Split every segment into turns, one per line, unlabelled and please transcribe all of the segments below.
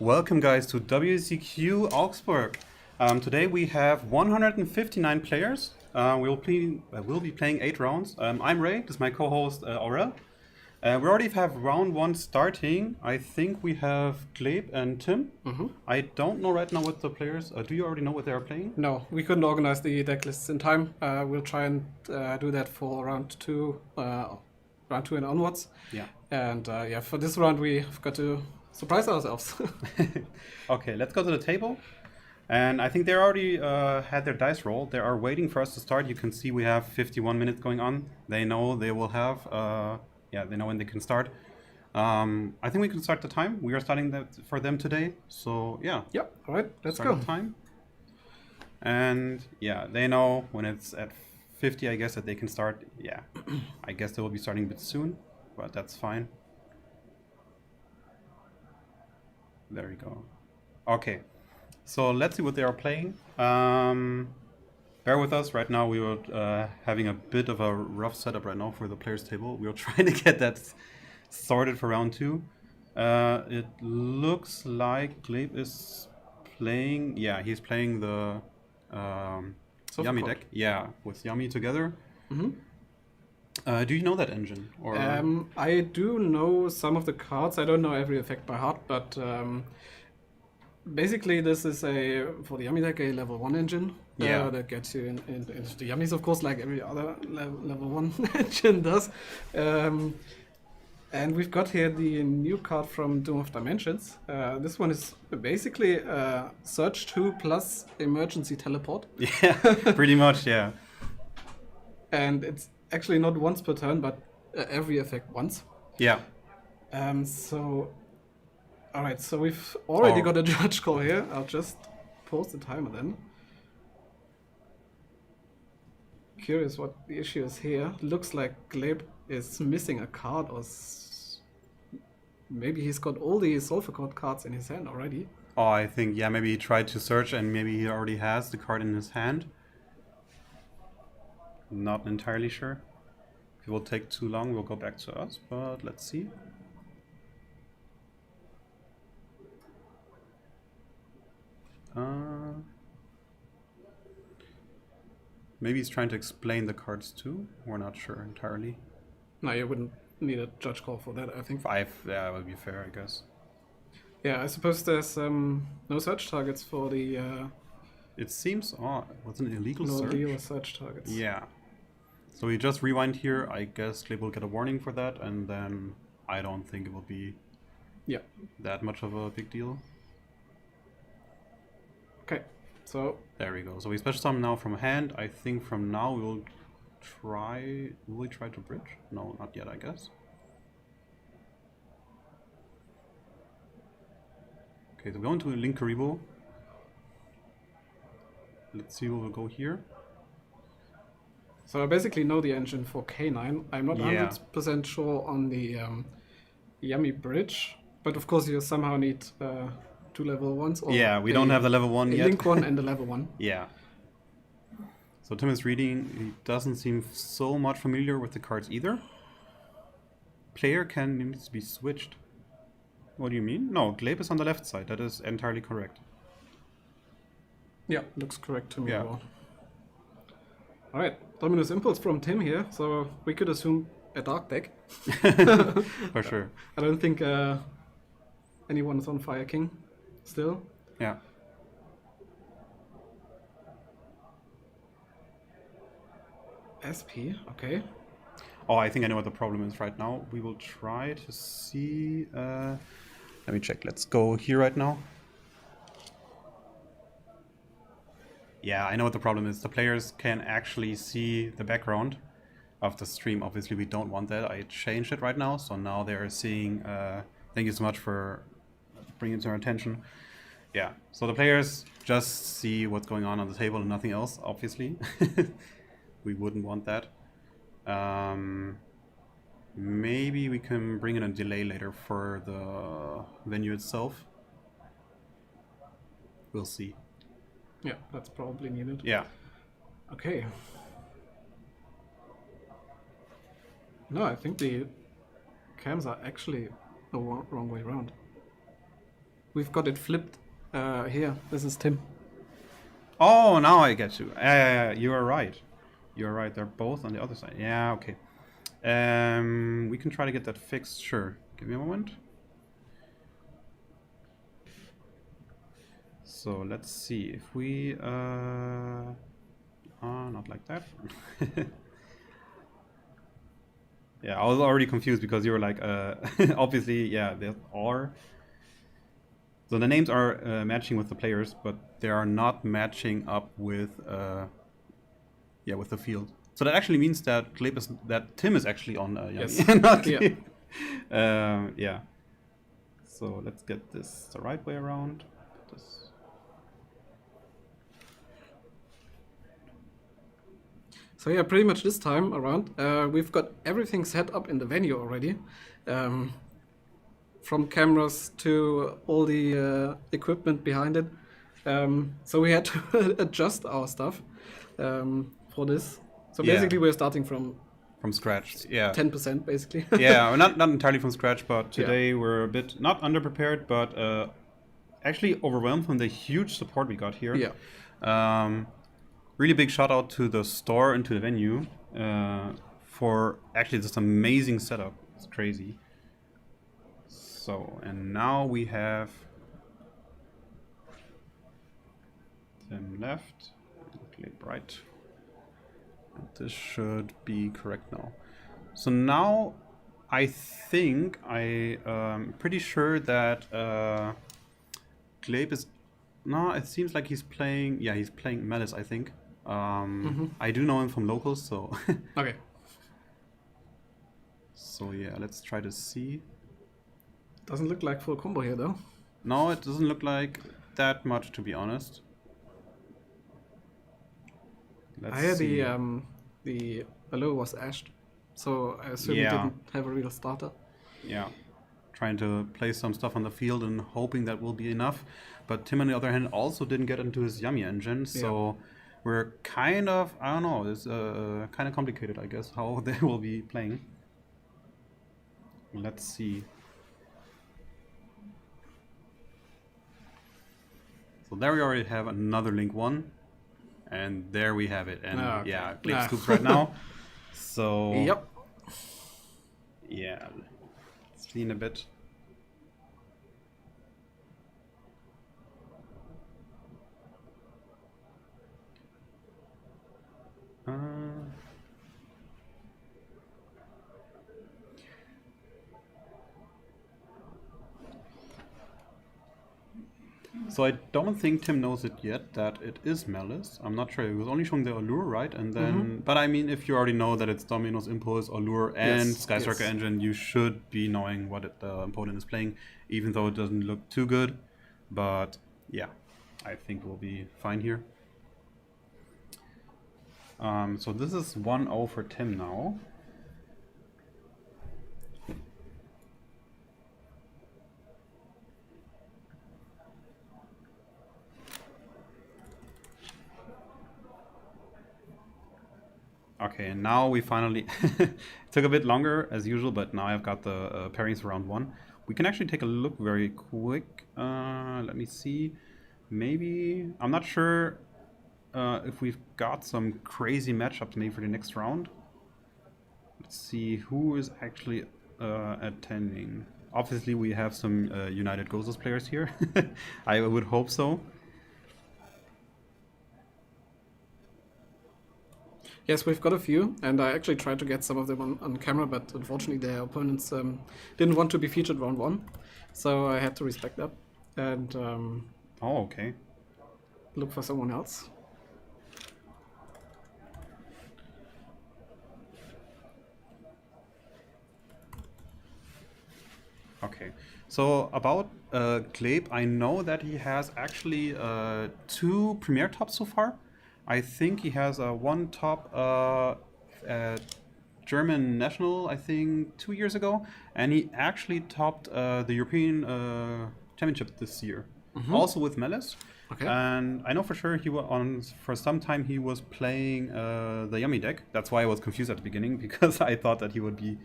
Welcome guys to WCQ Augsburg. Today we have 159 players. We'll be playing 8 rounds. I'm Ray, this is my co-host Aurel. We already have round 1 starting. I think we have Gleb and Tim. I don't know right now what the players... do you already know what they are playing?
No, we couldn't organize the deck lists in time. We'll try and do that for round 2 and onwards.
Yeah.
And for this round we've got to surprise ourselves.
Okay, let's go to the table. And I think they already had their dice roll. They are waiting for us to start. You can see we have 51 minutes going on. They know they will have... they know when they can start. I think we can start the time. We are starting that for them today. So, yeah.
Yep, all right, let's
start
go.
The time. And, yeah, they know when it's at 50, I guess, that they can start. Yeah, I guess they will be starting a bit soon, but that's fine. There we go. Okay, so let's see what they are playing. Bear with us. Right now we were having a bit of a rough setup right now for the players table. We were trying to get that sorted for round 2. It looks like Gleb is playing... Yeah, he's playing the Yummy deck. Yeah, with Yummy together. Do you know that engine? Or
I do know some of the cards. I don't know every effect by heart, but basically this is for the Yummy deck, a level 1 engine.
Yeah.
That gets you into the Yummies, of course, like every other level 1 engine does. And we've got here the new card from Doom of Dimensions. This one is basically Search 2 plus Emergency Teleport.
Yeah, pretty much, yeah.
And it's actually not once per turn, but every effect once.
Yeah.
Alright, so we've already got a judge call here. I'll just pause the timer then. Curious what the issue is here. Looks like Gleb is missing a card, or maybe he's got all the Sulfur Code cards in his hand already.
Oh, I think, yeah, maybe he tried to search and maybe he already has the card in his hand. Not entirely sure. If it will take too long, we'll go back to us, but let's see. Maybe he's trying to explain the cards too. We're not sure entirely.
No, you wouldn't need a judge call for that, I think.
5, yeah, would be fair, I guess.
Yeah, I suppose there's no search targets for the...
It seems... Oh, was it an illegal search?
No illegal search targets.
Yeah. So we just rewind here. I guess Gleb will get a warning for that, and then I don't think it will be that much of a big deal.
Okay, so...
There we go. So we special summon now from hand. I think from now we will try... Will we try to bridge? No, not yet, I guess. Okay, so we're going to Link Karibo. Let's see where we'll go here.
So I basically know the engine for K9. I'm not 100% sure on the Yummy bridge, but of course you somehow need 2 level 1s. Or
yeah, we don't have the level 1 yet.
Link 1 and the level 1.
Yeah. So Tim is reading. He doesn't seem so much familiar with the cards either. Player needs to be switched. What do you mean? No, Gleb is on the left side. That is entirely correct.
Yeah, looks correct to me.
Yeah.
Well. Alright, Dominus Impulse from Tim here, so we could assume a dark deck.
For sure.
I don't think anyone is on Fire King still.
Yeah.
SP, okay.
Oh, I think I know what the problem is right now. We will try to see... let me check. Let's go here right now. Yeah, I know what the problem is. The players can actually see the background of the stream. Obviously, we don't want that. I changed it right now, so now they are seeing... thank you so much for bringing it to our attention. Yeah, so the players just see what's going on the table and nothing else, obviously. We wouldn't want that. Maybe we can bring in a delay later for the venue itself. We'll see.
Yeah, that's probably needed.
Yeah.
Okay. No, I think the cams are actually the wrong way around. we've got it flipped. Here, this is Tim.
Oh, now I get you. You are right. You are right. They're both on the other side. Yeah, okay. We can try to get that fixed. Sure. Give me a moment. So let's see if we not like that. Yeah, I was already confused because you were like obviously, yeah, there are. So the names are matching with the players, but they are not matching up with with the field. So that actually means that Tim is actually on Yummy.
Yes.
Not
Yeah.
yeah. So let's get this the right way around. Put this.
So yeah, pretty much this time around, we've got everything set up in the venue already. From cameras to all the equipment behind it. So we had to adjust our stuff for this. So
Yeah.
basically we're starting from
Scratch, yeah.
10% basically.
Yeah, well, not entirely from scratch, but today we're a bit not underprepared, but actually overwhelmed from the huge support we got here.
Yeah.
Really big shout out to the store and to the venue for actually this amazing setup. It's crazy. So, and now we have them left, click right. And this should be correct now. So now I think I'm pretty sure that Glebe is. No, it seems like he's playing. Yeah, he's playing Malice, I think. I do know him from locals, so.
Okay.
So yeah, let's try to see.
Doesn't look like full combo here though.
No, it doesn't look like that much, to be honest.
I hear the below was ashed, so I assume he didn't have a real starter.
Yeah, trying to place some stuff on the field and hoping that will be enough. But Tim, on the other hand, also didn't get into his Yummy engine, so we're kind of, I don't know, it's kind of complicated, I guess, how they will be playing. Let's see. So there we already have another Link 1. And there we have it. And yeah, Glebe scoops right now. So
yep.
Yeah, let's clean a bit. So I don't think Tim knows it yet that it is Malice. I'm not sure. It was only showing the Allure, right? And then, but I mean, if you already know that it's Domino's Impulse, Allure, and Sky Striker engine, you should be knowing what the opponent is playing, even though it doesn't look too good. But yeah, I think we'll be fine here. So this is 1-0 for Tim now. Okay, and now we finally it took a bit longer as usual, but now I've got the pairings for round 1. We can actually take a look very quick. Let me see. Maybe I'm not sure if we've got some crazy matchups maybe for the next round. Let's see who is actually attending. Obviously, we have some United Ghosts players here. I would hope so.
Yes, we've got a few, and I actually tried to get some of them on camera, but unfortunately their opponents didn't want to be featured round 1, so I had to respect that and
oh, okay.
Look for someone else.
Okay, so about Glebe, I know that he has actually 2 Premier Tops so far. I think he has one top at German National, I think 2 years ago, and he actually topped the European Championship this year, also with Malice.
Okay.
And I know for sure he was for some time he was playing the Yummy deck. That's why I was confused at the beginning, because I thought that he would be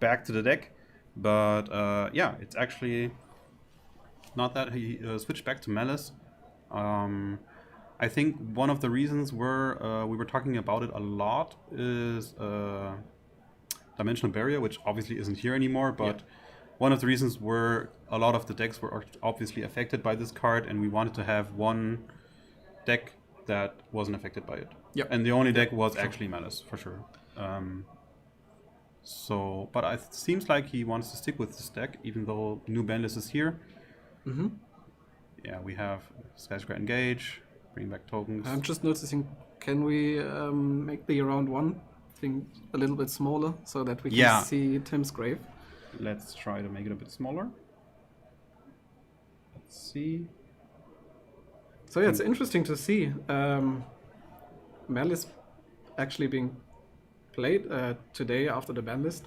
back to the deck. But yeah, it's actually not that he switched back to Malice. I think one of the reasons we were talking about it a lot is Dimensional Barrier, which obviously isn't here anymore, but one of the reasons were a lot of the decks were obviously affected by this card, and we wanted to have one deck that wasn't affected by it.
Yep.
And the only deck was actually Malice, for sure. But it seems like he wants to stick with this deck, even though new ban list is here.
Mm-hmm.
Yeah, we have Skyscraper Engage, bring back tokens.
I'm just noticing, can we make the round 1 thing a little bit smaller so that we can see Tim's grave?
Let's try to make it a bit smaller. Let's see.
So yeah, it's interesting to see Malice actually being played today after the ban list.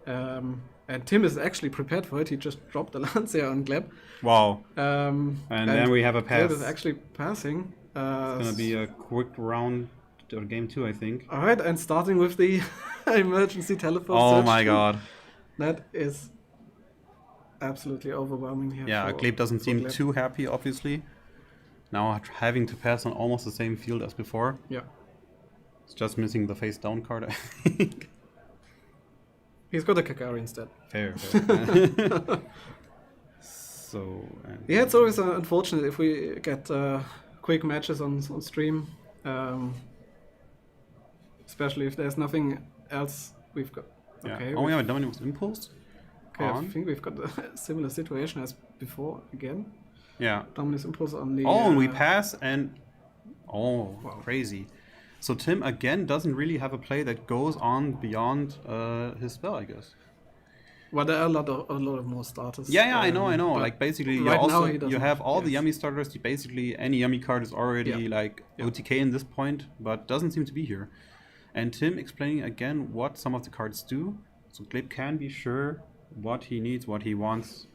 And Tim is actually prepared for it. He just dropped the Lancia on Gleb.
Wow. And then we have a pass.
Gleb is actually passing.
It's going to be a quick round or game 2, I think.
Alright, and starting with the emergency teleport.
Oh my god.
That is absolutely overwhelming here.
Yeah, Gleb doesn't seem too happy, obviously. Now having to pass on almost the same field as before.
Yeah.
It's just missing the face down card, I think.
He's got a Kakari instead.
Fair. So.
Yeah, it's always unfortunate if we get quick matches on stream. Especially if there's nothing else we've got.
Yeah.
Okay,
we have a Dominus Impulse.
Okay, I think we've got a similar situation as before again.
Yeah.
Dominus Impulse on the...
Oh, and we pass and... Oh, wow. Crazy. So Tim again doesn't really have a play that goes on beyond his spell, I guess.
Well, there are a lot of more starters.
Yeah, I know. Like basically,
right
you have all the Yummy starters. Basically, any Yummy card is already like OTK in this point, but doesn't seem to be here. And Tim explaining again what some of the cards do, so Gleb can be sure what he needs, what he wants.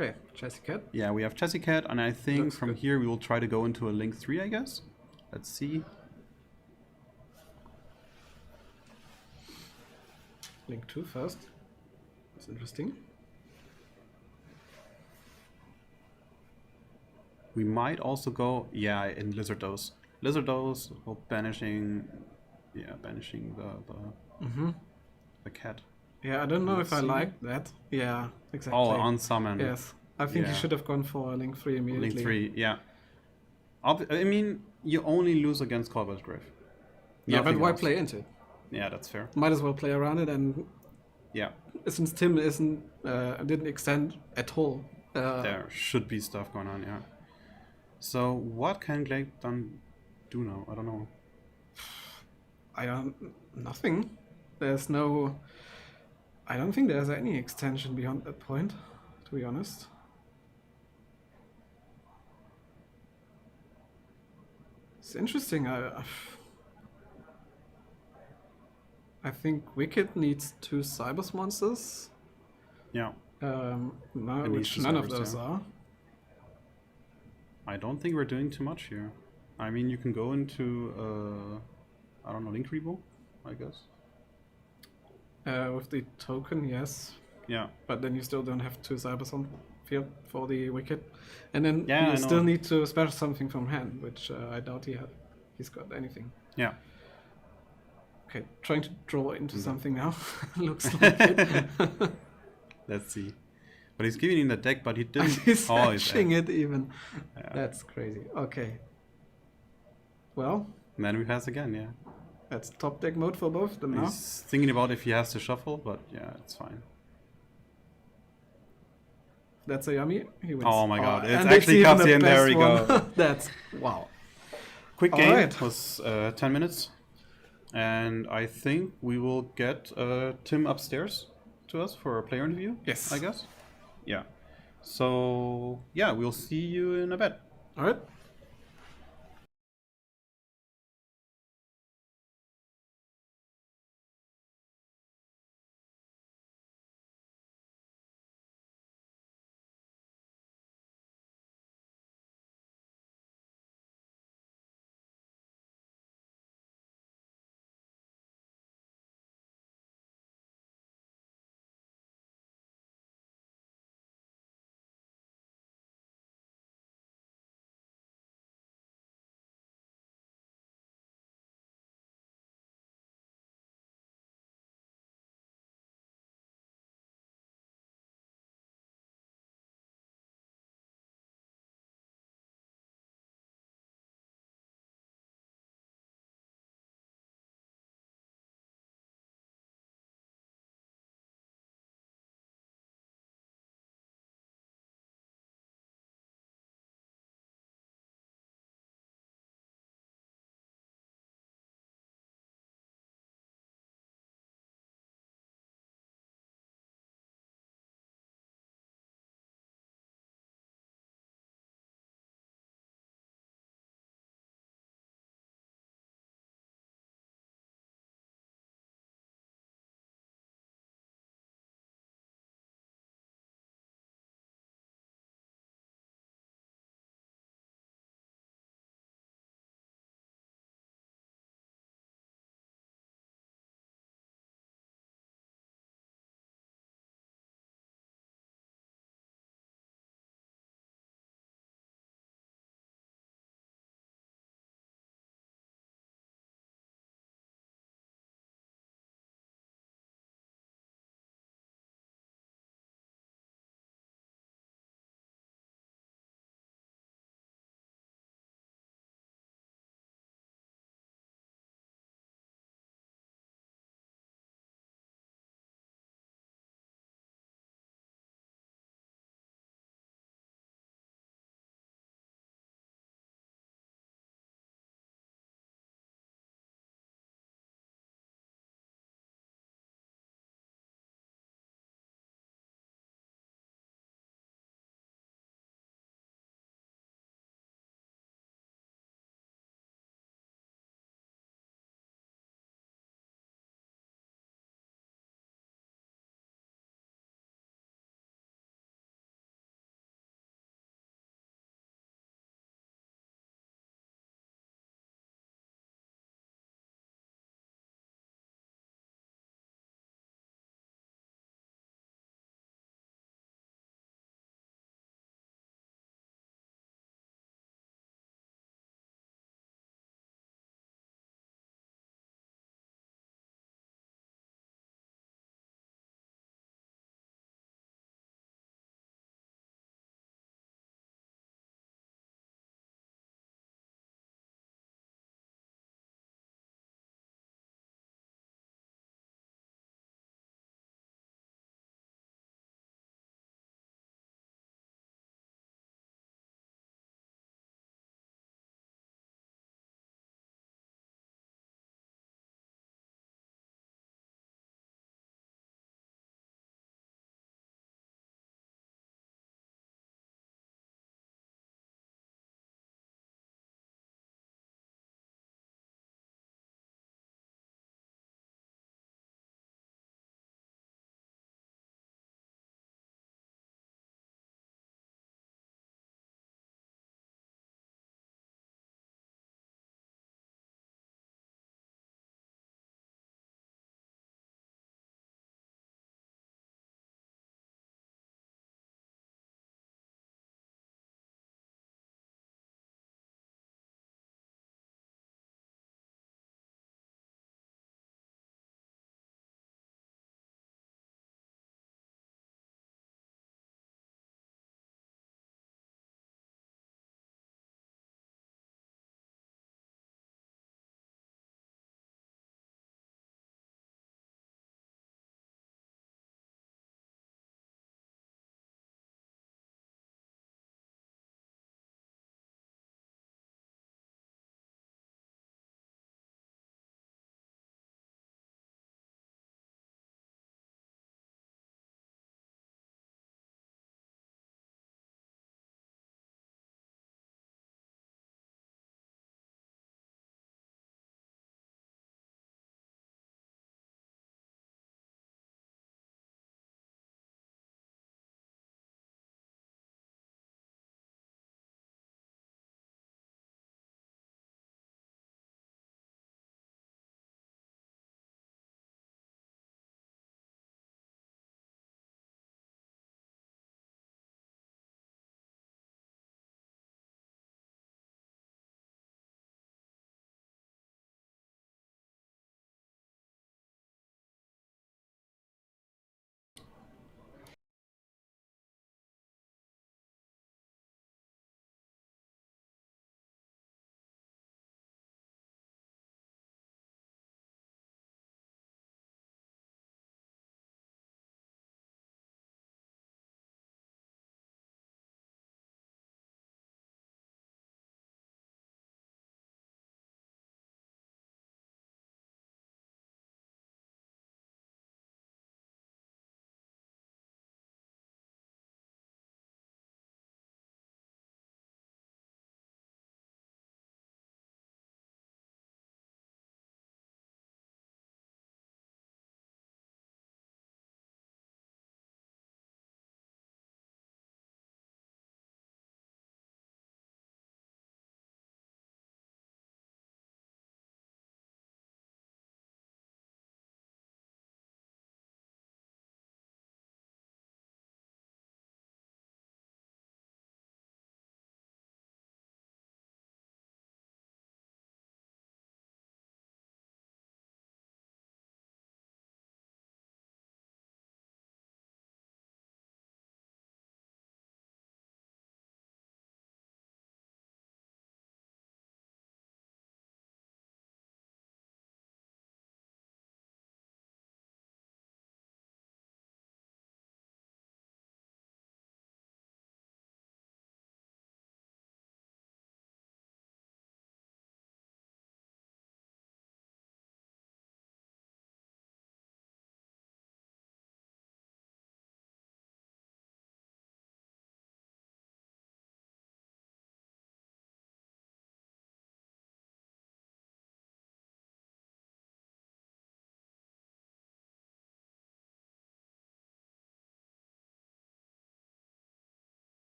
Okay, Chessy Cat.
Yeah, we have Chessy Cat, and I think from here we will try to go into a Link 3, I guess. Let's see.
Link 2 first. That's interesting.
We might also go, in Lizardos. Lizardos, banishing the cat.
Yeah, I don't know if I like that. Yeah, exactly.
Oh, on summon.
Yes, I think you should have gone for Link 3 immediately.
Link 3, yeah. I mean, you only lose against Corvus Grave.
Yeah, but why play into it?
Yeah, that's fair.
Might as well play around it, and since Tim didn't extend at all.
There should be stuff going on, yeah. So what can Gleb do now? I don't know.
Nothing. There's no... I don't think there's any extension beyond that point, to be honest. It's interesting. I think Wicked needs 2 Cybers monsters.
Yeah.
Which none of those are.
I don't think we're doing too much here. I mean, you can go into, I don't know, Link Rebo, I guess.
With the token, yes.
Yeah.
But then you still don't have 2 Cybers on field for the Wicked. And then you still need to special something from hand, which I doubt he's got anything.
Yeah.
Okay, trying to draw into something now. Looks like it.
Let's see. But he's giving in the deck, but he didn't...
he's hatching it even. Yeah. That's crazy. Okay. Well...
And then we pass again, yeah.
That's top deck mode for both of them now.
He's thinking about if he has to shuffle, but yeah, it's fine.
That's a Yummy. He wins.
Oh my god, it's actually Cassie, and there we go.
That's... Wow.
Quick game. It was 10 minutes. And I think we will get Tim upstairs to us for a player interview.
Yes.
I guess. Yeah. So, yeah, we'll see you in a bit.
Alright.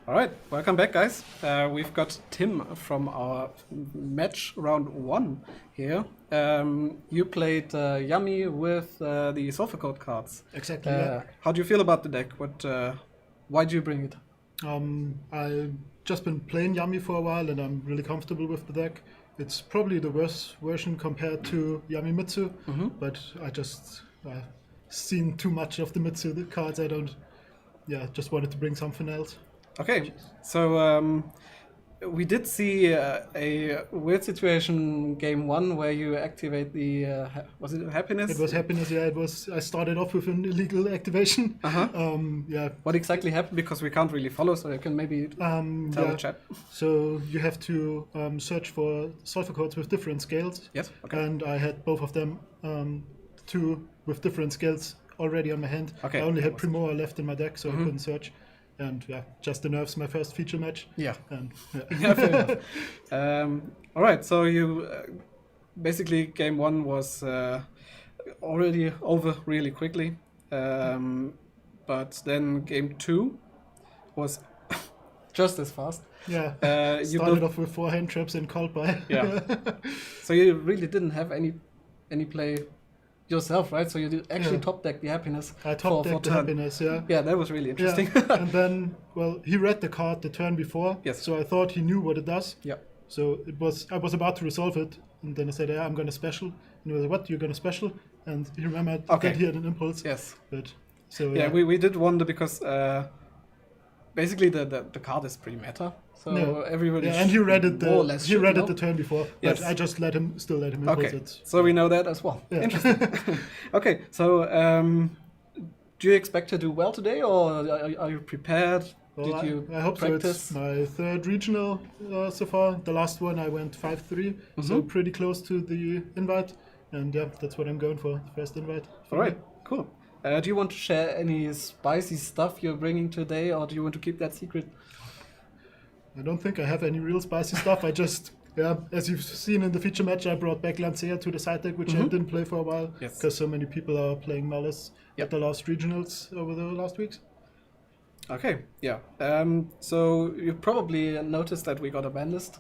All right, welcome back, guys. We've got Tim from our match round 1 here. You played Yummy with the Sulfur Code cards.
Exactly. Yeah.
How do you feel about the deck? Why do you bring it?
I've just been playing Yummy for a while, and I'm really comfortable with the deck. It's probably the worst version compared to Yummy Mitsu, but I just seen too much of the Mitsu cards. I don't. Yeah, just wanted to bring something else.
Okay, so we did see a weird situation game 1 where you activate the was it happiness?
It was happiness. Yeah, it was. I started off with an illegal activation. Yeah.
What exactly happened? Because we can't really follow, so you can maybe tell the chat.
So you have to search for sulfur codes with different scales.
Yes. Okay.
And I had both of them, 2 with different scales already on my hand.
Okay.
I only had Primora left in my deck, so I couldn't search. And yeah, just the nerves, my first feature match.
Yeah.
And
Yeah, fair enough. All right, so you basically game 1 was already over really quickly, but then game 2 was just as fast.
Yeah.
You
Started off with 4 hand traps and called by.
Yeah. So you really didn't have any play yourself, right? So you did actually top deck the happiness.
I top decked the happiness, yeah.
Yeah, that was really interesting.
Yeah. And then, well, he read the card the turn before.
Yes.
So I thought he knew what it does.
Yeah.
So I was about to resolve it, and then I said, "Yeah, I'm going to special." And he was like, "What? You're going to special?" And he remembered that he had an impulse.
Yes.
But so
yeah, we did wonder because basically the card is pretty meta, so everybody.
Yeah, and he read it. He read it the turn before.
Yes.
But I just still let him impulse it.
So we know that as well.
Yeah.
Interesting. Okay, so do you expect to do well today, or are you prepared?
Well,
Did you
I hope
practice?
so. It's my 3rd regional so far. The last one I went 5-3, so pretty close to the invite. And yeah, that's what I'm going for, the first invite.
All right, cool. Do you want to share any spicy stuff you're bringing today, or do you want to keep that secret?
I don't think I have any real spicy stuff. I just, as you've seen in the feature match, I brought back Lancea to the side deck, which I didn't play for a while.
Yes.
Because so many people are playing Malice at the last regionals over the last weeks.
Okay, yeah. So you probably noticed that we got a ban list,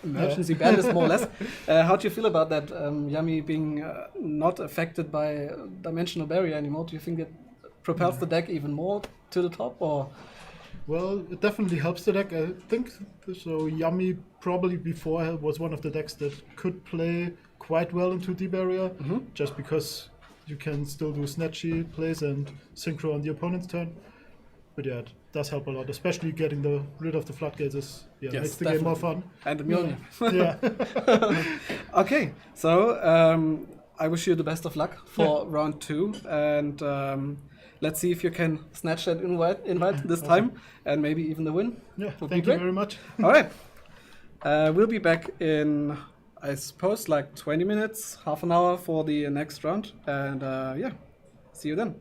emergency ban list more or less. How do you feel about that, Yummy being not affected by dimensional barrier anymore? Do you think it propels the deck even more to the top, or?
Well, it definitely helps the deck. I think so. Yummy probably before was one of the decks that could play quite well into D barrier, just because you can still do snatchy plays and synchro on the opponent's turn. But yeah, it does help a lot, especially getting rid of the floodgates makes the game more fun.
And the Mjolnir.
Yeah.
Okay, so I wish you the best of luck for round 2, and let's see if you can snatch that invite this time, and maybe even the win.
Yeah, thank you very much.
All right, we'll be back in, I suppose, like 20 minutes, half an hour for the next round, and yeah, see you then.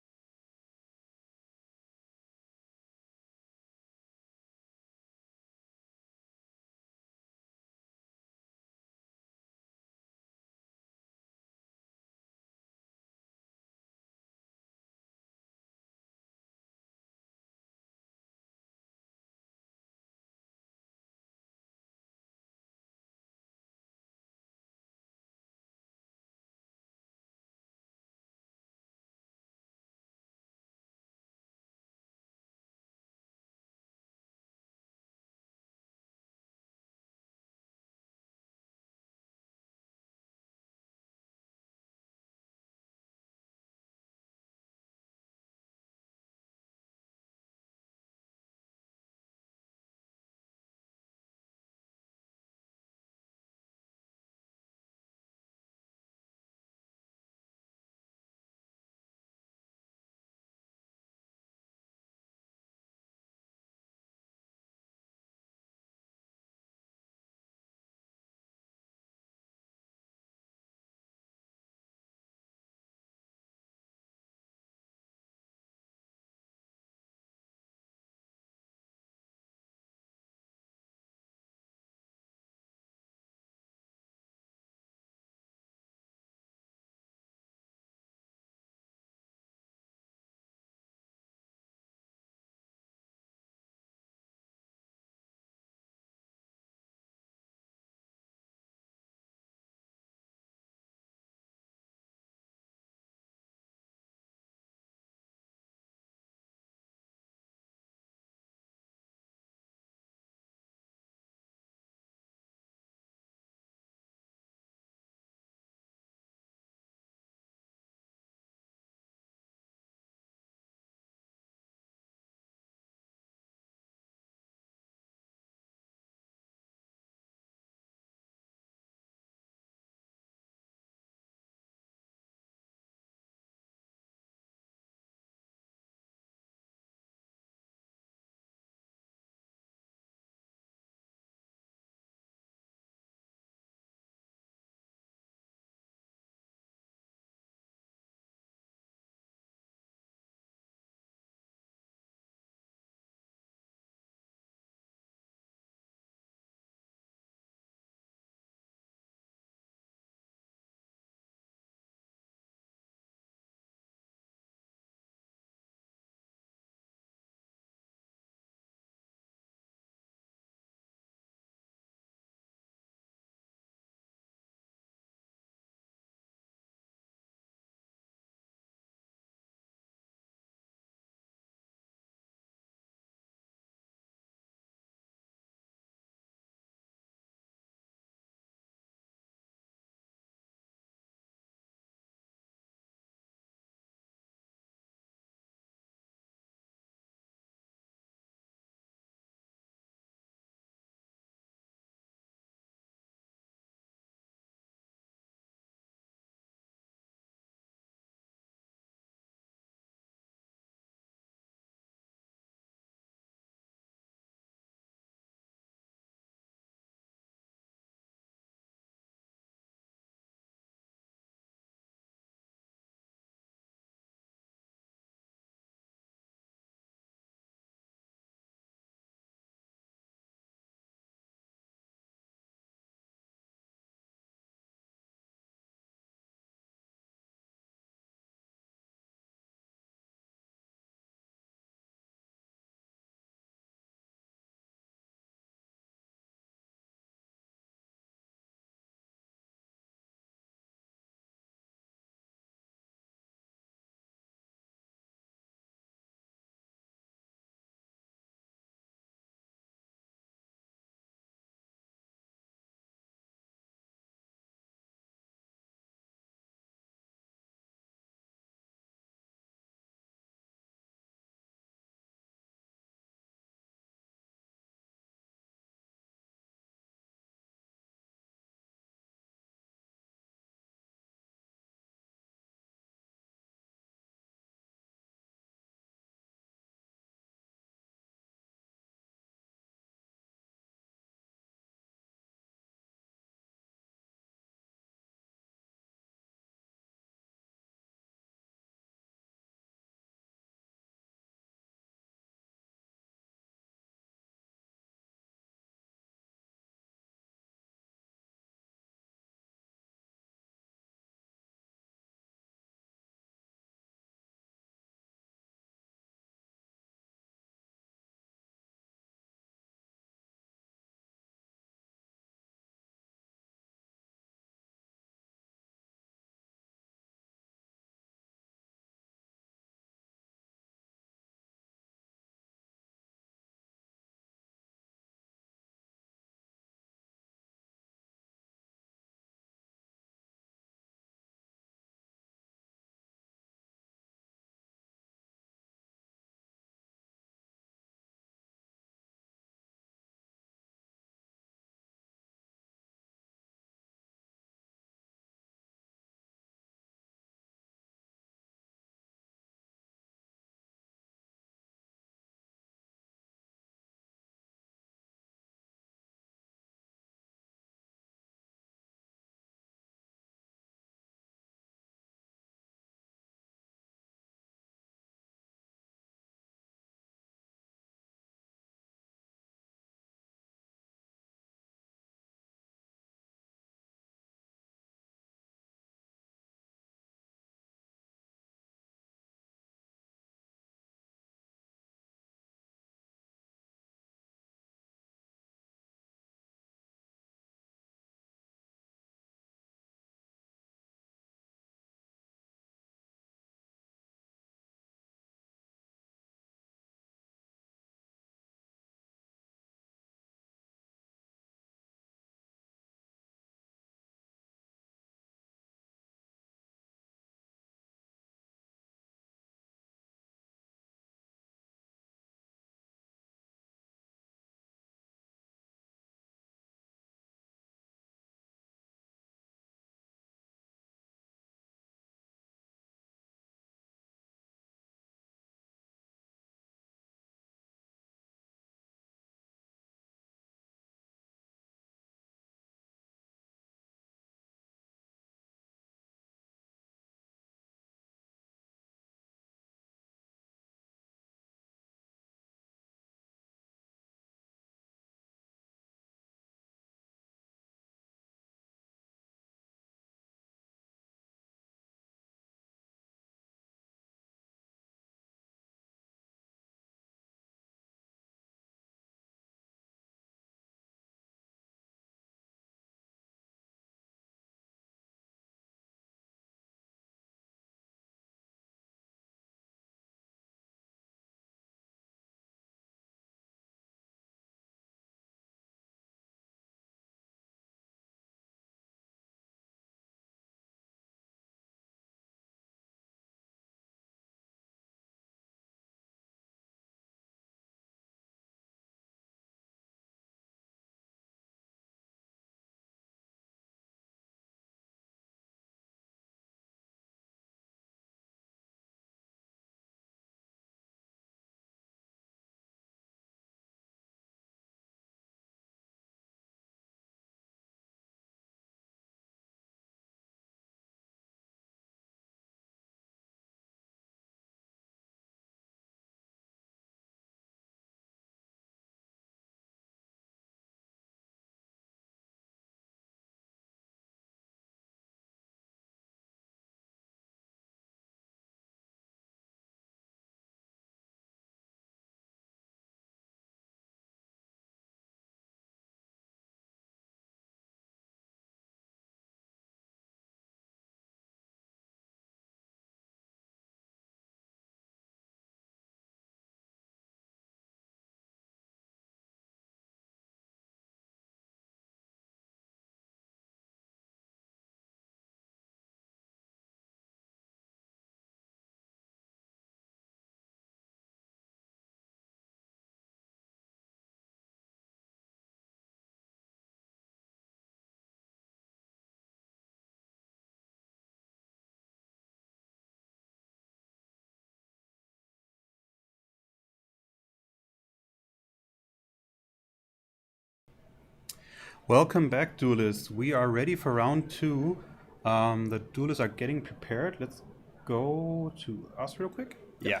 Welcome back, duelists. We are ready for round 2. The duelists are getting prepared. Let's go to us real quick. Yeah.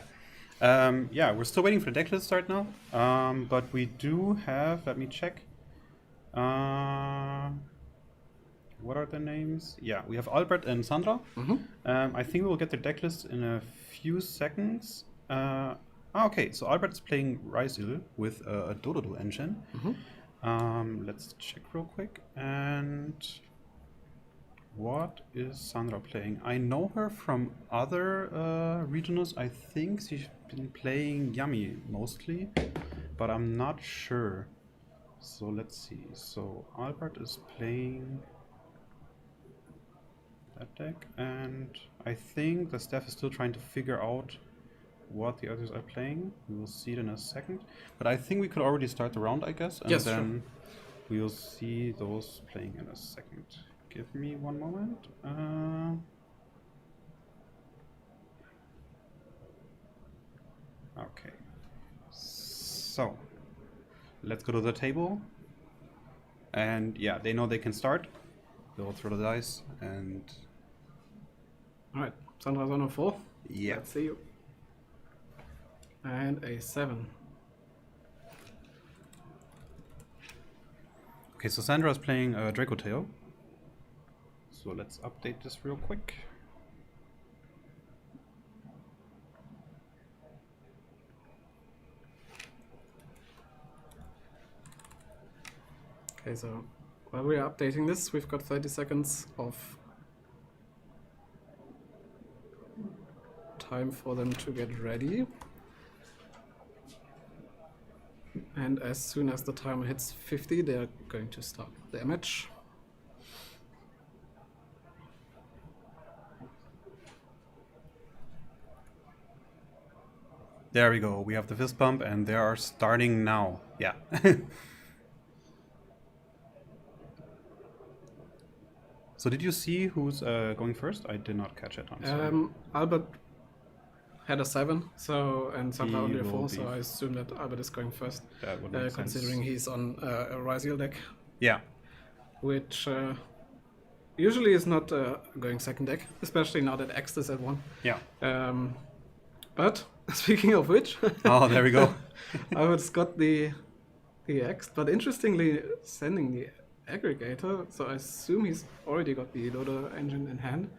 Yeah, we're still waiting for the deck list to start now. But we do have, let me check. What are the names? Yeah, we have Albert and Sandra. I think we'll get the deck list in a few seconds. Okay, so Albert's playing Rysil with a Dododo engine. Let's check real quick. And what is Sandra playing? I know her from other regionals. I think she's been playing Yummy mostly, but I'm not sure. So let's see. So Albert is playing that deck, and I think the staff is still trying to figure out what the others are playing. We will see it in a second. But I think we could already start the round, I guess, and
Yes,
then we will see those playing in a second. Give me one moment. Okay. So let's go to the table. And yeah, they know they can start. They'll throw the dice and...
Alright, Sandra's on a 4.
Yeah.
Let's see you. And a 7.
Okay, so Sandra is playing Draco Tail. So let's update this real quick.
Okay, so while we are updating this, we've got 30 seconds of time for them to get ready. And as soon as the timer hits 50, they're going to start their match.
There we go. We have the fist bump and they are starting now. Yeah. So did you see who's going first? I did not catch it. I'm sorry.
Albert had a 7, so and Sandra
He
only a
will
4,
be-
so I assume that Albert is going first,
That would make sense.
considering he's on a Rysil deck,
Yeah.
which usually is not going second deck, especially now that X is at 1.
Yeah.
But speaking of which,
Oh, there we go.
Albert's got the X, but interestingly sending the aggregator, so I assume he's already got the Dodo engine in hand.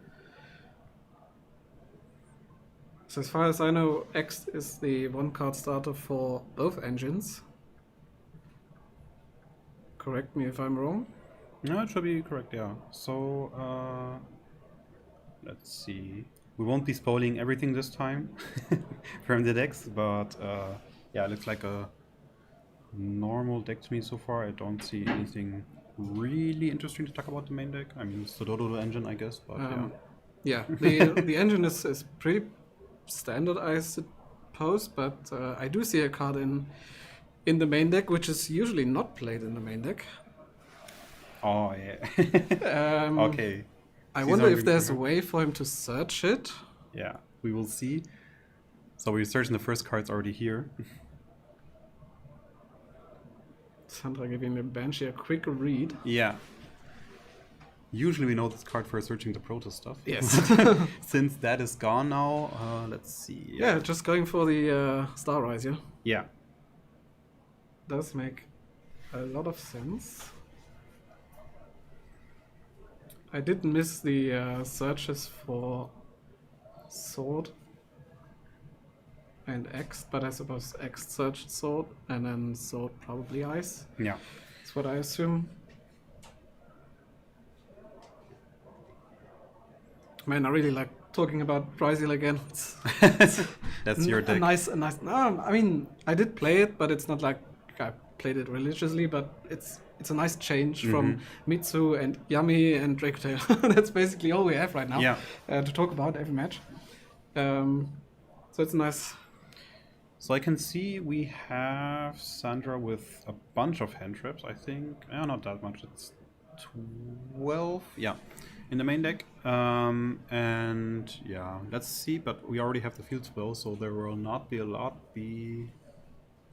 So as far as I know, X is the 1-card starter for both engines. Correct me if I'm wrong.
No, it should be correct, yeah. So, let's see. We won't be spoiling everything this time from the decks, but yeah, it looks like a normal deck to me so far. I don't see anything really interesting to talk about the main deck. I mean, it's the Dodo engine, I guess, but yeah.
Yeah, the engine is pretty standard, I suppose, but I do see a card in the main deck, which is usually not played in the main deck.
Oh, yeah. Okay.
I
These
wonder
are
if there's a
really-
way for him to search it.
Yeah, we will see. So we're searching the first cards already here.
Sandra giving the Banshee a quick read.
Yeah. Usually we know this card for searching the Protest stuff.
Yes.
Since that is gone now, let's see.
Yeah, just going for the Star Rise, yeah.
Yeah.
Does make a lot of sense. I did miss the searches for Sword and X, but I suppose X searched Sword and then Sword probably Ice.
Yeah.
That's what I assume. Man, I really like talking about Rysil again. It's
That's your deck.
a nice. No, I mean, I did play it, but it's not like I played it religiously. But it's a nice change from Mitsu and Yami and Draco Tail. That's basically all we have right now.
Yeah.
To talk about every match. So it's nice.
So I can see we have Sandra with a bunch of hand traps, I think. Not that much. It's 12. Yeah. In the main deck. And yeah, let's see. But we already have the field spell, so there will not be a lot.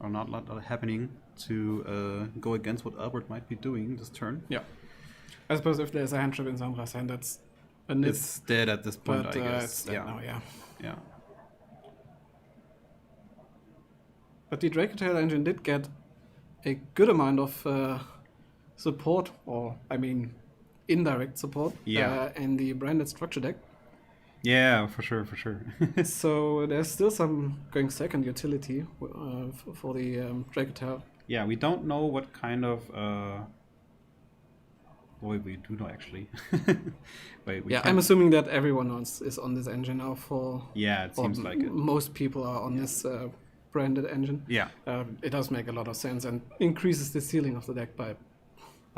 or not a lot happening to go against what Albert might be doing this turn.
Yeah. I suppose if there's a hand trip in Sandra's hand, that's a nit.
It's dead at this point,
But
I guess.
it's dead now, yeah.
Yeah.
But the Dracotale engine did get a good amount of support, or I mean, indirect support, in the branded structure deck.
Yeah, for sure, for sure.
So there's still some going second utility for the Dracotale.
Yeah, we don't know what kind of. We do know actually. Wait,
I'm assuming that everyone else is on this engine now.
Yeah, it seems like it.
Most people are on this branded engine.
Yeah.
It does make a lot of sense and increases the ceiling of the deck by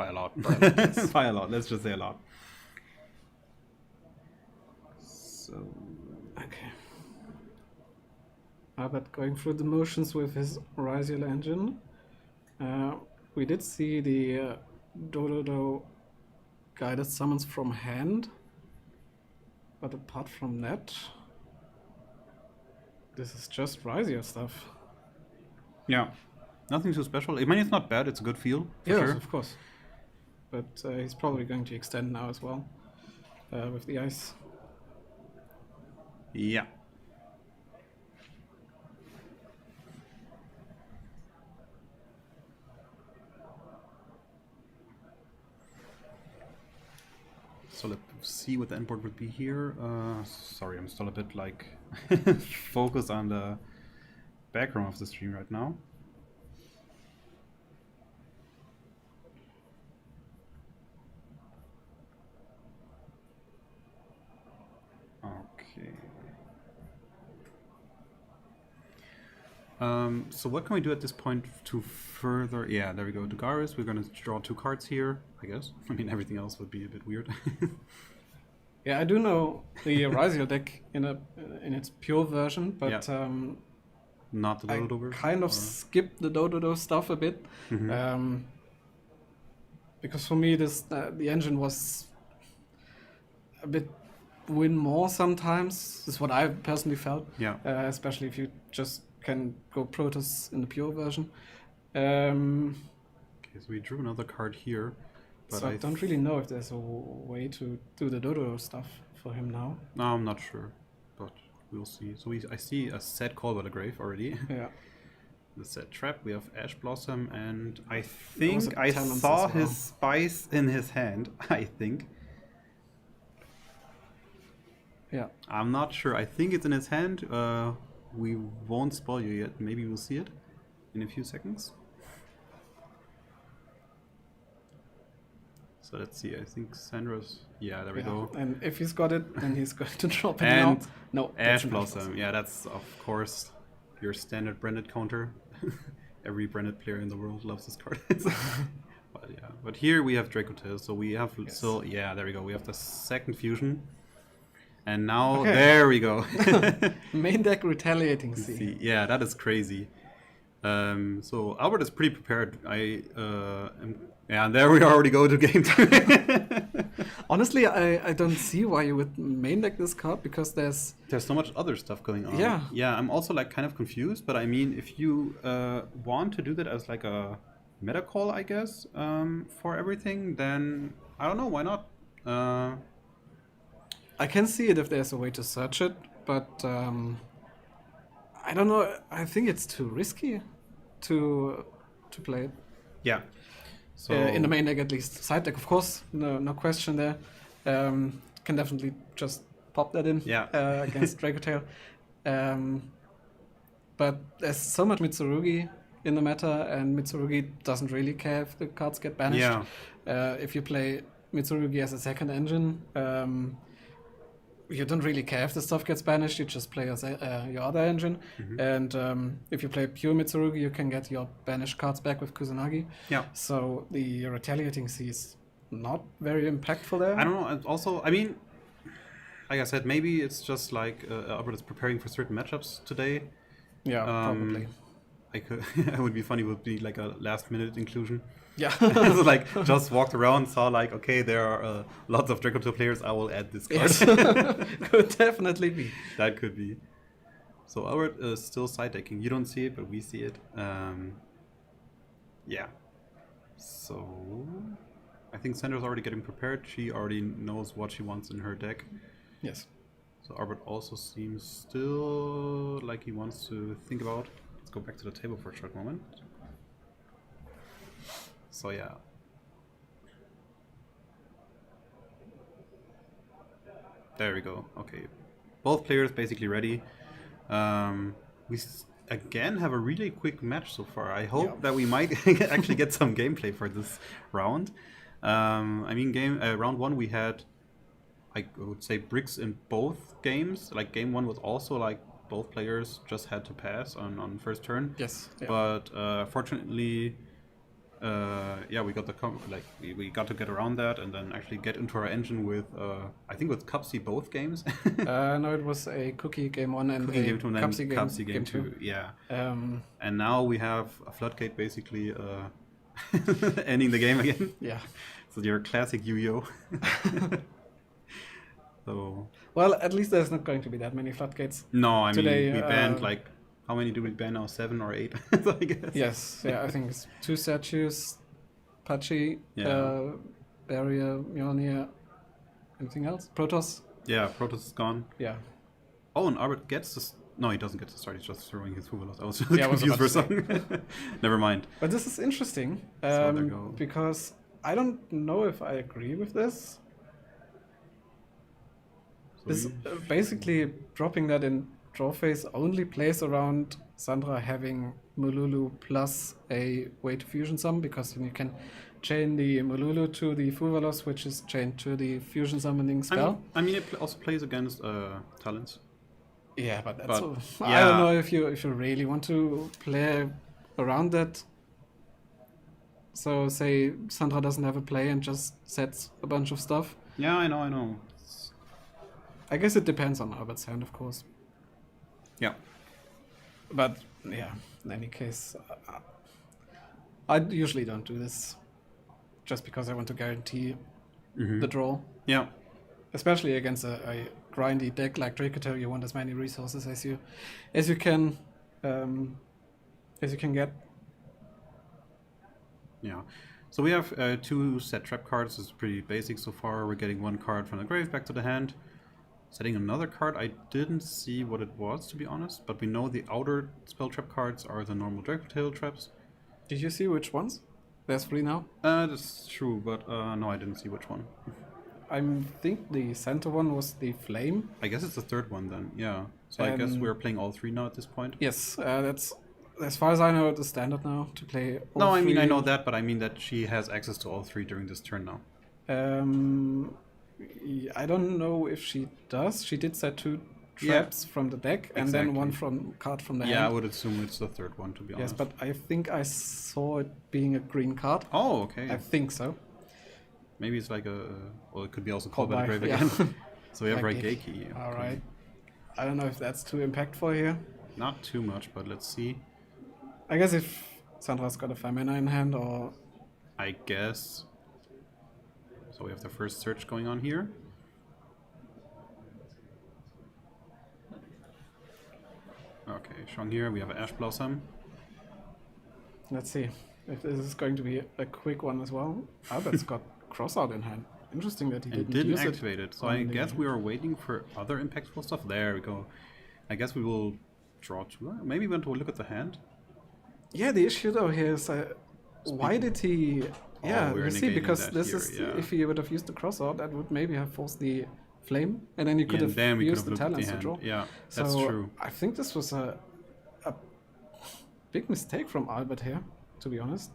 a lot.
Yes.
By a lot. Let's just say a lot. So.
Okay. Albert going through the motions with his Ryziel engine. We did see the Dododo guided summons from hand, but apart from that, this is just Ryziel stuff.
Yeah, nothing too special. I mean, it's not bad. It's a good feel. For
Yes,
sure.
of course. But he's probably going to extend now as well with the ice.
Yeah. So let's see what the endboard would be here. Sorry, I'm still a bit like focused on the background of the stream right now. Okay. So what can we do at this point to further... Yeah, there we go. Dugaris, we're going to draw 2 cards here, I guess. I mean, everything else would be a bit weird.
Yeah, I do know the Ryziel deck in its pure version, but
not the Dodo version?
kind of skipped the Dodo stuff a bit.
Mm-hmm.
Because for me, the engine was a bit win more sometimes. This is what I personally felt.
Yeah.
Especially if you just can go Protoss in the pure version.
Okay, so we drew another card here. But
So I don't really know if there's a way to do the Dodo stuff for him now.
No, I'm not sure, but we'll see. So I see a set Call by the Grave already.
Yeah.
The set Trap, we have Ash Blossom, and I
was
think
a
I
Talons
saw
as well.
his Spice in his hand, I think.
Yeah.
I'm not sure. I think it's in his hand. We won't spoil you yet. Maybe we'll see it in a few seconds. So let's see. I think Sandra's... Yeah, there we go.
And if he's got it, then he's going to drop it
And
now. No,
Ash
that's an
Blossom. Yeah, that's of course your standard branded counter. Every branded player in the world loves this card. But yeah, but here we have Dracotale. So we have so yeah, there we go. We have the second fusion, and now
Okay.
there we go.
Main deck retaliating C.
See, yeah, that is crazy. So Albert is pretty prepared. And there we already go to game 2.
Honestly, I don't see why you would main deck this card, because there's
There's so much other stuff going on.
Yeah.
Yeah, I'm also like kind of confused, but I mean, if you want to do that as like a meta call, I guess, for everything, then I don't know, why not?
I can see it if there's a way to search it, but I don't know. I think it's too risky to play it.
Yeah. So
In the main deck, at least. Side deck, of course, no question there. Can definitely just pop that in against Dracotale. But there's so much Mitsurugi in the meta, and Mitsurugi doesn't really care if the cards get banished.
Yeah.
If you play Mitsurugi as a second engine, you don't really care if the stuff gets banished. You just play your other engine.
Mm-hmm.
And if you play pure Mitsurugi, you can get your banished cards back with Kusanagi.
Yeah.
So the retaliating C is not very impactful there.
I don't know. Also, I mean, like I said, maybe it's just like Albert is preparing for certain matchups today.
Yeah, probably.
It would be funny. Would be like a last-minute inclusion.
Yeah.
So like just walked around, saw like, okay, there are lots of Dracotale players. I will add this card.
Yes. Could definitely be.
That could be. So Albert is still side decking. You don't see it, but we see it. Yeah. So I think Sandra's already getting prepared. She already knows what she wants in her deck.
Yes.
So Albert also seems still like he wants to think about. Let's go back to the table for a short moment. So yeah. There we go. Okay. Both players basically ready. We again have a really quick match so far. I hope that we might actually get some gameplay for this round. I mean, round one we had, I would say, bricks in both games. Like game one was also like both players just had to pass on first turn.
Yes. Yeah.
But fortunately, yeah, we got we got to get around that and then actually get into our engine with I think with Cupsy both games.
No, it was a cookie game 1 and
Cookie
a
game 2 and then
Cupsy
game 2. Yeah. And now we have a floodgate basically ending the game again.
Yeah.
So your classic Yu-Gi-Oh. So.
Well, at least there's not going to be that many floodgates.
No, I
today,
mean we banned like, how many do we ban now? 7 or 8, I guess.
Yes, yeah, I think it's 2 statues, Pachi, Barrier, Mjolnir, anything else? Protoss?
Yeah, Protoss is gone.
Yeah.
Oh, and Albert gets this. No, he doesn't get to start. He's just throwing his Fuvalos. I was just confused for a second. Never mind.
But this is interesting because I don't know if I agree with this. So this basically dropping that in draw phase only plays around Sandra having Mululu plus a way to fusion summon, because then you can chain the Mululu to the Fuvalos, which is chained to the fusion summoning spell.
I mean it also plays against talents.
Yeah, but that's I don't know if you really want to play around that. So say Sandra doesn't have a play and just sets a bunch of stuff.
Yeah, I know.
I guess it depends on Albert's hand, of course.
Yeah.
But yeah, in any case, I usually don't do this just because I want to guarantee the draw.
Yeah.
Especially against a grindy deck like Dracotel, you want as many resources as you can get.
Yeah. So we have 2 set trap cards. It's pretty basic so far. We're getting 1 card from the grave back to the hand. Setting another card, I didn't see what it was, to be honest, but we know the outer spell trap cards are the normal Dracotail traps.
Did you see which ones? There's 3 now?
That's true, but no, I didn't see which one.
I think the center one was the flame.
I guess it's the 3rd one then, yeah. So I guess we're playing all 3 now at this point?
Yes, that's, as far as I know, the standard now to play all 3.
No, I mean, I know that, but I mean that she has access to all 3 during this turn now.
I don't know if she does. She did set 2 traps from the deck and then 1 card from the hand.
Yeah, I would assume it's the 3rd one, to be honest.
Yes, but I think I saw it being a green card.
Oh, okay.
I think so.
Maybe it's like well, it could be also called by the grave again. So we have Raigeki.
Alright. I don't know if that's too impactful here.
Not too much, but let's see.
I guess if Sandra's got a 5 mana in hand, or...
I guess. So we have the first search going on here. Okay, showing here we have Ash Blossom.
Let's see if this is going to be a quick one as well. Albert's got Crossout in hand. Interesting that he didn't use
activate it. So I guess we are waiting for other impactful stuff. There we go. I guess we will draw 2. Maybe we want to look at the hand.
Yeah, the issue though here is why did he... Yeah, you see, because this is if he would have used the Crossout, that would maybe have forced the flame, and then you could have used the talents to draw.
Yeah, that's true.
I think this was a big mistake from Albert here, to be honest.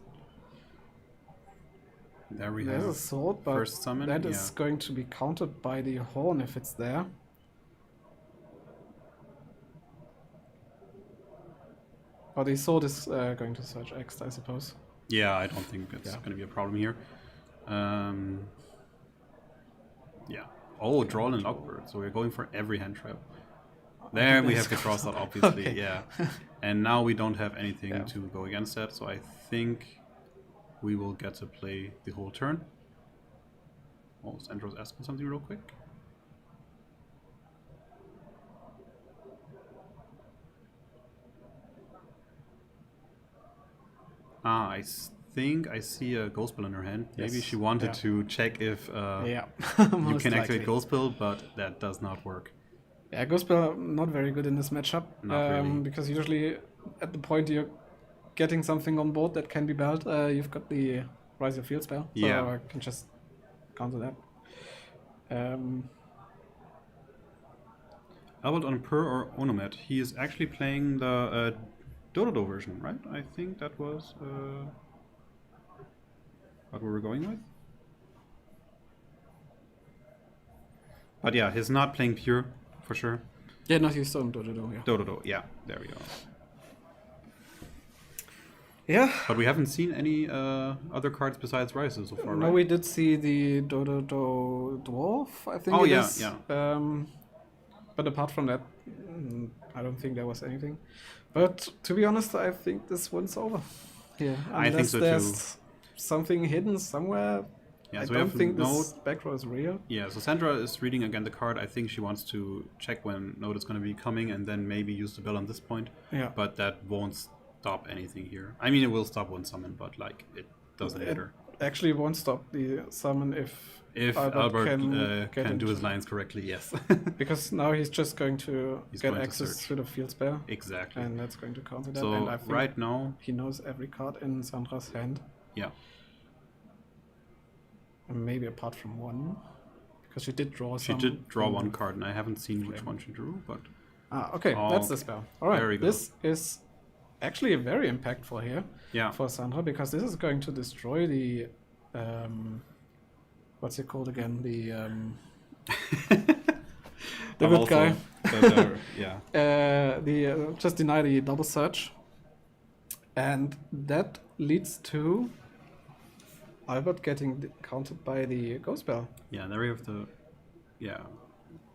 There's
a sword, but
first summon,
that is going to be countered by the horn if it's there. Or the sword is going to search X, I suppose.
Yeah, I don't think it's going to be a problem here. Yeah. Oh, Droll and Lockbird. So we're going for every hand trap. There we have the Crossout, obviously. Okay. Yeah. And now we don't have anything to go against that. So I think we will get to play the whole turn. Oh, Sandro's asking something real quick. think I see a ghost pill in her hand. Maybe
Yes.
she wanted
Yeah.
to check if
Yeah,
you
most
can
likely.
activate ghost pill, but that does not work.
Yeah, Gospel not very good in this matchup.
Not really.
Because usually at the point you're getting something on board that can be built, you've got the Rise Your Field spell. So
Yeah.
I can just counter that.
Albert on Per or Onomet. He is actually playing the Dodo version, right? I think that was what we were going with. But yeah, he's not playing Pure, for sure.
Yeah, no, he's still in Dodo, yeah.
Dodo, yeah, there we go.
Yeah.
But we haven't seen any other cards besides Rises so far,
No,
right?
we did see the Dodo Dwarf, I think
Oh,
it
yeah,
is.
yeah.
But apart from that, I don't think there was anything. But to be honest, I think this one's over. Yeah,
I think so, too.
there's something hidden somewhere.
Yeah,
I
so we
don't
have
think
no.
this back row is real.
Yeah, so Sandra is reading again the card. I think she wants to check when Node is going to be coming and then maybe use the bell on this point.
Yeah.
But that won't stop anything here. I mean, it will stop one summon, but like it doesn't matter.
Actually, won't stop the summon if
Albert
can
can
get
do
into-
his lines correctly, yes.
because now he's just going to
He's
get
going to
access
search.
to the field spell,
Exactly.
and that's going to counter that.
So
and I think
right now,
he knows every card in Sandra's hand,
yeah.
and maybe apart from one, because she did draw
She
some.
did draw
from-
one card, and I haven't seen which one she drew, but
Okay,
Oh,
that's the
okay.
spell. All right,
There we go.
this is actually very impactful here
yeah.
for Sandra, because this is going to destroy the what's it called again? The
I'm
good
also-
guy.
but, yeah.
Just deny the double search, and that leads to Albert getting counted by the ghost spell.
Yeah, there we have the. Yeah.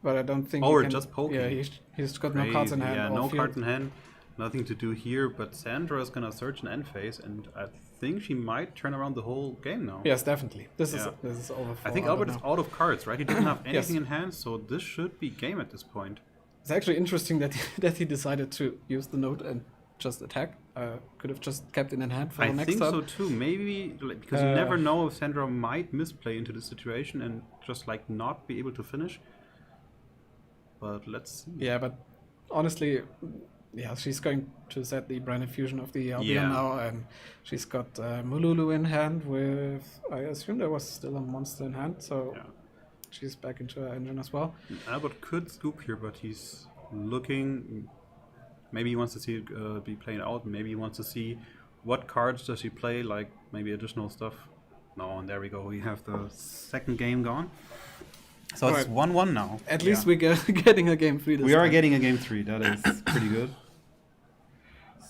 But I don't think.
Oh,
he
we're
can-
just poking.
Yeah, he's got no cards in
Crazy.
hand.
Yeah,
or
no
field.
cards in hand. Nothing to do here, but Sandra is gonna search an end phase, and I think she might turn around the whole game now.
Yes, definitely. This
Yeah.
is over. For
I think Albert is
now.
out of cards, right? He doesn't have anything
Yes.
in hand, so this should be game at this point.
It's actually interesting that that he decided to use the note and just attack. Could have just kept it in hand for
I
the next
think
turn.
so too. Maybe like, because you
Uh,
never know if Sandra might misplay into this situation and just like not be able to finish. But let's see.
Yeah, but honestly, yeah, she's going to set the brand infusion of the Albion
Yeah.
now, and she's got Mululu in hand with, I assume there was still a monster in hand, so
Yeah.
she's back into her engine as well.
Albert could scoop here, but he's looking. Maybe he wants to see it be played out. Maybe he wants to see what cards does he play, like maybe additional stuff. No, and there we go. We have the second game gone. So it's
Alright.
1-1 now.
At least we're getting a game 3 this
we are
time.
getting a game 3. That is pretty good.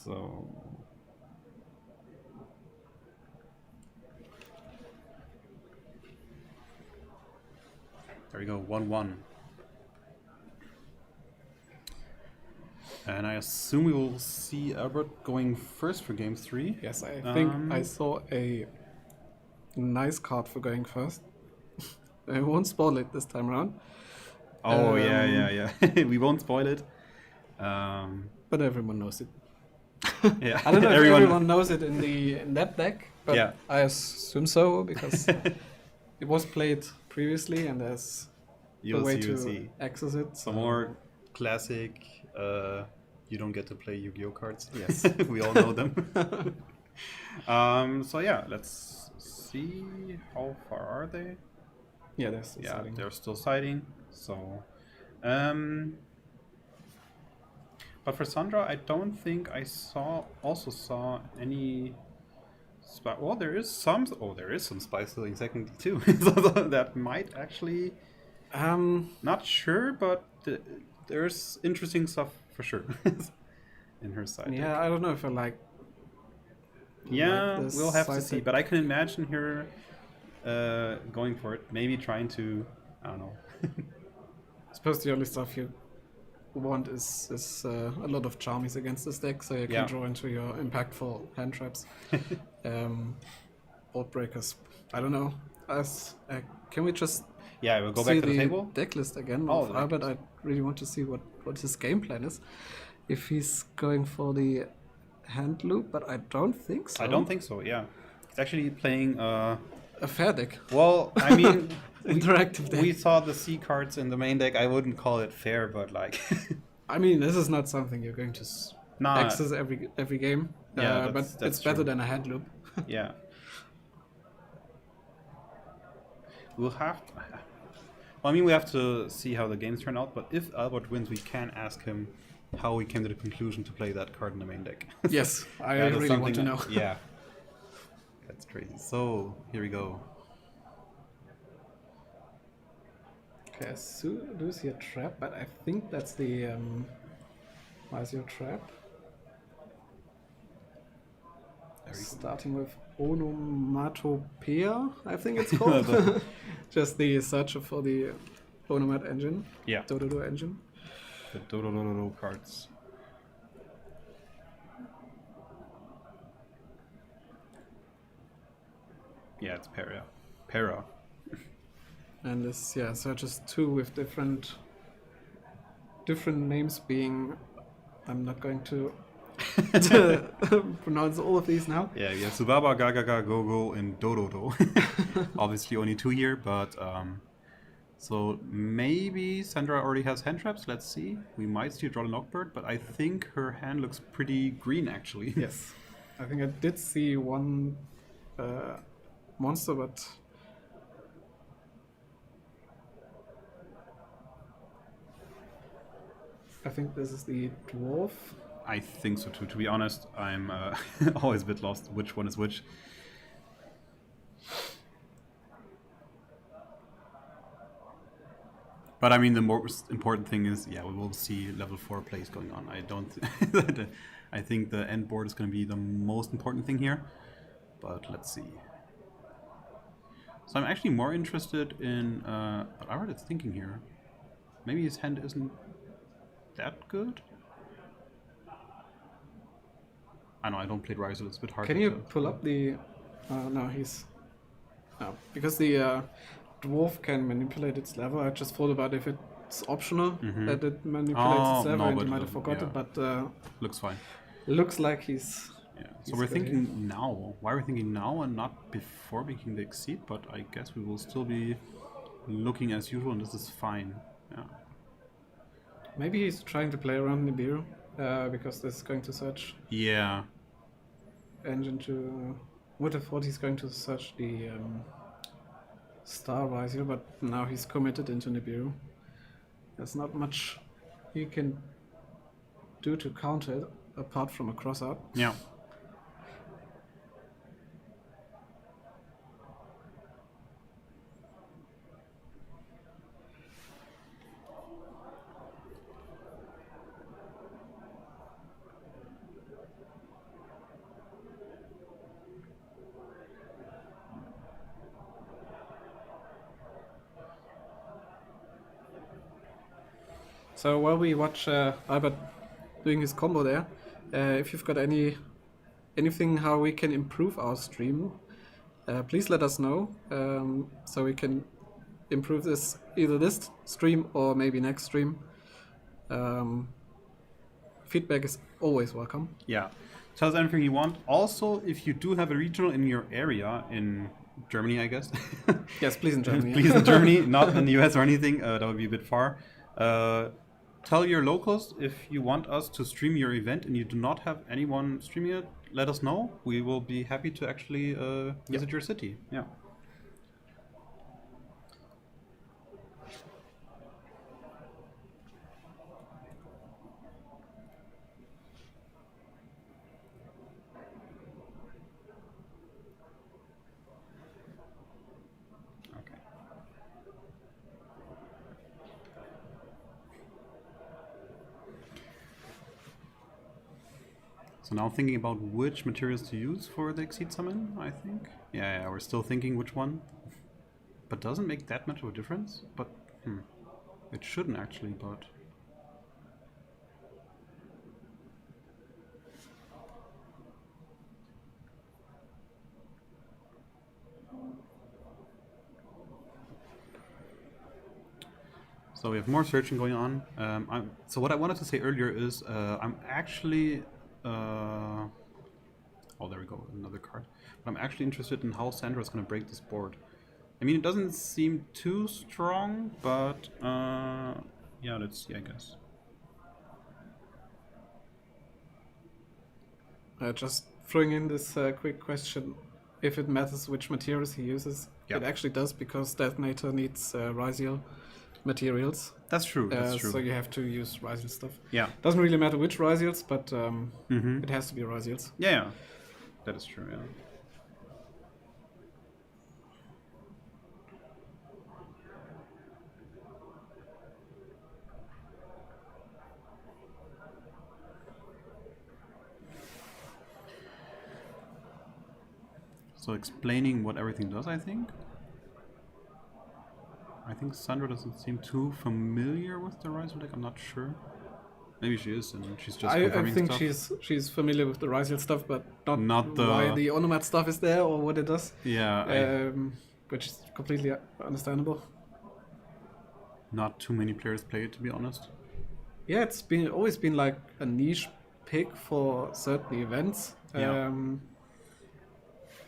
So there we go, 1-1. And I assume we will see Albert going first for game 3.
Yes, I think I
Um,
saw a nice card for going first. I won't spoil it this time around.
Oh, yeah. We won't spoil it.
But everyone knows it.
Yeah,
I don't know if everyone knows it in that deck, but
Yeah.
I assume so because it was played previously and there's a way to access it.
Some more classic. You don't get to play Yu-Gi-Oh cards.
Yes.
We all know them. So yeah, let's see how far are they.
Yeah, there's still
Yeah,
siding.
they're still siding. So, but for Sandra, I don't think I saw any. Well, there is some. Oh, there is some spy stealing second too. So that might actually. Not sure, but there's interesting stuff for sure in her side. deck.
Yeah, I don't know if I like.
Yeah,
this
we'll have to
side
see.
deck.
But I can imagine her going for it. Maybe trying to. I don't know.
I suppose the only stuff you want is a lot of charmies against this deck, so you can
Yeah.
draw into your impactful hand traps. Board breakers. I don't know. Can we just
Yeah, we'll go
see
back to the table.
deck list again
Oh,
of
the
Albert? I really want to see what his game plan is. If he's going for the hand loop, but I don't think so.
I don't think so, yeah. He's actually playing...
a fair deck.
Well, I mean...
Interactive deck.
We saw the C cards in the main deck. I wouldn't call it fair, but like...
I mean, this is not something you're going to access every game.
Yeah,
but it's better than a hand loop.
Yeah. We'll have to... Well, I mean, we have to see how the games turn out, but if Albert wins, we can ask him how he came to the conclusion to play that card in the main deck.
Yes, I
That is
really want to
something
know.
Yeah. That's crazy. So, here we go.
Okay, so do see a trap, but I think that's the Visor trap. Starting with Onomatopoeia, I think it's called. Just the search for the Onomat engine.
Yeah.
Dododo engine.
The Dododo cards. Yeah, it's Para. Para.
And this, yeah, searches two with different names being... I'm not going to pronounce all of these now.
Yeah, we have Subaba, Gagaga, Gogo, and Dododo. Obviously only 2 here, but so maybe Sandra already has hand traps. Let's see. We might see a draw Knockbird, but I think her hand looks pretty green actually.
Yes, I think I did see one monster, but I think this is the dwarf.
I think so too. To be honest, I'm always a bit lost which one is which. But I mean, the most important thing is, yeah, we will see level 4 plays going on. I don't. I think the end board is going to be the most important thing here. But let's see. So I'm actually more interested in what Arad is thinking here. Maybe his hand isn't that good. I know I don't play Rise, so it's a bit hard.
Can you pull up the? No, he's no, because the dwarf can manipulate its level. I just thought about if it's optional that it manipulates its level,
no,
and
but
you might have forgotten.
yeah.
But
looks fine.
looks like he's.
Yeah. So we're thinking now. Why are we thinking now and not before making the exceed? But I guess we will still be looking as usual, and this is fine. Yeah.
Maybe he's trying to play around Nibiru because this is going to search.
Yeah.
Engine to. Would have thought he's going to search the Star Visor, but now he's committed into Nibiru. There's not much he can do to counter it apart from a crossout.
Yeah.
So while we watch Albert doing his combo there, if you've got anything how we can improve our stream, please let us know so we can improve this either this stream or maybe next stream. Feedback is always welcome.
Yeah. Tell us anything you want. Also, if you do have a regional in your area in Germany, I guess.
Yes, please in Germany.
Please in Germany, not in the US or anything. That would be a bit far. Tell your locals if you want us to stream your event and you do not have anyone streaming it, let us know. We will be happy to actually visit your city. Yeah. So now thinking about which materials to use for the Exceed Summon, I think. Yeah, we're still thinking which one. But doesn't make that much of a difference. But, it shouldn't actually, but... So we have more searching going on. So what I wanted to say earlier is I'm actually Oh, there we go, another card. But I'm actually interested in how Sandra is going to break this board. I mean, it doesn't seem too strong, but yeah, let's see, I guess.
Just throwing in this quick question. If it matters which materials he uses,
Yeah.
it actually does, because Detonator needs Rysiel materials.
That's true, that's true.
So you have to use Rysiel stuff.
Yeah.
Doesn't really matter which Rysiels, but it has to be Rysiels.
Yeah, yeah. That is true, yeah. So explaining what everything does, I think. I think Sandra doesn't seem too familiar with the Rysiel deck, I'm not sure. Maybe she is, and she's just
I
confirming
think
stuff.
she's familiar with the Rysiel stuff, but
Not the-
why the Onomat stuff is there or what it does.
Yeah,
Which is completely understandable.
not too many players play it, to be honest.
Yeah, it's always been like a niche pick for certain events.
Yeah.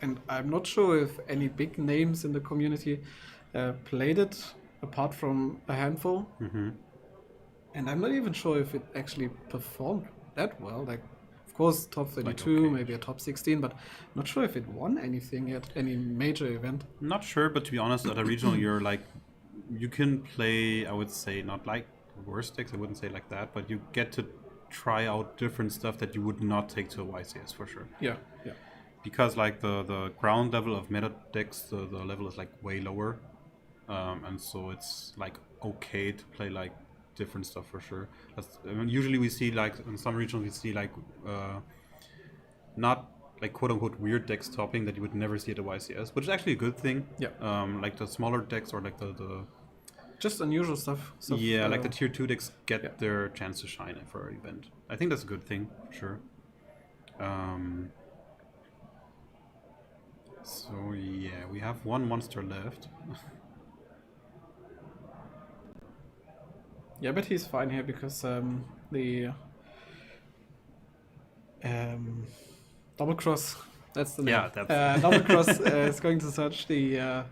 And I'm not sure if any big names in the community played it, apart from a handful.
Mm-hmm.
And I'm not even sure if it actually performed that well. Like, of course, top 32,
okay.
maybe a top 16, but not sure if it won anything yet, any major event.
Not sure, but to be honest, at a regional, you're like, you can play, I would say, not like the worst decks, I wouldn't say like that, but you get to try out different stuff that you would not take to a YCS for sure.
Yeah, yeah.
Because like the ground level of meta decks, the level is like way lower. And so it's like okay to play like different stuff for sure. I mean, usually we see like in some regions we see like not like quote unquote weird decks topping that you would never see at a YCS, which is actually a good thing.
Yeah.
Like the smaller decks or like the
Just unusual stuff.
yeah, like the tier 2 decks get their chance to shine for an event. I think that's a good thing for sure. So yeah, we have one monster left.
Yeah, but he's fine here because the double cross. That's the name.
Yeah, that's
double cross is going to search the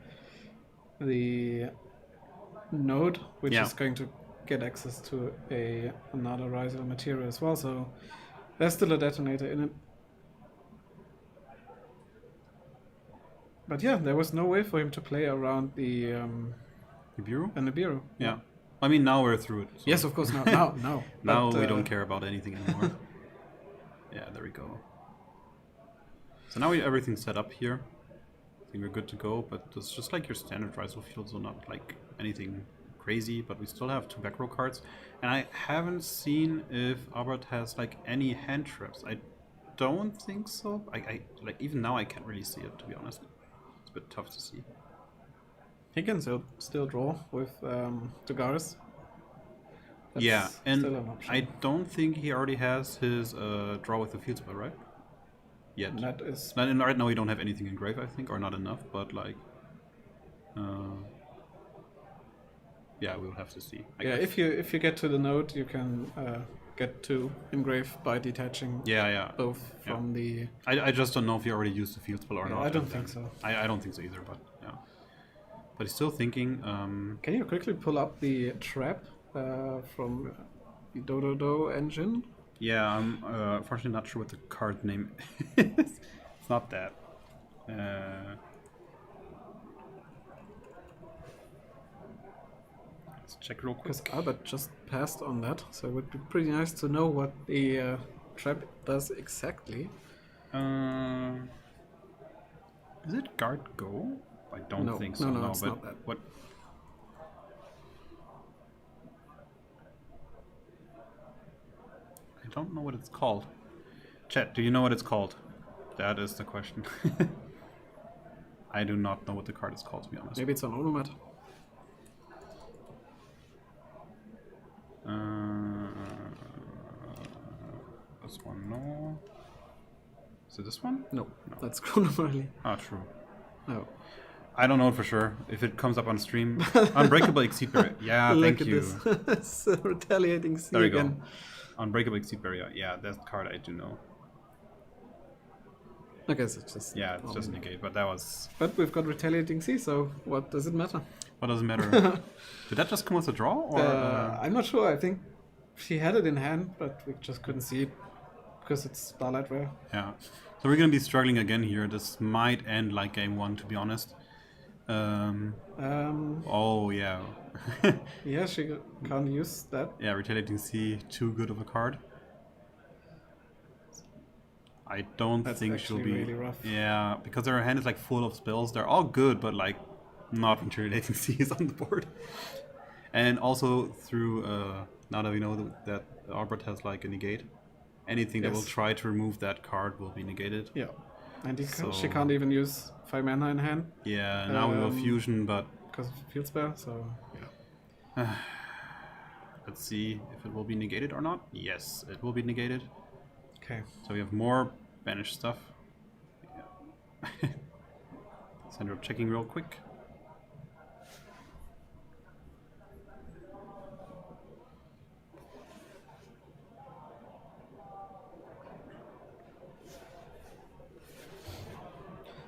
node, which
Yeah.
is going to get access to another Rysiel material as well. So there's still a detonator in it. But yeah, there was no way for him to play around the
Nibiru?
Nibiru.
Yeah. I mean, now we're through it. So
Yes, of course. Now.
now
But,
we don't care about anything anymore. Yeah, there we go. So now everything's set up here. I think we're good to go, but it's just like your standard Rysiel field, so not like anything crazy, but we still have 2 back row cards. And I haven't seen if Albert has like any hand traps. I don't think so. I like even now I can't really see it, to be honest. It's a bit tough to see.
He can still draw with Tugaris.
Yeah, and
still an option.
I don't think he already has his draw with the field spell, right? Yet.
And that is
Right now we don't have anything in grave, I think, or not enough, but like... yeah, we'll have to see. I guess.
if you get to the node, you can get to engrave by detaching
Yeah.
both from the.
I just don't know if he already used the field spell or not.
I don't think so.
I don't think so either, but yeah. But he's still thinking...
Can you quickly pull up the trap from the Dodo engine?
yeah, I'm unfortunately not sure what the card name is. It's not that. Let's check real quick.
Because Albert just passed on that, so it would be pretty nice to know what the trap does exactly.
Is it guard go? I don't
No,
think so.
no, it's
but
not that.
What? I don't know what it's called. Chat, do you know what it's called? That is the question. I do not know what the card is called, to be honest.
Maybe it's an Onomat.
This one, no. Is it this one?
No, that's Chronomarley.
Ah, true.
No.
I don't know for sure. If it comes up on stream, Unbreakable Exceed Barrier. Yeah,
Look
thank
at
you.
this. It's retaliating C
There we
again.
go. Unbreakable Exceed Barrier. Yeah, that card I do know.
Okay, so it's just
Yeah, it's just negate, but that was...
But we've got retaliating C, so what does it matter?
What does it matter? Did that just come with a draw? Or,
I'm not sure. I think she had it in hand, but we just couldn't see it because it's Starlight Rare.
Yeah. So we're going to be struggling again here. This might end like game 1, to be honest. Oh, yeah.
Yeah, she can't use that.
Yeah, retaliating C, too good of a card. I don't think she'll be...
really rough.
Yeah, because her hand is like full of spells. They're all good, but like not when retaliating C is on the board. And also through, now that we know that Albert has like a negate, anything that will try to remove that card will be negated.
Yeah. And she can't even use 5 mana in hand.
Yeah, now we will fusion, but...
Because of field spell, so yeah.
Let's see if it will be negated or not. Yes, it will be negated.
Okay.
So we have more banished stuff. Yeah. Send her checking real quick.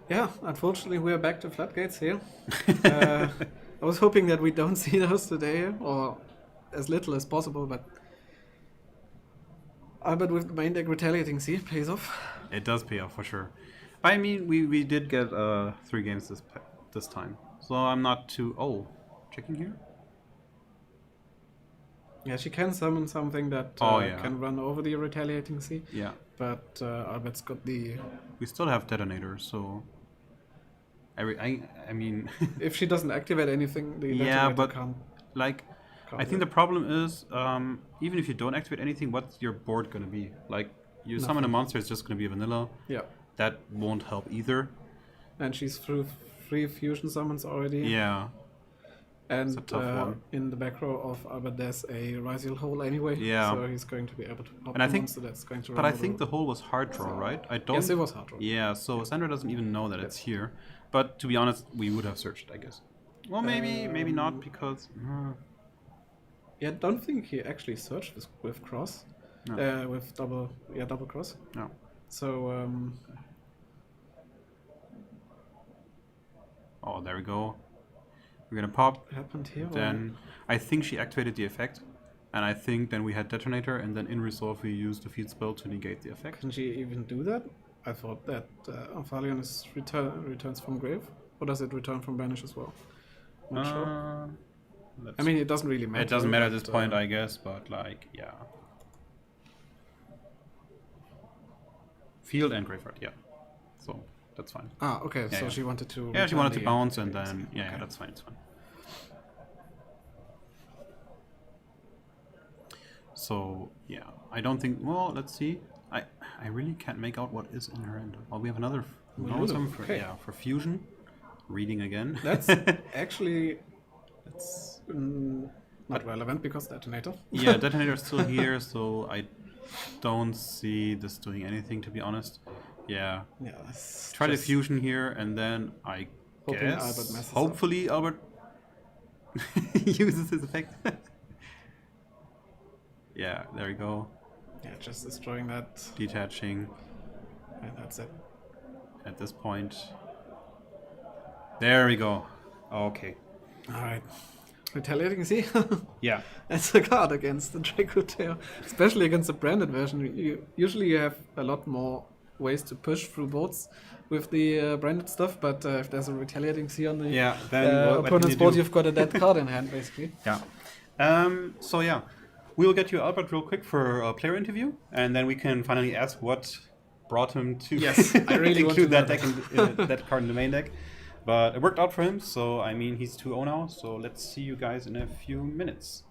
Yeah, unfortunately we are back to floodgates here. I was hoping that we don't see those today, or as little as possible, but Albert with the main deck retaliating C pays off.
It does pay off for sure. I mean, we did get 3 games this time, so I'm not too... Oh, checking here?
Yeah, she can summon something that can run over the retaliating C.
Yeah.
But Albert's got the...
We still have detonators, so... I mean...
if she doesn't activate anything, the
yeah, but
can't...
Like, I think the problem is, even if you don't activate anything, what's your board going to be? Like, you summon a monster, it's just going to be a vanilla.
Yeah.
That won't help either.
And she's through 3 fusion summons already.
Yeah.
And
it's a tough one.
In the back row of Albert, there's a Ryziel hole anyway.
Yeah.
So he's going to be able to pop
and I think,
monster that's going to
but I think the hole was hard draw, right? I don't.
Yes, it was hard draw.
Yeah, so Sandra doesn't even know that it's here. But to be honest, we would have searched, I guess. Well, maybe not, because...
Yeah, I don't think he actually searched with cross.
No.
With double cross.
No.
So,
oh, there we go. We're gonna pop.
What happened here?
Then I think she activated the effect, and I think then we had detonator, and then in resolve we used the field spell to negate the effect.
Can she even do that? I thought that Aphalion is returns from grave, or does it return from banish as well? Not sure. I mean, it doesn't really matter.
It doesn't matter at this point, I guess, but like, yeah. Field and graveyard, yeah. So that's fine.
Ah, okay. So she wanted to.
Yeah, she wanted to bounce, and then yeah, that's fine. It's fine. So yeah, I don't think. Well, let's see. I really can't make out what is in her end. Well, we have another. For fusion. Reading again.
That's actually. It's not relevant because detonator.
Yeah, detonator is still here, so I don't see this doing anything, to be honest. Yeah.
Yeah.
Try the fusion here, and then I guess hopefully Albert uses his effect. Yeah, there we go.
Yeah, just destroying that.
Detaching.
And that's it.
At this point. There we go. Okay.
Alright. Retaliating, see?
Yeah.
That's a card against the Draco Tail. Especially against the branded version. Usually you have a lot more ways to push through boards with the branded stuff, but if there's a retaliating C on the opponent's board, you've got a dead card in hand, basically.
Yeah. So yeah, we'll get you Albert real quick for a player interview, and then we can finally ask what brought him to
I really
include that deck that card in the main deck. But it worked out for him, so I mean he's 2-0 now. So let's see you guys in a few minutes.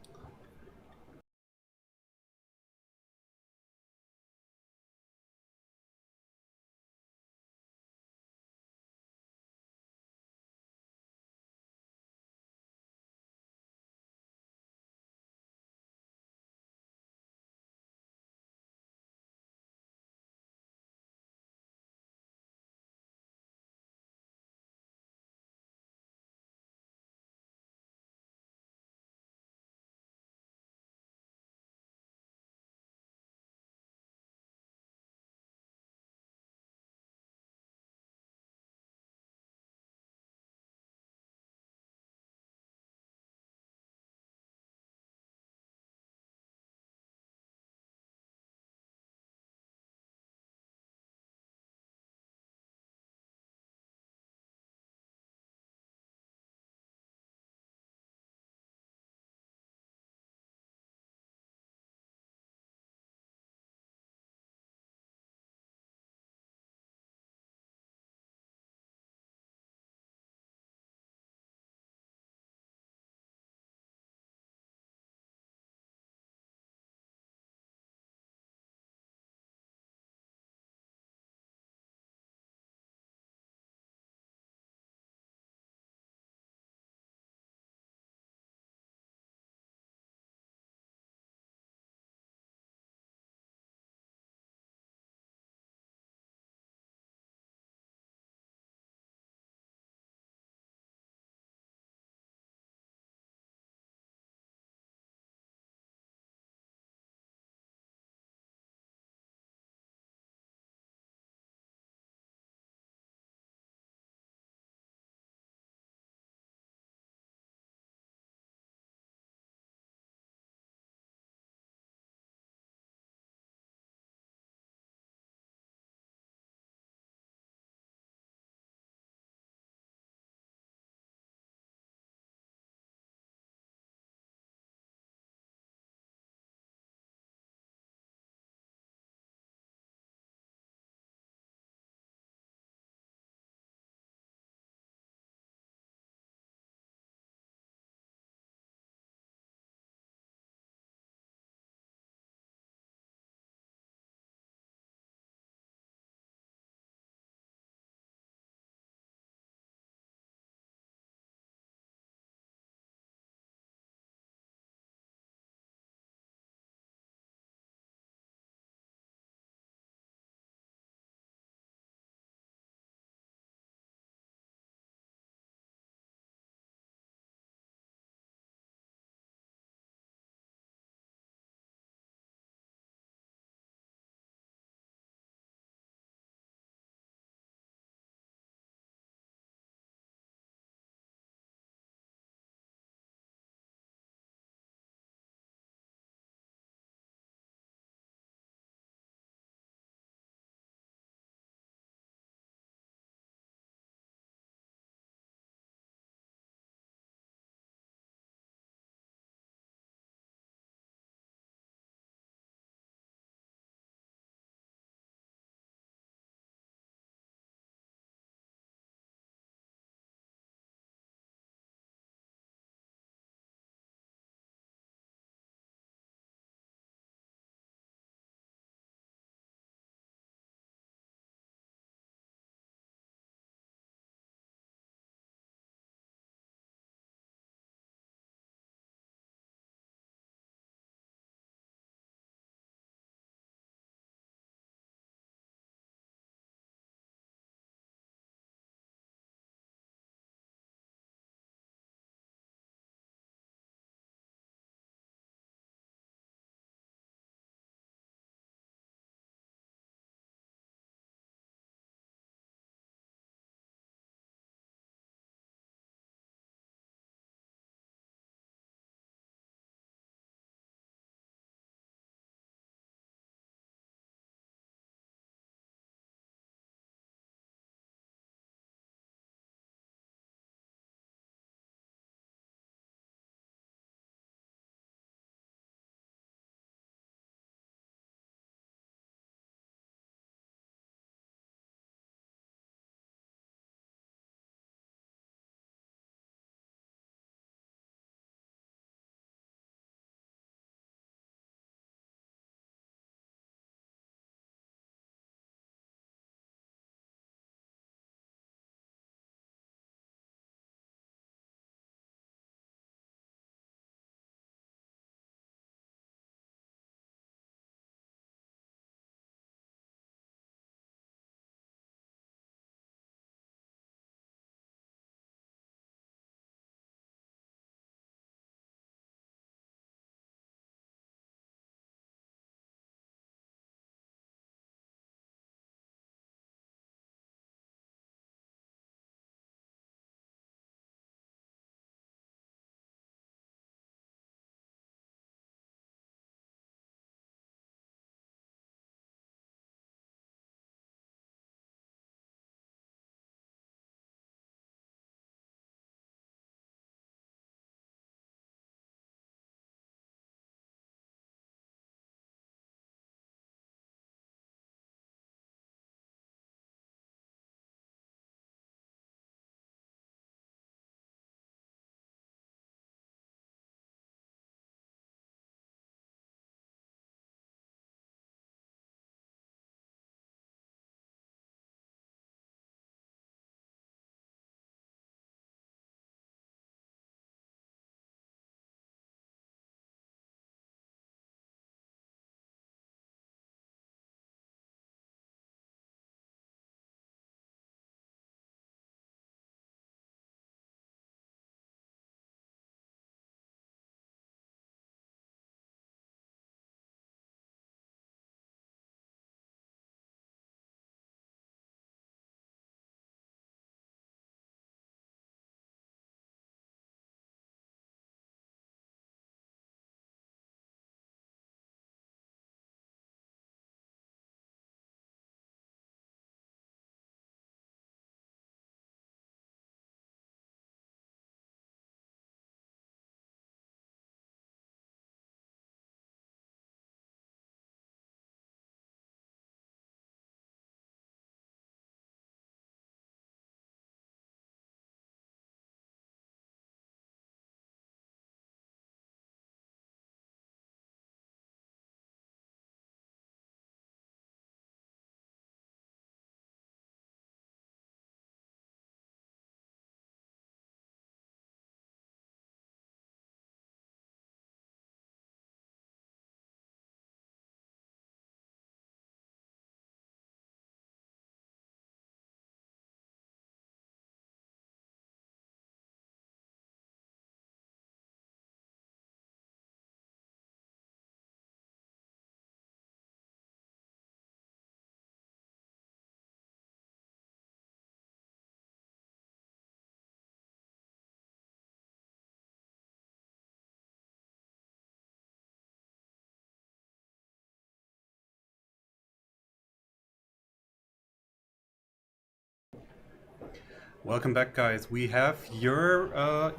Welcome back, guys. We have your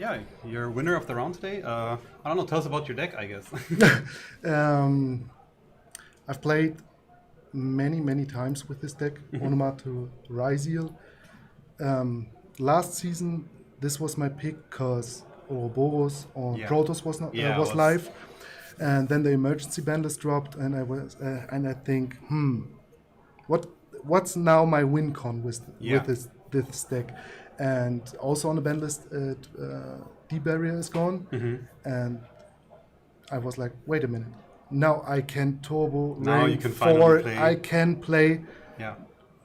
your winner of the round today. I don't know. Tell us about your deck, I guess.
I've played many times with this deck, Onomat to Ryziel. Last season, this was my pick because Ouroboros or Protoss was not was live, and then the emergency ban list dropped, and I think, what's now my win con with this deck, and also on the ban list, D-Barrier is gone, and I was like, wait a minute. Now I can turbo
Now
rank
you can
4.
finally play.
I can play.
Yeah.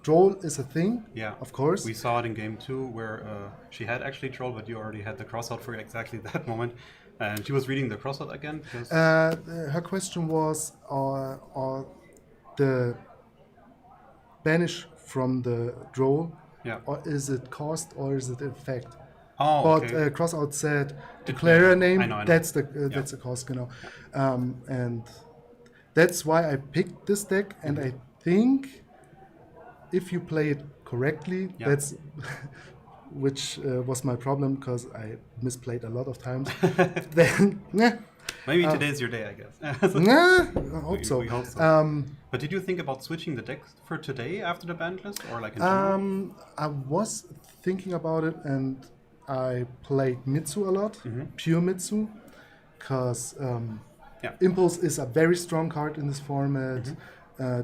Droll is a thing.
Yeah.
Of course.
We saw it in game 2 where she had actually troll, but you already had the crossout for exactly that moment. And she was reading the crossout again. Because
Her question was, are the banish from the Droll, or is it cost or is it effect?
Oh,
but
okay.
crossout said declare a name.
I know.
That's the cost, and that's why I picked this deck. And I think if you play it correctly, that's which was my problem because I misplayed a lot of times. Then
maybe today's your day, I guess.
I hope so.
We hope so. But did you think about switching the deck for today after the banned list, or like in general?
I was thinking about it, and I played Mitsu a lot, pure Mitsu, because Impulse is a very strong card in this format.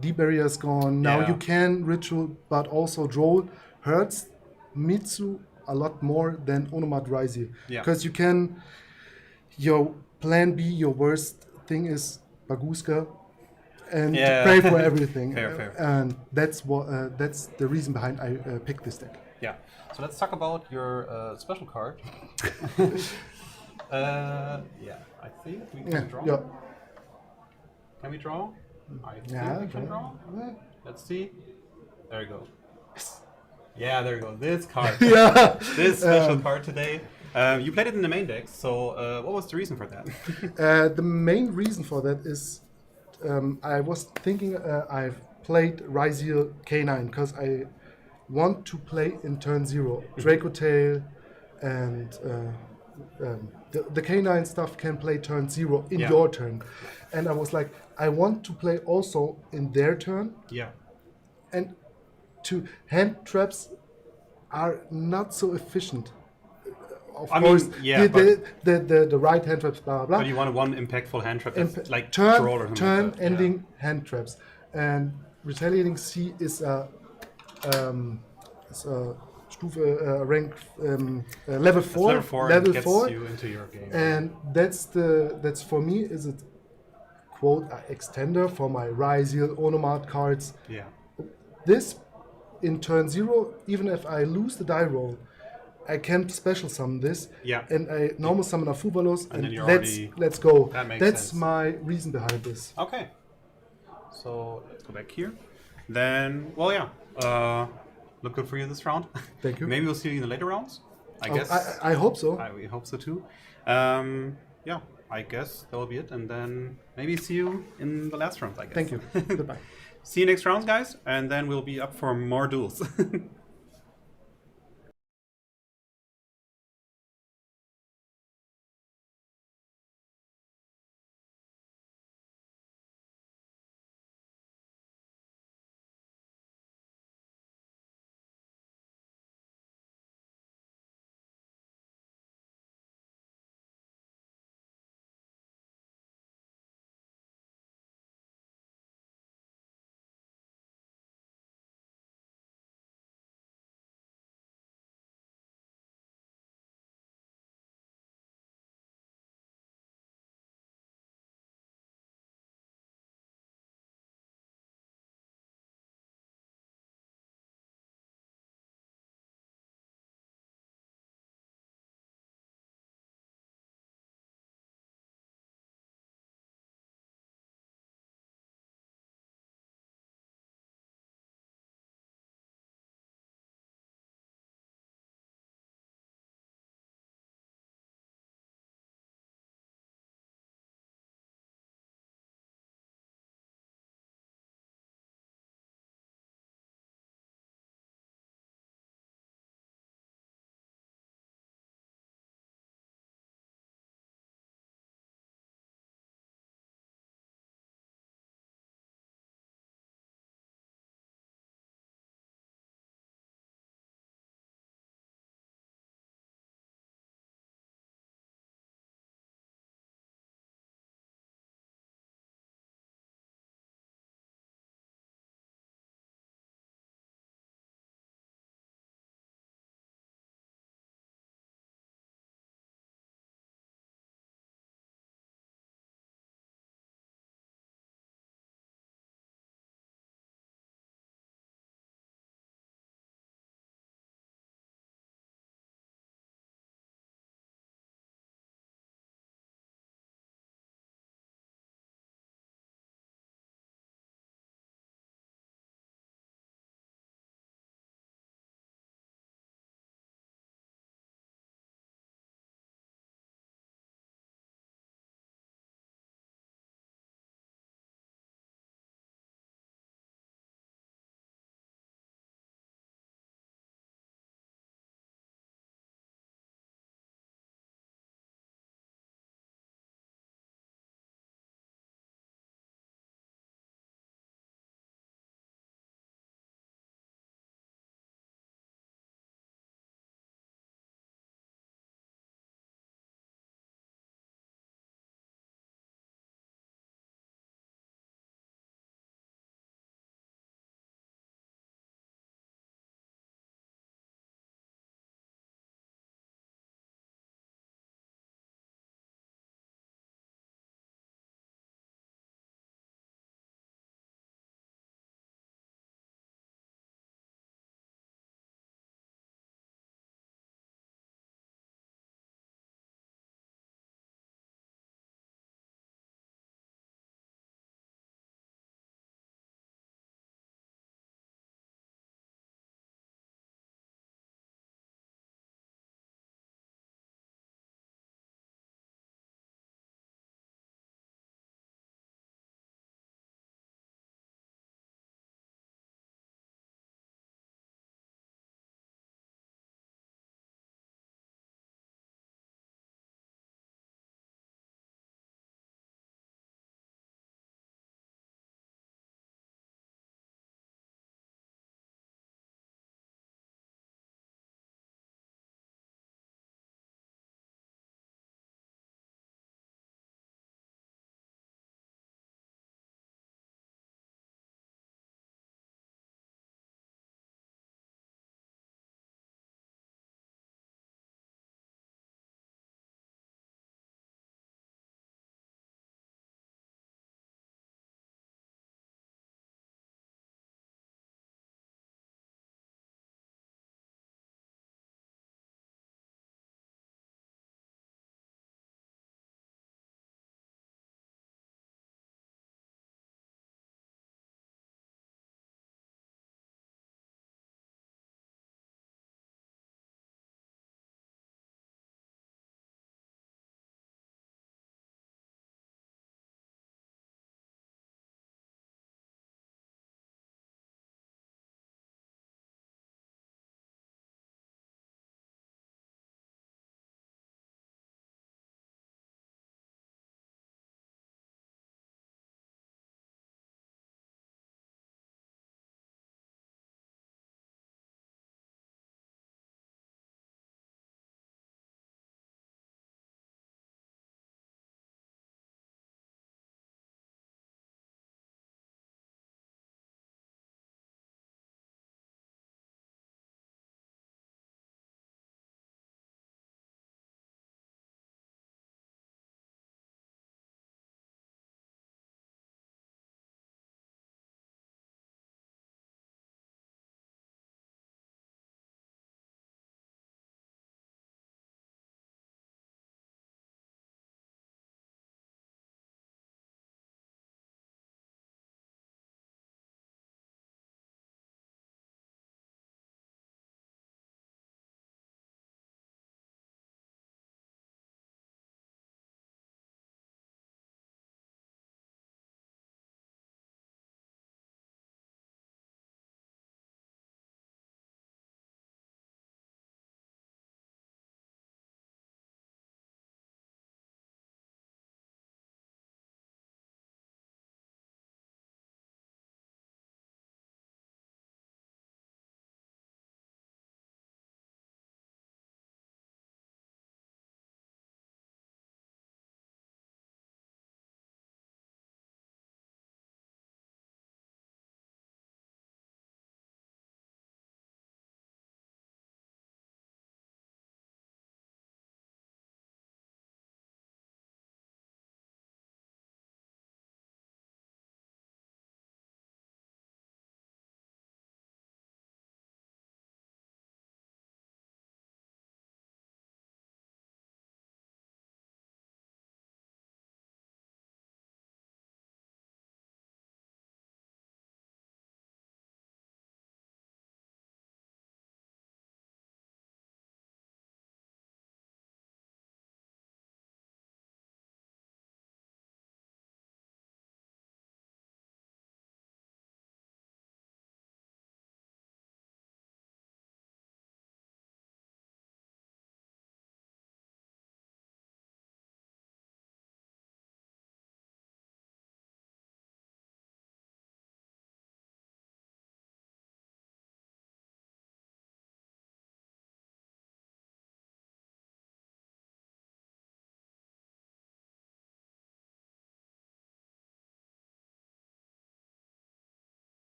D-Barrier is gone. Now you can Ritual, but also Droll hurts Mitsu a lot more than Onomat Ryziel. Because you can, your plan B, your worst thing is Baguska, and pray for everything.
Fair.
And that's the reason behind I picked this deck.
Yeah. So let's talk about your special card. I think we can draw.
Yeah.
Can we draw? I think we can draw. Let's see. There you go. Yeah, there you go. This card. This special card today. You played it in the main deck, so what was the reason for that?
The main reason for that is I was thinking I've played Ryziel K9 because I want to play in turn 0 Draco Tail, and the K9 stuff can play turn 0 in your turn, and I was like, I want to play also in their turn. And hand traps are not so efficient. Of course, the right hand traps, blah blah.
But you want one impactful hand trap that's like
turn
troll or something
turn
like that.
ending hand traps, and retaliating C is a Stufe rank level 4.
Level 4 gets you into your game.
And that's for me is it quote a extender for my Ryziel Onomat cards. This in turn 0, even if I lose the die roll, I can special summon this, and I normal summon a Fubalos, and let's go. That's
sense.
my reason behind this.
Okay, so let's go back here. Then, look good for you this round.
Thank you.
Maybe we'll see you in the later rounds. I guess.
I hope so.
We hope so too. I guess that will be it, and then maybe see you in the last round. I guess.
Thank you. Goodbye.
See you next round, guys, and then we'll be up for more duels.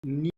need.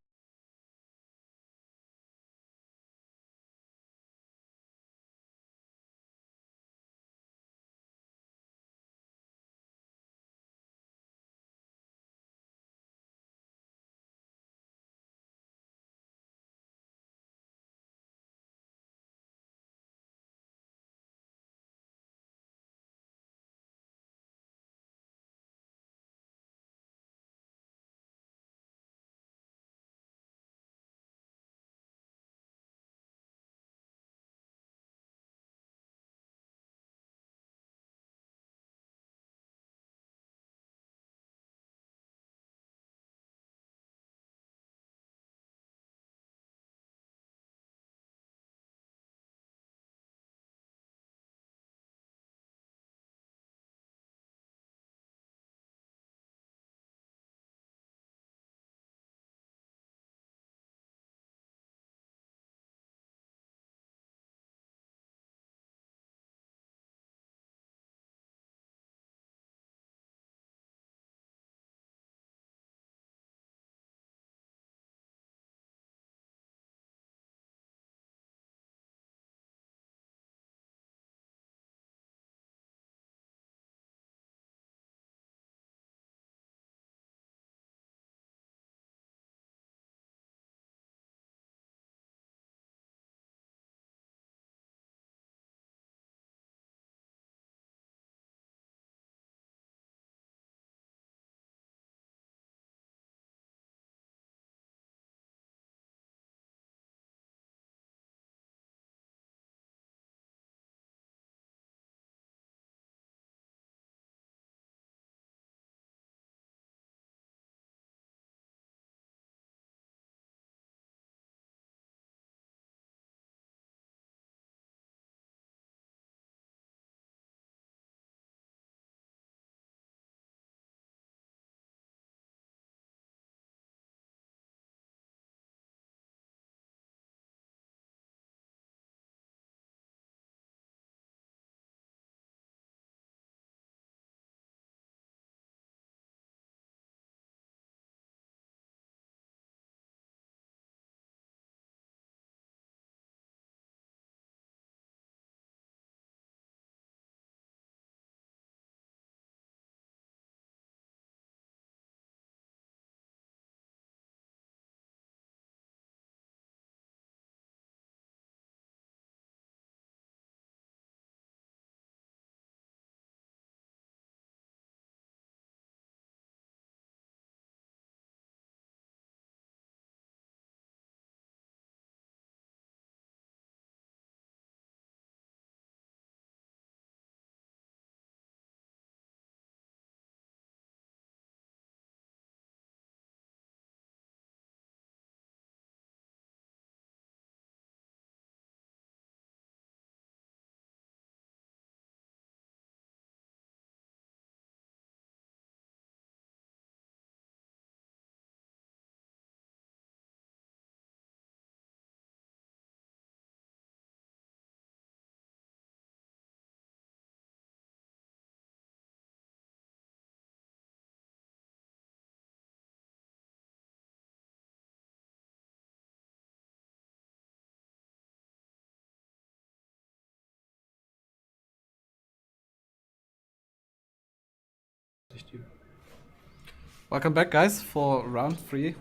Welcome back, guys, for round 3.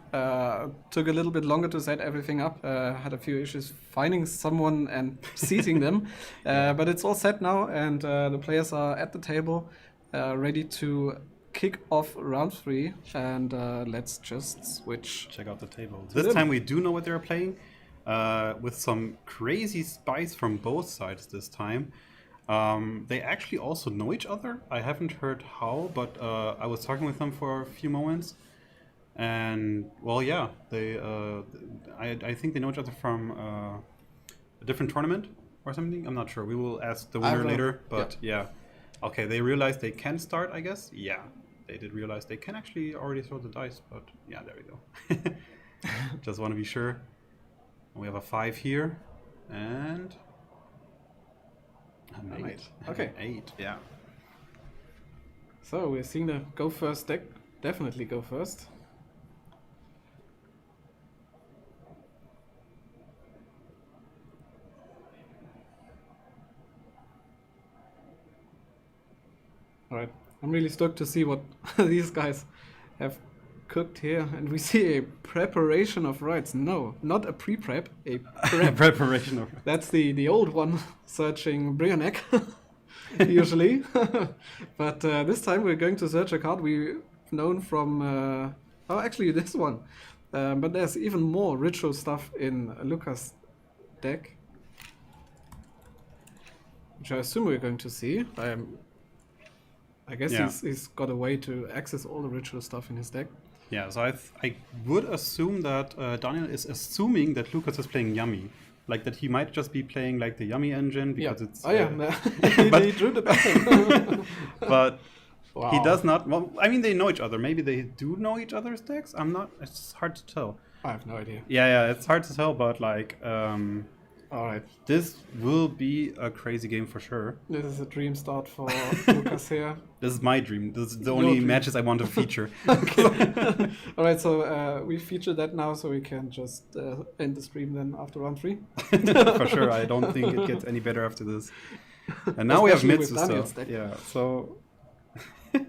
Took a little bit longer to set everything up. Had a few issues finding someone and seating them. But it's all set now, and the players are at the table, ready to kick off round 3. And let's just switch.
Check out the table. This time we do know what they're playing, with some crazy spice from both sides this time. They actually also know each other. I haven't heard how, but I was talking with them for a few moments, and well, yeah, they. I think they know each other from a different tournament or something. I'm not sure. We will ask the winner later, but yeah. Okay, they realized they can start, I guess. Yeah, they did realize they can actually already throw the dice, but yeah, there we go. Just want to be sure. We have a 5 here, and. An 8.
Okay.
8, yeah.
So we're seeing the go first deck definitely go first. Alright, I'm really stoked to see what these guys have cooked here. And we see a preparation of rights. No, not a pre-prep, a prep.
Preparation of.
That's the old one, searching Brionek, usually. But this time we're going to search a card we've known from... oh, actually this one. But there's even more ritual stuff in Lucas' deck, which I assume we're going to see. I guess
Yeah.
he's got a way to access all the ritual stuff in his deck.
Yeah, so I would assume that Daniel is assuming that Lucas is playing Yummy. Like that he might just be playing like the Yummy engine because it's...
Oh yeah,
but-
he drew the button.
But
Wow.
he does not... Well, I mean, they know each other. Maybe they do know each other's decks. I'm not... It's hard to tell.
I have no idea.
Yeah, it's hard to tell, but like...
Alright,
this will be a crazy game for sure.
this is a dream start for Lucas here.
This is my dream. This is the
Your
only
dream.
matches I want to feature.
Alright, so we featured that now, so we can just end the stream then after round 3.
For sure. I don't think it gets any better after this. And now we have
Especially with
Mitsu
Daniel's
stuff.
deck.
Yeah, so...
Yeah,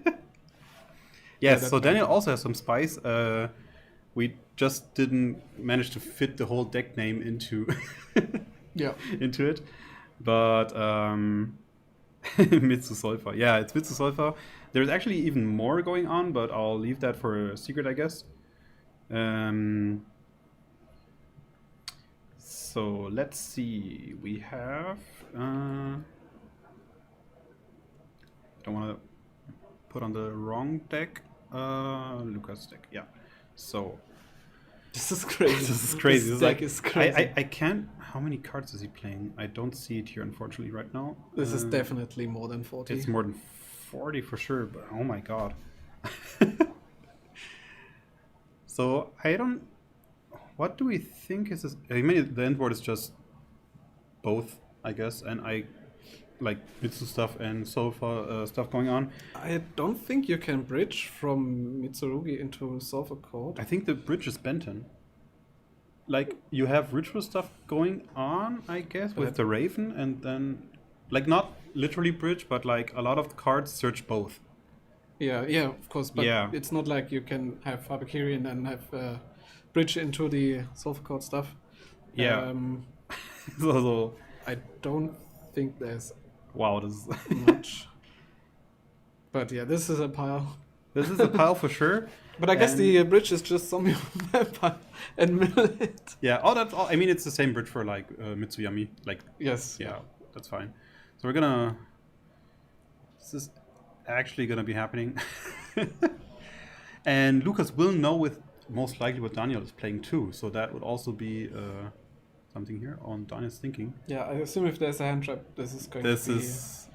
yes,
that-
so Daniel also has some spice. We just didn't manage to fit the whole deck name into
Yeah.
into it. But Mitsu Solfa. Yeah, it's Mitsu Solfa. There's actually even more going on, but I'll leave that for a secret, I guess. So let's see. We have... don't want to put on the wrong deck. Lucas deck, yeah. So
This is crazy.
this is crazy.
This
It's
deck
like,
is crazy.
I can't... How many cards is he playing? I don't see it here, unfortunately, right now.
This is definitely more than 40.
It's more than 40 for sure, but oh my god. So, I don't... What do we think is this? I mean, the end board is just both, I guess, and I like Mitsu stuff and Sofa stuff going on.
I don't think you can bridge from Mitsurugi into Sulfur Code.
I think the bridge is Benton. Like, you have ritual stuff going on, I guess, with
But-
the Raven, and then... Like, not literally bridge, but like a lot of the cards search both.
Yeah, of course, but
Yeah.
it's not like you can have Fabakiri and then have bridge into the Sulfur Code stuff.
Yeah. So,
I don't think there's
wow, this is...
much. But yeah, this is a pile.
This is a pile for sure.
But I guess
And-
the bridge is just zombie vampire and millet.
Yeah. Oh, that's all. I mean, it's the same bridge for like Mitsuyami. Like,
Yes.
yeah, that's fine. So we're gonna. This is actually gonna be happening. And Lucas will know with most likely what Daniel is playing too. So that would also be something here on Daniel's thinking.
Yeah, I assume if there's a hand trap, this is going
This
to be...
is.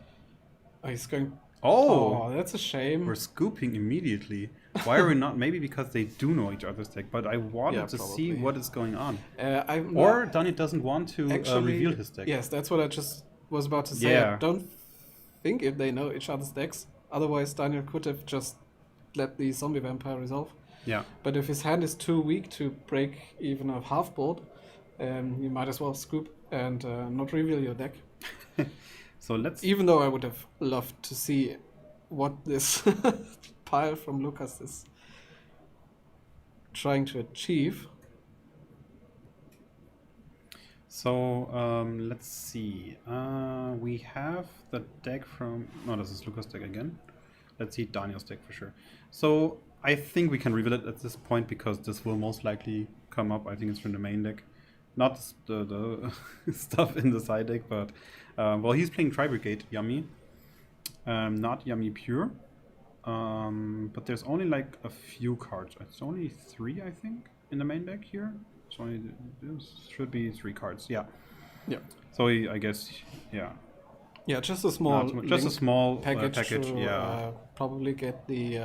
Oh, he's going...
Oh,
Oh, that's a shame.
we're scooping immediately. Why are we not? Maybe because they do know each other's deck. But I wanted
Yeah,
to see
probably.
what is going on.
I'm
Or
not-
Daniel doesn't want to
actually,
reveal his deck.
Yes, that's what I just was about to say.
Yeah.
I don't think if they know each other's decks. Otherwise, Daniel could have just let the zombie vampire resolve.
Yeah.
But if his hand is too weak to break even a half board, you might as well scoop and not reveal your deck.
So let's.
Even though I would have loved to see what this pile from Lucas is trying to achieve.
So let's see. We have the deck from. No, this is Lucas' deck again. Let's see Daniel's deck for sure. So I think we can reveal it at this point because this will most likely come up. I think it's from the main deck, not the stuff in the side deck. But well, he's playing Tri-Brigade Yummy, not Yummy Pure. But there's only like a few cards. It's only 3, I think, in the main deck here. It's only this should be 3 cards. Yeah.
Yeah.
So I guess yeah.
Yeah, just a small
Not too much. Just a
link
small
package, to
yeah.
probably get the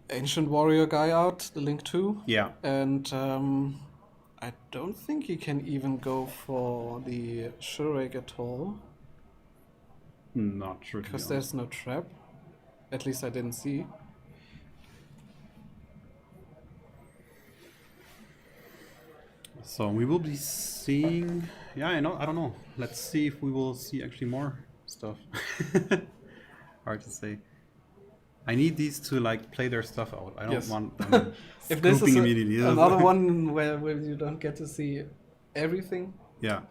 Ancient Warrior guy out, the Link 2.
Yeah.
And I don't think he can even go for the Shurake at all,
Not sure. to be
because
honest.
there's no trap. At least I didn't see.
So we will be seeing. Yeah, I don't know. Let's see if we will see actually more stuff. hard to say. I need these to like play their stuff out. I don't
Yes.
want them
If this
scooping
is
immediately.
another one where you don't get to see everything.
Yeah.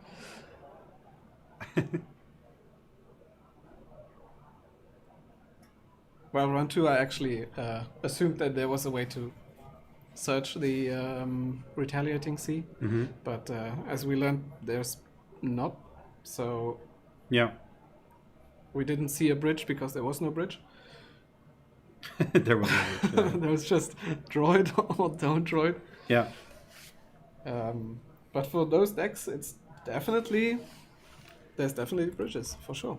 Well, round 2, I actually assumed that there was a way to search the retaliating C, but as we learned, there's not. So
Yeah.
we didn't see a bridge because there was no bridge.
There was no bridge, yeah.
There was just droid or don't droid.
Yeah.
But for those decks, there's definitely bridges for sure.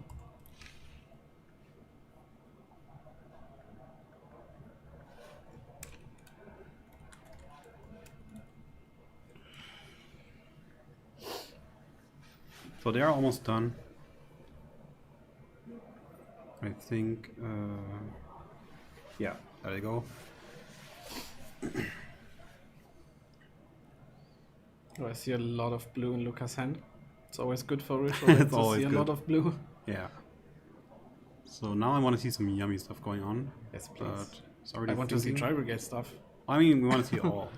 So they are almost done. I think. Yeah, there you go.
Oh, I see a lot of blue in Lucas' hand. It's always good for ritual decks to
always
see a
good.
lot of blue.
Yeah. So now I want to see some yummy stuff going on.
Yes, please.
But it's already
I want to see
thinking-
Tri-Brigade stuff.
I mean, we want to see all.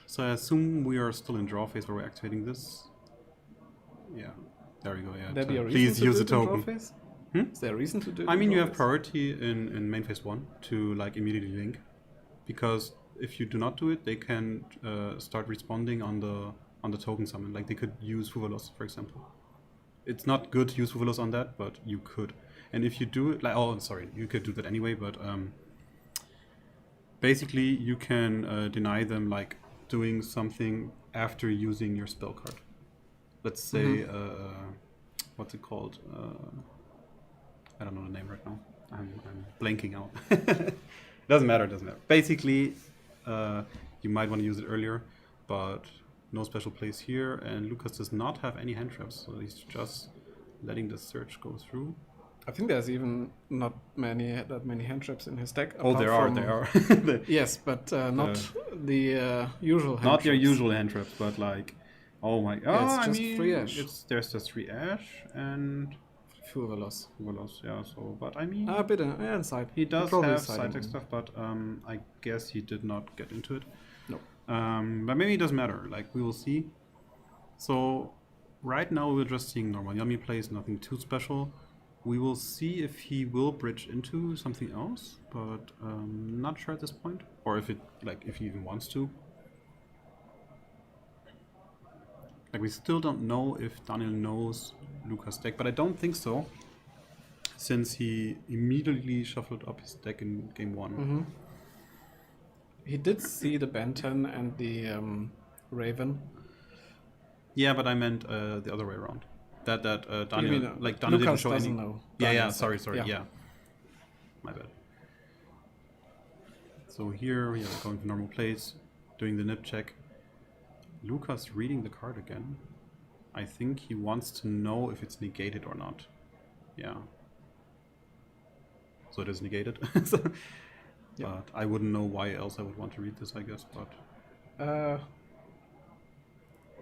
So I assume we are still in draw phase where we're activating this. Yeah. There we go. Yeah.
There be a reason
Please
to
use
do
the
it in draw
token.
phase?
Hmm?
Is there a reason to do it
I
in
mean, you
draw
have
phase?
priority in main phase 1 to like immediately link, because if you do not do it, they can start responding on the token summon. Like they could use Fuvalos, for example. It's not good to use Fuvalos on that, but you could. And if you do it, like, oh, sorry, you could do that anyway, but basically you can deny them like doing something after using your spell card. Let's say, what's it called? I don't know the name right now. I'm blanking out. Doesn't matter. Basically, you might want to use it earlier, but no special place here. And Lucas does not have any hand traps, so he's just letting the search go through.
I think there's even not that many hand traps in his deck.
Oh,
apart
there are.
from-
There are.
Yes, but not the usual hand
Not your
traps.
usual hand traps, but like, oh my. Oh,
it's
I
just
mean,
3 ash.
There's just 3 ash and
Fuvalos.
Fuvalos. Yeah. So, but I mean,
A bit inside.
he does
probably
have
side
side deck
him.
stuff, but I guess he did not get into it.
No.
But maybe it doesn't matter. Like we will see. So right now we're just seeing normal yummy plays, nothing too special. We will see if he will bridge into something else, but not sure at this point, or if he even wants to. Like we still don't know if Daniel knows Lucas' deck, but I don't think so, since he immediately shuffled up his deck in game 1.
Mm-hmm. He did see the Benton and the Raven.
Yeah, but I meant the other way around. That Daniel,
mean,
like Daniel didn't
Lucas
show
doesn't
any.
know
Yeah,
Daniel's
sorry,
deck.
yeah. My bad. So here we are going for normal plays, doing the nip check. Lucas reading the card again. I think he wants to know if it's negated or not. Yeah. So it is negated. So-
Yeah.
But I wouldn't know why else I would want to read this, I guess. But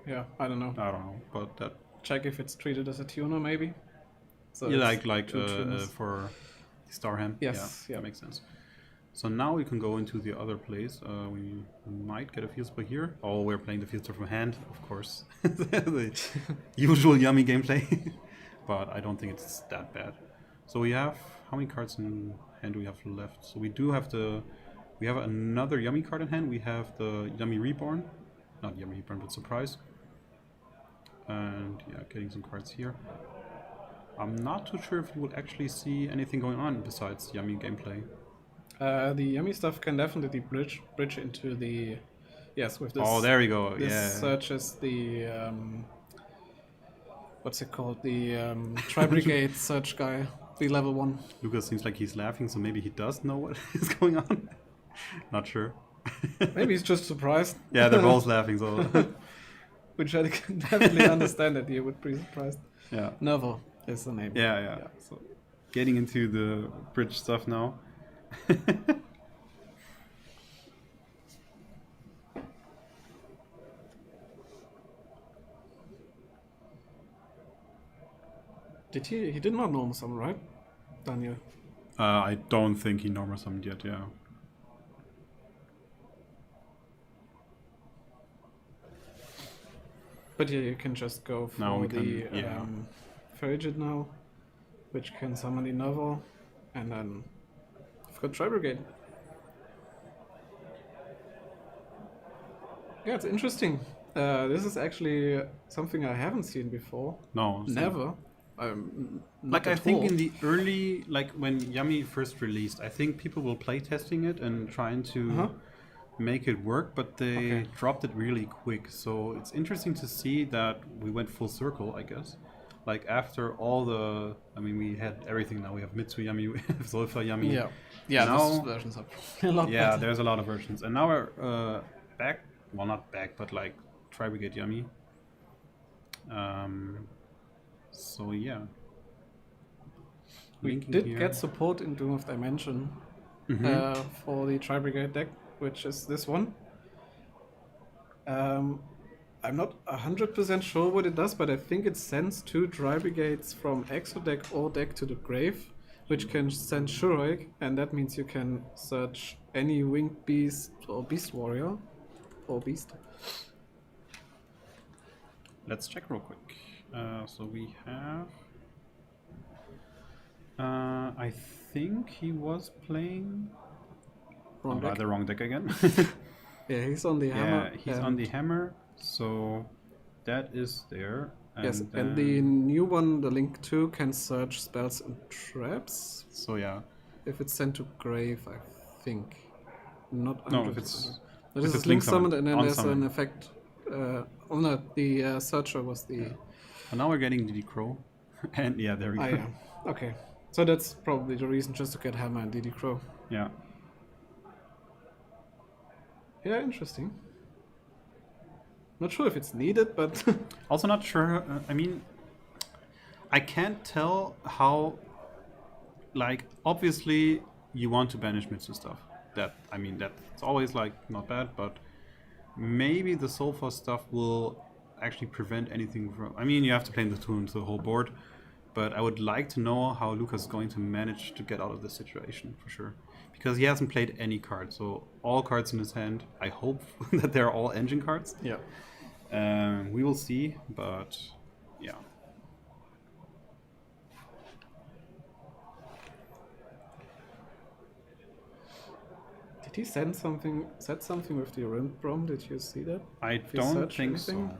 Yeah, I don't know.
I don't know. But that
Check if it's treated as a tuner, maybe. So
yeah,
it's
like
two tuners.
for Starham.
Yes,
yeah,
yeah.
that makes sense. So now we can go into the other place. We might get a field spell here. Oh, we're playing the field spell from hand, of course. The usual yummy gameplay. But I don't think it's that bad. So we have, how many cards in hand do we have left? So we do have we have another yummy card in hand. We have the Yummy Reborn. Not Yummy Reborn, but Surprise. And yeah, getting some cards here. I'm not too sure if you will actually see anything going on besides yummy gameplay.
The yummy stuff can definitely bridge into the with this.
Oh, there we go.
This
Yeah.
searches the what's it called? The Tri-Brigade search guy, the level 1.
Lucas seems like he's laughing, so maybe he does know what is going on. Not sure.
Maybe he's just surprised.
Yeah, they're both laughing. So
Which I can definitely understand that he would be surprised.
yeah.
Nerval is the name.
Yeah. So getting into the bridge stuff now.
He did not normal summon, right? Daniel.
I don't think he normal summoned yet, yeah.
But yeah, you can just go for
Now we
the
can- yeah.
Ferrigid now, which can summon the novel, and then I've got Tri-Brigade. Yeah, it's interesting. This is actually something I haven't seen before.
No. same.
Never.
Like,
Not
I
at
think
all.
in the early, like, when Yummy first released, I think people were playtesting it and trying to make it work, but they
Okay.
dropped it really quick. So it's interesting to see that we went full circle, I guess. Like, after all the... I mean, we had everything now. We have Mitsu Yummy, we have Zulfa Yummy.
Yeah. Yeah,
Now-
those versions are a lot
Yeah,
better.
there's a lot of versions. And now we're back. Well, not back, but like Tri-Brigade Yummy. So yeah.
We
Linking
did
here.
get support in Doom of Dimension for the Tri-Brigade deck, which is this one. I'm not 100% sure what it does, but I think it sends 2 Tri-Brigades from Exo deck or deck to the grave, which can send Shuroik, and that means you can search any Winged Beast or Beast Warrior. Or Beast.
Let's check real quick. So we have... I think he was playing...
Wrong deck.
the wrong deck again.
Yeah, he's on the hammer.
Yeah, he's on the hammer. So that is there.
Yes,
then-
and the new one, the Link 2, can search spells and traps.
So yeah.
If it's sent to grave, I think. Not
No,
100%.
if it's...
This
if
is
it's
Link summoned, and then
on
there's
summon.
an effect. Oh no, the searcher was the.
And now we're getting DD Crow. And yeah, there we go.
Ah, yeah. Okay. So that's probably the reason, just to get Hammer and DD Crow.
Yeah.
Yeah, interesting. Not sure if it's needed, but
Also not sure. I mean, I can't tell how. Like, obviously, you want to banish Mitsu stuff. That's always like not bad, but maybe the Sulfur stuff will actually prevent anything from. I mean, you have to play the tunes the whole board, but I would like to know how Lucas is going to manage to get out of this situation for sure, because he hasn't played any cards. So all cards in his hand. I hope that they're all engine cards.
yeah.
We will see, but yeah.
Did he said something with the Rind Brom? Did you see that?
I
If you
don't
search
think
anything?
so.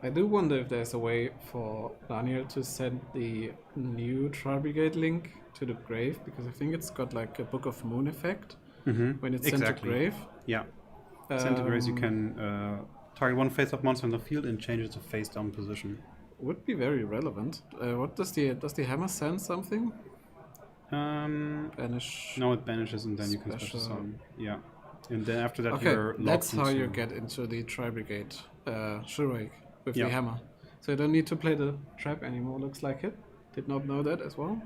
I do wonder if there's a way for Daniel to send the new Tri-Brigade link to the grave, because I think it's got like a Book of Moon effect when it's sent to
Exactly.
grave.
Yeah. Centigrades, you
Um,
can target one face-up monster on the field and change it to face-down position.
Would be very relevant. What does the hammer send something? Banish.
No, it banishes and then you can special
Special.
summon. Yeah. And then after that
Okay,
you're locked
that's how you
into-
get into the Tri-Brigade Shuroik with
Yeah.
the hammer. So you don't need to play the trap anymore, looks like it. Did not know that as well.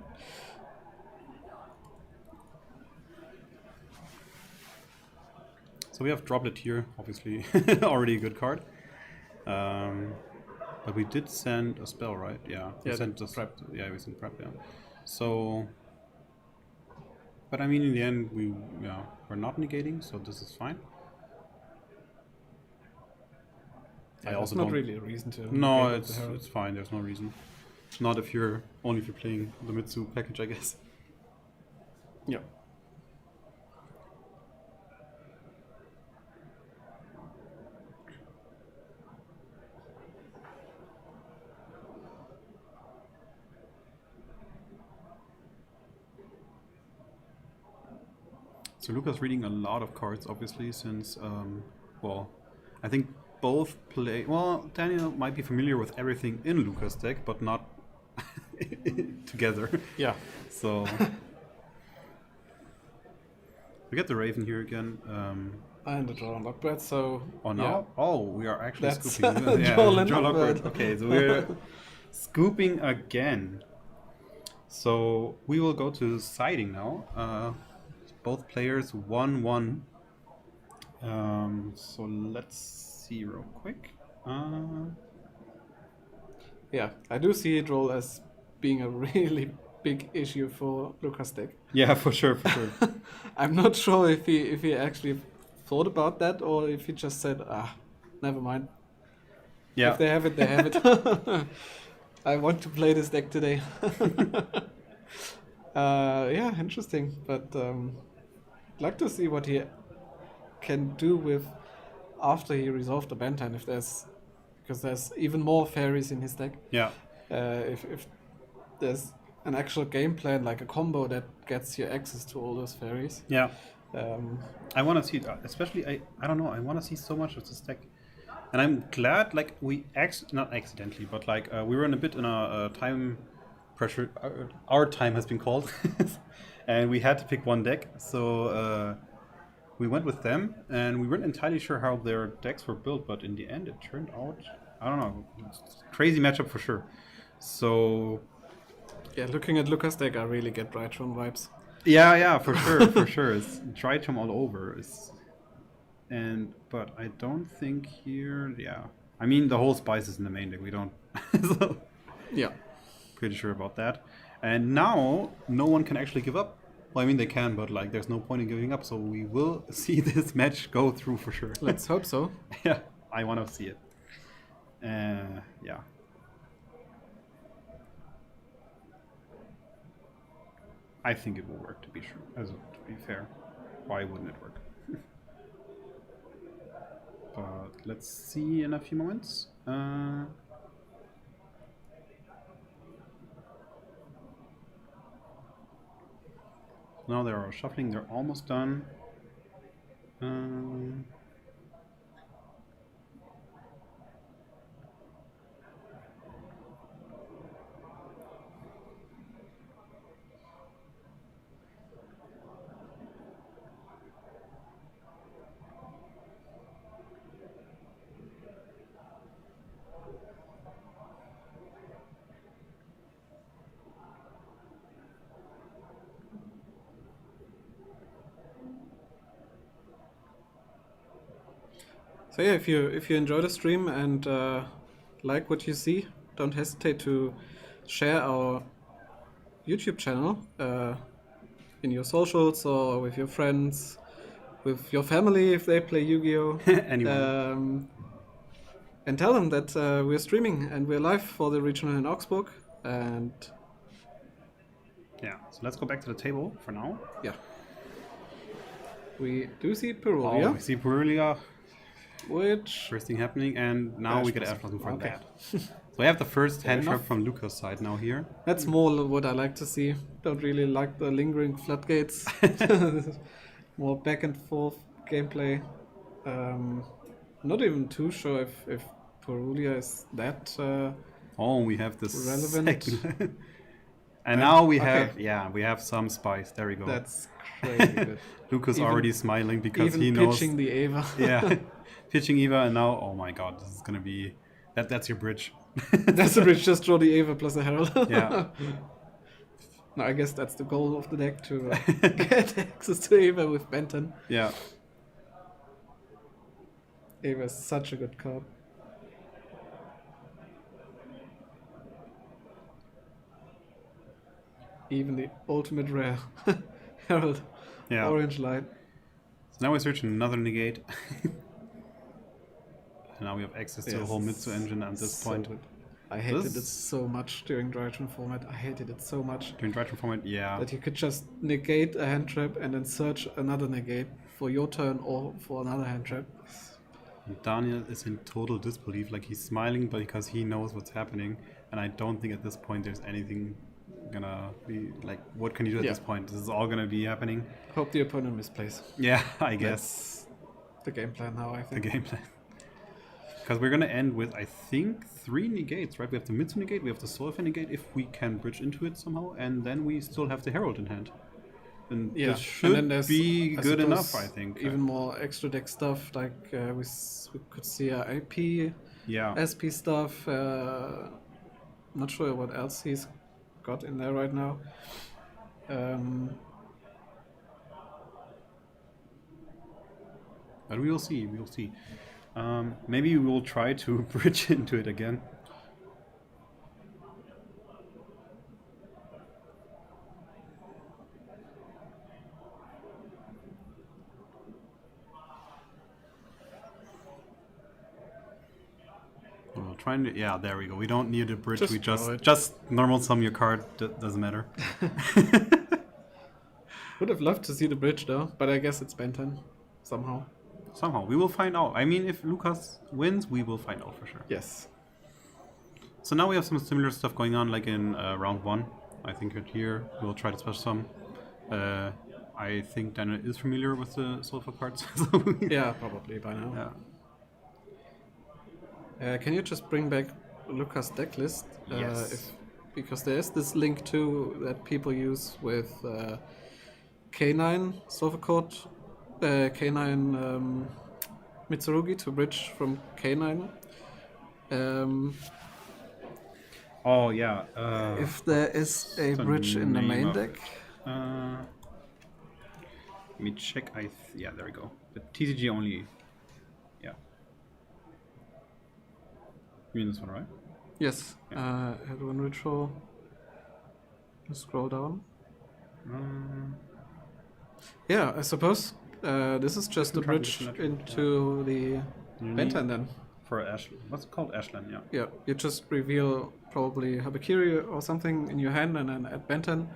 So we have Droplet here, obviously already a good card. But we did send a spell, right? Yeah. We
Yeah,
sent
the
just
prep.
Yeah, we sent prep, yeah. So but I mean in the end we're not negating, so this is fine. I also
not
don't
really a reason to.
No,
negate the Herald.
it's fine, there's no reason. Not if you're playing the Mitsu package, I guess.
Yeah.
So Luca's reading a lot of cards, obviously, since, I think both play... Well, Daniel might be familiar with everything in Luca's deck, but not together.
Yeah.
So... we get the Raven here again.
And a draw and lockbird, so
Oh no!
yeah.
Oh, we are actually
That's
scooping.
Joel and
Joel
Lockbird.
Lockbird. Okay, so we're scooping again. So we will go to siding now. Both players 1-1. So let's see real quick.
Yeah, I do see it roll as being a really big issue for Lucas' deck.
Yeah, for sure, for sure.
I'm not sure if he actually thought about that or if he just said, never mind.
Yeah.
If they have it, they have it. I want to play this deck today. Yeah, interesting. But I'd like to see what he can do with after he resolved the Bantan, because there's even more fairies in his deck.
Yeah.
If there's an actual game plan, like a combo that gets you access to all those fairies.
Yeah.
Um,
I want to see it, especially I don't know. I want to see so much of this deck, and I'm glad like we not accidentally, but like we were in a bit in a time pressure. Our time has been called, and we had to pick one deck. So we went with them, and we weren't entirely sure how their decks were built, but in the end, it turned out I don't know, crazy matchup for sure. So
yeah, looking at Lucas' deck, I really get Brightron vibes.
yeah, for sure, for sure. It's Tritrum all over. But I don't think here. Yeah, I mean the whole spice is in the main deck. We don't. So,
Yeah.
pretty sure about that. And now no one can actually give up. Well, I mean they can, but like there's no point in giving up. So we will see this match go through for sure.
Let's hope so.
Yeah, I want to see it. Yeah. I think it will work. To be sure, to be fair, why wouldn't it work? But let's see in a few moments. Now they are shuffling. They're almost done.
So yeah, if you enjoy the stream and like what you see, don't hesitate to share our YouTube channel in your socials or with your friends, with your family if they play Yu-Gi-Oh!
Anyone.
And tell them that we're streaming and we're live for the regional in Augsburg. And
Yeah, so let's go back to the table for now.
yeah, we do see
Oh,
Perulia,
we see Perulia.
which
First thing happening, and now we get
Ash
Ashblossom for
okay.
that. So we have the first hand trap
enough.
from Lucas' side now here.
that's more what I like to see. Don't really like the lingering floodgates. More back and forth gameplay. Not even too sure if Perulia is that.
Oh, we have this
Relevant.
second. And now we have,
okay.
we have some spice. There we go.
That's crazy good.
Lucas
even-
already smiling because
Even
he knows.
pitching the Ava.
Yeah, pitching Eva, and now, oh my god, this is gonna be that's your bridge.
That's the bridge. Just draw the Ava plus a Herald.
Yeah.
No, I guess that's the goal of the deck to get access to Ava with Benton.
Yeah.
Ava is such a good card. Even the ultimate rare Herald.
Yeah.
Orange light.
So now we're searching another negate. And now we have access to the
Yes,
whole Mitsu engine at this
so
point.
good. I hated
This-
it so much during Drytron format. I hated it so much
During Drytron format, yeah.
that you could just negate a hand trap and then search another negate for your turn or for another hand trap.
And Daniel is in total disbelief, like he's smiling, but because he knows what's happening, and I don't think at this point there's anything gonna be like, what can you do at
Yeah.
this point? This is all gonna be happening.
Hope the opponent misplays.
Yeah, I guess
The game plan now, I
the
think.
game plan. Because we're gonna end with, I think, 3 negates, right? We have the Mitsu negate, we have the Solfair negate if we can bridge into it somehow, and then we still have the Herald in hand. and
Yeah,
this
and
should
then there's,
be
I
good enough,
suppose,
I think.
even more extra deck stuff, like we could see AP,
Yeah.
SP stuff. Not sure what else he's got in there right now.
But we will see. We will see. Maybe we will try to bridge into it again. We'll try and yeah, there we go. We don't need a bridge.
Just
we
draw it.
just normal sum your card. Doesn't matter.
Would have loved to see the bridge though, but I guess it's Benton somehow.
Somehow we will find out. I mean, if Lucas wins, we will find out for sure.
Yes.
So now we have some similar stuff going on, like in round 1. I think right here we'll try to special sum. I think Daniel is familiar with the sulfur cards.
Yeah, probably by now.
Yeah.
Can you just bring back Lucas' deck list?
Yes.
Because there is this link too that people use with K9 Sulfur Code, K9 Mitsurugi to bridge from K9.
Oh yeah.
If there is a
the
bridge in the
name
main
of
deck,
let me check. Yeah, there we go. The TCG only. Yeah. You mean this one, right?
yes, add one ritual. Scroll down. Yeah, I suppose this is just a
Try to
bridge
symmetric,
into the
You
Benton
need-
then.
For what's it called? Ashland, yeah.
Yeah, you just reveal probably Habakiri or something in your hand and then add Benton.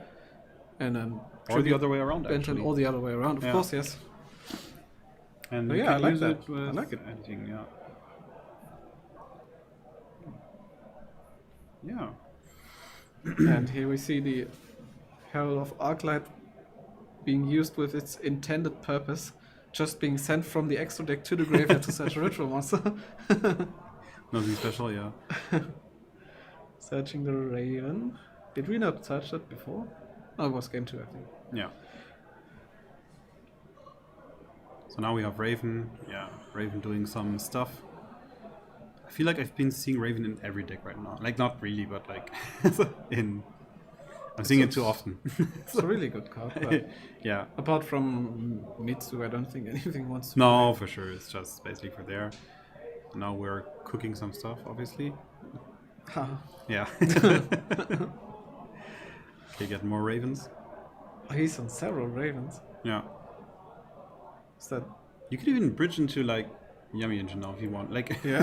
And then
Or the other way around,
Benton
actually.
or the other way around, of
Yeah.
course, yes.
And
Oh,
you
yeah,
can
I like
use
that.
it with
I like it.
anything, yeah. Yeah.
And here we see the Herald of Arclight being used with its intended purpose, just being sent from the extra deck to the graveyard to search a ritual monster.
Nothing special, yeah.
Searching the Raven. Did we not search that before? Oh, it was game 2, I think.
Yeah. So now we have Raven. Yeah, Raven doing some stuff. I feel like I've been seeing Raven in every deck right now. Like, not really, but like I'm seeing it too often.
It's a really good card. But
Yeah.
apart from Mitsu, I don't think anything wants to
No, for sure. It's just basically for there. Now we're cooking some stuff, obviously.
play.
Yeah. Okay, get more Ravens.
Oh, he's on several Ravens.
Yeah.
Is that...
You could even bridge into like Yummy Engine now if you want. Like,
Yeah.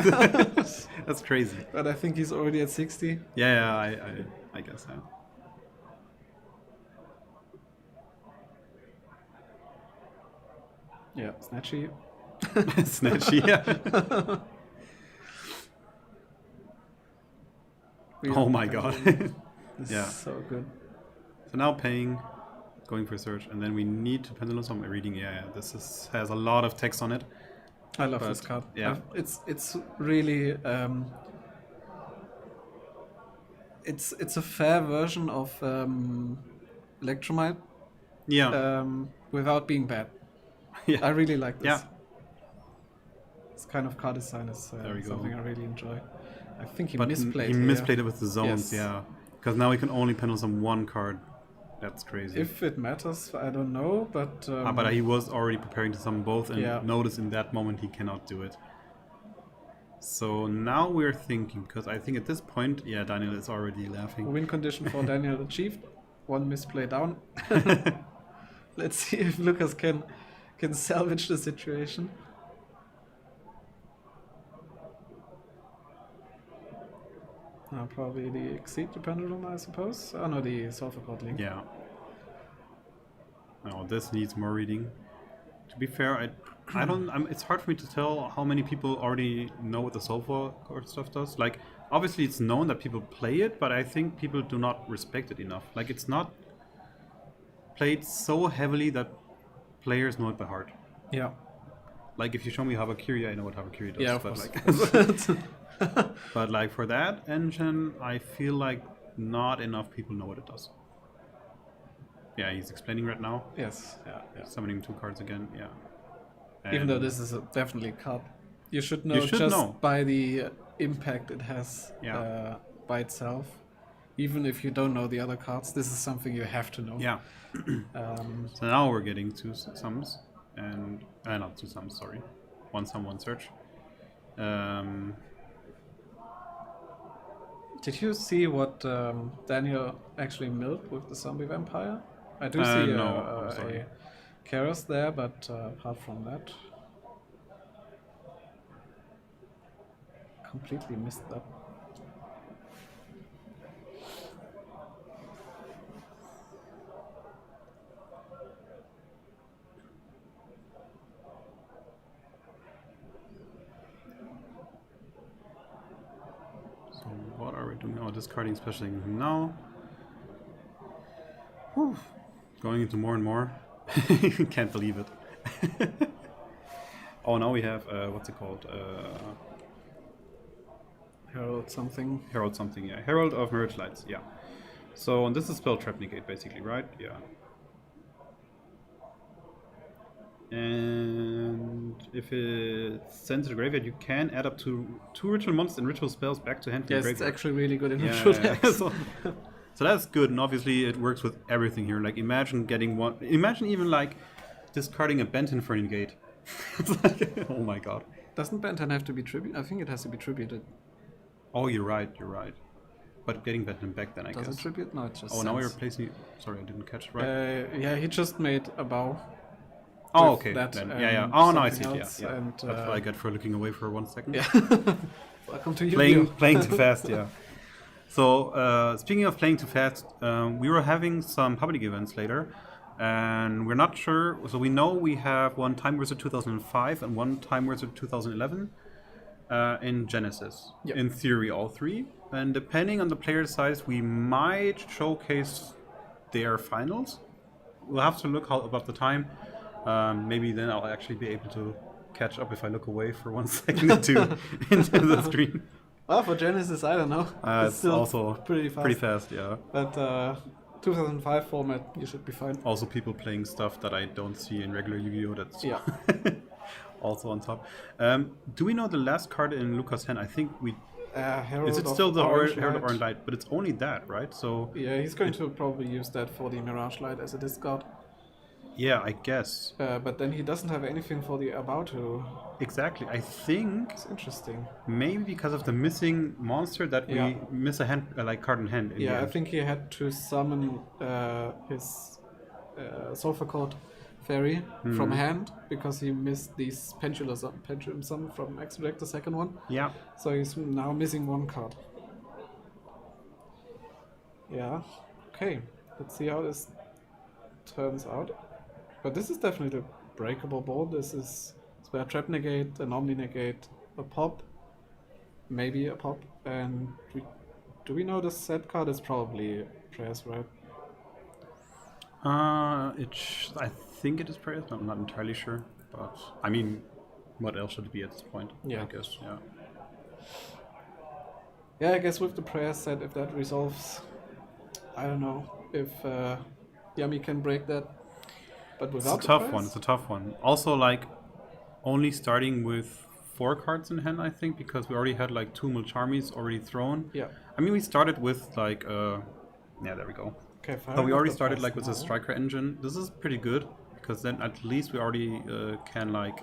that's crazy.
But I think he's already at 60.
Yeah, I guess, yeah.
Yeah, Snatchy.
Snatchy, yeah. Oh my god.
This
Yeah.
is so good.
So now paying, going for search, and then we need to pendulum some reading. Yeah, has a lot of text on it.
I love
But,
this card.
yeah.
It's really it's a fair version of Electromite
Yeah.
without being bad.
Yeah.
I really like this.
Yeah.
This kind of card design is
There we go.
something I really enjoy. I think he
But
misplayed
he
here.
misplayed it with the zones,
Yes.
yeah. Because now we can only pendulum one card. That's crazy.
If it matters, I don't know, but
But he was already preparing to summon both, and
Yeah.
notice in that moment he cannot do it. So now we're thinking, because I think at this point, yeah, Daniel is already laughing.
win condition for Daniel achieved. One misplay down. Let's see if Lucas can salvage the situation. Probably the Exceed the Pendulum, I suppose. Oh no, the Sulfur Code Link.
Yeah. No, this needs more reading. To be fair, I don't. It's hard for me to tell how many people already know what the sulfur core stuff does. Like, obviously, it's known that people play it, but I think people do not respect it enough. Like, it's not played so heavily that players know it by heart.
Yeah.
Like, if you show me Habakiri, I know what Habakiri does.
Yeah, of
but
course.
like, but like for that engine, I feel like not enough people know what it does. Yeah, he's explaining right now.
Yes, yeah.
Summoning 2 cards again, yeah.
Even though
And-
this is definitely a card, you should know
should
just
know.
by the impact it has
Yeah.
by itself. Even if you don't know the other cards, this is something you have to know.
Yeah. So now we're getting 2 sums, and not 2 sums, sorry, 1 sum, 1 search.
Did you see what Daniel actually milled with the zombie vampire? I do see
no, I'm sorry.
a Karos there, but apart from that, completely missed that.
So what are we doing now? Discarding special now. Whew. Going into more and more. Can't believe it. Oh, now we have what's it called?
Herald something.
Herald something, yeah. Herald of Mirage Lights, yeah. So, and this is spell trap negate, basically, right? Yeah. And if it's sent to the graveyard, you can add up to 2 ritual monsters and ritual spells back to hand to
Yes,
the
it's
graveyard.
actually really good in
Yeah,
ritual
yeah.
decks.
So that's good, and obviously it works with everything here. Like, imagine getting one. Imagine even like discarding a Benton for a negate. It's like, oh my god.
Doesn't Benton have to be tributed? I think it has to be tributed.
Oh, you're right. But getting Benton back then, I
Does
guess.
it tribute? No, it just.
Oh, now we're
sends.
replacing. Sorry, I didn't catch it right.
Yeah, he just made a bow.
Oh,
with
okay.
that
Then,
and
yeah. Oh, no, I see
something
it.
else,
Yeah.
and,
That's what I get for looking away for 1 second.
Yeah. Welcome to
Playing too fast, yeah. So, speaking of playing too fast, we were having some public events later, and we're not sure. So we know we have one Time Wizard 2005 and one Time Wizard 2011 in Genesis.
Yep.
In theory, all 3. And depending on the player size, we might showcase their finals. We'll have to look about the time. Maybe then I'll actually be able to catch up if I look away for 1 second or 2 into the screen.
Well, for Genesis, I don't know.
It's
still
also
pretty fast.
yeah.
But 2005 format, you should be fine.
Also, people playing stuff that I don't see in regular Yu-Gi-Oh! That's
Yeah.
also on top. Do we know the last card in Lucas' hand? I think we.
Herald
Is it
of
still the
Orange
Herald of
Light.
Orange Light? But it's only that, right? So
Yeah, he's going to probably use that for the Mirage Light as a discard.
yeah, I guess
But then he doesn't have anything for the about to.
exactly. I think
It's interesting.
maybe because of the missing monster that we
Yeah.
miss a hand, like card in hand. In the
Yeah, I
end.
think he had to summon his Sulfur Coat Fairy from hand because he missed these Pendulum Summon from Extract, the second one.
Yeah.
So he's now missing 1 card. Yeah. Okay. Let's see how this turns out. But this is definitely a breakable board. This is Spare Trap Negate, an Omni Negate, a pop, maybe a pop, and do we know the set card is probably Prayers, right?
I think it is prayers. I'm not entirely sure, but I mean, what else should it be at this point?
Yeah.
I guess. Yeah.
Yeah, I guess with the Prayer set, if that resolves, I don't know if Yami can break that. But without
It's a tough
the
one. It's a tough one. Also, like, only starting with 4 cards in hand, I think, because we already had like 2 Mulcharmies already thrown.
Yeah.
I mean, we started with like, yeah, there we go.
Okay, fine.
But we already started like with the Striker engine. This is pretty good because then at least we already can like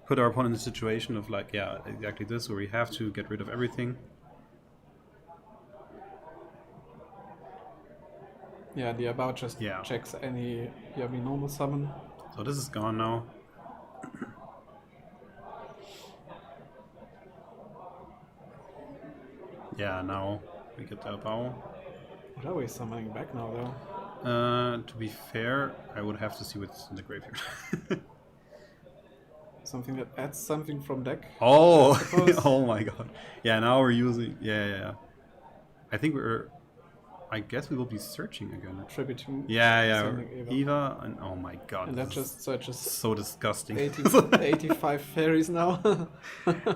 put our opponent in a situation of like, yeah, exactly this, where we have to get rid of everything.
Yeah, the about just checks any Yami normal summon.
So this is gone now. Yeah, now we get the bow.
What are we summoning back now, though?
To be fair, I would have to see what's in the graveyard.
Something that adds something from deck?
Oh,
suppose.
oh my god. Yeah, now we're using... Yeah. I think I guess we will be searching again.
Tributing.
Yeah.
sending
Eva, and oh my god.
And that
this is
just
so disgusting.
85 fairies now.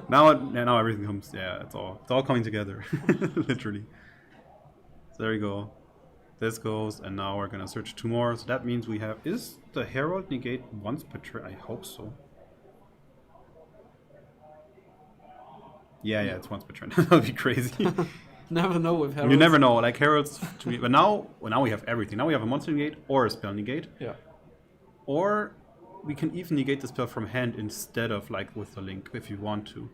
now everything comes... Yeah, it's all coming together. Literally. So there you go. This goes, and now we're gonna search 2 more. So that means we have. Is the Herald negate once per turn? I hope so. Yeah, it's once per turn. That would be crazy.
Never know with Heralds.
You never know. Like Heralds, but now we have everything. Now we have a monster negate or a spell negate.
Yeah.
Or we can even negate the spell from hand instead of like with the link if you want to.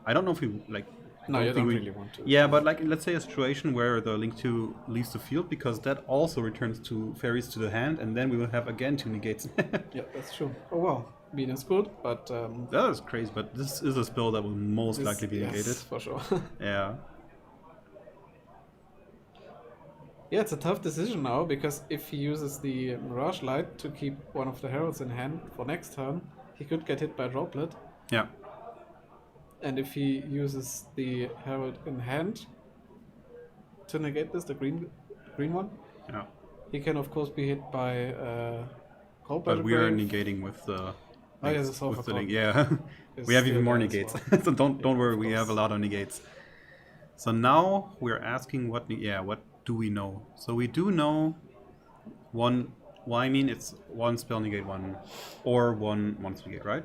I don't know if we like.
No, you don't really want to.
Yeah, but like let's say a situation where the link 2 leaves the field, because that also returns 2 fairies to the hand, and then we will have again 2 negates.
Yeah, that's true. Oh well, Bean is good, but
that is crazy. But this is a spell that will most likely be negated.
Yes, for sure.
Yeah.
Yeah, it's a tough decision now, because if he uses the Mirage Light to keep one of the Heralds in hand for next turn, he could get hit by Droplet.
Yeah.
And if he uses the Herald in hand to negate this, the green one,
Yeah.
he can of course be hit by Cold
But
Battle
we are
Grave.
negating with the.
Oh, yeah, the Sulfur
with the
Cloud
link. Yeah.
is
We have
still
even more
there as
negates.
well.
So don't
Yeah,
worry,
of
we have a
course.
lot of negates. So now we're asking what do we know? So we do know one. Well, I mean it's one spell negate, one or one monster negate, right?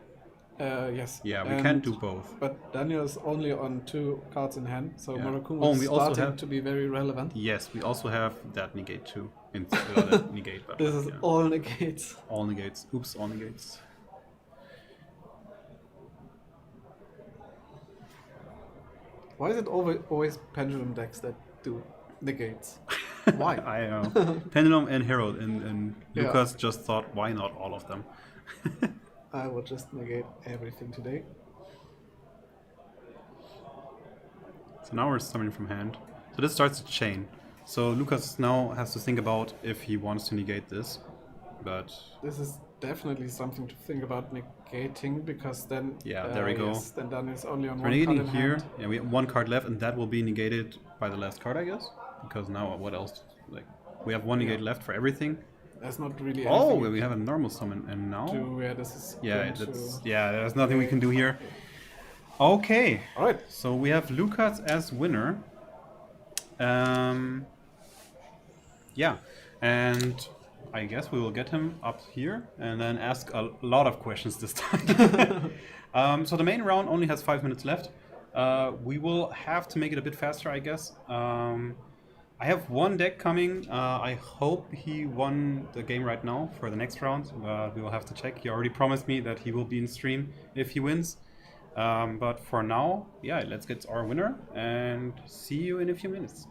Yes.
Yeah, we
And-
can't do both.
But Daniel is only on 2 cards in hand, so
Yeah.
Murakumo
Oh,
is
we also
starting
have-
to be very relevant.
Yes, we also have that negate too. That negate, but
This
like,
is
yeah.
all negates.
All negates. Oops, all negates.
Why is it always pendulum decks that do negates? Why?
I Pendulum and Herald, and
Yeah.
Lucas just thought, why not all of them?
I will just negate everything today.
So now we're summoning from hand. So this starts a chain. So Lucas now has to think about if he wants to negate this. But
This is definitely something to think about negating, because then
Yeah, there we go.
Yes, then Daniel is only on
we're
one card
negating
in
here.
hand.
Yeah, we have 1 card left, and that will be negated by the last card, I guess. Because now what else? Like we have 1 negate left for everything.
There's not really
Oh,
anything
we have a normal summon, and now
this is
yeah,
going
that's
to...
yeah. There's nothing we can do here. Okay.
Alright.
So we have Lucas as winner. Yeah, and I guess we will get him up here and then ask a lot of questions this time. So the main round only has 5 minutes left. We will have to make it a bit faster, I guess. I have one deck coming. I hope he won the game right now for the next round. We will have to check. He already promised me that he will be in stream if he wins. But for now, yeah, let's get our winner and see you in a few minutes.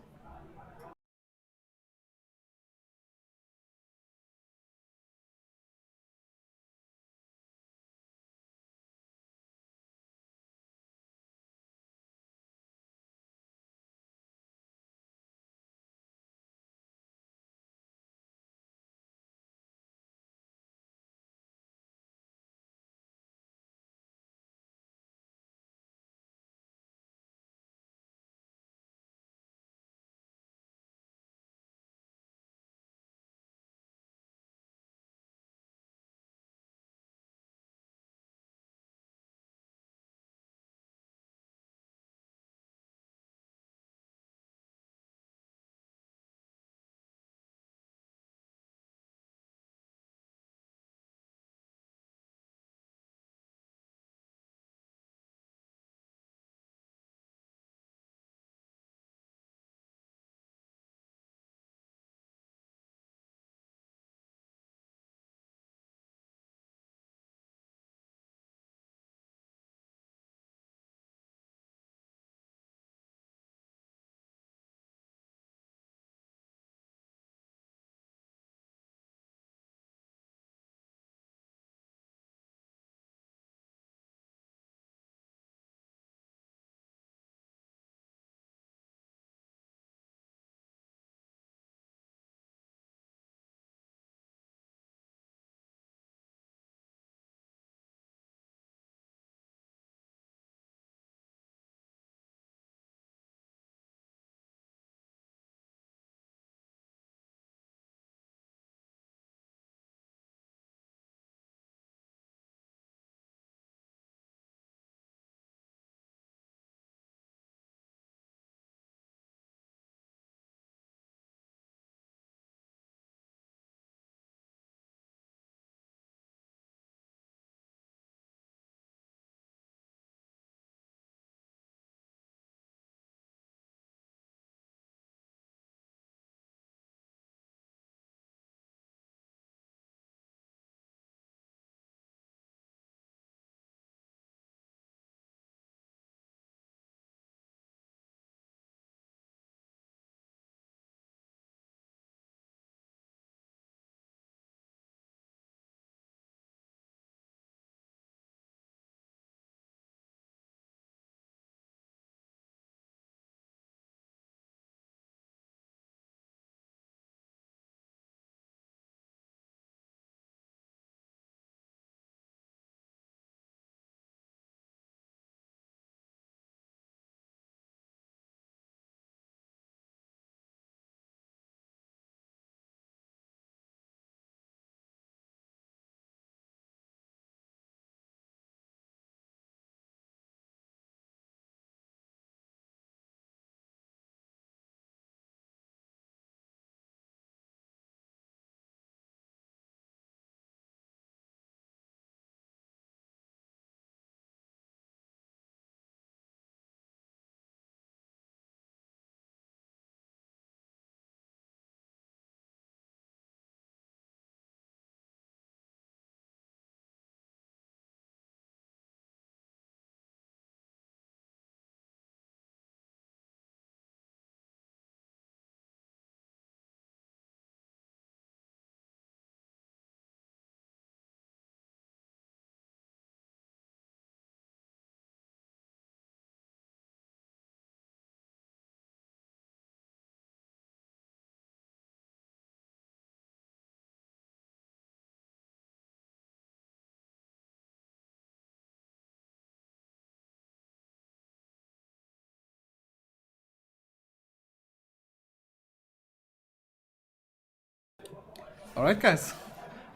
All right, guys.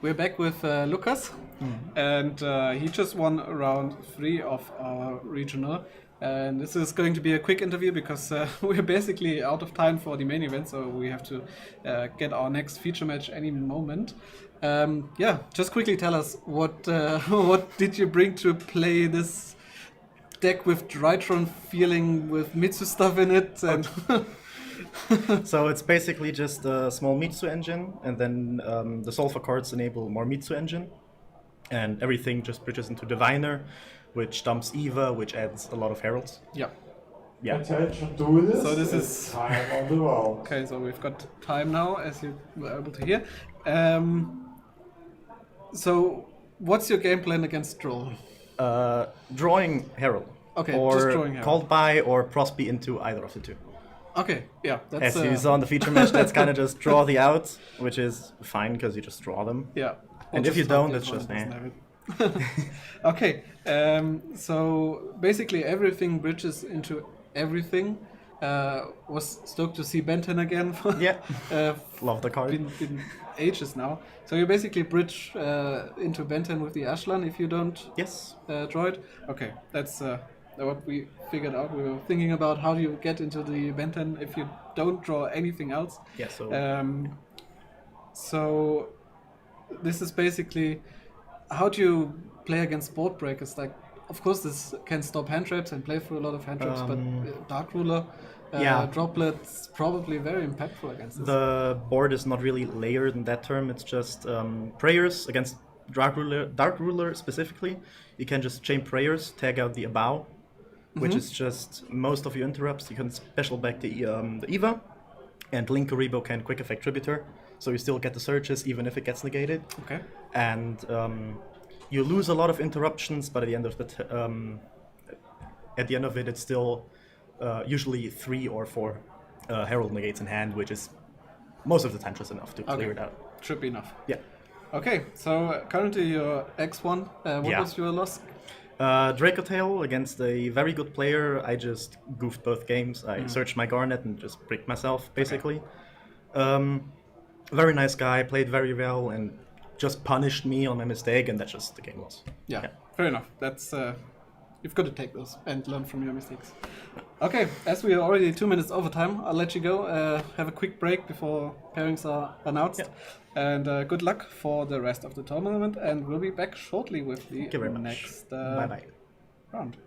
We're back with Lucas, and he just won round 3 of our regional. And this is going to be a quick interview because we're basically out of time for the main event, so we have to get our next feature match any moment. Just quickly tell us what what did you bring to play this deck with Drytron feeling with Mitsu stuff in it and
So it's basically just a small Mitsu engine, and then the Sulfur cards enable more Mitsu engine, and everything just bridges into Diviner, which dumps Eva, which adds a lot of heralds.
yeah.
Yeah.
Attention to this.
So this
It's
is-
time on the round.
Okay, so we've got time now, as you were able to hear. So what's your game plan against Droll?
Drawing herald.
Okay,
or
just drawing herald.
called by or Prosby into either of the two.
Okay, yeah, that's
As you saw in the feature match, that's kind of just draw the outs, which is fine because you just draw them.
yeah.
And
Or
if you
just hope
don't,
the
it's just
opponent doesn't have it. Okay, so basically everything bridges into everything. Was stoked to see Benton again.
Yeah.
uh,
Love the card.
been ages now. So you basically bridge into Benton with the Ashlan if you don't
Yes.
draw it. Okay, that's what we figured out. We were thinking about how do you get into the Benton if you don't draw anything else.
Yeah, so
So this is basically how do you play against board breakers? Like, of course, this can stop hand traps and play through a lot of hand traps, but Dark Ruler,
yeah.
droplets probably very impactful against this.
the board is not really layered in that term. It's just prayers against Dark Ruler specifically. You can just chain prayers, tag out the Abao, which is just most of your interrupts. You can special back the Eva, and Link Karibo can quick effect Tributor, so you still get the searches even if it gets negated.
Okay.
And you lose a lot of interruptions, but at the end of it, it's still usually 3 or 4 Herald negates in hand, which is most of the time just enough to clear it out.
Should be enough.
Yeah.
Okay, so currently your X1, what
Yeah.
was your loss?
Draco Tail against a very good player. I just goofed both games. I searched my Garnet and just bricked myself, basically. Very nice guy, played very well, and just punished me on my mistake, and that's just the game was.
Yeah,
Yeah.
fair enough. That's you've got to take those and learn from your mistakes. Okay, as we are already 2 minutes over time, I'll let you go. Have a quick break before pairings are announced. And good luck for the rest of the tournament, and we'll be back shortly with the
Thank you very much.
next
Bye-bye.
round.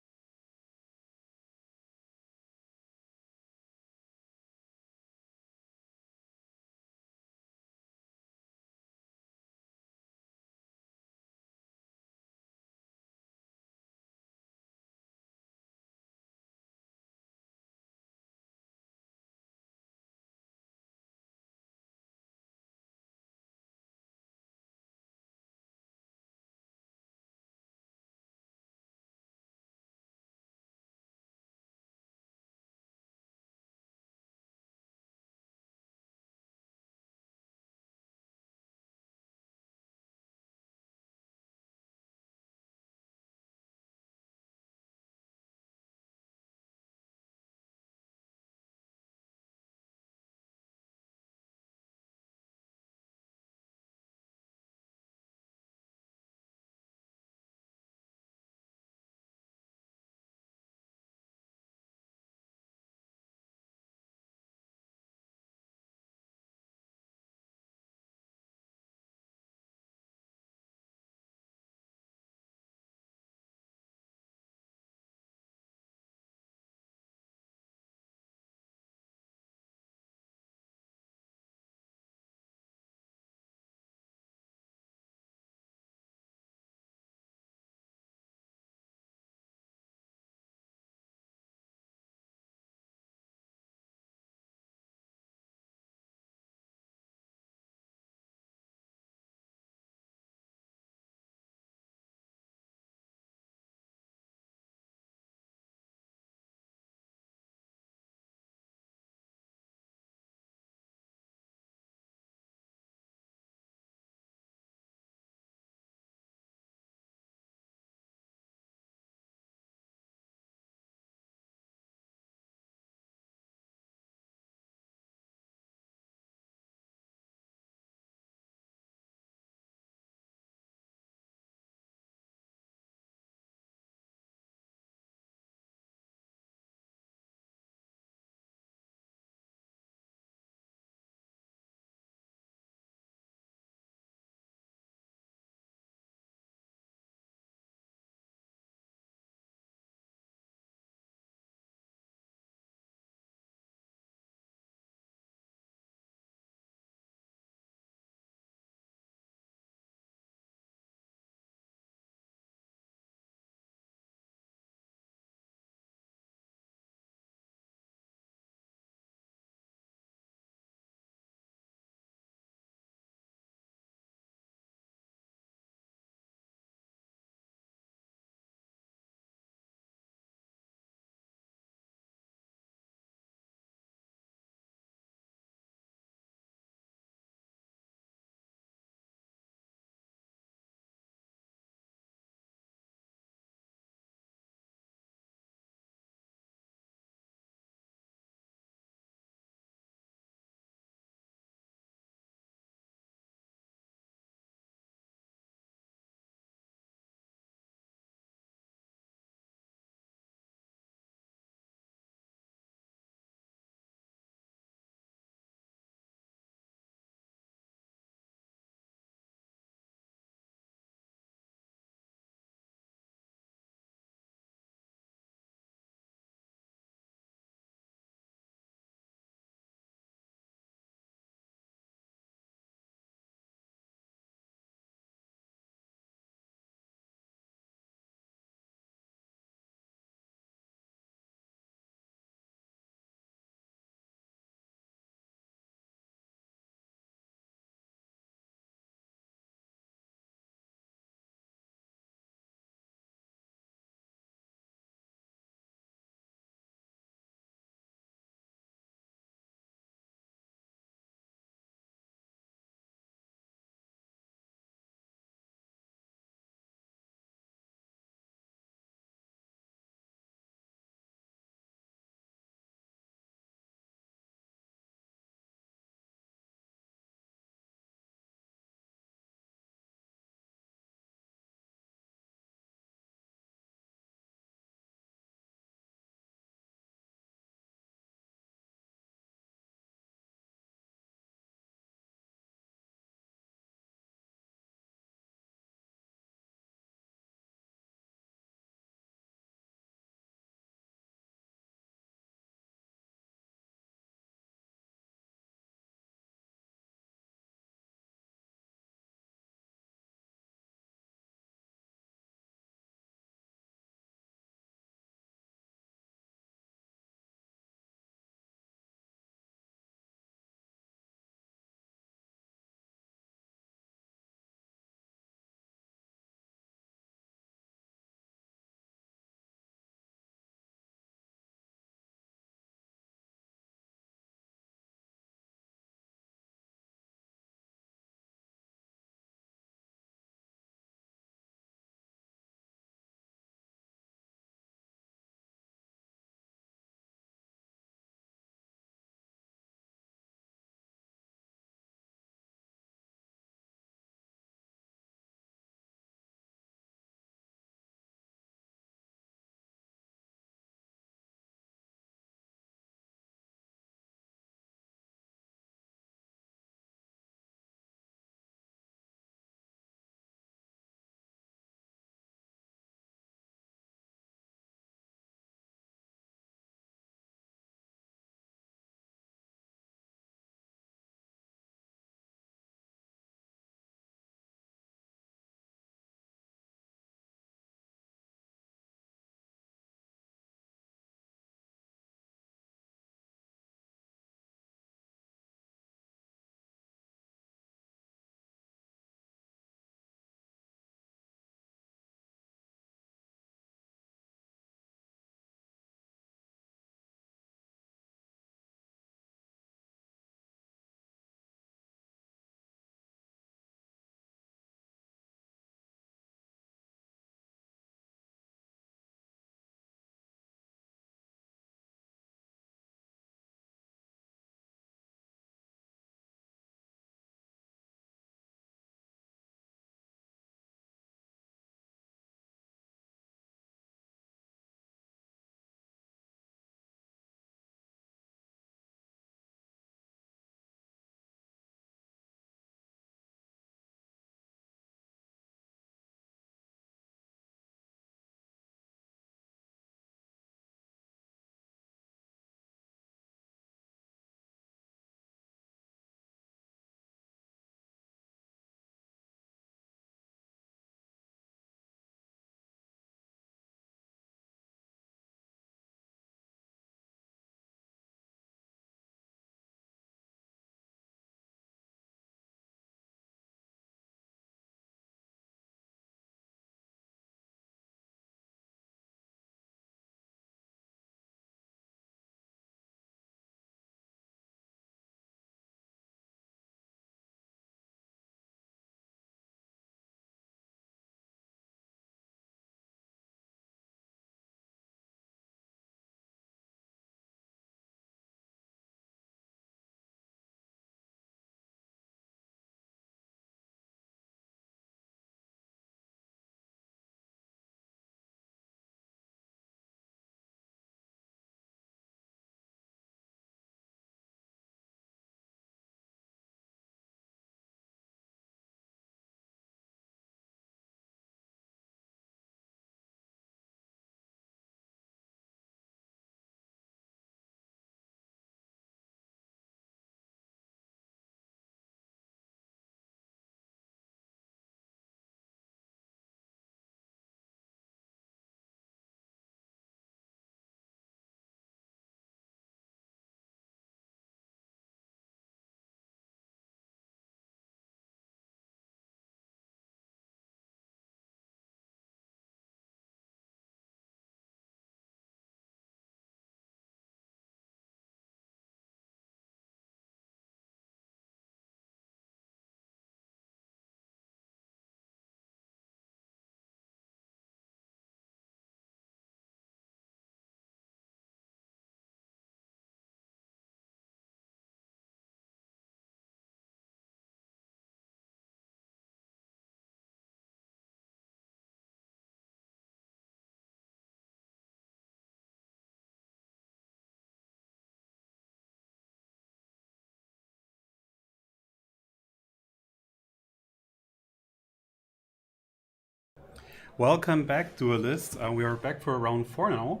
Welcome back, duelists. We are back for round 4 now.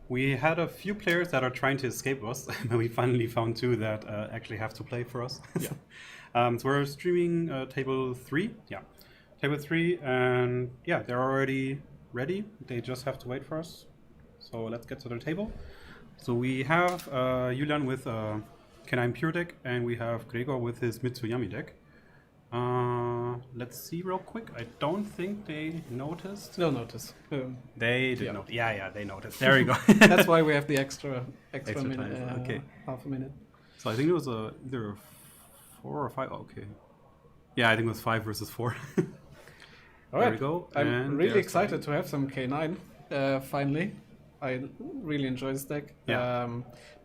We had a few players that are trying to escape us, but we finally found 2 that actually have to play for us.
Yeah.
So we're streaming table 3. Yeah, table 3, and yeah, they're already ready. They just have to wait for us. So let's get to the table. So we have Julian with K9 Pure deck, and we have Gregor with his Mitsuyami deck. Let's see real quick. I don't think they noticed.
They'll notice.
They did
Yeah.
not. Yeah, they noticed. There we go.
That's why we have the extra
Extra
minute,
time, okay.
half a minute.
So I think it was either a 4 or 5. Oh, okay. Yeah, I think it was 5 versus 4.
All
There
right.
we go.
I'm
and
really
there's
excited to have some K9 finally. I really enjoy this deck.
Yeah.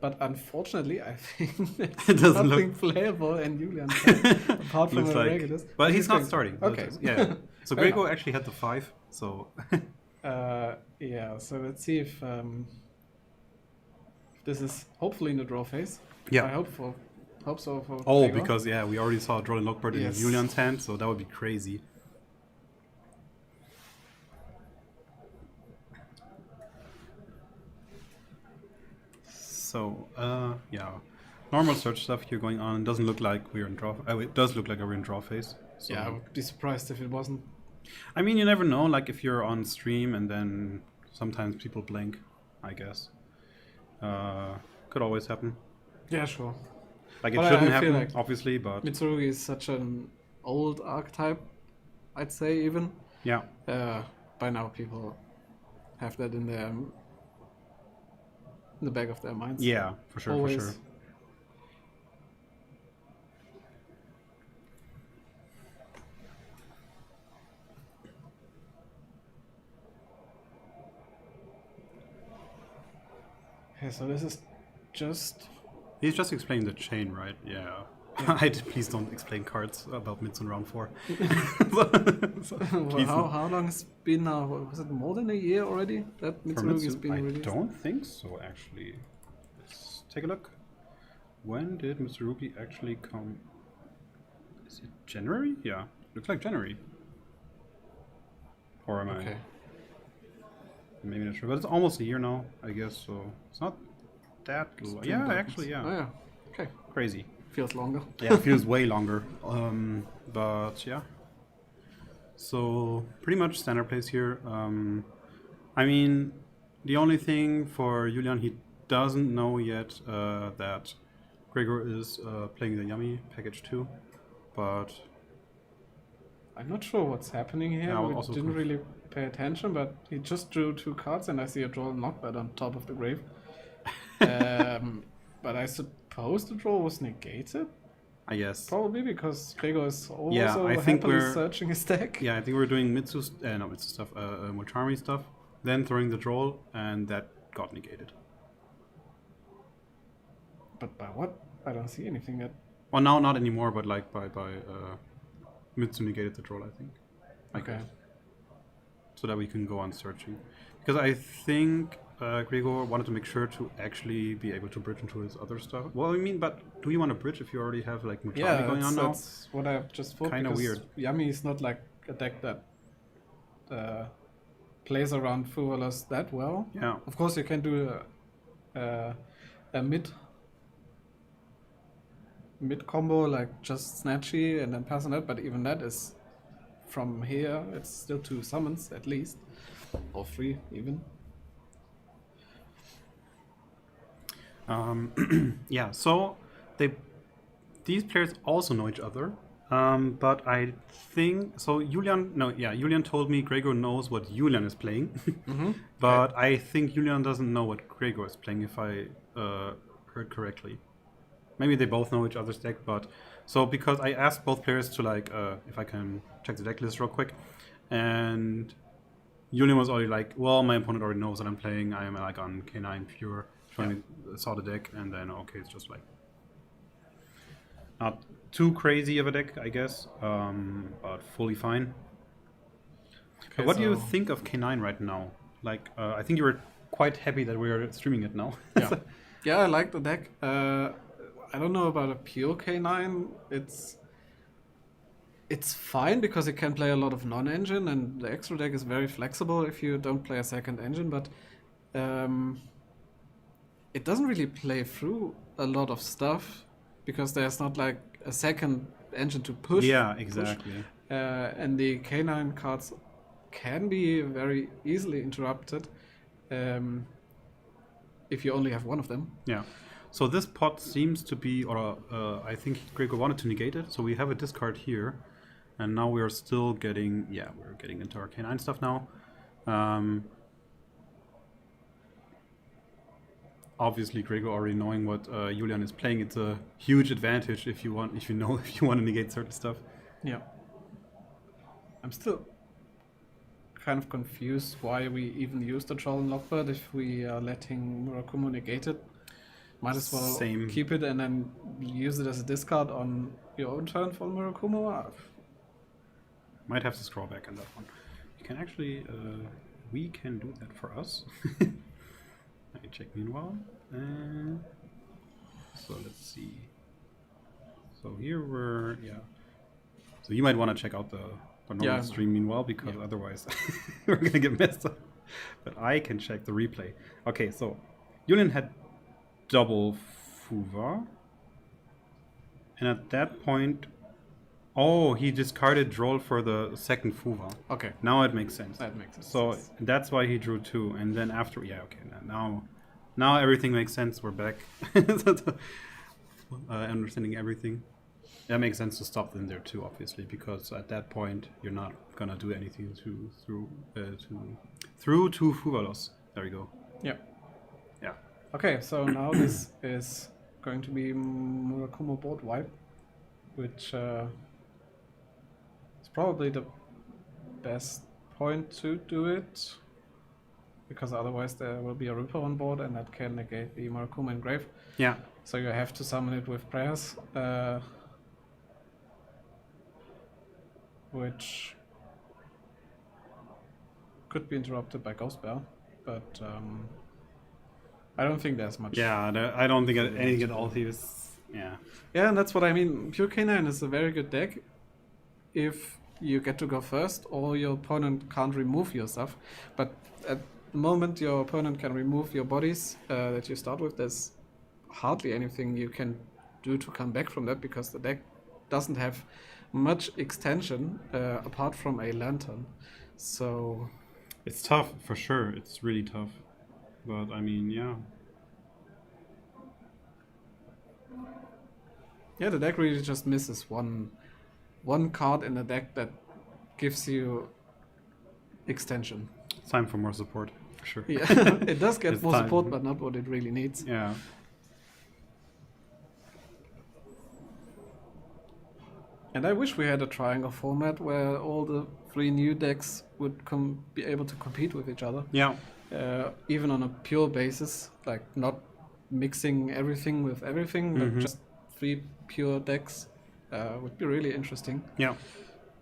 But unfortunately, I think there's
It doesn't
nothing playable in Julian's deck, apart from
Looks
a
like.
Regulus.
But he's not
going-
starting.
Okay.
Yeah. So
Fair
Gregor
enough.
actually had the 5. So
Yeah, so let's see if this is hopefully in the draw phase.
Yeah.
I hope so for
oh,
Gregor.
because yeah, we already saw Droll and Lockbird in
Yes.
Julian's hand, so that would be crazy. So yeah, normal search stuff here going on. Doesn't look like we're in draw. It does look like we're in draw phase. So.
Yeah, I would be surprised if it wasn't.
I mean, you never know. Like if you're on stream and then sometimes people blink, I guess. Could always happen.
Yeah, sure.
Like it
But I
shouldn't
feel
happen,
like
obviously, but
Mitsurugi is such an old archetype, I'd say even.
yeah.
By now people have that in the back of their minds.
Yeah, for sure,
Always.
for sure.
Okay, so this is just
He's just explaining the chain, right? Yeah. Please don't explain cards about Mids in round 4. Please
how,
not.
how long has it been now? Was it more than a year already that
For
Mitsurugi has
Mitsu,
been
I
released?
don't think so, actually. Let's take a look. When did Mitsurugi actually come? Is it January? Yeah, looks like January. Or am
Okay.
I? Maybe not sure, but it's almost a year now, I guess. So it's not that. Yeah,
buttons.
actually, yeah.
Oh yeah. Okay.
Crazy.
Feels longer.
Yeah, it feels way longer. But yeah. So pretty much standard plays here. I mean, the only thing for Julian, he doesn't know yet that Gregor is playing the Yummy package too. But
I'm not sure what's happening here.
Yeah, I was
We
also
didn't really pay attention, but he just drew 2 cards, and I see a draw knockback on top of the grave. But I suppose the draw was negated,
I guess.
probably because Gregor is also
Yeah, I think
happily
we're-
searching his deck.
Yeah, I think we're doing not Mitsu stuff, Mochami stuff, then throwing the draw, and that got negated.
But by what? I don't see anything that.
Well, now not anymore, but like by Mitsu negated the draw, I think.
Okay.
So that we can go on searching. Because I think Gregor wanted to make sure to actually be able to bridge into his other stuff. Well, I mean, but do you want to bridge if you already have like Muchami
Yeah,
going on now?
that's what I just thought.
Kinda
because
weird.
Yami is not like a deck that plays around Fuwalas that well.
Yeah.
Of course, you can do a mid combo like just Snatchy and then pass on that, but even that is from here. It's still 2 summons at least, or 3 even.
Yeah, so these players also know each other. But I think so. Julian told me Gregor knows what Julian is playing, but I think Julian doesn't know what Gregor is playing. If I heard correctly, maybe they both know each other's deck. But so because I asked both players to like if I can check the deck list real quick, and Julian was already like, well, my opponent already knows what I'm playing. I am like on K9 pure. Saw the deck, and then okay, it's just like not too crazy of a deck, I guess, but fully fine.
Okay,
What do you
so-
think of K9 right now? Like, I think you were quite happy that we are streaming it now.
Yeah, yeah, I like the deck. I don't know about a pure K9. It's It's fine because you can play a lot of non-engine, and the extra deck is very flexible if you don't play a second engine, but it doesn't really play through a lot of stuff because there's not like a second engine to push.
Yeah, exactly.
And the K9 cards can be very easily interrupted if you only have one of them.
Yeah. So this pot seems to be, or I think Gregor wanted to negate it. So we have a discard here, and now we are still getting, we're getting into our K9 stuff now. Obviously, Gregor already knowing what Julian is playing, it's a huge advantage if you want to negate certain stuff.
Yeah. I'm still kind of confused why we even use the Troll and Lockbird if we are letting Murakumo negate it. Might as well keep it and then use it as a discard on your own turn for Murakumo.
Might have to scroll back on that one. You can actually, we can do that for us. Let me check meanwhile. So let's see. So here we're, So you might want to check out the normal stream meanwhile, because otherwise we're going to get messed up. But I can check the replay. Okay, so Julian had double Fuva. And at that point, he discarded Droll for the second Fuva.
Okay.
Now it makes sense.
That makes sense.
So that's why he drew 2. And then after, now everything makes sense. We're back. Understanding everything. That makes sense to stop them there too, obviously, because at that point you're not gonna do anything through 2 Fuvalos. There we go.
Yeah.
Yeah.
Okay, so now this is going to be Murakumo board wipe, which is probably the best point to do it, because otherwise there will be a Ripper on board and that can negate the Murakumo engrave.
Yeah.
So you have to summon it with prayers, which could be interrupted by Ghost Bell, but I don't think there's much.
Yeah, I don't think anything at all is. Yeah.
Yeah, and that's what I mean. Pure K9 is a very good deck if you get to go first or your opponent can't remove your stuff. But at the moment your opponent can remove your bodies that you start with, there's hardly anything you can do to come back from that, because the deck doesn't have much extension apart from a lantern. So
it's tough for sure. It's really tough. But I mean, yeah, the
deck really just misses one card in the deck that gives you extension.
It's time for more support, for sure.
Yeah, it does get
It's
more
time.
support, but not what it really needs.
Yeah.
And I wish we had a triangle format where all the 3 new decks would be able to compete with each other.
Yeah.
Even on a pure basis, like not mixing everything with everything, but just 3 pure decks would be really interesting.
Yeah.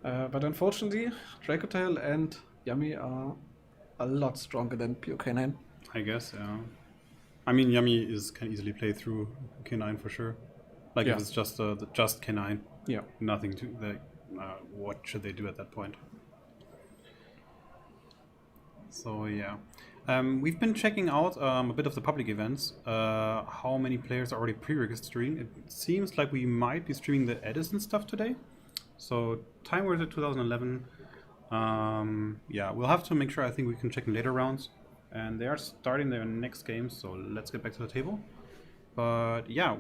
But unfortunately, Dracotail and Yummy are a lot stronger than pure K9.
I guess, yeah. I mean, Yummy can easily play through K9 for sure. Like if it's just just K9.
Yeah.
Nothing to what should they do at that point? So yeah, we've been checking out a bit of the public events. How many players are already pre-registering? It seems like we might be streaming the Edison stuff today. So Time Wars at 2011. We'll have to make sure. I think we can check in later rounds, and they are starting their next game. So let's get back to the table. But yeah,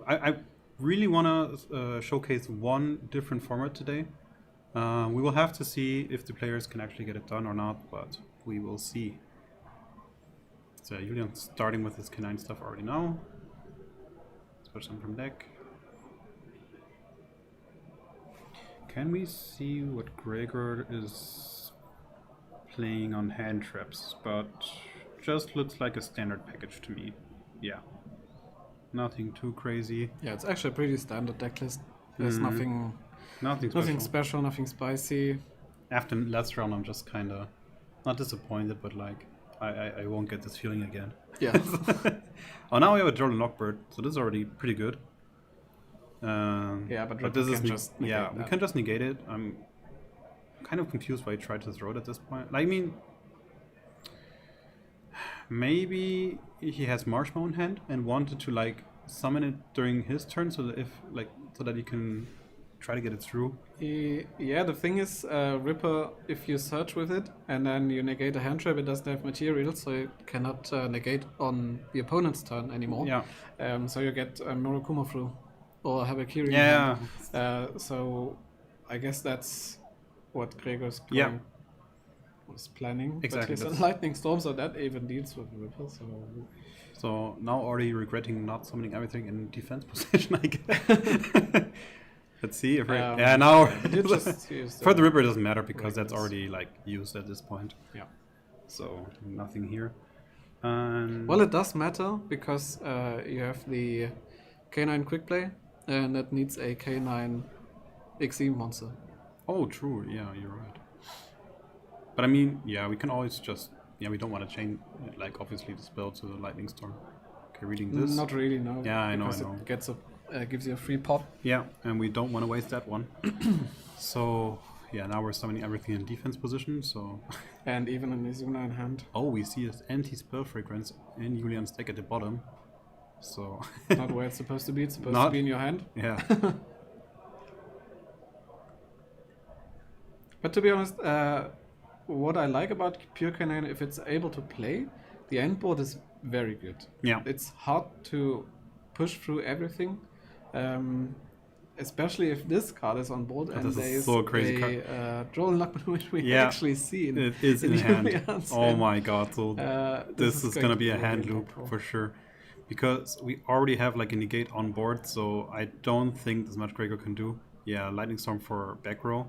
I really want to showcase one different format today. We will have to see if the players can actually get it done or not, but we will see. So Julian starting with his K9 stuff already now. Let's put some from deck. Can we see what Gregor is playing on hand traps? But just looks like a standard package to me. Yeah. Nothing too crazy.
Yeah, it's actually a pretty standard deck list. There's nothing special, nothing spicy.
After last round, I'm just kind of not disappointed, but like I won't get this feeling again.
Yeah.
Oh, now we have a Jordan Lockbird, so this is already pretty good.
Yeah, but
this
Ripple
is
can just negate
yeah, we
that.
can just negate it. I'm kind of confused why he tried to throw it at this point. I mean, maybe he has Marshmallow in hand and wanted to like summon it during his turn, so that so that he can try to get it through.
Yeah, the thing is, Ripper, if you search with it and then you negate a hand trap, it doesn't have material, so it cannot negate on the opponent's turn anymore.
Yeah.
So you get Murokuma through or Habakiri in
Yeah.
hand. So I guess that's what Gregor's
Yeah.
going was planning.
Exactly,
But he's on
that's-
Lightning Storm, so that even deals with Ripper.
So now already regretting not summoning everything in defense position, I guess. Let's see if yeah, now
but you just use
for the Ripper it doesn't matter because that's
regulars.
already like used at this point.
Yeah.
So nothing here. And
Well, it does matter because you have the K9 quick play, and that needs a K9 XE monster.
oh, true. Yeah, you're right. But I mean, yeah, we can always just we don't want to chain like obviously the spell to the Lightning Storm. Okay, reading this.
Not really, no.
Yeah, I know,
because
I know.
it gets gives you a free pot.
Yeah, and we don't want to waste that one. So yeah, now we're summoning everything in defense position. So
And even an Izuna in hand.
oh, we see this anti-spell fragrance in Julian's deck at the bottom. So
Not where it's supposed to be. It's supposed to
Not-
be in your hand.
yeah,
But to be honest, what I like about Pure K9, if it's able to play, the end board is very good.
yeah,
It's hard to push through everything, especially if this card is on board and
this is
there is
so a crazy
a
card.
draw luck which we
Yeah,
actually see in,
it is in
in
hand.
Julian's
Oh
hand.
my god! So this is gonna be a
very
hand loop
impactful.
for sure, because we already have like a negate on board. So I don't think there's much Gregor can do. Yeah, Lightning Storm for back row.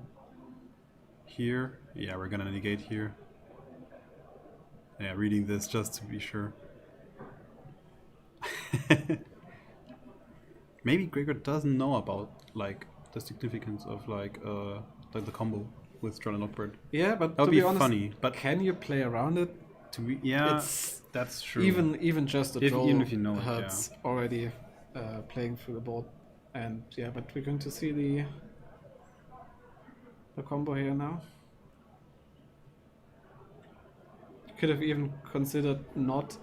Here, yeah, we're gonna negate here. Yeah, reading this just to be sure. Maybe Gregor doesn't know about like the significance of like the combo with John and Lockbird.
Yeah, but
That would
to
be
be honest,
funny, but-
can you play around it?
To be yeah,
It's
that's true.
even just a draw
even if you know it,
hurts already playing through the board. And yeah, but we're going to see the combo here now. Could have even considered not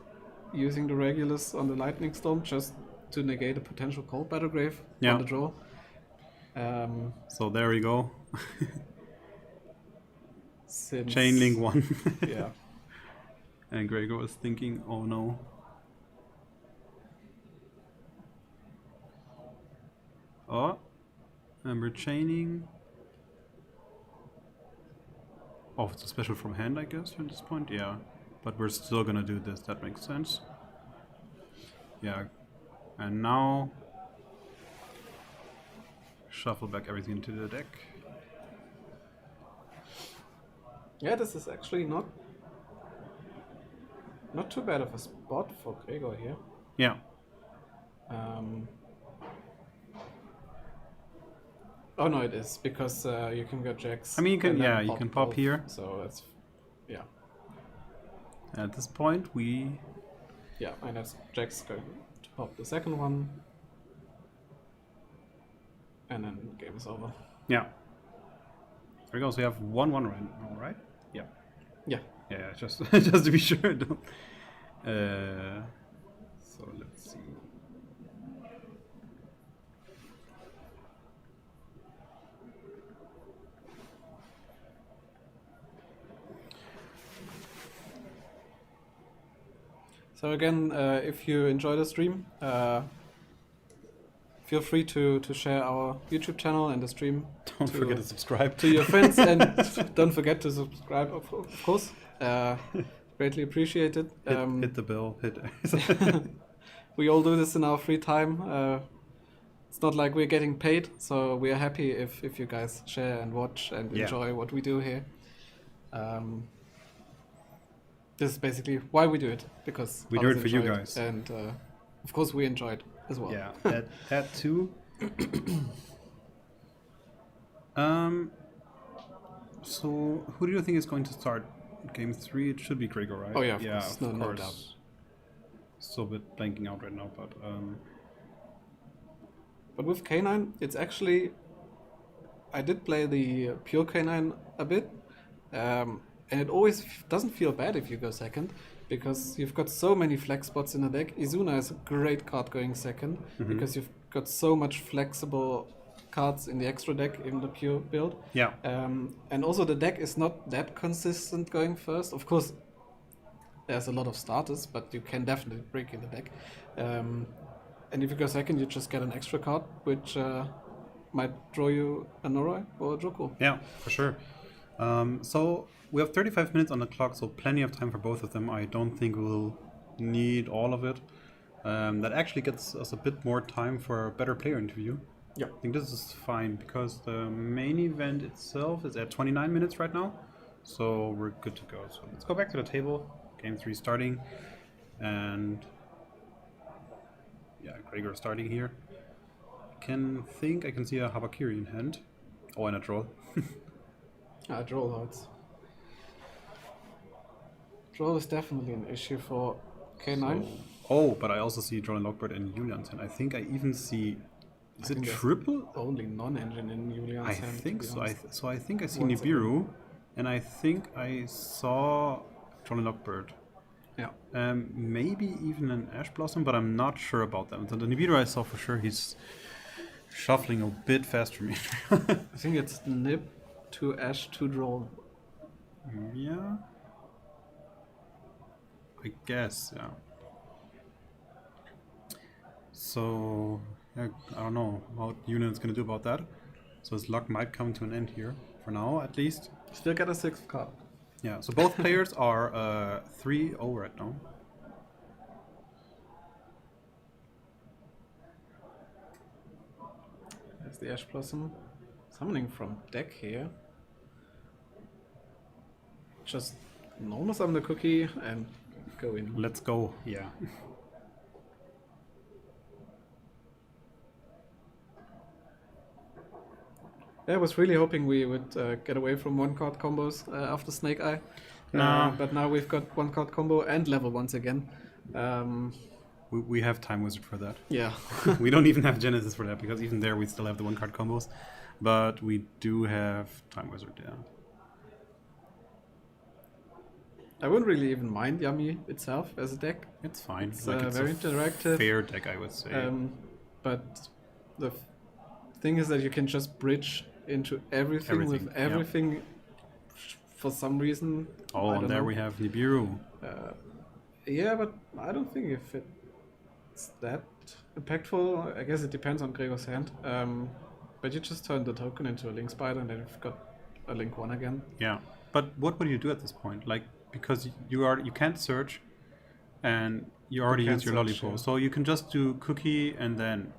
using the Regulus on the Lightning Storm just to negate a potential Cold Battle Grave
Yeah.
on the draw.
So there we go.
Since
Chain link one.
Yeah.
And Gregor was thinking, oh no. Oh, and we're chaining. Oh, it's a special from hand, I guess, at this point. Yeah, but we're still gonna do this. That makes sense. Yeah, and now shuffle back everything into the deck.
Yeah, this is actually not too bad of a spot for Gregor here.
Yeah,
Oh no, it is because you can go jacks.
I mean, you can-
and then
yeah, you can pop
both,
here.
So that's yeah,
at this point we
and that's jacks going to pop the second one, and then game is over.
yeah. There we go. So we have 1-1 right now, right? Yeah.
Yeah,
Yeah, just just to be sure. So let's see.
So again, if you enjoy the stream, feel free to share our YouTube channel and the stream.
Don't forget to subscribe
to your friends, and don't forget to subscribe, of course. Greatly appreciated.
Hit the bell. Hit.
We all do this in our free time. It's not like we're getting paid, so we are happy if you guys share and watch and
Yeah.
enjoy what we do here. This is basically why we do it, because
We do
others
it for you
enjoy
guys.
and of course we enjoy it as well.
Yeah, that too. So who do you think is going to start game 3? It should be Gregor, right?
Oh, yeah, of course.
of
No
course.
doubt.
Still a bit blanking out right now, but
But with K9, it's actually... I did play the pure K9 a bit, and it always doesn't feel bad if you go second, because you've got so many flex spots in the deck. Izuna is a great card going second, because you've got so much flexible cards in the extra deck in the pure build.
Yeah.
And also the deck is not that consistent going first. Of course, there's a lot of starters, but you can definitely break in the deck. And if you go second, you just get an extra card, which might draw you a Noroi or a Joko.
Yeah, for sure. So we have 35 minutes on the clock, so plenty of time for both of them. I don't think we'll need all of it. That actually gets us a bit more time for a better player interview.
Yeah.
I think this is fine because the main event itself is at 29 minutes right now, so we're good to go. So let's go back to the table. Game 3 starting, and yeah, Gregor starting here. I can see a Habakiri in hand. Oh, and a draw.
Draw loads. Draw is definitely an issue for K9.
Oh, but I also see Jordan Lockbird and Julian's hand. I think I even see... Is it triple?
Only non-engine in Julian's
I
hand.
think so. I think I see
Once
Nibiru, and I think I saw Jordan Lockbird.
Yeah.
Maybe even an Ash Blossom, but I'm not sure about that. So the Nibiru I saw for sure. He's shuffling a bit faster than me.
I think it's Nib to Ash to draw.
Yeah. I guess, yeah. So, yeah, I don't know what Union's gonna do about that. So his luck might come to an end here, for now at least.
Still get a 6th card.
Yeah, so both players are 3-0 right now.
There's the Ash Blossom. Summoning from deck here. Just normal summon the cookie and go in.
Let's go, yeah.
I was really hoping we would get away from 1-card combos after Snake Eye.
No.
But now we've got 1-card combo and level once again.
We have Time Wizard for that.
Yeah.
We don't even have Genesis for that, because even there we still have the 1-card combos. But we do have Time Wizard, yeah.
I wouldn't really even mind Yummy itself as a deck.
It's fine.
It's,
it's
very
a
interactive.
fair deck, I would say.
But the thing is that you can just bridge into everything with
Everything, yeah.
everything for some reason.
Oh,
I
and
don't
there
know.
we have Nibiru.
Yeah, but I don't think if it's that impactful. I guess it depends on Gregor's hand. But you just turn the token into a Link Spider and then you've got a Link 1 again.
Yeah, but what would you do at this point? Like, because you can't search, and you already
can't
used your
search,
Lollipop,
yeah.
so you can just do Cookie and then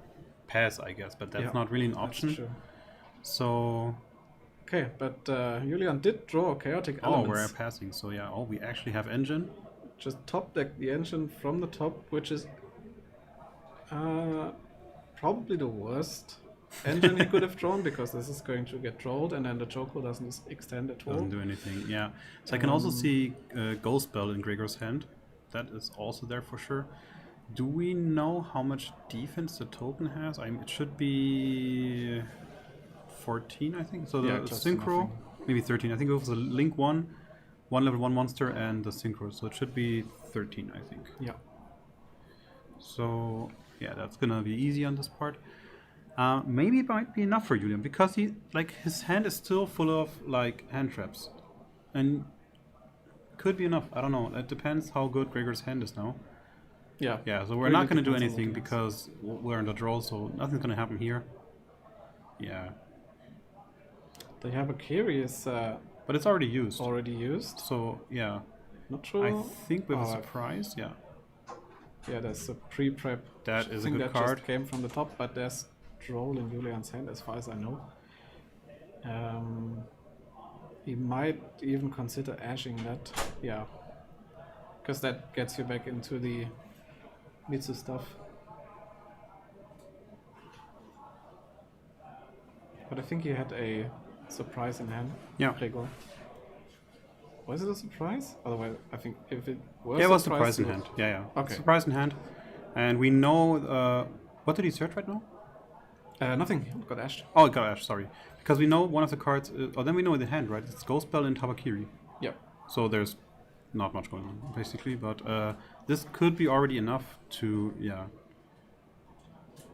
pass, I guess. But that's
Yeah,
not really an
That's
option.
true.
So
Okay, but Julian did draw Chaotic
oh,
Elements.
we're passing. So yeah, oh, we actually have Engine.
Just top deck the engine from the top, which is probably the worst engine he could have drawn, because this is going to get trolled and then the Joko doesn't extend at all.
Doesn't do anything. Yeah. So I can also see Ghost Bell in Gregor's hand. That is also there for sure. Do we know how much defense the token has? It should be 14, I think. So
Yeah,
the
just
Synchro,
nothing.
maybe 13. I think it was a Link 1 level 1 monster, and the Synchro. So it should be 13, I think.
Yeah.
So yeah, that's gonna be easy on this part. Maybe it might be enough for Julian, because his hand is still full of like hand traps, and could be enough. I don't know. It depends how good Gregor's hand is now.
Yeah.
Yeah, so we're
Really
not going to do
depends on
anything
what it is.
because we're in the draw, so nothing's going to happen here. Yeah,
The Habakiri is
but it's already used.
already used.
So yeah,
Not sure.
I think with a
Oh,
surprise, yeah.
Yeah, there's a pre-prep.
That is a
thing
good
that
card.
just came from the top, but there's troll in Julian's hand as far as I know. He might even consider ashing that. Yeah. Because that gets you back into the Mitsu stuff. But I think he had a surprise in hand.
Yeah.
Gregor. Was it a surprise? Otherwise, I think if it was
Yeah, it was
surprise,
surprise in
it
hand.
would-
Yeah, yeah.
Okay.
Surprise in hand. And we know, what did he search right now?
Nothing. Got ashed.
Oh, it got Ash, sorry. Because we know one of the cards, then we know in the hand, right? It's Ghost Bell and Tabakiri.
Yep.
So there's not much going on, basically. But this could be already enough to, yeah.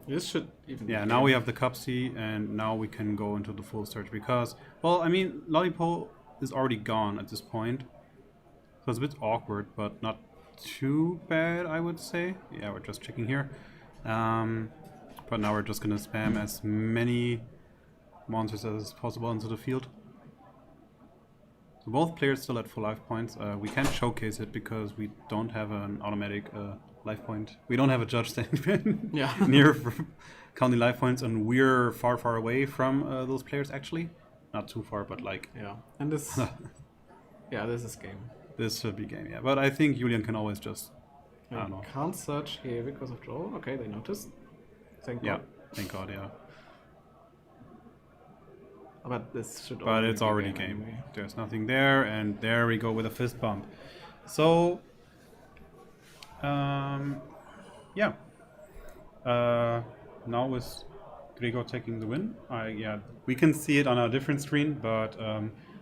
This should even.
Yeah, now we have the Cupsy, and now we can go into the full search. Because, well, I mean, Lollipo is already gone at this point. So it's a bit awkward, but not too bad, I would say. Yeah, we're just checking here. But now we're just gonna spam as many monsters as possible into the field. So both players still at full life points. We can't showcase it because we don't have an automatic life point. We don't have a judge standing near counting life points, and we're far, far away from those players actually. Not too far, but like...
Yeah, and this... yeah, this is game.
This should be game, yeah. But I think Julian can always just... I don't know.
Can't search here because of draw. Okay, they noticed. Thank God.
Yeah, thank God, yeah.
But this should.
But it's already game. Anyway. There's nothing there, and there we go with a fist bump. So, yeah. Now with Gregor taking the win, we can see it on a different screen, but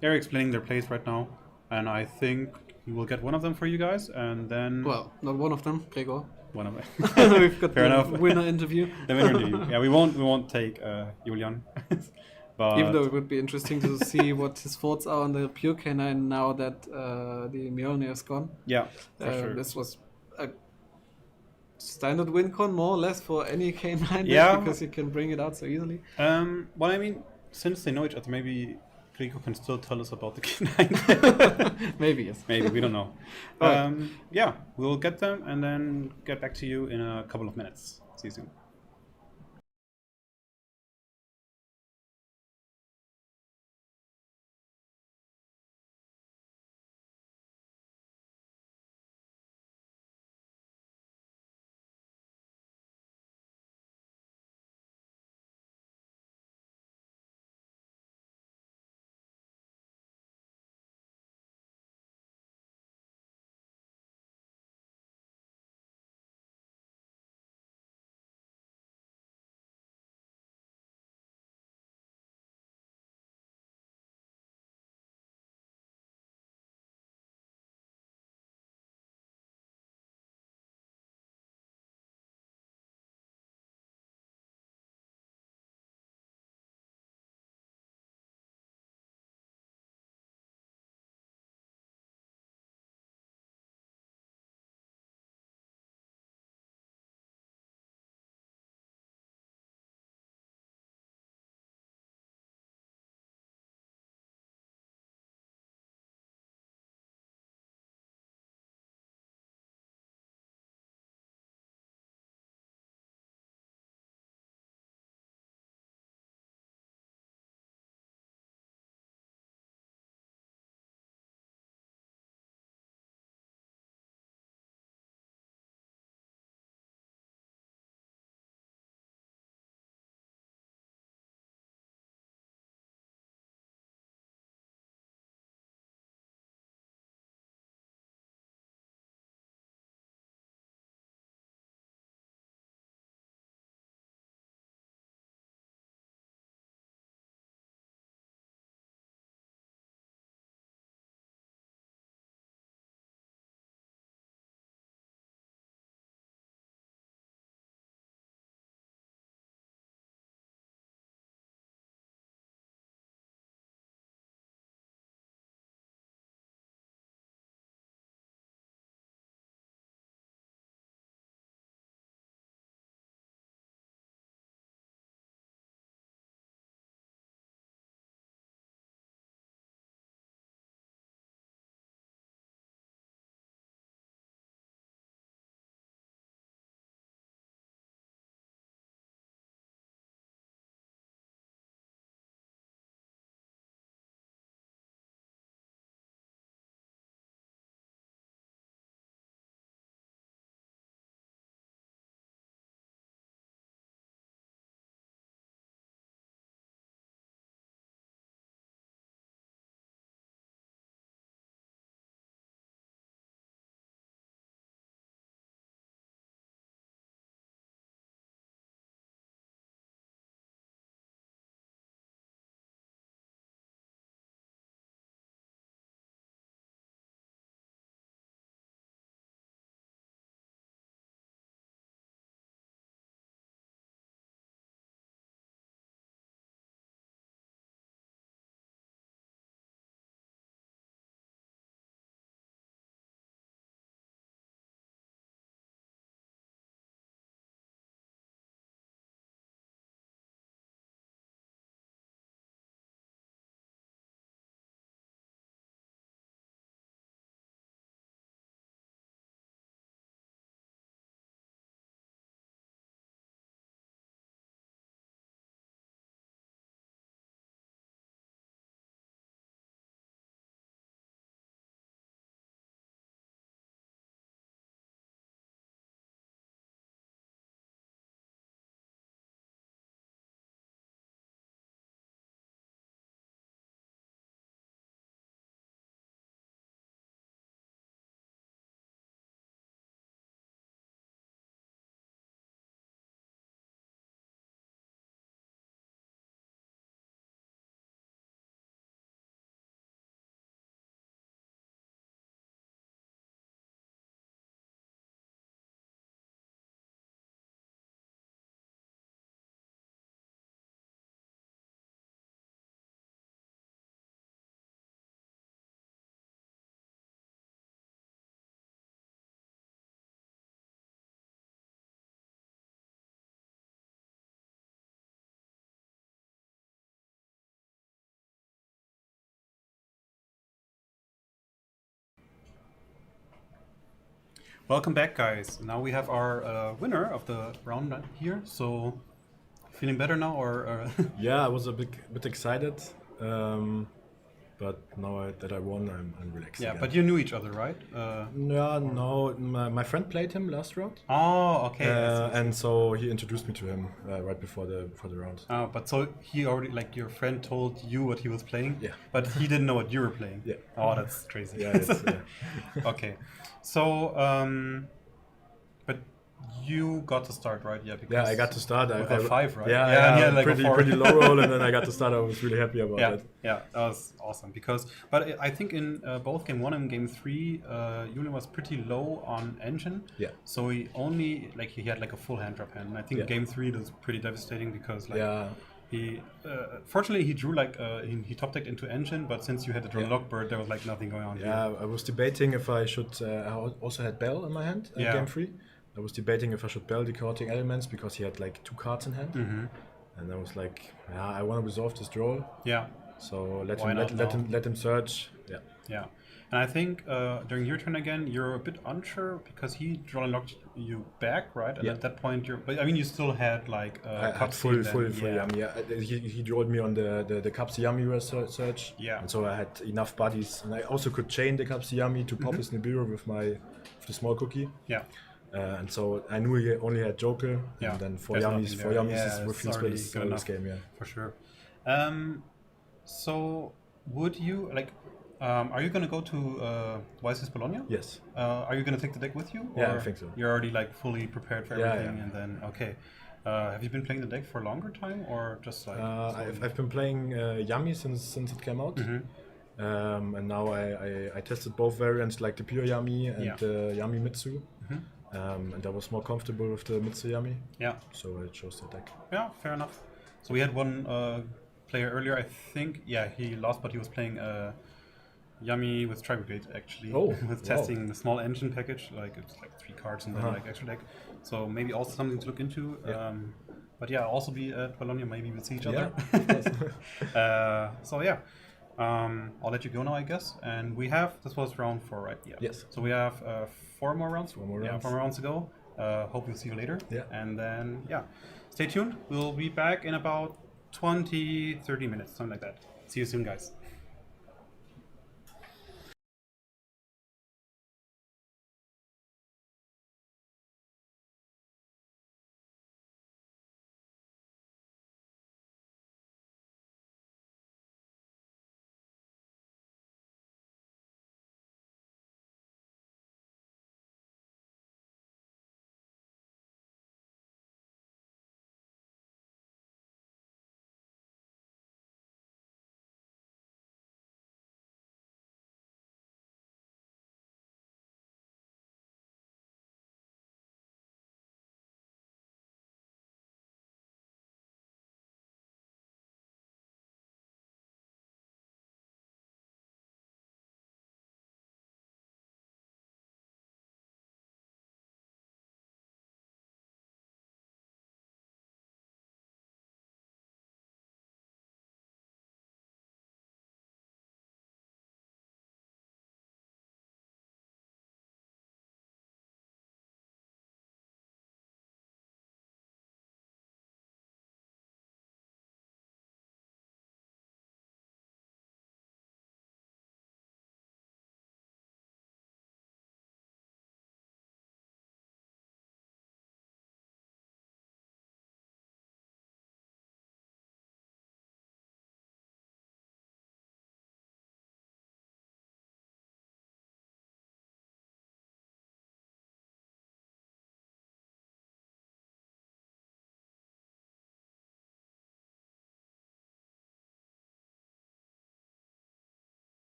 they're explaining their plays right now, and I think we will get one of them for you guys, and then.
Well, not one of them, Gregor.
One of them.
We've got the winner interview.
The winner interview. Yeah, we won't take Julian. But
even though it would be interesting to see what his thoughts are on the pure canine now that the Mjolnir is gone.
Yeah, for sure.
This was a standard win con, more or less, for any canine
deck
because you can bring it out so easily.
Well, I mean, since they know each other, maybe Rico can still tell us about the canine.
Maybe, yes.
Maybe, we don't know. Yeah, we'll get them and then get back to you in a couple of minutes. See you soon. Welcome back, guys. Now we have our winner of the round here. So, feeling better now, or?
Yeah, I was a bit excited, but now that I won, I'm relaxed.
Yeah,
again.
but you knew each other, right?
Yeah, no, my friend played him last round,
Oh, okay. I see.
and so he introduced me to him right before the round.
Oh, but so he already, like, your friend told you what he was playing?
Yeah.
But he didn't know what you were playing?
Yeah.
Oh, that's crazy.
Yeah, it's,
Okay. So, but you got to start, right? Yeah, because
yeah, I got to start.
with a 5, right?
Yeah,
Yeah, and
yeah,
yeah, like a
pretty
4.
pretty low roll, and then I got to start. I was really happy about
Yeah,
that.
yeah, that was awesome because, but I think in both game 1 and game 3, Julian was pretty low on engine.
Yeah.
So he only he had like a full hand drop hand. And I think
Yeah.
game 3 it was pretty devastating because like
Yeah.
he, fortunately he drew like he top decked into engine, but since you had to draw
Yeah.
Lockbird, there was like nothing going on.
Yeah, I was debating if I should. I also had Bell in my hand in
Yeah.
game 3. I was debating if I should Bell the chaotic elements because he had like 2 cards in hand, and I was like, yeah, I want to resolve this draw,
Yeah,
so let
Why
him
not now?
let him search. Yeah,
yeah. And I think during your turn again, you're a bit unsure because he draw and locked you back, right? And
Yeah.
at that point, but I mean, you still had like
I
cup
had full
then,
yummy. Yeah, he drawed me on the Capsi Yummy search.
Yeah.
And so I had enough bodies, and I also could chain the Capsi Yummy to pop his Nibiru with the small cookie.
Yeah.
And so I knew he only had Joker,
Yeah,
and then four
there's
yummies
nothing there. Yeah,
is
it's
with his
already
spell
good
this
enough.
game. Yeah.
For sure. So would you like? Are you gonna go to WCQ Bologna?
Yes.
Are you gonna take the deck with you?
Yeah, I
or
think so.
You're already like fully prepared for
Yeah,
everything,
yeah.
and then okay. Have you been playing the deck for a longer time, or just like?
I've been playing Yummy since it came out, and now I tested both variants, like the pure Yummy and
Yeah.
the Yummy Mitsu, and I was more comfortable with the Mitsu Yummy,
Yeah.
so I chose that deck.
Yeah, fair enough. So we had one player earlier, I think. Yeah, he lost, but he was playing Yummy with Tri-Brigade, actually.
Oh,
with
wow.
testing the small engine package, like it's like 3 cards and then like extra deck. So maybe also something to look into.
Yeah.
But yeah, also be at Bologna, maybe we'll see each
Yeah,
other. So yeah, I'll let you go now, I guess. And we have, this was round 4, right? Yeah.
Yes.
So we have 4 more rounds.
4 more
Yeah,
rounds.
4 more rounds to go. Hope we'll see you later.
Yeah.
And then, yeah, stay tuned. We'll be back in about 20, 30 minutes, something like that. See you soon, guys.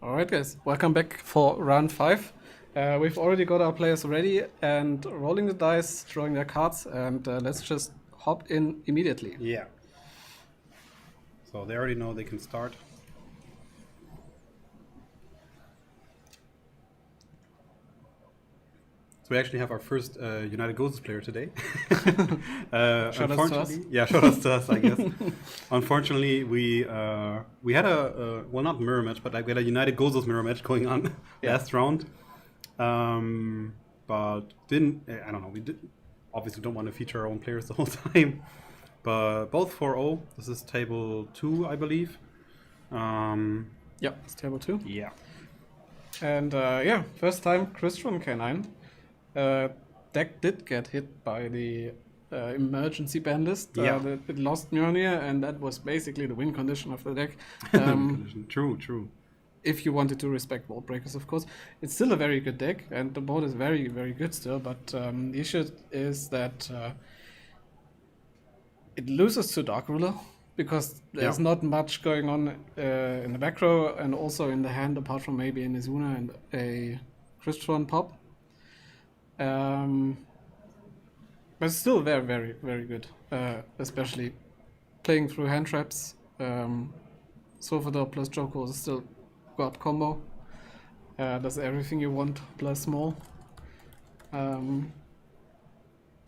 Alright guys, welcome back for round 5. We've already got our players ready and rolling the dice, drawing their cards, and let's just hop in immediately.
Yeah. So they already know they can start. So we actually have our first United Ghosts player today.
Shout out to us.
Yeah, shout out to us, I guess. Unfortunately, we had a well, not mirror match, but like we had a United Ghosts mirror match going on last round. But didn't, I don't know, we obviously don't want to feature our own players the whole time. But both 4-0. This is table 2, I believe.
Yep, it's table 2.
Yeah.
And yeah, first time Christian K9. Deck did get hit by the emergency ban list.
Yeah.
It lost Mjolnir, and that was basically the win condition of the deck.
True.
If you wanted to respect Wall Breakers, of course. It's still a very good deck, and the board is very, very good still, but the issue is that it loses to Dark Ruler, because there's not much going on in the back row, and also in the hand, apart from maybe an Izuna and a Crystron pop. But it's still very, very, very good, especially playing through hand traps. Sofador plus Joko is still god combo. Does everything you want plus more. So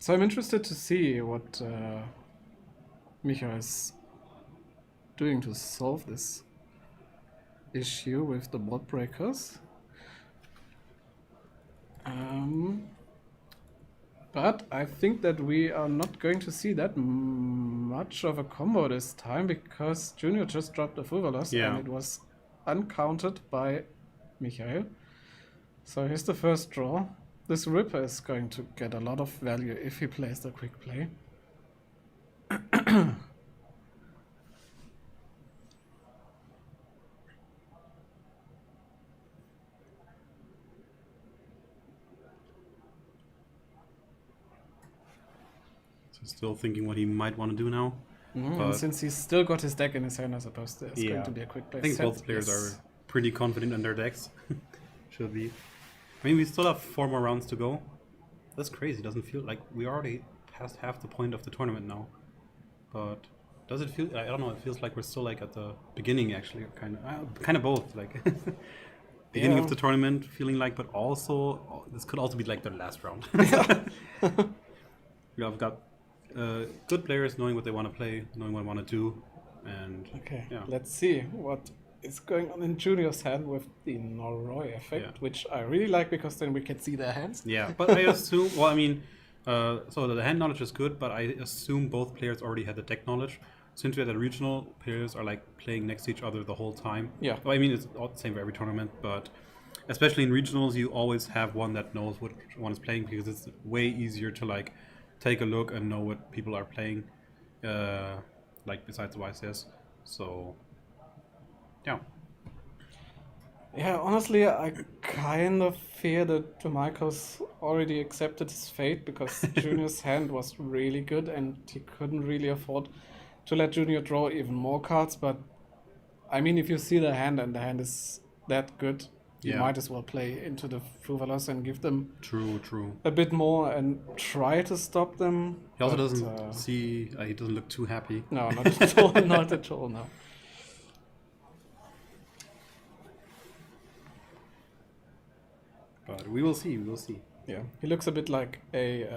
I'm interested to see what Micha is doing to solve this issue with the Wall Breakers. But I think that we are not going to see that much of a combo this time, because Junior just dropped a Fuvalos and it was uncounted by Michael. So here's the first draw. This Ripper is going to get a lot of value if he plays the quick play.
Still thinking what he might want to do now.
And since he's still got his deck in his hand, I suppose there's going to be a quick play.
I think both players are pretty confident in their decks. Should be. I mean, we still have 4 more rounds to go. That's crazy. Doesn't feel like we already passed half the point of the tournament now. But does it feel? I don't know. It feels like we're still like at the beginning, actually, kind of both. Like beginning of the tournament, feeling like, but also this could also be like the last round. Yeah, I've got good players knowing what they want to play, knowing what they want to do, and
let's see what is going on in Junior's hand with the Noroi effect, which I really like, because then we can see their hands.
Yeah, but I assume, well, I mean, so the hand knowledge is good, but I assume both players already had the deck knowledge. Since we had the regional, players are like playing next to each other the whole time.
Yeah.
Well, I mean, it's all the same for every tournament, but especially in regionals, you always have one that knows what one is playing, because it's way easier to like take a look and know what people are playing, like besides the YCS. So, yeah.
Yeah, honestly, I kind of fear that Jamaicos already accepted his fate, because Junior's hand was really good and he couldn't really afford to let Junior draw even more cards. But, I mean, if you see the hand and the hand is that good, you might as well play into the Fuvalos and give them a bit more and try to stop them.
He also doesn't he doesn't look too happy.
No, not at all, not at all, no.
But we will see,
Yeah, he looks a bit like a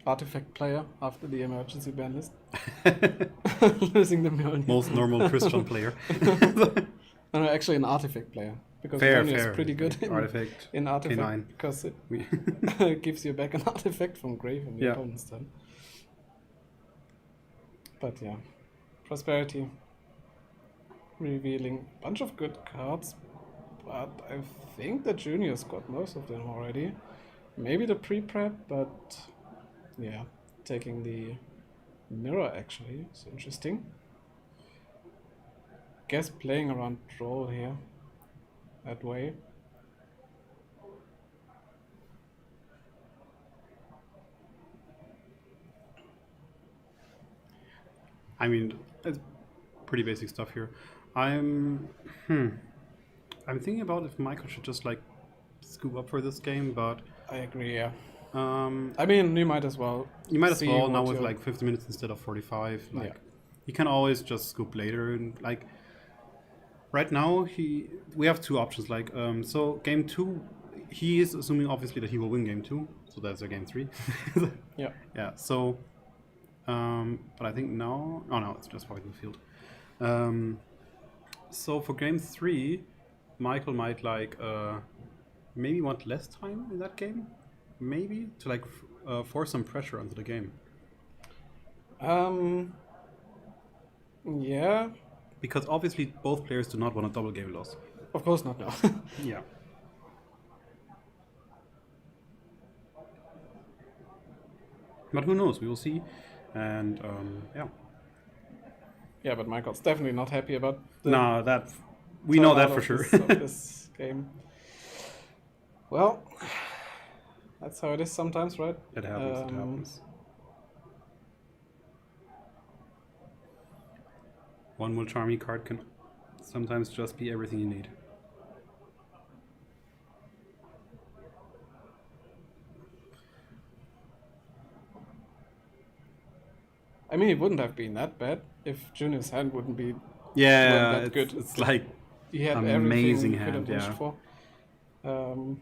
artifact player after the emergency ban list. Losing the Mjolnir.
Most normal Christian player.
No, actually an artifact player. Because Mjolnir is pretty good in artifact K9. Because it gives you back an artifact from grave in the opponent's turn. But yeah, Prosperity revealing a bunch of good cards, but I think the Junior's got most of them already. Maybe the pre-prep, but yeah, taking the mirror actually is interesting. Guess playing around troll here that way.
I mean, it's pretty basic stuff here. I'm I'm thinking about if Michael should just like scoop up for this game, but
I agree. Yeah.
um,
I mean, you might as well.
you might as
see
well now
what
with
your-
like 50 minutes instead of 45. Like,
Yeah.
you can always just scoop later and like. Right now, we have two options. Like, so game 2, he is assuming obviously that he will win game 2, so that's a game 3.
Yeah.
Yeah. So, but I think now, oh no, it's just holding the field. So for game 3, Michael might like maybe want less time in that game, maybe to like force some pressure onto the game.
Yeah.
Because obviously both players do not want a double game loss.
Of course not now.
Yeah. But who knows? We will see. And yeah.
Yeah, but Michael's definitely not happy about the
No, that we know that
turnout
for
of
sure.
This, of this game. Well, that's how it is sometimes, right?
It happens. It happens. One will charm card can sometimes just be everything you need.
I mean, it wouldn't have been that bad if Junior's hand wouldn't be.
Yeah,
that
it's,
good.
it's like
He had
amazing
everything he could
hand,
have wished
yeah.
for.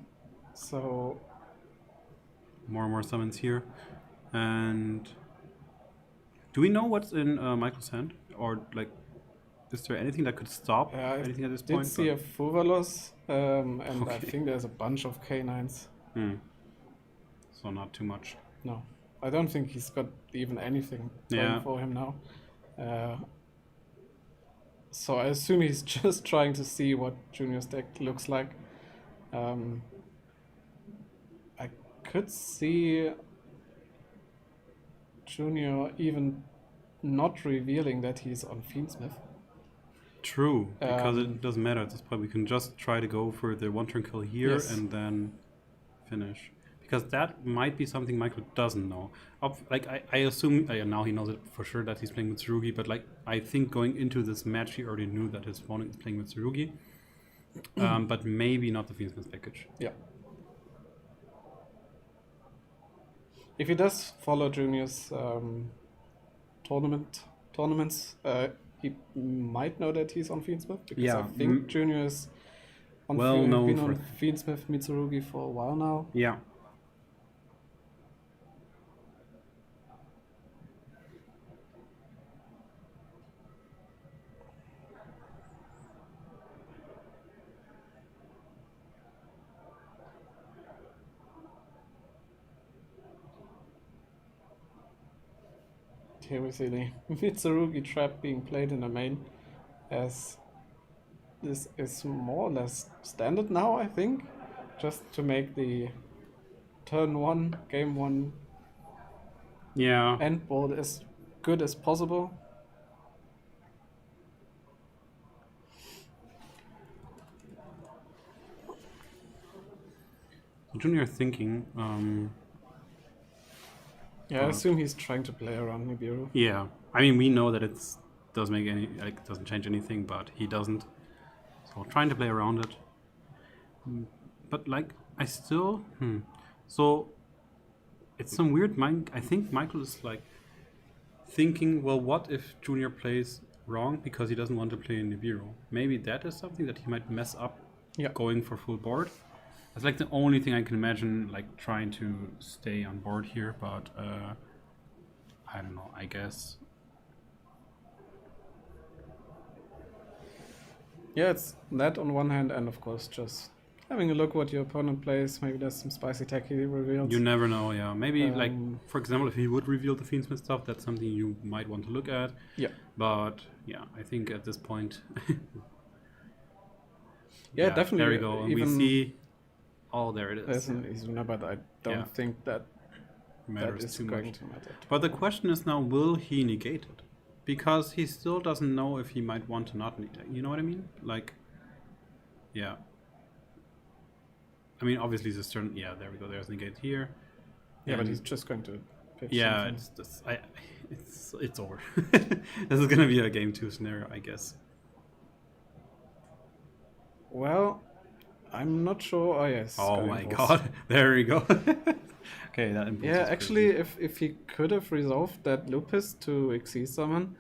So
more and more summons here. And do we know what's in Michael's hand? Or like, is there anything that could stop
I
anything at this
did
point?
see a Fuvalos, and I
Okay.
think there's a bunch of K9s.
So not too much.
No, I don't think he's got even anything
Yeah.
going for him now. So I assume he's just trying to see what Junior's deck looks like. I could see Junior even not revealing that he's on Fiendsmith.
True, because
Um,
it doesn't matter at this point. We can just try to go for the one turn kill here
Yes.
and then finish. Because that might be something Michael doesn't know. Like I assume now he knows it for sure that he's playing with Tsurugi, but like I think going into this match he already knew that his opponent is playing with Tsurugi. But maybe not the Fiendsmith package.
Yeah. If he does follow Junior's tournaments, he might know that he's on Fiendsmith because
Yeah,
I think Junior is on
well known
been
for
on Fiendsmith Mitsurugi for a while now.
Yeah.
Here we see the Mitsurugi trap being played in the main, as this is more or less standard now, I think, just to make the turn 1, game 1
Yeah.
end board as good as possible.
Junior thinking,
Yeah, I assume he's trying to play around Nibiru.
yeah. I mean we know that it's doesn't change anything, but he doesn't. So trying to play around it. But like I still so it's some weird mind. I think Michael is like thinking, well, what if Junior plays wrong because he doesn't want to play in Nibiru? Maybe that is something that he might mess up going for full board. That's like the only thing I can imagine, like trying to stay on board here, but I don't know, I guess.
Yeah, it's that on one hand, and of course just having a look what your opponent plays. Maybe there's some spicy tech he reveals.
You never know, yeah. Maybe, like,
Um,
for example, if he would reveal the Fiendsmith stuff, that's something you might want to look at.
Yeah.
But, yeah, I think at this point...
Yeah, definitely.
There we go. And we
even
see... Oh, there it
there's
is.
an Izuna, but I don't
Yeah.
think that
Matters
is
too
going
much.
to matter.
But the question is now, will he negate it? Because he still doesn't know if he might want to not negate. You know what I mean? Like, yeah. I mean, obviously this turn. Yeah, there we go. There's negate here.
Yeah, but
And-
he's just going to pitch
Yeah,
something.
it's over. This is gonna be a game 2 scenario, I guess.
Well, I'm not sure. Oh yes.
Oh
Sky
my
Impulse.
god, there we go. Okay, that impulse
Yeah,
is
actually,
crazy.
if he could have resolved that Lupus to Xyz summon,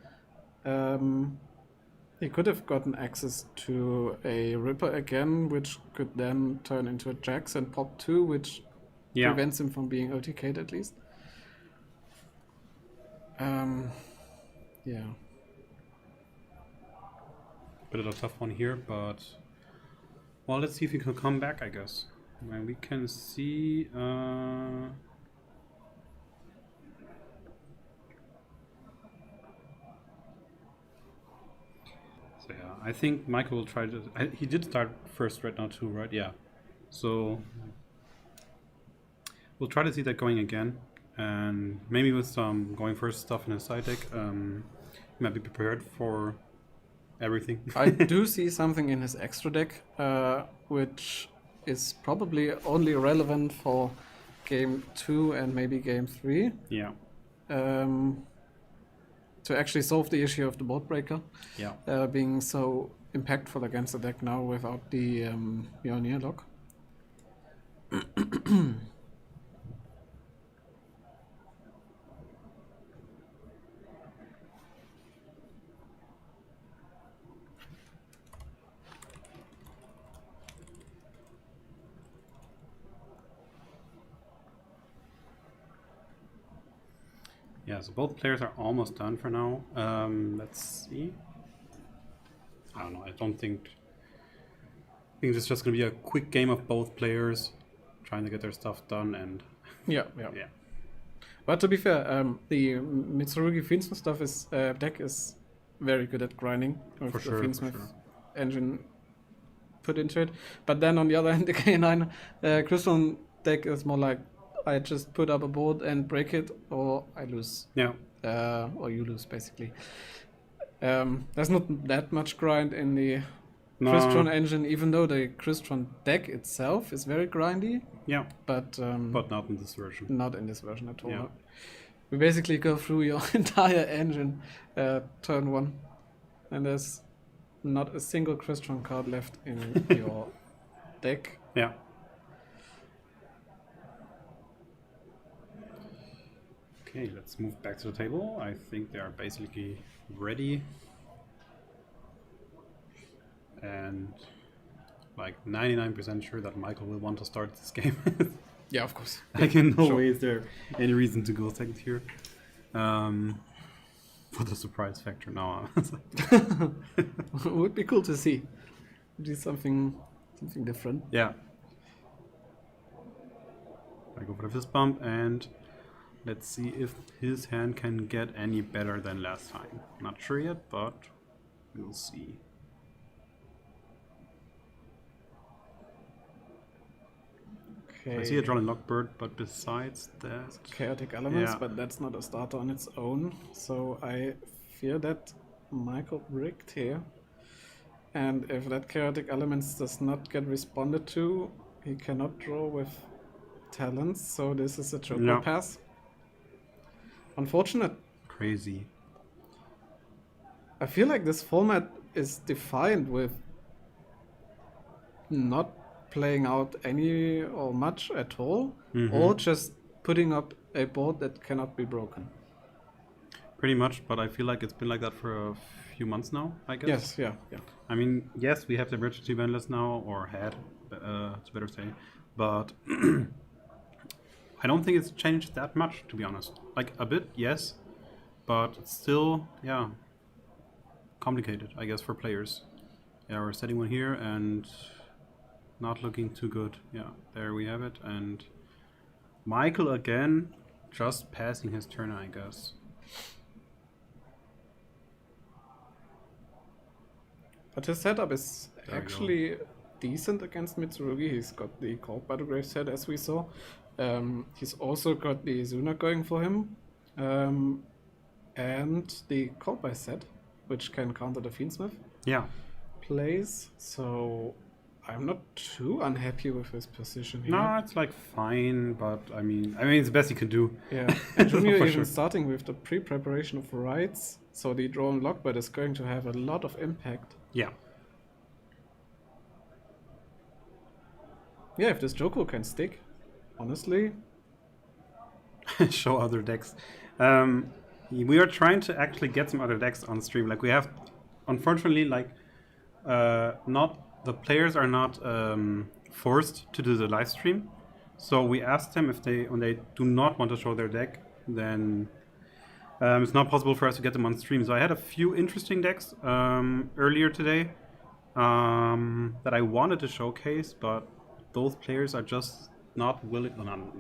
he could have gotten access to a Ripper again, which could then turn into a Jax and pop 2, which
Yeah.
prevents him from being OTK'd at least. Yeah.
Bit of a tough one here, but well, let's see if he can come back, I guess. Well, we can see. So yeah, I think Michael will try to. He did start first right now too, right? Yeah. So we'll try to see that going again, and maybe with some going first stuff in his side deck, he might be prepared for everything.
I do see something in his extra deck, which is probably only relevant for game 2 and maybe game 3.
Yeah.
To actually solve the issue of the board breaker
Yeah.
being so impactful against the deck now without the Mjolnir lock.
Yeah, so both players are almost done for now. Let's see. I don't know. I think it's just gonna be a quick game of both players trying to get their stuff done, and
Yeah.
yeah,
But to be fair, the Mitsurugi Fiendsmith stuff is deck is very good at grinding with
For
the
sure, for
Fiendsmith
sure.
engine put into it. But then on the other hand, the K9 Crystal deck is more like I just put up a board and break it, or I lose,
yeah,
or you lose basically. There's not that much grind in the
No.
Crystron engine, even though the Crystron deck itself is very grindy,
yeah,
but
but not in this version.
not in this version at all.
Yeah.
We basically go through your entire engine turn 1, and there's not a single Crystron card left in your deck.
Yeah. Okay, let's move back to the table. I think they are basically ready. And like 99% sure that Michael will want to start this game.
Yeah, of course.
Like in no
Sure.
way is there any reason to go second here. For the surprise factor now.
Would be cool to see. Do something different.
Yeah. I go for the fist bump, and let's see if his hand can get any better than last time. Not sure yet, but we'll see.
Okay.
I see a Jolly Lockbird, but besides that...
Chaotic elements,
Yeah.
but that's not a starter on its own. So I fear that Michael bricked here. And if that chaotic elements does not get responded to, he cannot draw with talents. So this is a triple
No.
pass. Unfortunate.
Crazy.
I feel like this format is defined with not playing out any or much at all, or just putting up a board that cannot be broken.
Pretty much, but I feel like it's been like that for a few months now, I guess.
Yes, yeah.
I mean, yes, we have the emergency ban list now, or had, it's better to say, but I don't think it's changed that much, to be honest. Like, a bit, yes, but it's still, yeah, complicated, I guess, for players. Yeah, we're setting one here, and not looking too good. Yeah, there we have it, and Michael again, just passing his turn, I guess.
But his setup is
There we go.
actually decent against Mitsurugi. He's got the Cold by the Grave set, as we saw. He's also got the Zuna going for him. And the Cold by set, which can counter the Fiendsmith
Yeah,
plays. So I'm not too unhappy with his position here.
no, it's like fine, but I mean, it's the best he can do.
Yeah, and Junior
For
even
sure.
starting with the pre-preparation of rights, so the draw and lock, but is going to have a lot of impact.
Yeah.
Yeah, if this Joko can stick, honestly.
Show other decks. We are trying to actually get some other decks on stream. Like we have, unfortunately, like not the players are not forced to do the live stream. So we asked them if when they do not want to show their deck, then it's not possible for us to get them on stream. So I had a few interesting decks earlier today that I wanted to showcase, but those players are just not willing. No, I'm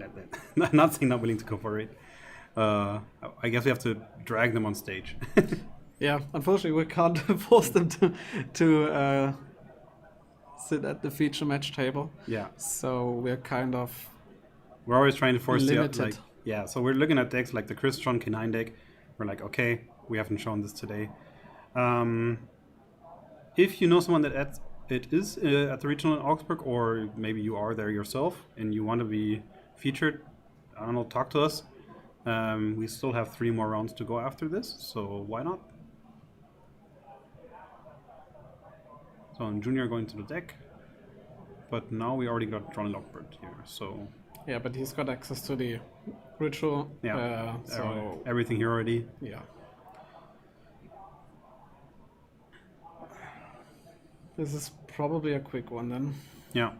not saying not willing to cooperate. I guess we have to drag them on stage.
Yeah, unfortunately, we can't force them to sit at the feature match table.
Yeah.
So
We're always trying to force
limited.
So we're looking at decks like the Christian K9 deck. We're like, okay, we haven't shown this today. If you know someone that is at the regional in Augsburg, or maybe you are there yourself and you want to be featured, I don't know, talk to us. We still have 3 more rounds to go after this, so why not? So I'm Junior going to the deck, but now we already got Johnny Lockbird here, so...
Yeah, but he's got access to the ritual.
Yeah,
so
everything here already.
yeah. This is probably a quick one then.
Yeah.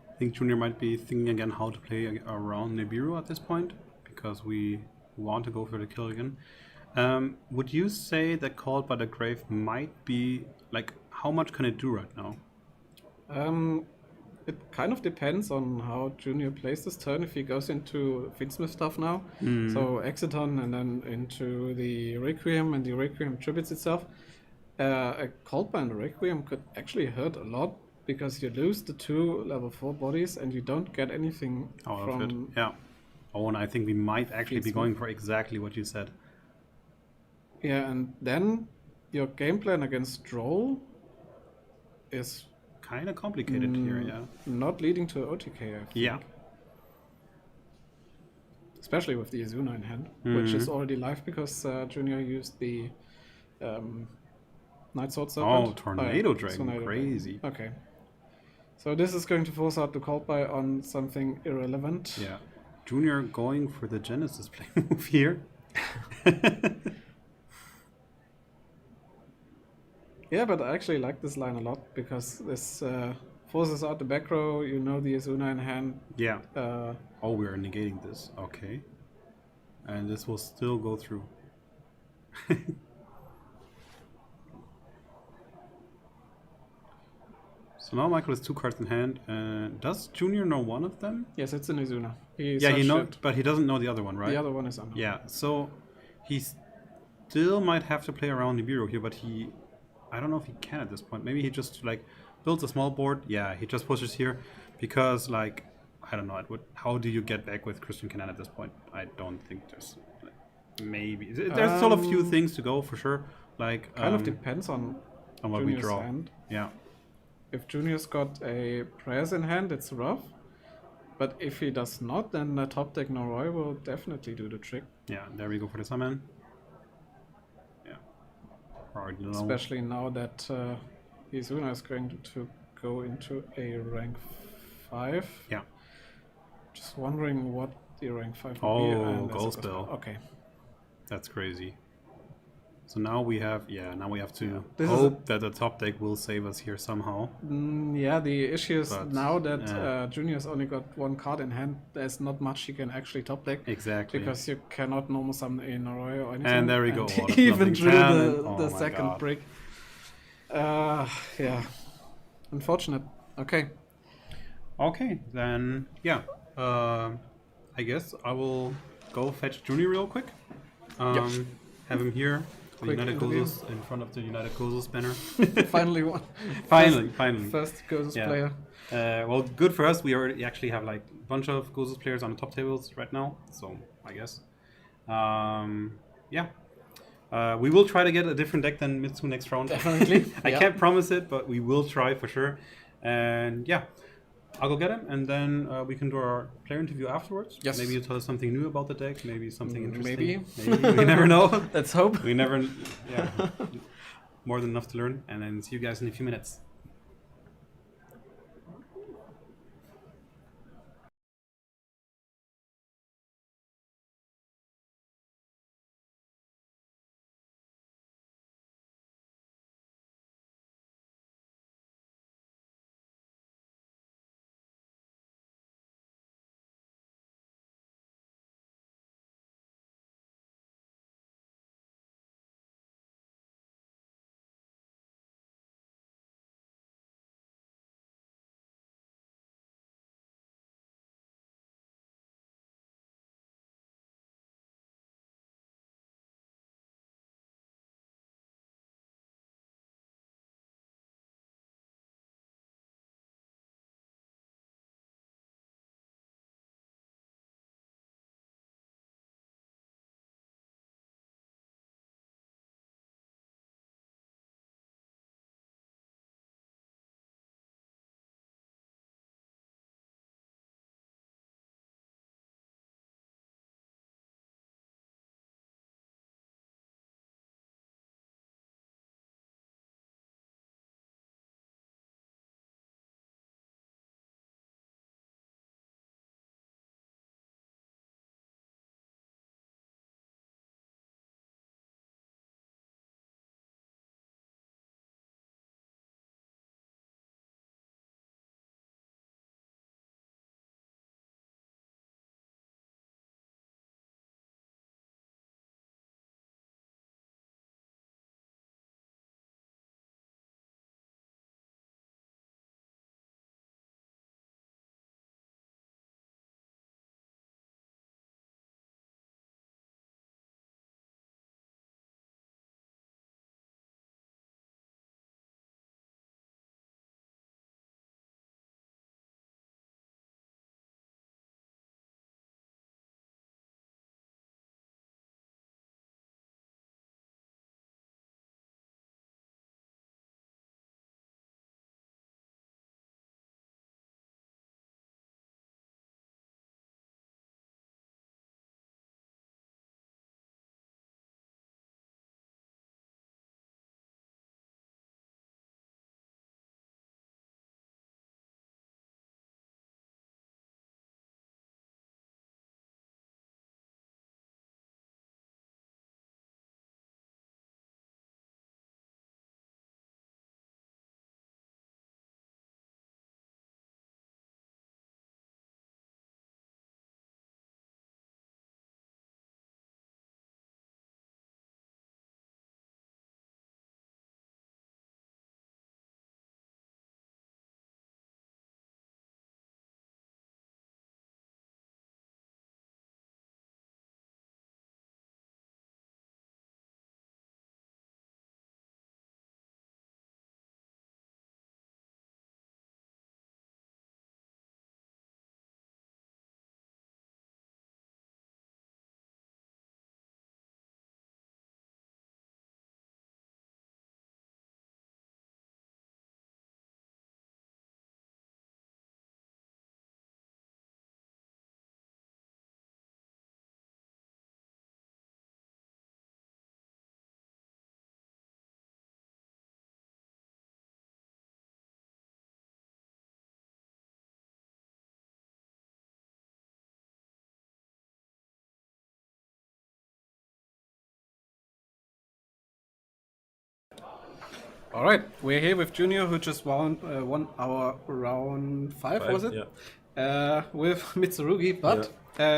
I think Junior might be thinking again how to play around Nibiru at this point, because we want to go for the kill again. Would you say that Called by the Grave might be, like, how much can it do right now?
It kind of depends on how Junior plays this turn. If he goes into Finsmith stuff now, so Exiton and then into the Requiem, and the Requiem tributes itself, a Called by the Requiem could actually hurt a lot, because you lose the 2 level 4 bodies and you don't get anything
Out
from
of it. Yeah. Oh, and I think we might actually be
Finsmith.
going for exactly what you said.
Yeah, and then your game plan against Droll is
Kind of complicated here, yeah.
not leading to OTK, I think.
Yeah.
Especially with the Azuna in hand, which is already live because Junior used the Night Sword Serpent.
Oh, Tornado
yeah,
Dragon,
Tornado
crazy.
Dragon. Okay. So this is going to force out the Called by on something irrelevant.
Yeah. Junior going for the Genesis play move here.
Yeah, but I actually like this line a lot because this forces out the back row. You know the Azuna in hand.
Yeah. Oh, we are negating this. Okay. And this will still go through. So now Michael has 2 cards in hand. Does Junior know one of them?
Yes, it's an Azuna. He
Yeah, he
searched
knows,
it.
but he doesn't know the other one, right?
The other one is unknown.
Yeah, so he still might have to play around Nibiru here, but I don't know if he can at this point. Maybe he just like builds a small board. Yeah, he just pushes here because like I don't know. How do you get back with Christian Canan at this point? I don't think there's maybe there's still a few things to go for sure. Like
Kind of depends on
what we
Junior's
draw.
hand.
Yeah,
If Junior's got a Prayers in hand, it's rough. But if he does not, then a top deck Noroi will definitely do the trick.
yeah. There we go for the summon. Yeah, already know.
Especially now that Izuna is going to go into a rank 5.
Yeah.
Just wondering what the rank 5 will
Oh,
be. And that's a
Ghost Bell.
Okay.
That's crazy. So now we have to
This is
hope that the top deck will save us here somehow.
Yeah, the issue is
But,
now that
yeah.
Junior's only got 1 card in hand, there's not much he can actually top deck.
Exactly.
Because you cannot normal summon a Noroi or anything.
And there we go. What a
Even
fluffing
drew
cannon.
the
Oh my
second
God.
brick. Yeah. Unfortunate. Okay.
Okay, then yeah. I guess I will go fetch Junior real quick. Have him here. The
Quick
United
interview.
Gozos in front of the United Gozos banner.
Finally one.
Finally.
First Ghosts
Yeah.
player.
Well, good for us. We already actually have like a bunch of Gozos players on the top tables right now. So I guess. Yeah. We will try to get a different deck than Mitsu next round.
Definitely.
I
yeah.
can't promise it, but we will try for sure. And yeah, I'll go get him, and then we can do our player interview afterwards.
Yes.
Maybe you tell us something new about the deck. Maybe something interesting.
Maybe.
Maybe. We never know.
Let's hope.
We never. Yeah. More than enough to learn, and then see you guys in a few minutes.
All right, we're here with Junior, who just won our round five, was it?
Yeah.
With Mitsurugi, but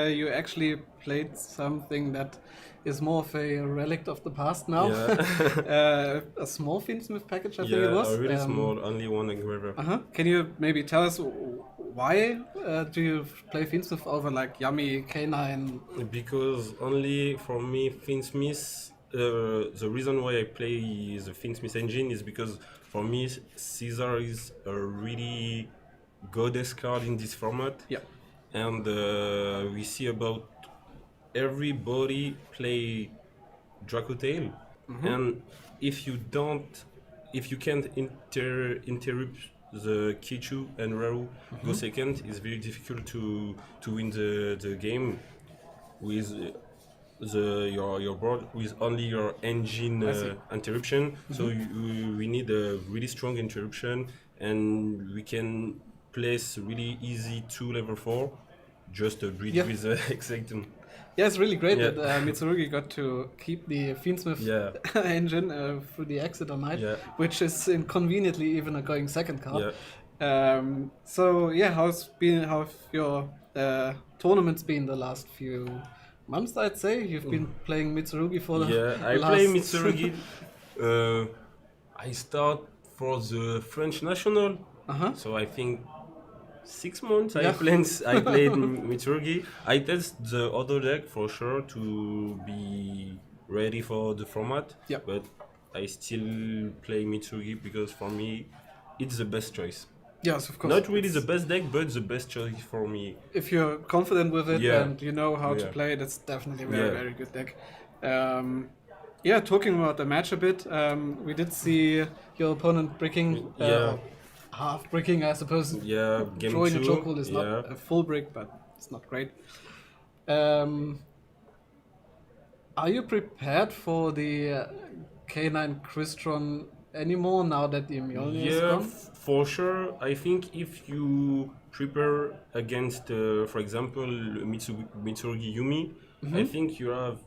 you actually played something that is more of a relic of the past now.
Yeah.
A small Finsmith package, I think
Yeah,
it was.
a really small, only one engraver.
Can you maybe tell us why do you play Finsmith over like Yummy, K9?
Because only for me, Finsmith, the reason why I play the Finsmith engine is because for me, Caesar is a really goddess card in this format.
Yeah.
And we see about everybody play Dracotale. And if you can't interrupt the Kichu and Raru go second, it's very difficult to win the game with your board with only your engine interruption. So we need a really strong interruption, and we can place really easy 2 level 4 just a bridge with the Executum.
Yeah, it's really great
Yeah.
that Mitsurugi got to keep the Fiendsmith
Yeah.
engine through the exit on night,
Yeah.
which is conveniently even a going second card.
Yeah.
So yeah, how have your tournaments been the last few months? I'd say you've been playing Mitsurugi for the
Yeah, I
last...
play Mitsurugi. I start for the French national, so I think 6 months
Yeah.
I played Mitsurugi. I test the other deck for sure to be ready for the format,
Yeah.
but I still play Mitsurugi because for me it's the best choice.
Yes, of course.
Not really the best deck, but the best choice for me.
If you're confident with it
Yeah.
and you know how to
Yeah.
play it, it's definitely a
Yeah.
very good deck. Yeah, talking about the match a bit, we did see your opponent bricking,
Yeah.
half bricking, I suppose.
Yeah, game
Drawing a
2.
chokehold is
yeah.
not a full brick, but it's not great. Are you prepared for the K9 Crystron anymore now that the Mjolnir is
Yeah,
gone?
for sure. I think if you prepare against, for example, Mitsurugi Yumi, I think you have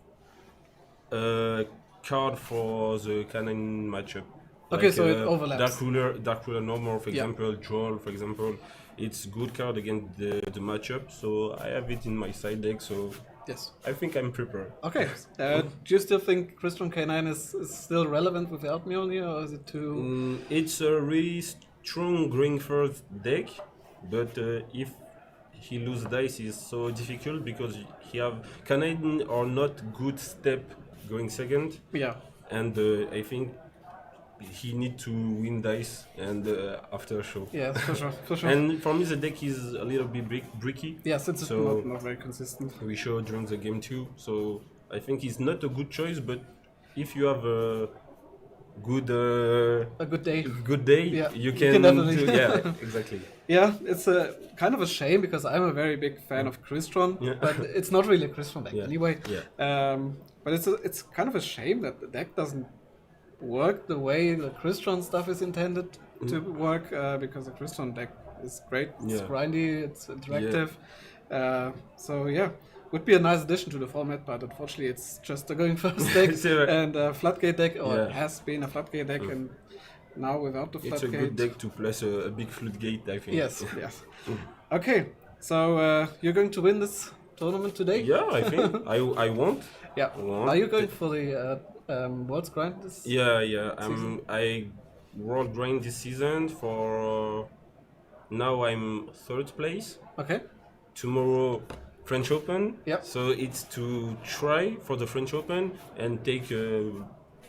a card for the Canon matchup.
Okay, so it overlaps.
Dark Ruler Normal, for
Yeah.
example, Droll, for example. It's good card against the matchup, so I have it in my side deck, so
Yes.
I think I'm prepared.
Okay. Do you still think Crystron K9 is still relevant without Mjolnir, or is it too...
It's a really strong green first deck, but if he lose dice is so difficult because he have Canadian are not good step going second,
Yeah.
and I think he need to win dice and after show.
Yeah, for sure. For sure.
And for me the deck is a little bit bricky.
yes, it's
so-
not very consistent.
We show during the game too, so I think it's not a good choice. But if you have a good
A good day.
good day,
Yeah,
you
you
can,
can definitely-
do, yeah, exactly.
Yeah, it's a kind of a shame because I'm a very big fan of Crystron,
Yeah.
but it's not really a Crystron deck
Yeah.
anyway.
Yeah.
But it's kind of a shame that the deck doesn't work the way the Crystron stuff is intended to work, because the Crystron deck is great. It's
Yeah.
grindy, it's interactive. So yeah, would be a nice addition to the format, but unfortunately it's just a going first deck
Yeah.
and a floodgate deck, or
Yeah.
has been a floodgate deck, and now without the
It's a
floodgate.
good deck to place a big floodgate, I think.
Yes, yes. Okay, so you're going to win this tournament today?
Yeah, I think I want.
Yeah.
Want.
Are you going for the World's Grind this?
Yeah.
Season?
I world grind this season for. Now I'm third place.
Okay.
Tomorrow French Open.
Yep.
So it's to try for the French Open and take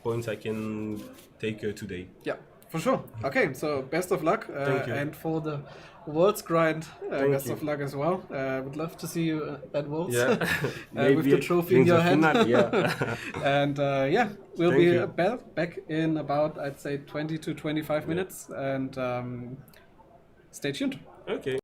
points I can take today.
Yeah, for sure. Okay, so best of luck.
Thank you.
And for the World's Grind,
Thank
best
you.
of luck as well. Would love to see you at Worlds.
Yeah.
With the trophy in
the
your hand.
final, yeah.
And yeah, we'll
Thank
be
you.
back in about, I'd say, 20 to 25 minutes. And stay tuned.
Okay.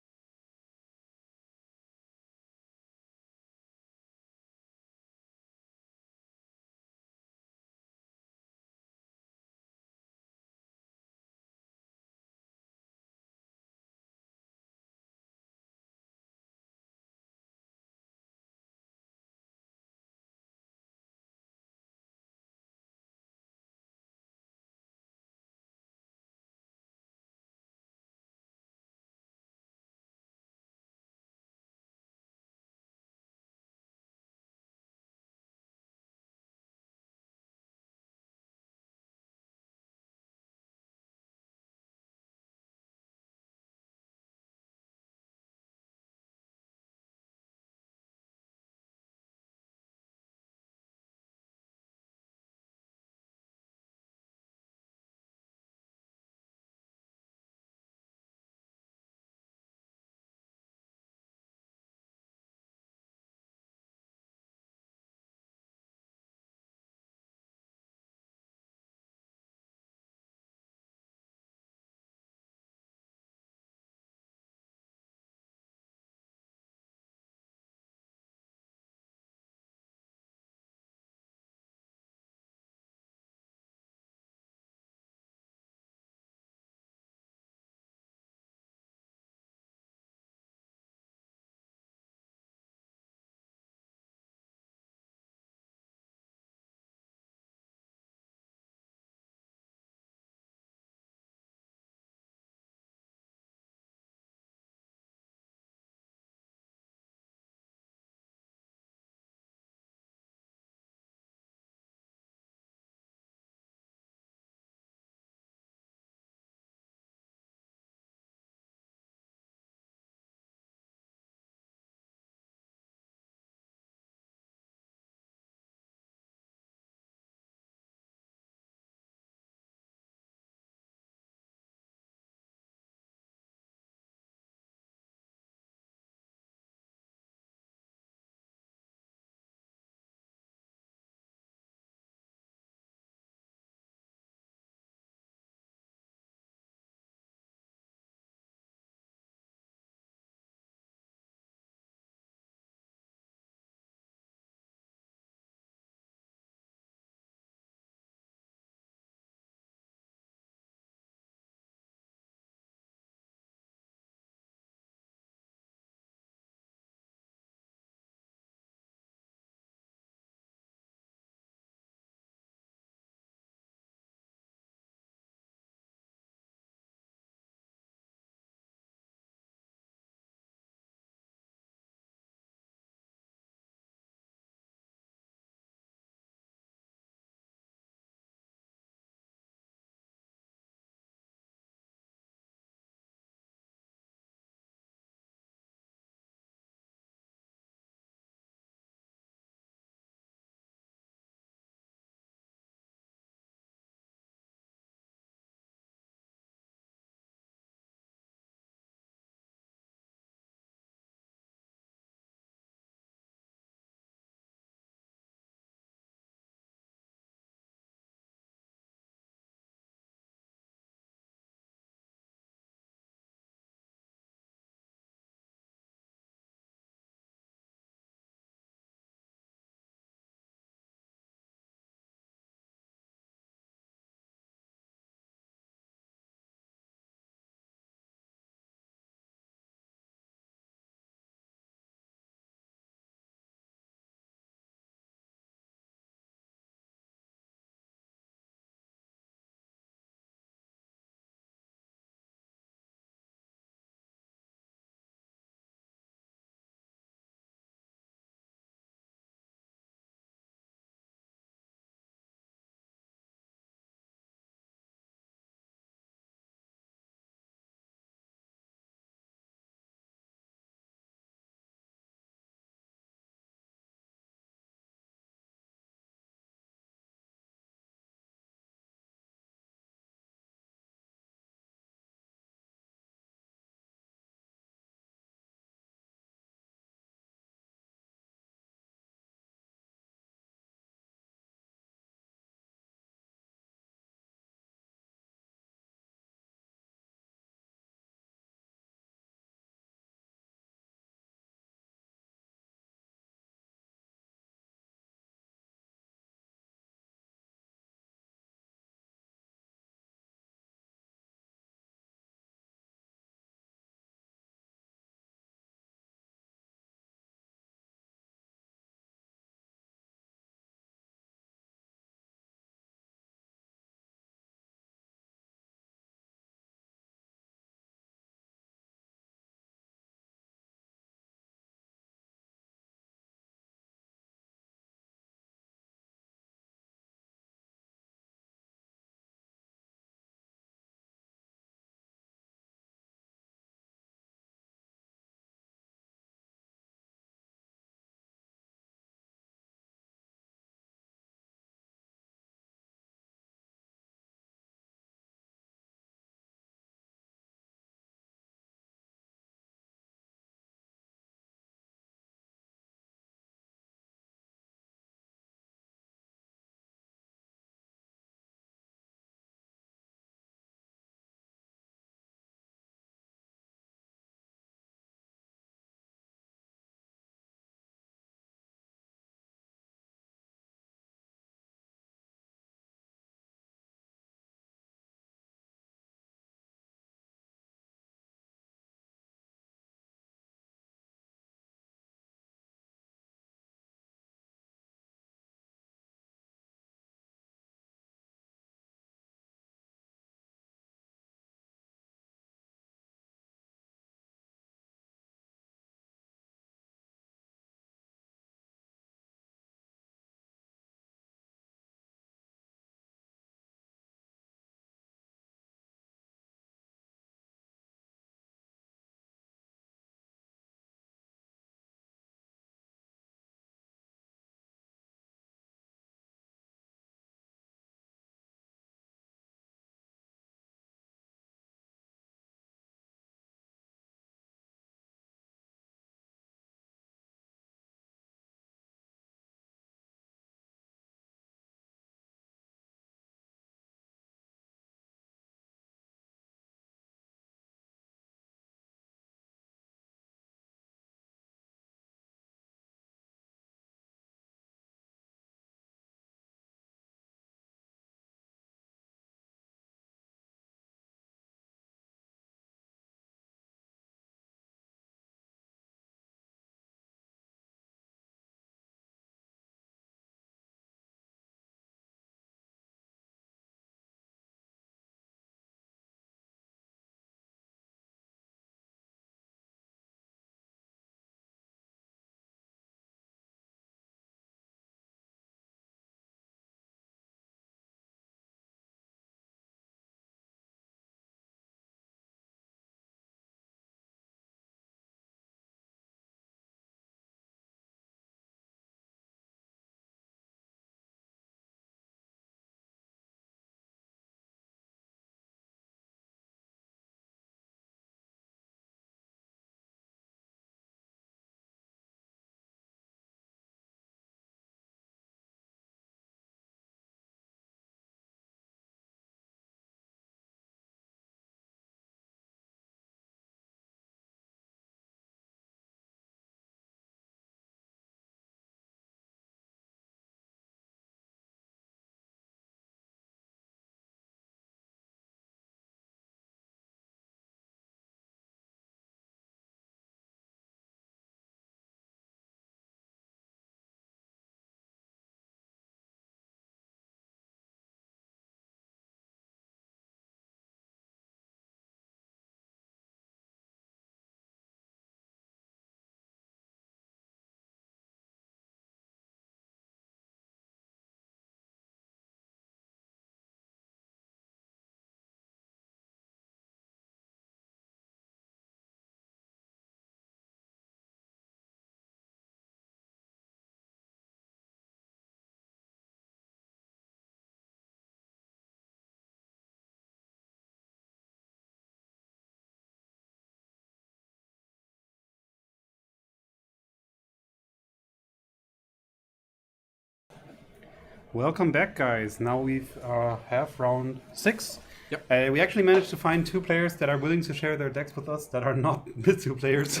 Welcome back, guys. Now we've have round 6.
Yep.
We actually managed to find 2 players that are willing to share their decks with us that are not Mitsu players.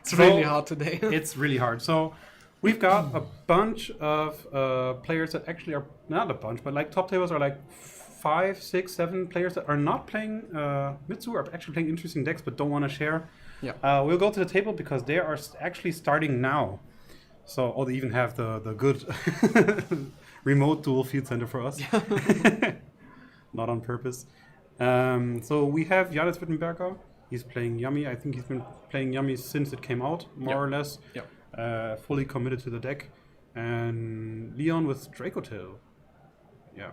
It's really hard today.
It's really hard. So we've got a bunch of players that actually are not a bunch, but like top tables are like 5, 6, 7 players that are not playing Mitsu, are actually playing interesting decks but don't want to share.
Yeah.
We'll go to the table because they are actually starting now. So, they even have the good remote dual field center for us. Not on purpose. So we have Janis Wittenberger. He's playing Yummy. I think he's been playing Yummy since it came out, more or less.
Yep.
Fully committed to the deck. And Leon with Dracotail. Yeah.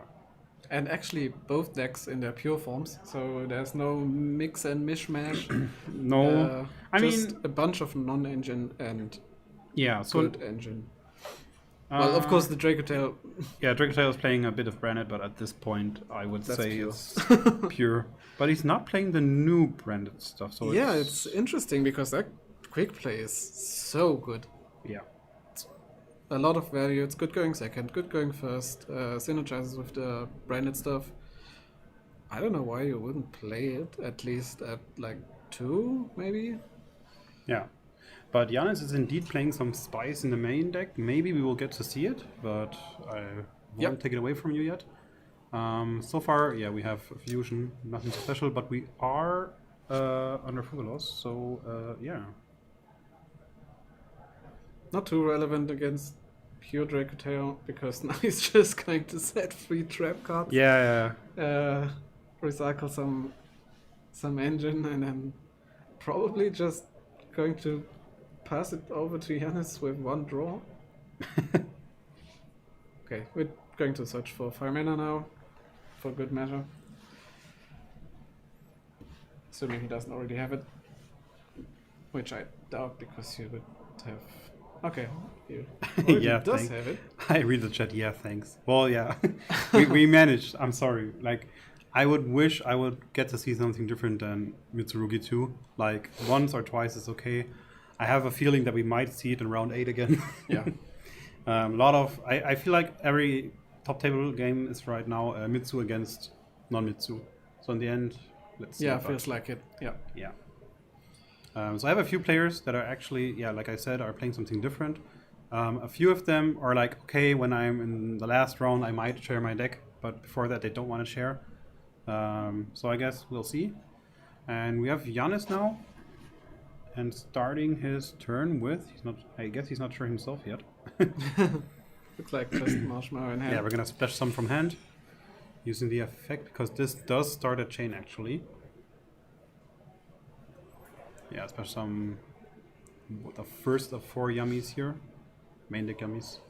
And actually, both decks in their pure forms, so there's no mix and mishmash.
No, I
just
mean
a bunch of non-engine and
so
good engine. Well, of course, the Dracotail.
Yeah, Dracotail is playing a bit of branded, but at this point, I would
That's
say
pure.
it's pure. But he's not playing the new branded stuff. So
Yeah, it's interesting because that quick play is so good.
yeah.
A lot of value. It's good going second, good going first. Synergizes with the branded stuff. I don't know why you wouldn't play it, at least at like 2, maybe?
Yeah. But Janis is indeed playing some spice in the main deck. Maybe we will get to see it, but I won't take it away from you yet. So far, yeah, we have a fusion, nothing special, but we are under Fugalos, so yeah.
Not too relevant against pure Dracotail, because now he's just going to set 3 trap cards.
Yeah.
Recycle some engine, and then probably just going to pass it over to Janis with 1 draw. Okay, we're going to search for 5 mana now, for good measure. Assuming he doesn't already have it, which I doubt, because he would have... Okay, he already does have it.
I read the chat, yeah, thanks. Well, yeah, we managed, I'm sorry. Like, I would wish I would get to see something different than Mitsurugi 2. Like, once or twice is okay. I have a feeling that we might see it in round 8 again.
Yeah.
A lot of... I feel like every top table game is right now Mitsu against non-Mitsu. So in the end, let's see.
Yeah,
but-
feels like it. Yeah.
Yeah. So I have a few players that are actually, yeah, like I said, are playing something different. A few of them are like, okay, when I'm in the last round, I might share my deck, but before that, they don't want to share. So I guess we'll see. And we have Janis now, and starting his turn with, I guess he's not sure himself yet.
Looks like just Marshmallow in hand.
Yeah, we're gonna splash some from hand, using the effect, because this does start a chain actually. Yeah, splash some, the first of 4 yummies here, main deck yummies,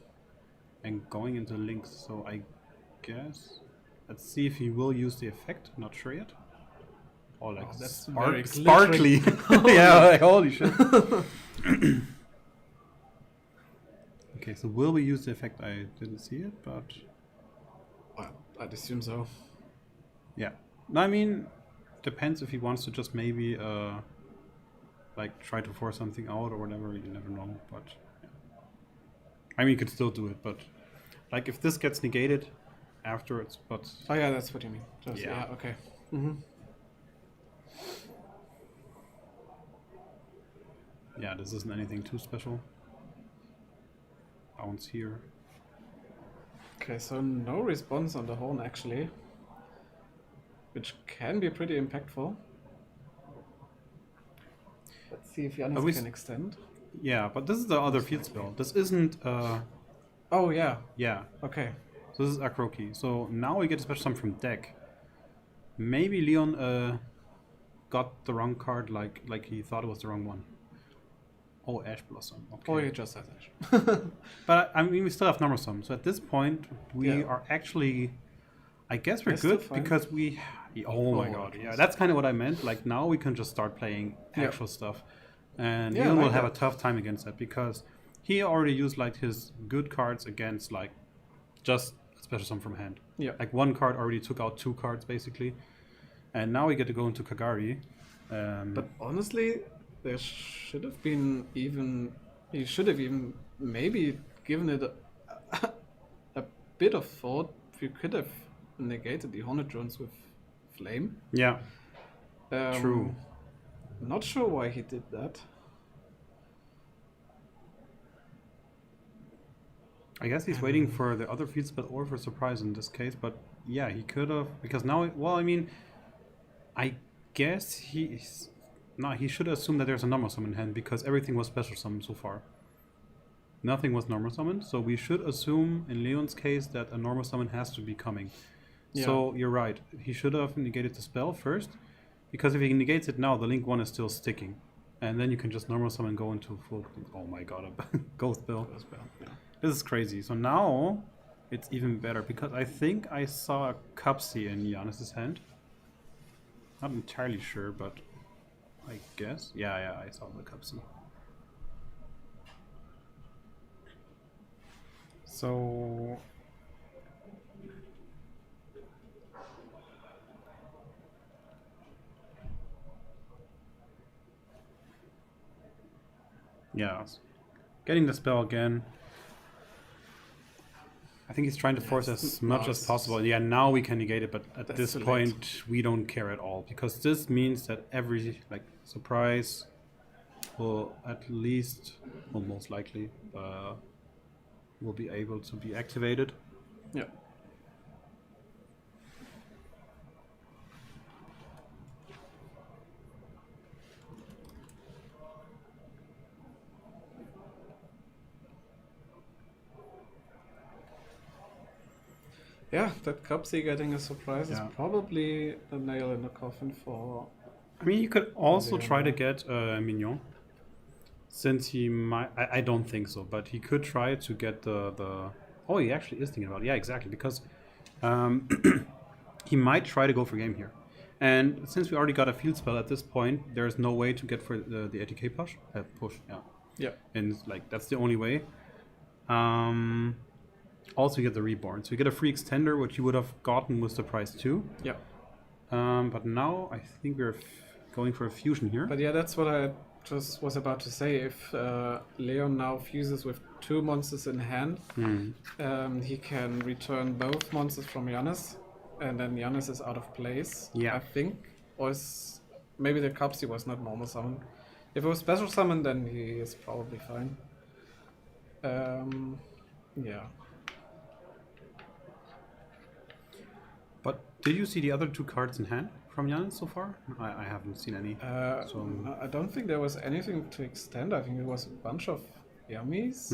and going into links. So I guess, let's see if he will use the effect, not sure yet. Oh, like
that's very
sparkly. Yeah, like, holy shit. Okay, so will we use the effect? I didn't see it, but...
Well, I'd assume so.
Yeah. No, I mean, depends if he wants to just maybe, like, try to force something out or whatever, you never know, but... Yeah. I mean, you could still do it, but... Like, if this gets negated afterwards, but...
Oh yeah, that's what you mean. Just,
Yeah.
Okay. Mm-hmm.
Yeah, this isn't anything too special. Bounce here.
Okay, so no response on the horn actually, which can be pretty impactful. Let's see if Janis can extend.
Yeah, but this is the other field spell. This isn't,
Oh yeah.
yeah.
Okay.
So this is Akroki. So now we get to special summon from deck. Maybe Leon got the wrong card, like he thought it was the wrong one. Oh, Ash Blossom. Okay.
Oh, he just has Ash.
But I mean, we still have number sum. So at this point, we
Yeah.
are actually, I guess we're
We're still
good
fine.
because we. Oh my
Oh,
god! Yeah,
yes.
that's kind of what I meant. Like now we can just start playing
Yeah.
actual stuff, and
Yeah, I
Leon will
like
have
that.
a tough time against that because he already used like his good cards against like just special sum from hand.
Yeah.
Like one card already took out 2 cards basically, and now we get to go into Kagari.
But honestly, there should have been even. He should have even maybe given it a bit of thought you could have negated the Hornet drones with Flame.
Yeah, true.
Not sure why he did that.
I guess he's waiting for the other field spell or for surprise in this case, but yeah, he could have, because now, well, I mean, I guess he should assume that there's a normal summon in hand because everything was special summoned so far. Nothing was normal summoned, so we should assume in Leon's case that a normal summon has to be coming.
Yeah.
So you're right, he should have negated the spell first, because if he negates it now, the Link 1 is still sticking. And then you can just normal summon, go into full, oh my god, a ghost spell.
Yeah.
This is crazy. So now it's even better because I think I saw a Cupsy in Giannis's hand. Not entirely sure, but I guess. Yeah, I saw the Cupsy. So yeah, getting the spell again. I think he's trying to force as much as possible. Yeah, now we can negate it, but at this point we don't care at all because this means that every surprise will at least, or most likely, will be able to be activated.
Yeah. Yeah, that Cupsy getting a surprise is probably the nail in the coffin for...
I mean, you could also try to get Mignon. Since he might... I don't think so, but he could try to get the... Oh, he actually is thinking about it. Yeah, exactly, because he might try to go for game here. And since we already got a field spell at this point, there's no way to get for the ATK push.
Yeah.
And that's the only way. Also, you get the Reborn. So you get a free extender, which you would have gotten with the price too.
Yeah.
But now I think we're going for a fusion here.
But yeah, that's what I just was about to say. If Leon now fuses with 2 monsters in hand, he can return both monsters from Giannis, and then Giannis is out of place, I think. Or maybe the Cupsy was not normal summon. If it was special summon, then he is probably fine. Yeah.
But did you see the other 2 cards in hand from Giannis so far? I haven't seen any.
I don't think there was anything to extend. I think it was a bunch of yummies.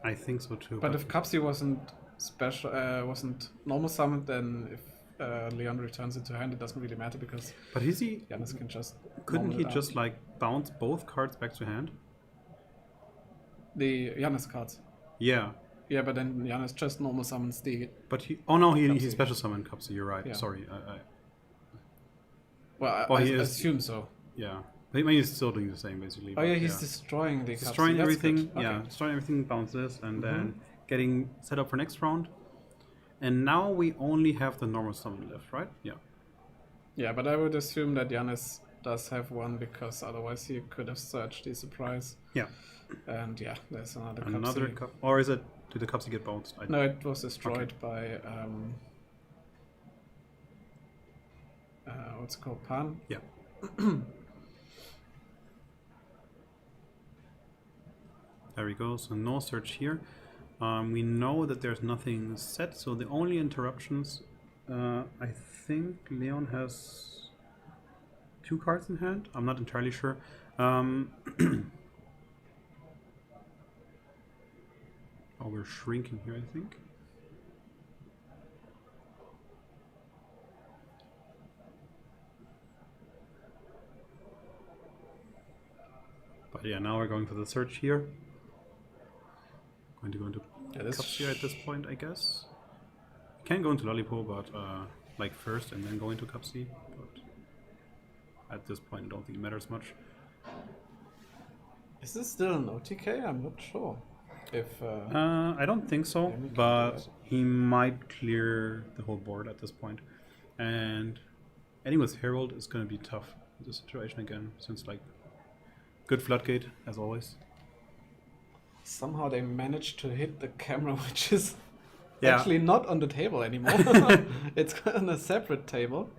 I think so too.
But if Cupsy wasn't special, wasn't normal summoned, then if Leon returns it to hand, it doesn't really matter because.
But is he?
Giannis can just.
Couldn't he just bounce both cards back to hand?
The Giannis cards.
Yeah.
Yeah, but then Giannis just normal summons the.
But he. Oh no, he special summoned Cupsy. You're right.
Yeah.
Sorry.
I assume so.
Yeah. I mean, he's still doing the same basically.
Oh yeah, he's destroying the.
Destroying everything.
Okay.
Yeah, destroying everything. Bounces and then getting set up for next round. And now we only have the normal summon left, right? Yeah.
Yeah, but I would assume that Giannis does have one because otherwise he could have searched the surprise.
Yeah.
And yeah, there's another
cup. Or is it? Did the Cupsy get bounced?
No, it was destroyed by what's it called, Pan?
Yeah. There we go. So no search here. We know that there's nothing set. So the only interruptions, I think Leon has 2 cards in hand. I'm not entirely sure. Oh, we're shrinking here, I think. But yeah, now we're going for the search here. Going to go into Cupsy at this point, I guess. Can go into Lollipo, but first and then go into Cupsy. But at this point, I don't think it matters much.
Is this still an OTK? I'm not sure. If
I don't think so, but he might clear the whole board at this point. And ending with Herald is going to be tough in this situation again, since good Floodgate, as always.
Somehow they managed to hit the camera, which is
Yeah.
actually not on the table anymore. It's on a separate table.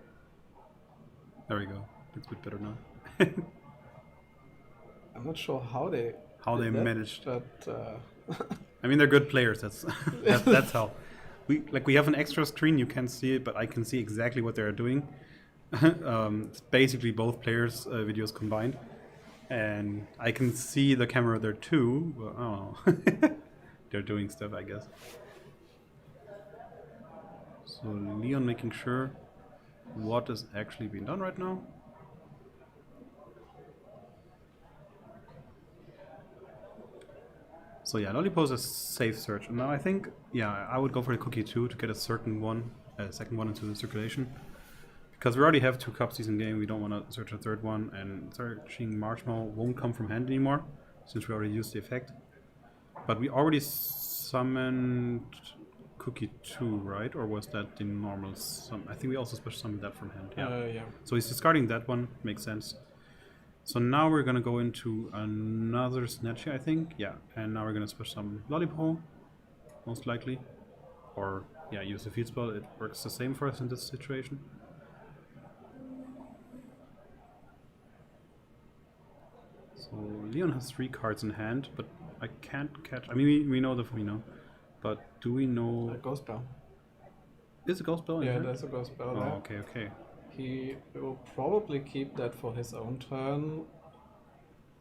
There we go. It's a bit better now.
I'm not sure how they
They
did that,
managed.
but
I mean, they're good players. That's that's how. We have an extra screen. You can't see it, but I can see exactly what they're doing. It's basically both players' videos combined, and I can see the camera there too. But, oh, they're doing stuff, I guess. So Leon making sure what is actually being done right now. So yeah, Lollipop is a safe search. And now I think, yeah, I would go for the cookie too to get a second one into the circulation. Because we already have 2 cups in game, we don't want to search a third one, and searching Marshmallow won't come from hand anymore, since we already used the effect. But we already summoned cookie 2, right? Or was that the normal I think we also special summoned that from hand, yeah.
yeah.
So he's discarding that one, makes sense. So now we're gonna go into another snatch here, I think. Yeah, and now we're gonna special some Lollipop, most likely. Or, yeah, use the field spell, it works the same for us in this situation. So Leon has 3 cards in hand, but I can't catch. I mean, we know the Fumino, but do we know?
A ghost bell.
Is a ghost bell in
Yeah,
hand?
there's a ghost bell
Oh,
there.
okay, okay.
He will probably keep that for his own turn,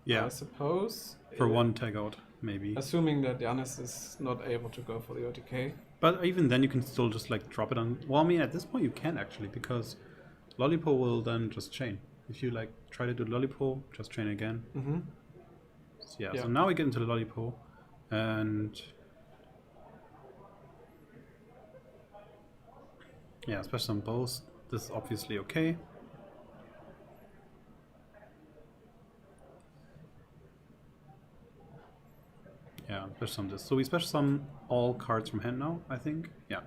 Yeah,
I suppose.
for 1 tag out, maybe.
Assuming that Giannis is not able to go for the OTK.
But even then, you can still just like drop it on. Well, I mean, at this point, you can actually, because Lollipop will then just chain. If you like try to do Lollipop, just chain again.
Mm-hmm.
So, yeah,
Yeah.
so now we get into the Lollipop, and yeah, especially on both. This is obviously okay. Yeah, special sum this. So we special sum all cards from hand now, I think. Yeah.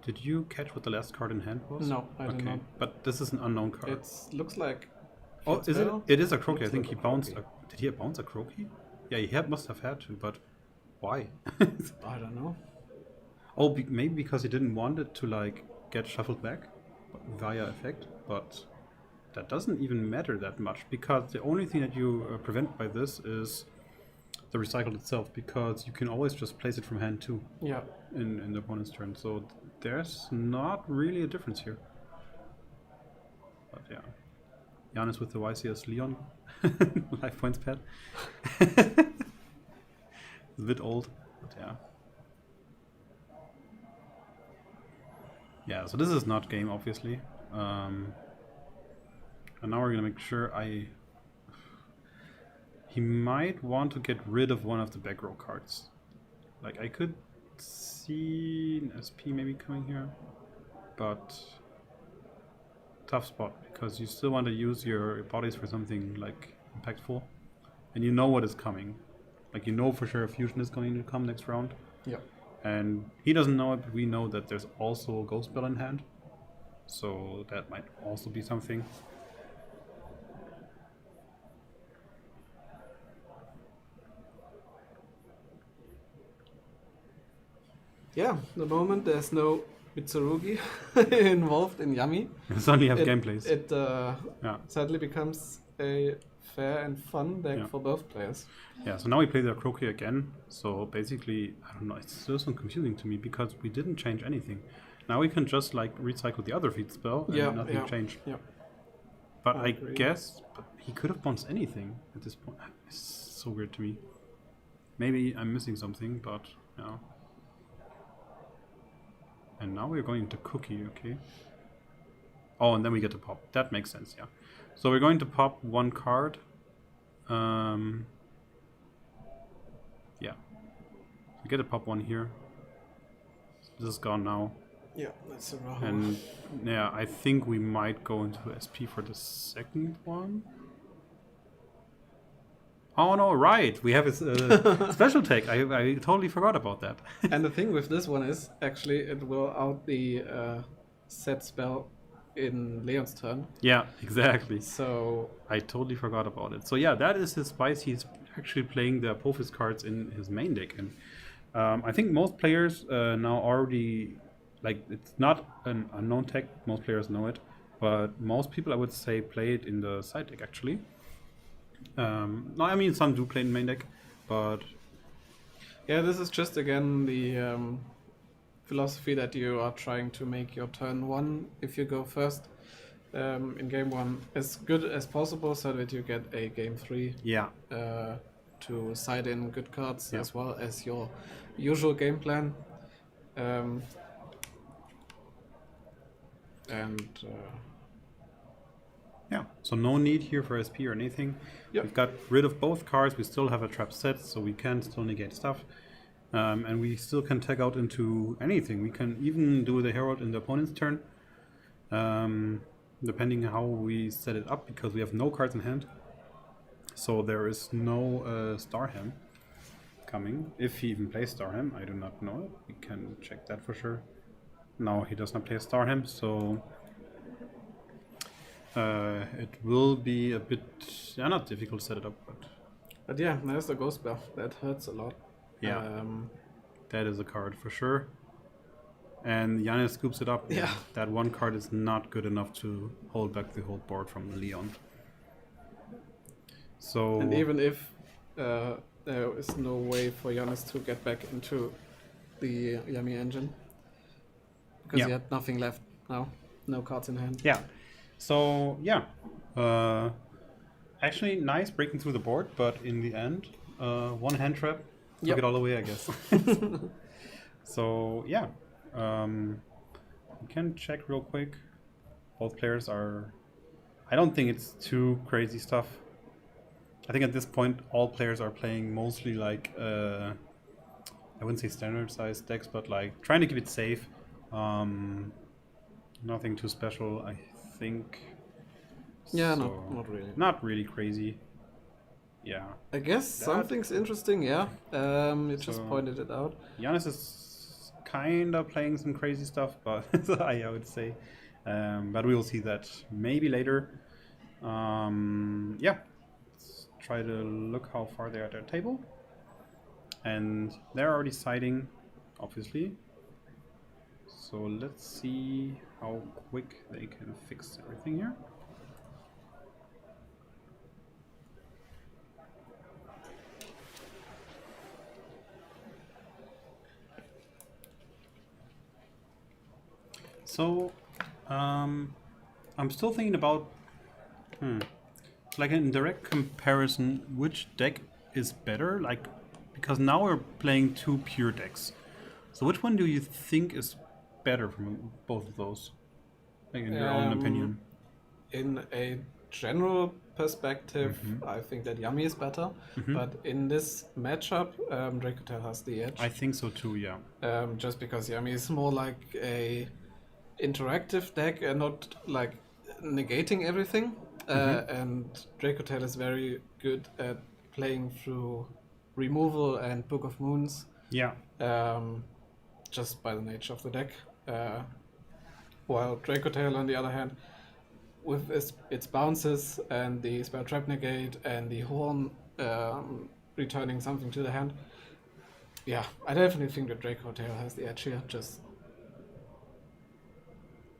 Did you catch what the last card in hand was?
No, I did not.
But this is an unknown card.
It looks like.
Oh, is it?
Fitzgerald?
It is a croaky. I
Looks
think
like
he
a
bounced.
croaky.
Did he bounce a croaky? Yeah, he must have had to, but why?
I don't know.
Oh, maybe because he didn't want it to like get shuffled back via effect, but that doesn't even matter that much, because the only thing that you prevent by this is the recycle itself, because you can always just place it from hand too
Yeah.
in the opponent's turn, so there's not really a difference here. But yeah, Giannis with the YCS Leon life points pad. It's a bit old, but yeah. Yeah, so this is not game, obviously. And now we're gonna make sure he might want to get rid of one of the back row cards. Like, I could see an SP maybe coming here, but tough spot, because you still want to use your bodies for something like impactful, and you know what is coming. Like, you know for sure a fusion is going to come next round.
Yeah.
And he doesn't know it, but we know that there's also a ghost spell in hand. So that might also be something.
Yeah, the moment there's no Mitsurugi involved in Yami,
It's only have
it,
gameplays.
it
Yeah.
sadly becomes a fair and fun deck
Yeah.
for both players.
Yeah, so now we play the Croaky again. So basically, I don't know, it's still so confusing to me because we didn't change anything. Now we can just like recycle the other feed spell and
Yeah,
nothing
yeah.
changed.
Yeah.
But
I
I
agree.
guess he could have bounced anything at this point. It's so weird to me. Maybe I'm missing something, but yeah. And now we're going to Cookie, okay. Oh, and then we get to pop. That makes sense, yeah. So we're going to pop one card. Yeah. We get to pop one here. This is gone now.
Yeah, that's a Rahu.
And yeah, I think we might go into SP for the second one. Oh no, right. We have a special take. I totally forgot about that.
And the thing with this one is, actually, it will out the set spell in Leon's turn.
Yeah, exactly.
So
I totally forgot about it. So yeah, that is his spice. He's actually playing the Apophis cards in his main deck, and I think most players now already, like, it's not an unknown tech. Most players know it, but most people, I would say, play it in the side deck actually. No, I mean some do play in main deck, but
yeah, this is just again the philosophy that you are trying to make your turn 1, if you go first in game 1, as good as possible, so that you get a game 3
yeah,
to side in good cards
Yeah.
as well as your usual game plan. And
yeah. So no need here for SP or anything.
Yep.
We've got rid of both cards. We still have a trap set, so we can still negate stuff. And we still can tag out into anything. We can even do the Herald in the opponent's turn, depending how we set it up, because we have no cards in hand. So there is no Starham coming. If he even plays Starham, I do not know it. We can check that for sure. No, he does not play Starham, so it will be a bit, not difficult to set it up,
but yeah, there's the Ghost Bell. That hurts a lot.
yeah. That is a card for sure. And Giannis scoops it up.
Yeah.
That one card is not good enough to hold back the whole board from Leon. So
And even if there is no way for Giannis to get back into the Yummy engine, because he had nothing left now, no cards in hand.
yeah. So yeah. Actually nice breaking through the board, but in the end, one hand trap took
Yep.
it all away, I guess. So yeah. We can check real quick. Both players are, I don't think it's too crazy stuff. I think at this point all players are playing mostly like I wouldn't say standard sized decks, but like trying to keep it safe. Nothing too special, I think.
Yeah,
So,
not really.
Not really crazy. Yeah.
I guess something's interesting, yeah. You just
So-
pointed it out.
Giannis is kind of playing some crazy stuff, but I would say. But we will see that maybe later. Yeah. Let's try to look how far they are at their table. And they're already siding, obviously. So let's see how quick they can fix everything here. So, I'm still thinking about, like in direct comparison, which deck is better? Like, because now we're playing two pure decks. So which one do you think is better from both of those? Like in your own opinion.
In a general perspective, I think that Yummy is better, but in this matchup, Dracotel has the edge.
I think so too, yeah.
Just because Yummy is more like a interactive deck and not like negating everything. And Dracotel is very good at playing through removal and Book of Moons,
Yeah.
just by the nature of the deck. While Dracotel, on the other hand, with its bounces and the spell trap negate and the horn returning something to the hand, yeah, I definitely think that Dracotel has the edge here, just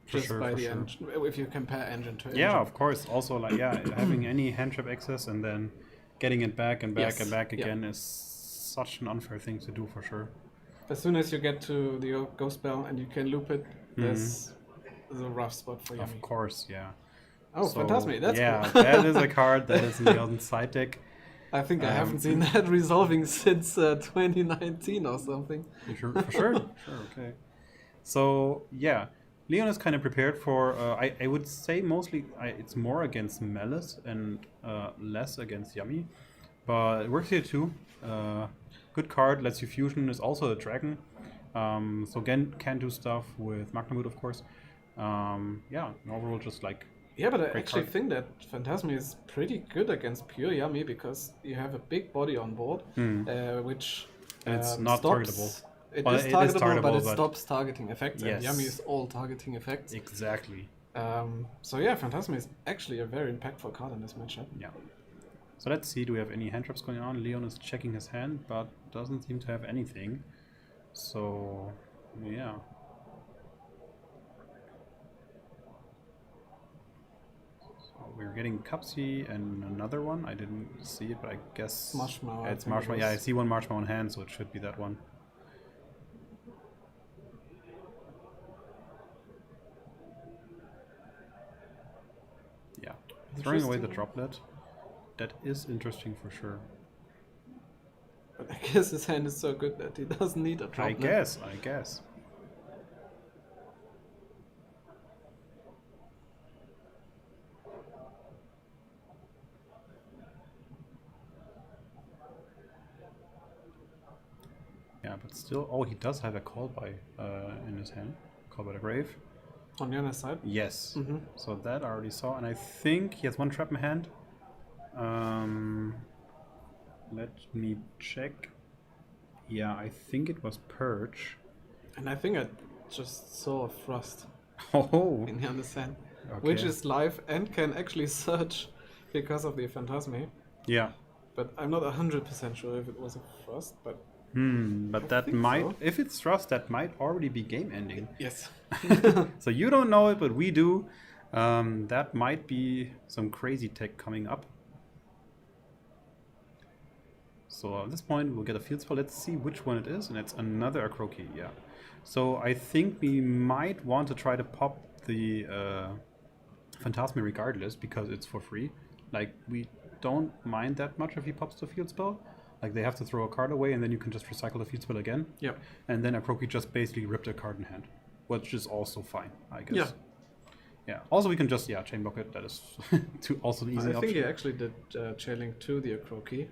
sure,
by
for
the
sure.
engine, if you compare engine to engine.
Yeah, of course. Also, like, yeah, having any hand trap access and then getting it back and back
Yes,
and back
yeah.
again is such an unfair thing to do for sure.
As soon as you get to the Ghost Spell and you can loop it, there's a rough spot for Yummy.
Of course, yeah.
Oh,
So,
Phantasmi, that's
yeah,
cool.
that is a card that is in the Elden side deck.
I think I haven't seen that resolving since 2019 or something.
For sure. Okay. So yeah, Leon is kind of prepared for. I would say mostly it's more against Malice and less against Yummy, but it works here too. Good card, lets you fusion. Is also a dragon, so again can do stuff with Magnamoot, of course. Yeah, overall just like.
Yeah, but I
Great
actually
card.
think that Phantasmi is pretty good against pure Yummy because you have a big body on board, which
And it's not
stops-
targetable.
It
Well,
is
it is
targetable, but
targetable,
it
but-
stops targeting effects,
Yes.
and Yummy is all targeting effects.
Exactly.
So yeah, Phantasma is actually a very impactful card in this matchup.
Yeah. So let's see, do we have any hand traps going on? Leon is checking his hand, but doesn't seem to have anything. So, yeah. So we're getting Cupsy and another one. I didn't see it, but I guess...
Marshmallow.
It's Marshmallow. Yeah, I see one Marshmallow in hand, so it should be that one. Yeah. Throwing away the droplet. That is interesting for sure.
But I guess his hand is so good that he doesn't need a droplet.
I guess. Yeah, but still, oh, he does have a call by in his hand. Call by the grave.
On the other side?
Yes. So that I already saw, and I think he has one trap in hand. Let me check. Yeah, I think it was Purge.
And I think I just saw a Frost
Oh,
in the other side,
okay.
which is live and can actually search because of the Phantasme.
Yeah.
But I'm not 100% sure if it was a Frost, but...
But that
think
might,
so.
if it's Thrust, that might already be game ending.
Yes.
So you don't know it, but we do. That might be some crazy tech coming up. So at this point, we'll get a field spell. Let's see which one it is, and it's another Akroki, yeah. So I think we might want to try to pop the Phantasme regardless, because it's for free. Like, we don't mind that much if he pops the field spell. Like, they have to throw a card away, and then you can just recycle the field spell again.
Yep.
And then Akroki just basically ripped a card in hand, which is also fine, I guess.
Yeah.
Yeah. Also, we can just, chain block it. That is also an easy
I think
option.
he actually did Chainlink to the Akroki.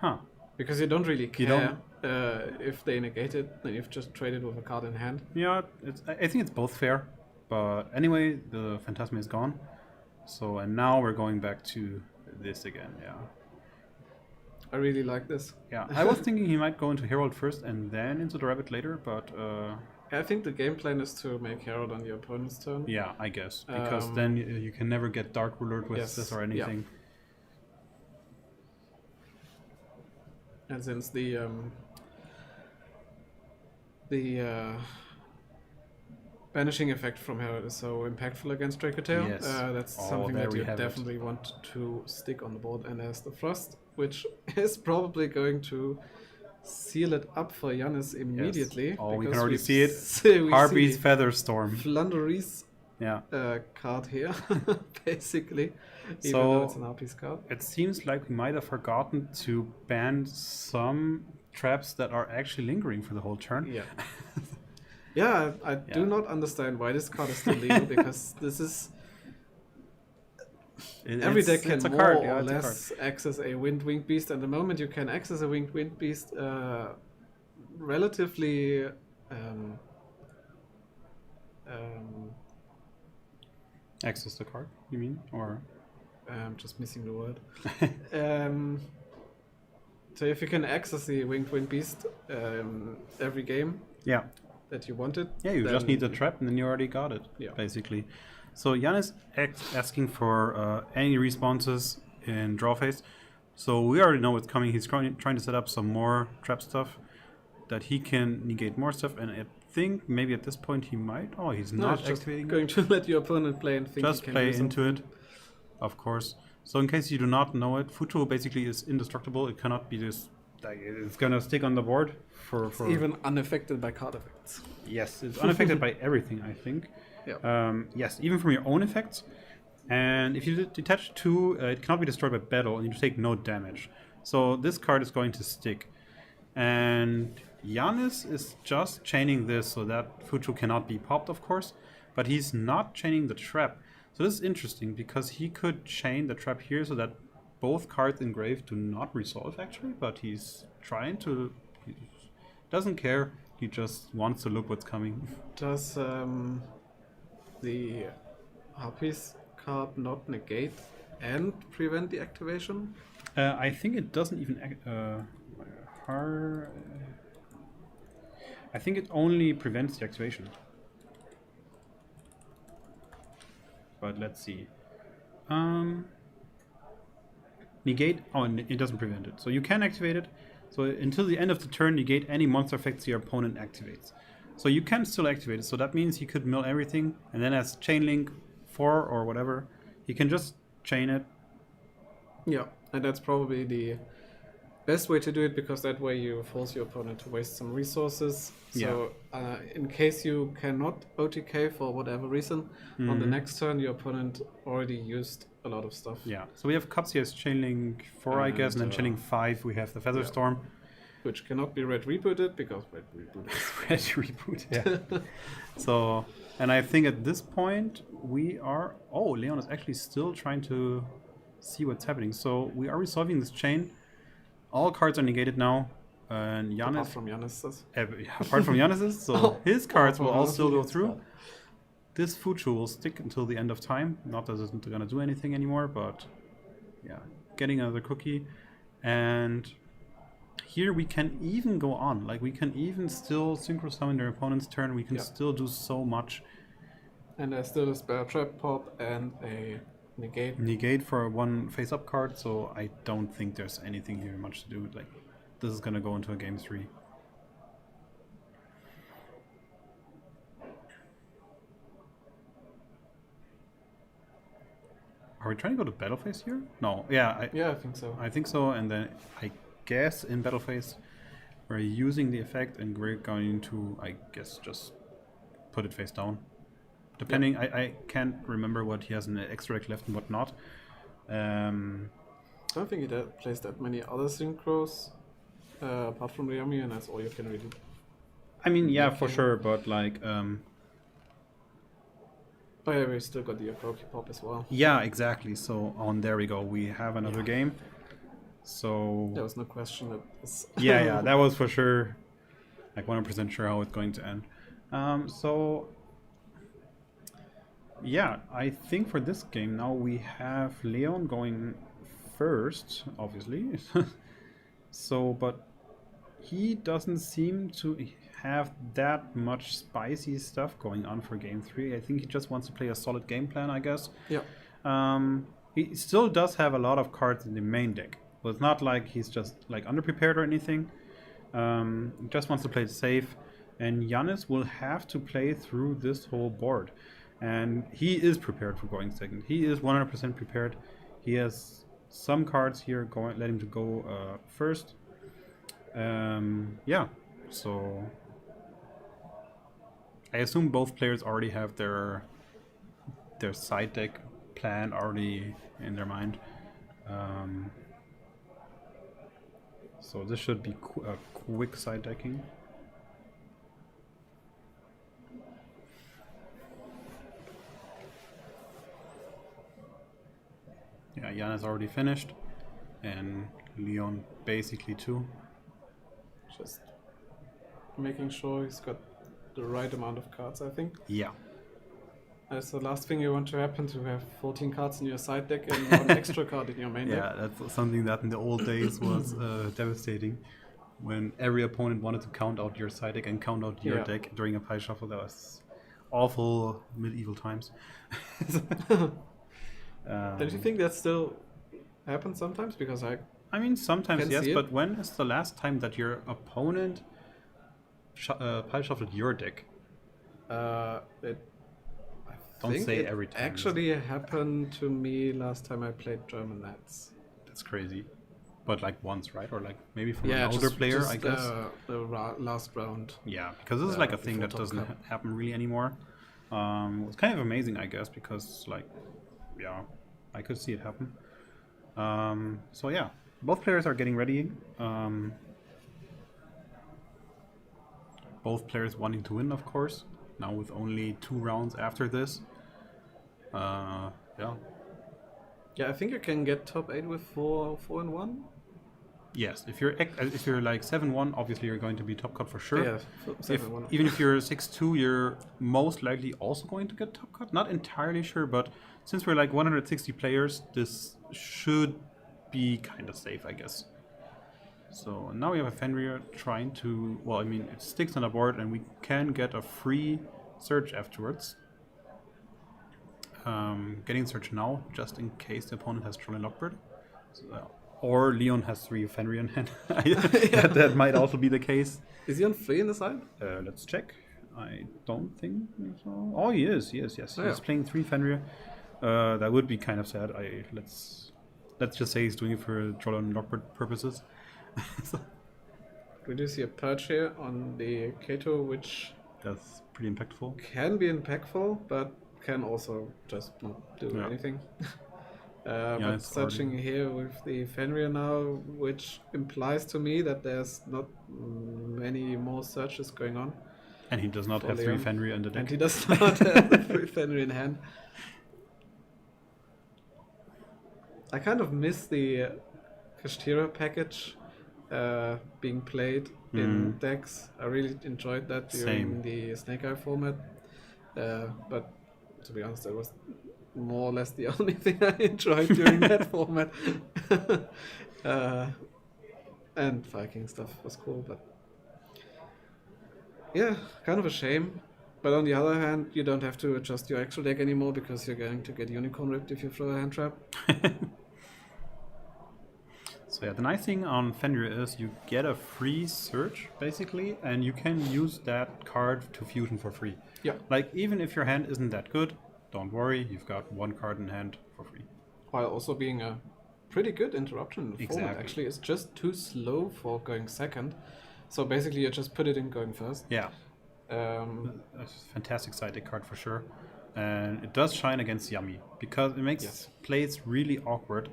Huh.
Because you don't really
You
care if they negate it, then you've just traded with a card in hand.
Yeah, I think it's both fair. But anyway, the Phantasme is gone. So, and now we're going back to this again, yeah.
I really like this.
Yeah, I was thinking he might go into Herald first and then into the Rabbit later, but
I think the game plan is to make Herald on the opponent's turn.
yeah, I guess. Because then you can never get Dark Ruler with
Yes,
this or
yeah.
anything.
And since the banishing effect from Herald is so impactful against Dracotail,
Yes.
that's
Oh,
something
there
that
we
you
have it.
definitely want to stick on the board. And there's the Frost, which is probably going to seal it up for Giannis immediately.
Oh, we can
because
already see it.
we
Harpy's
see
Featherstorm.
Flundery's
Yeah.
card here, basically, even
So-
though it's an Harpy's card.
It seems like we might have forgotten to ban some traps that are actually lingering for the whole turn.
Yeah. Yeah, I do not understand why this card is still legal, because this is... Every deck can
it's a
more
card,
or
yeah, it's a
less access a Winged Beast, and the moment you can access a Winged Beast relatively...
Access the card, you mean? Or
I'm just missing the word. So if you can access the Winged Beast every game
yeah.
that you wanted...
Yeah, you just
then-
need the trap and then you already got it,
Yeah.
basically. So Jan is asking for any responses in draw phase. So we already know what's coming. He's trying to set up some more trap stuff that he can negate more stuff. And I think maybe at this point he might... Oh, he's
No,
not
it's just
activating
going
it.
to let your opponent play and think
Just
he can
play
do
into
something.
it, of course. So in case you do not know it, Futo basically is indestructible. It cannot be just... Like, it's gonna stick on the board for...
Even unaffected by card effects.
Yes, it's unaffected by everything, I think.
Yeah.
Yes, even from your own effects. And if you detach two, it cannot be destroyed by battle, and you take no damage. So this card is going to stick. And Giannis is just chaining this so that Fuchu cannot be popped, of course. But he's not chaining the trap. So this is interesting, because he could chain the trap here so that both cards in grave do not resolve, actually. But he's trying to... He doesn't care. He just wants to look what's coming.
Does the Harpies card not negate and prevent the activation?
I think it doesn't even... I think it only prevents the activation. but let's see. Negate. Oh, and it doesn't prevent it. So you can activate it. So until the end of the turn, negate any monster effects your opponent activates. So you can still activate it. So that means he could mill everything, and then as chain link 4 or whatever, he can just chain it.
Yeah, and that's probably the best way to do it, because that way you force your opponent to waste some resources. So in case you cannot OTK for whatever reason, on the next turn your opponent already used a lot of stuff.
Yeah. So we have cups here as chain link 4, I guess, and then chain link 5 we have the Feather Storm.
Which cannot be red rebooted, because red rebooted is
Red reboot. Yeah. So, and I think at this point we are. Oh, Leon is actually still trying to see what's happening. So we are resolving this chain. All cards are negated now, and
apart
Giannis.
from Giannis's.
Apart from Giannis's, so his cards will all still go
Giannis'
through.
card.
This Fuchu will stick until the end of time. Not that it's going to do anything anymore, but yeah, getting another cookie. And here we can even go on. Like, we can even still synchro summon their opponent's turn. We can still do so much.
And there's still a spare trap pop and a negate.
Negate for one face-up card, so I don't think there's anything here much to do. Like, this is going to go into a game 3. Are we trying to go to battle phase here? No. Yeah,
Yeah, I think so.
I think so. And then I guess in battle phase we're using the effect, and we're going to, I guess, just put it face down. Depending, I can't remember what he has in the extra deck left and what not.
I don't think he plays that many other synchros apart from Ryami, and that's all you can really do.
I mean, yeah, for sure, but like,
Oh yeah, we still got the Aproki pop as well.
yeah, exactly. So on, there we go. We have another game. So
There was no question that this.
yeah, that was for sure, like 100% sure how it's going to end. So yeah, I think for this game now we have Leon going first, obviously. So, but he doesn't seem to have that much spicy stuff going on for game 3. I think he just wants to play a solid game plan, I guess.
Yeah.
He still does have a lot of cards in the main deck. But it's not like he's just like underprepared or anything. He just wants to play it safe. And Giannis will have to play through this whole board. And he is prepared for going second. He is 100% prepared. He has some cards here let him to go first. Yeah, so I assume both players already have their side deck plan already in their mind. So this should be a quick side decking. Yeah, Jan is already finished, and Leon basically too.
Just making sure he's got the right amount of cards, I think.
Yeah.
That's the last thing you want to happen, to have 14 cards in your side deck and one extra card in your main deck.
Yeah, that's something that in the old days was devastating. When every opponent wanted to count out your side deck and count out your deck during a pie shuffle, that was awful medieval times.
Don't you think that still happens sometimes? Because
I mean, sometimes
can
yes,
see it.
but when is the last time that your opponent pile shuffled your deck? Don't
think
say
it
every time.
actually happened to me last time I played German Knights.
That's crazy. But like once, right? Or like maybe from
Yeah,
an older player, I guess.
The last round.
Yeah, because this is like a thing
before
that
Top
doesn't
Cup.
happen really anymore. It's kind of amazing, I guess, because like, yeah, I could see it happen. So yeah, both players are getting ready. Both players wanting to win, of course. Now with only 2 rounds after this. Yeah.
Yeah, I think you can get top 8 with 4-1.
Yes, if you're like 7-1, obviously you're going to be top cut for sure.
Yeah,
If,
7-1.
even if you're 6-2, you're most likely also going to get top cut. Not entirely sure, but since we're like 160 players, this should be kind of safe, I guess. So now we have a Fenrir trying to, well, I mean, it sticks on the board and we can get a free search afterwards. getting search now, just in case the opponent has Troll and Lockbird. So, or Leon has 3 Fenrir in hand. That might also be the case.
Is he on 3 in the side?
Let's check. I don't think so. Oh, he is. Yes.
Oh,
He's
yeah.
playing 3 Fenrir. That would be kind of sad. Let's just say he's doing it for Troll and Lockbird purposes.
We do see a perch here on the Kato, which
That's pretty impactful.
can be impactful, but can also just not do
Yeah.
anything.
Yeah,
But
it's
searching here with the Fenrir now, which implies to me that there's not many more searches going on.
And he does not
For
have 3
Leon.
Fenrir in the deck.
And he does not have the 3 Fenrir in hand. I kind of miss the Kashtira package being played in decks. I really enjoyed that during
Same.
the Snake Eye format. But to be honest, that was more or less the only thing I enjoyed during that format. And Viking stuff was cool, but yeah, kind of a shame. But on the other hand, you don't have to adjust your actual deck anymore because you're going to get Unicorn Ripped if you throw a hand trap.
So yeah, the nice thing on Fenrir is you get a free search, basically, and you can use that card to fusion for free.
Yeah.
Like, even if your hand isn't that good, don't worry, you've got 1 card in hand for free.
While also being a pretty good interruption in the format,
Exactly.
actually. It's just too slow for going second. So basically, you just put it in going first.
Yeah, a fantastic side deck card for sure. And it does shine against Yami, because it makes
Yes.
plays really awkward.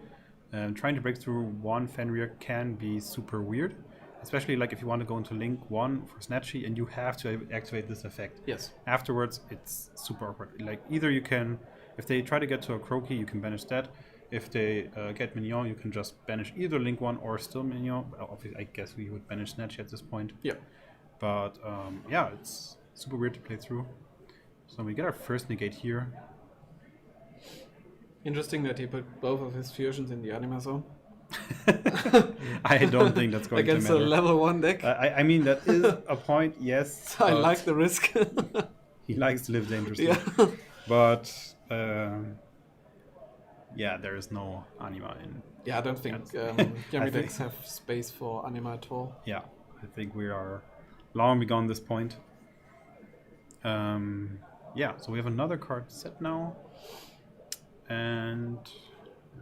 Trying to break through 1 Fenrir can be super weird. Especially like if you want to go into Link 1 for Snatchy and you have to activate this effect.
Yes.
Afterwards, it's super awkward. Like, either you can, if they try to get to a Croaky, you can banish that. If they get Mignon, you can just banish either Link 1 or still Mignon. Well, obviously, I guess we would banish Snatchy at this point.
Yeah.
But yeah, it's super weird to play through. So we get our first negate here.
Interesting that he put both of his fusions in the anima zone.
I don't think that's going
Against
to
a
matter.
level 1 deck.
I mean, that is a point, yes.
I
but
like the risk.
He likes to live dangerously.
Yeah.
But yeah, there is no anima in.
Yeah, I don't think
I
Yami
think-
decks have space for anima at all.
Yeah, I think we are long beyond this point. Yeah, so we have another card set now. And,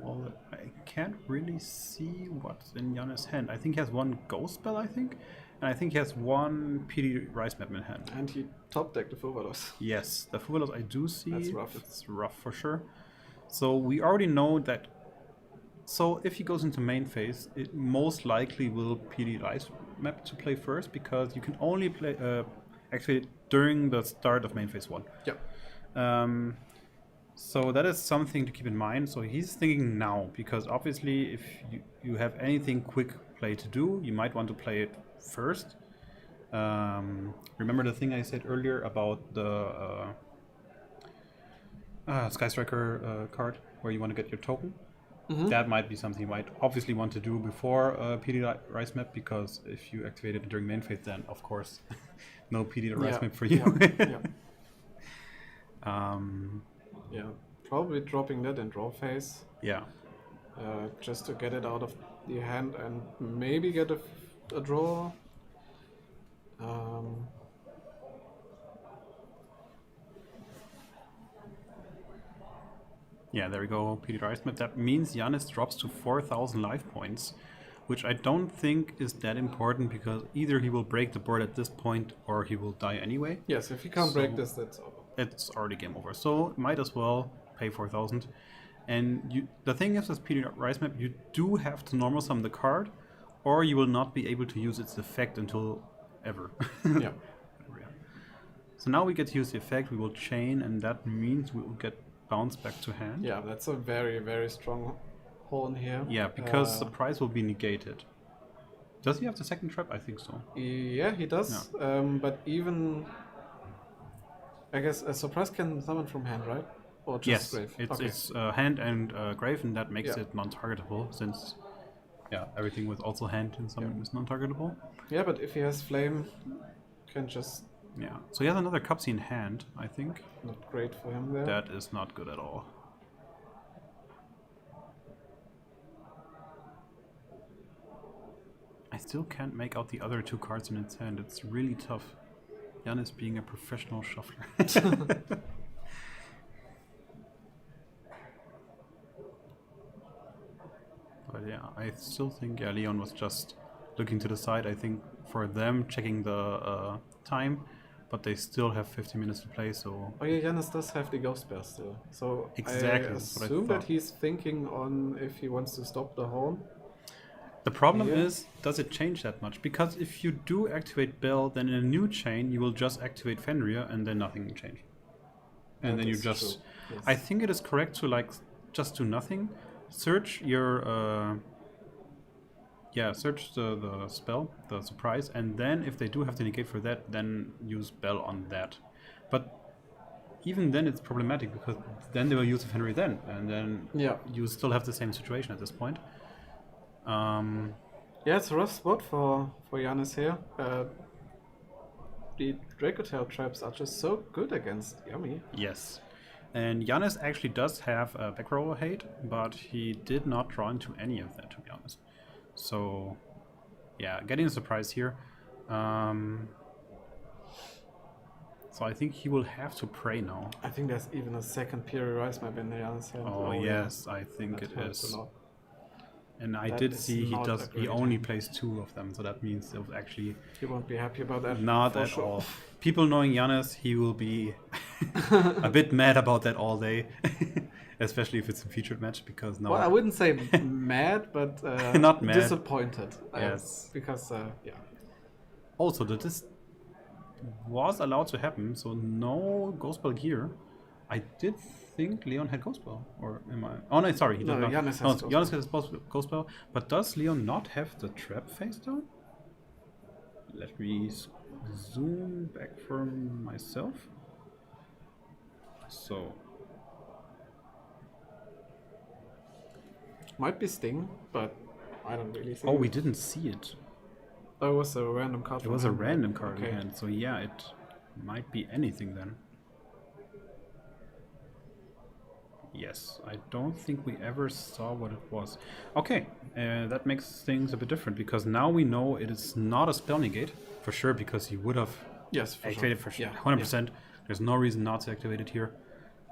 well, I can't really see what's in Yannis' hand. I think he has 1 Ghost Spell, I think. And I think he has 1 PD Rice Map in hand.
And he top decked the Fuvalos.
Yes, the Fuvalos I do see.
That's rough.
It's rough for sure. So we already know that. So if he goes into main phase, it most likely will PD Rice Map to play first, because you can only play activate it during the start of main phase 1.
Yeah.
So that is something to keep in mind. So he's thinking now, because obviously if you have anything quick play to do, you might want to play it first. Remember the thing I said earlier about the Sky Striker card, where you want to get your token? That might be something you might obviously want to do before PD Rice Map, because if you activate it during main phase, then of course no PD Rice Map for you.
Yeah. Yeah, probably dropping that in draw phase,
Yeah.
just to get it out of the hand and maybe get a draw.
Yeah, there we go, PD Rice Map. That means Giannis drops to 4,000 life points, which I don't think is that important, because either he will break the board at this point or he will die anyway.
Yes, if you can't break
So-
this, that's over.
It's already game over. So might as well pay 4,000. And the thing is with PD Rice Map, you do have to normal sum the card, or you will not be able to use its effect until ever.
Yeah.
So now we get to use the effect, we will chain, and that means we will get bounced back to hand.
Yeah, that's a very, very strong horn here.
Yeah, because the price will be negated. Does he have the second trap? I think so.
Yeah, he does. But even, I guess a surprise can summon from hand, right? Or just
Yes,
grave?
it's hand and grave, and that makes
Yeah.
it non-targetable, since everything with also hand and summon is non-targetable.
Yeah, but if he has flame, can just
Yeah. So he has another Cupsy in hand, I think.
Not great for him there.
That is not good at all. I still can't make out the other 2 cards in its hand. It's really tough. Jan is being a professional shuffler. But yeah, I still think Leon was just looking to the side. I think for them checking the time, but they still have 50 minutes to play. So
Oh yeah, Janis does have the Ghost Bear still. So
Exactly,
I
that's what I
assume that
thought.
he's thinking on if he wants to stop the horn.
the problem
Yeah.
is, does it change that much? Because if you do activate Bell, then in a new chain you will just activate Fenrir, and then nothing will change. And
That
then you
is
just.
true, yes.
I think it is correct to like just do nothing. Search your. Search the spell, the surprise, and then if they do have to negate for that, then use Bell on that. But even then it's problematic because then they will use Fenrir then, and then
Yeah.
you still have the same situation at this point.
Yeah, it's a rough spot for Janis here. The Dracotail traps are just so good against Yummy.
Yes. And Giannis actually does have a back row hate, but he did not draw into any of that, to be honest. So, yeah, getting a surprise here. So I think he will have to pray now.
I think there's even a second Piri Rise map in the Janis hand.
Oh,
yeah.
yes, I think
That
it
hurts
is.
a lot.
And I
That
did
is
see
not a
he
great
only
hand.
plays 2 of them, so that means it was actually
He won't be happy about that.
not
for
at
sure.
all. People knowing Giannis, he will be a bit mad about that all day, especially if it's a featured match, because now
Well, I wouldn't say mad, but
Not mad.
disappointed.
Yes.
Because yeah.
also that this was allowed to happen, so no Ghost Bell here. I did think Leon had Ghost Bell, or am I? Oh no, sorry, he
No,
does not.
Giannis has
no,
Ghost
Giannis has Ghost Bell, but does Leon not have the trap face down? Let me zoom back for myself. So
Might be Sting, but I don't really think.
oh, we didn't see it.
Oh, it was a random card.
It
from
was a
him, right?
random card in
Okay.
hand, so yeah, it might be anything then. Yes, I don't think we ever saw what it was. Okay, that makes things a bit different because now we know it is not a spell negate for sure because he would have
Yes, for
activated
sure.
for sure,
Yeah,
100%. There's no reason not to activate it here.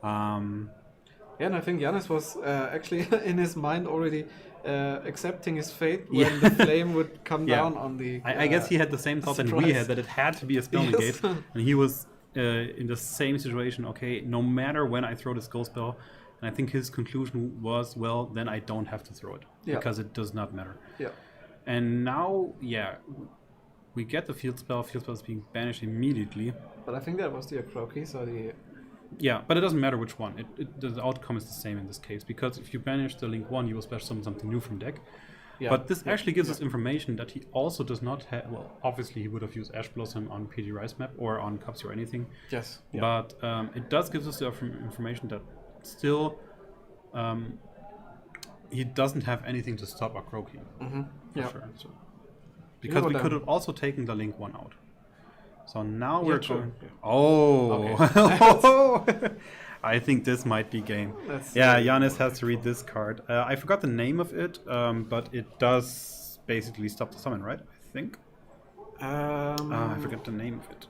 Yeah, and I think Janis was actually in his mind already accepting his fate when
Yeah.
the flame would come
Yeah.
down on the.
I guess he had the same thought that we
surprise.
had, that it had to be a spell
Yes.
negate, and he was in the same situation. Okay, no matter when I throw this ghost spell, and I think his conclusion was, well, then I don't have to throw it
Yeah.
because it does not matter.
Yeah.
And now, yeah, we get the field spell. Field spell is being banished immediately.
But I think that was the Akroki, so the.
Yeah, but it doesn't matter which one. The outcome is the same in this case because if you banish the link 1, you will splash something new from deck.
Yeah.
But this actually gives us information that he also does not have. Well, obviously he would have used Ash Blossom on PG Rise map or on Cupsy or anything.
Yes. Yeah.
But it does give us the information that still he doesn't have anything to stop Akroki.
Mm-hmm.
For
Yeah.
sure. So, because we
what
could
I'm-
have also taken the link 1 out. So now
Yeah,
we're
true.
going.
Yeah.
Oh, I think this might be game.
That's,
Yeah, Giannis has to read this card. I forgot the name of it, but it does basically stop the summon, right? I think. I forgot the name of it.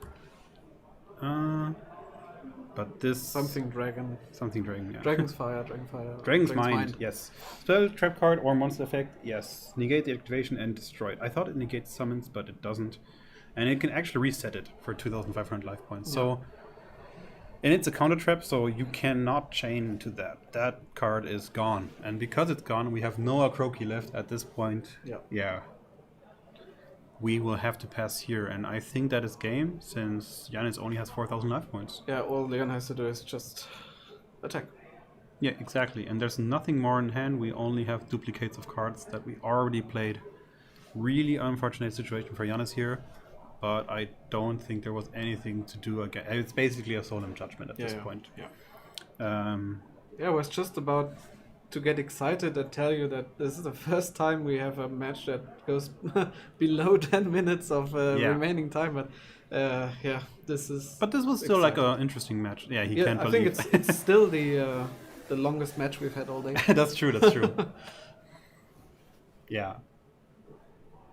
But this
Something dragon.
something dragon. Yeah.
Dragon's fire. Dragon fire.
Dragon's Mind, yes. Spell, trap card, or monster effect, yes. Negate the activation and destroy it. I thought it negates summons, but it doesn't. And it can actually reset it for 2,500 life points. So, and it's a counter trap, so you cannot chain to that. That card is gone. And because it's gone, we have no Akroki left at this point.
Yeah.
We will have to pass here. And I think that is game, since Giannis only has 4,000 life points.
Yeah, all Leon has to do is just attack.
Yeah, exactly. And there's nothing more in hand. We only have duplicates of cards that we already played. Really unfortunate situation for Giannis here. But I don't think there was anything to do again. It's basically a solemn judgment at this point.
Yeah.
Yeah.
Yeah, it was just about to get excited and tell you that this is the first time we have a match that goes below 10 minutes of remaining time. But yeah, this is.
But this was still like
exciting.
an interesting match. Yeah, he
Yeah,
can't
I
believe.
think it's still the longest match we've had all day.
That's true. That's true. Yeah.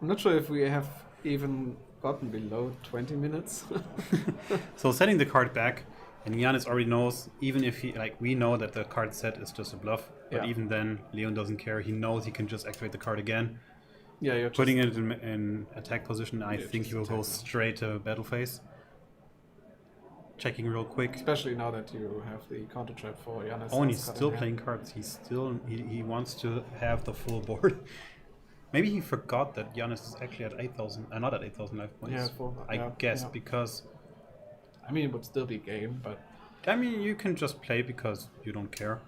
I'm not sure if we have even gotten below 20 minutes.
So setting the card back, and Giannis already knows, even if we know that the card set is just a bluff, but
Yeah.
even then, Leon doesn't care. He knows he can just activate the card again.
Yeah, you're just,
Putting it in attack position, I think
just
he will go
attack now.
straight to battle phase. Checking real quick.
especially now that you have the counter trap for Giannis.
Oh, and he's
Oscar in
still
hand.
playing cards. He wants to have the full board. Maybe he forgot that Giannis is actually at 8,000, not at 8,000 life points.
Yeah,
I guess
yeah.
because
I mean, it would still be game, but
I mean you can just play because you don't care.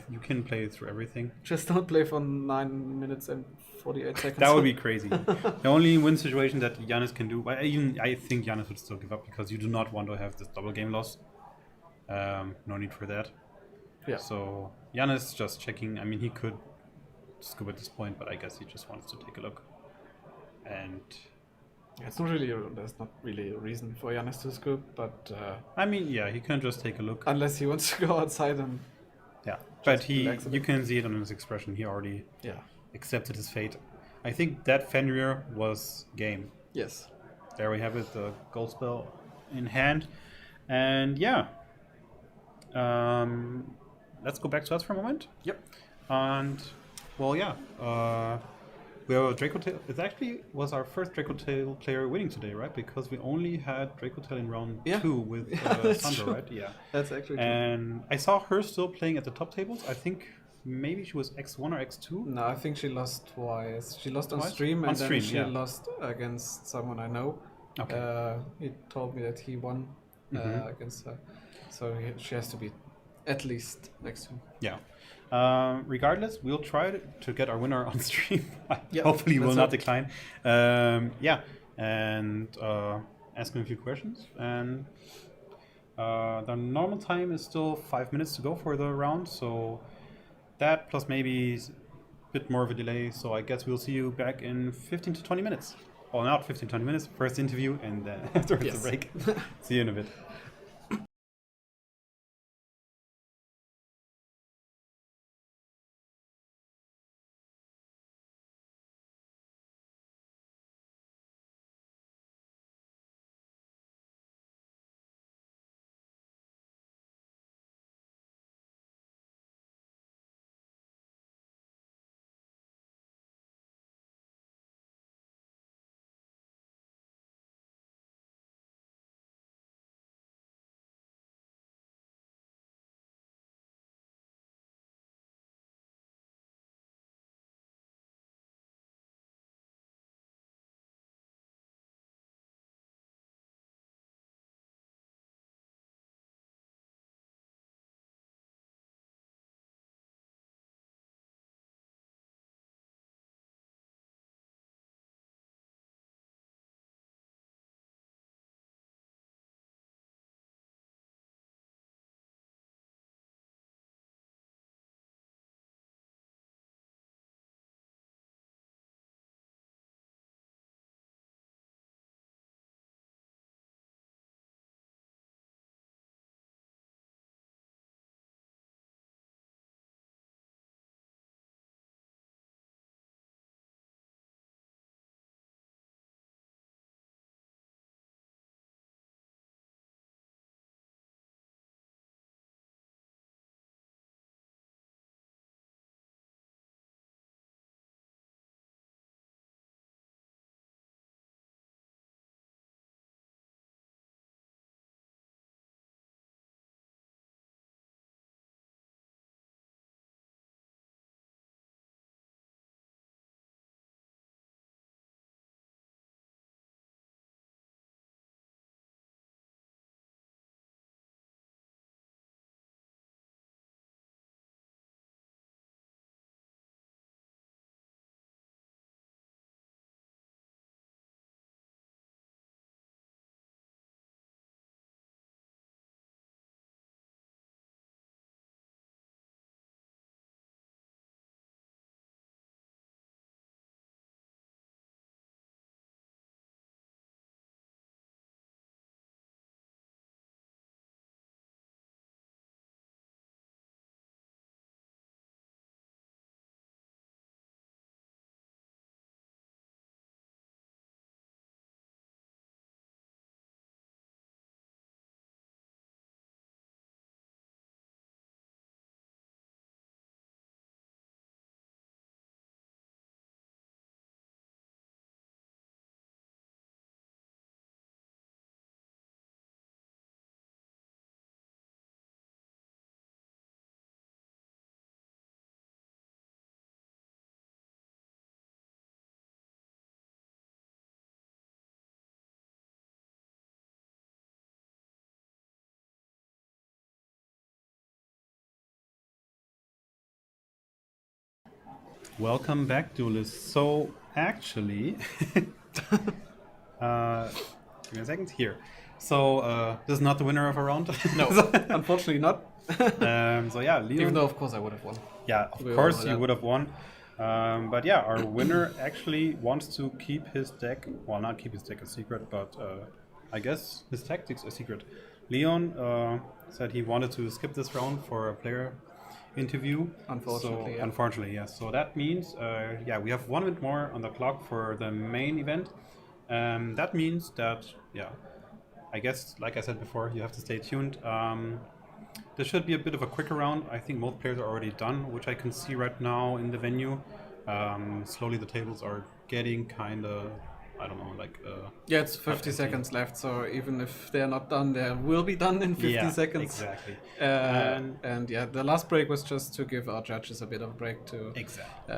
You can play through everything.
just don't play for 9 minutes and 48 seconds.
That would be crazy. The only win situation that Giannis can do, I think Giannis would still give up because you do not want to have this double game loss. No need for that.
Yeah.
So Giannis just checking. I mean, he could scoop at this point, but I guess he just wants to take a look. And
It's not really. There's not really a reason for Giannis to scoop, but
I mean, yeah, he can just take a look.
unless he wants to go outside and
Yeah, but
relax a
you
bit.
can see it on his expression. He already
yeah.
accepted his fate. I think that Fenrir was game.
Yes.
There we have it, the gold spell in hand. And yeah, let's go back to us for a moment.
Yep.
And well, yeah, we have a Draco Tail. It actually was our first Draco Tail player winning today, right? Because we only had Draco Tail in round
Yeah.
2 with
that's
Sandra,
true.
right? Yeah.
That's actually true.
And I saw her still playing at the top tables. I think maybe she was X1 or X2.
No, I think she lost twice. She lost on
Twice?
stream,
On
and
stream,
then she
yeah.
lost against someone I know.
Okay.
He told me that he won against her, so she has to be at least next to him.
Yeah. Regardless, we'll try to get our winner on stream.
Yeah,
Hopefully, he will
let's
not
hope.
decline. Yeah, and ask him a few questions. And the normal time is still 5 minutes to go for the round, so that plus maybe a bit more of a delay. So I guess we'll see you back in 15 to 20 minutes. Well, not 15, 20 minutes. First interview, and then after
Yes.
the break. See you in a bit. Welcome back, duelists. So, actually, give me a second here. So, this is not the winner of our round.
No, unfortunately not.
So yeah, Leon.
Even though, of course, I would have won.
Yeah, of
We all
course
know
you
that.
would have won. But yeah, our winner actually wants to keep his deck. Well, not keep his deck a secret, but I guess his tactics a secret. Leon said he wanted to skip this round for a player interview.
Unfortunately,
So,
yeah.
unfortunately, yes. So that means, yeah, we have 1 minute more on the clock for the main event. That means that, yeah, I guess, like I said before, you have to stay tuned. This should be a bit of a quicker round. I think most players are already done, which I can see right now in the venue. Slowly the tables are getting kind of, I don't know, like...
Yeah, it's 50
empty.
seconds left, so even if they're not done, they will be done in 50
yeah,
seconds.
exactly.
And yeah, the last break was just to give our judges a bit of a break to...
Exactly.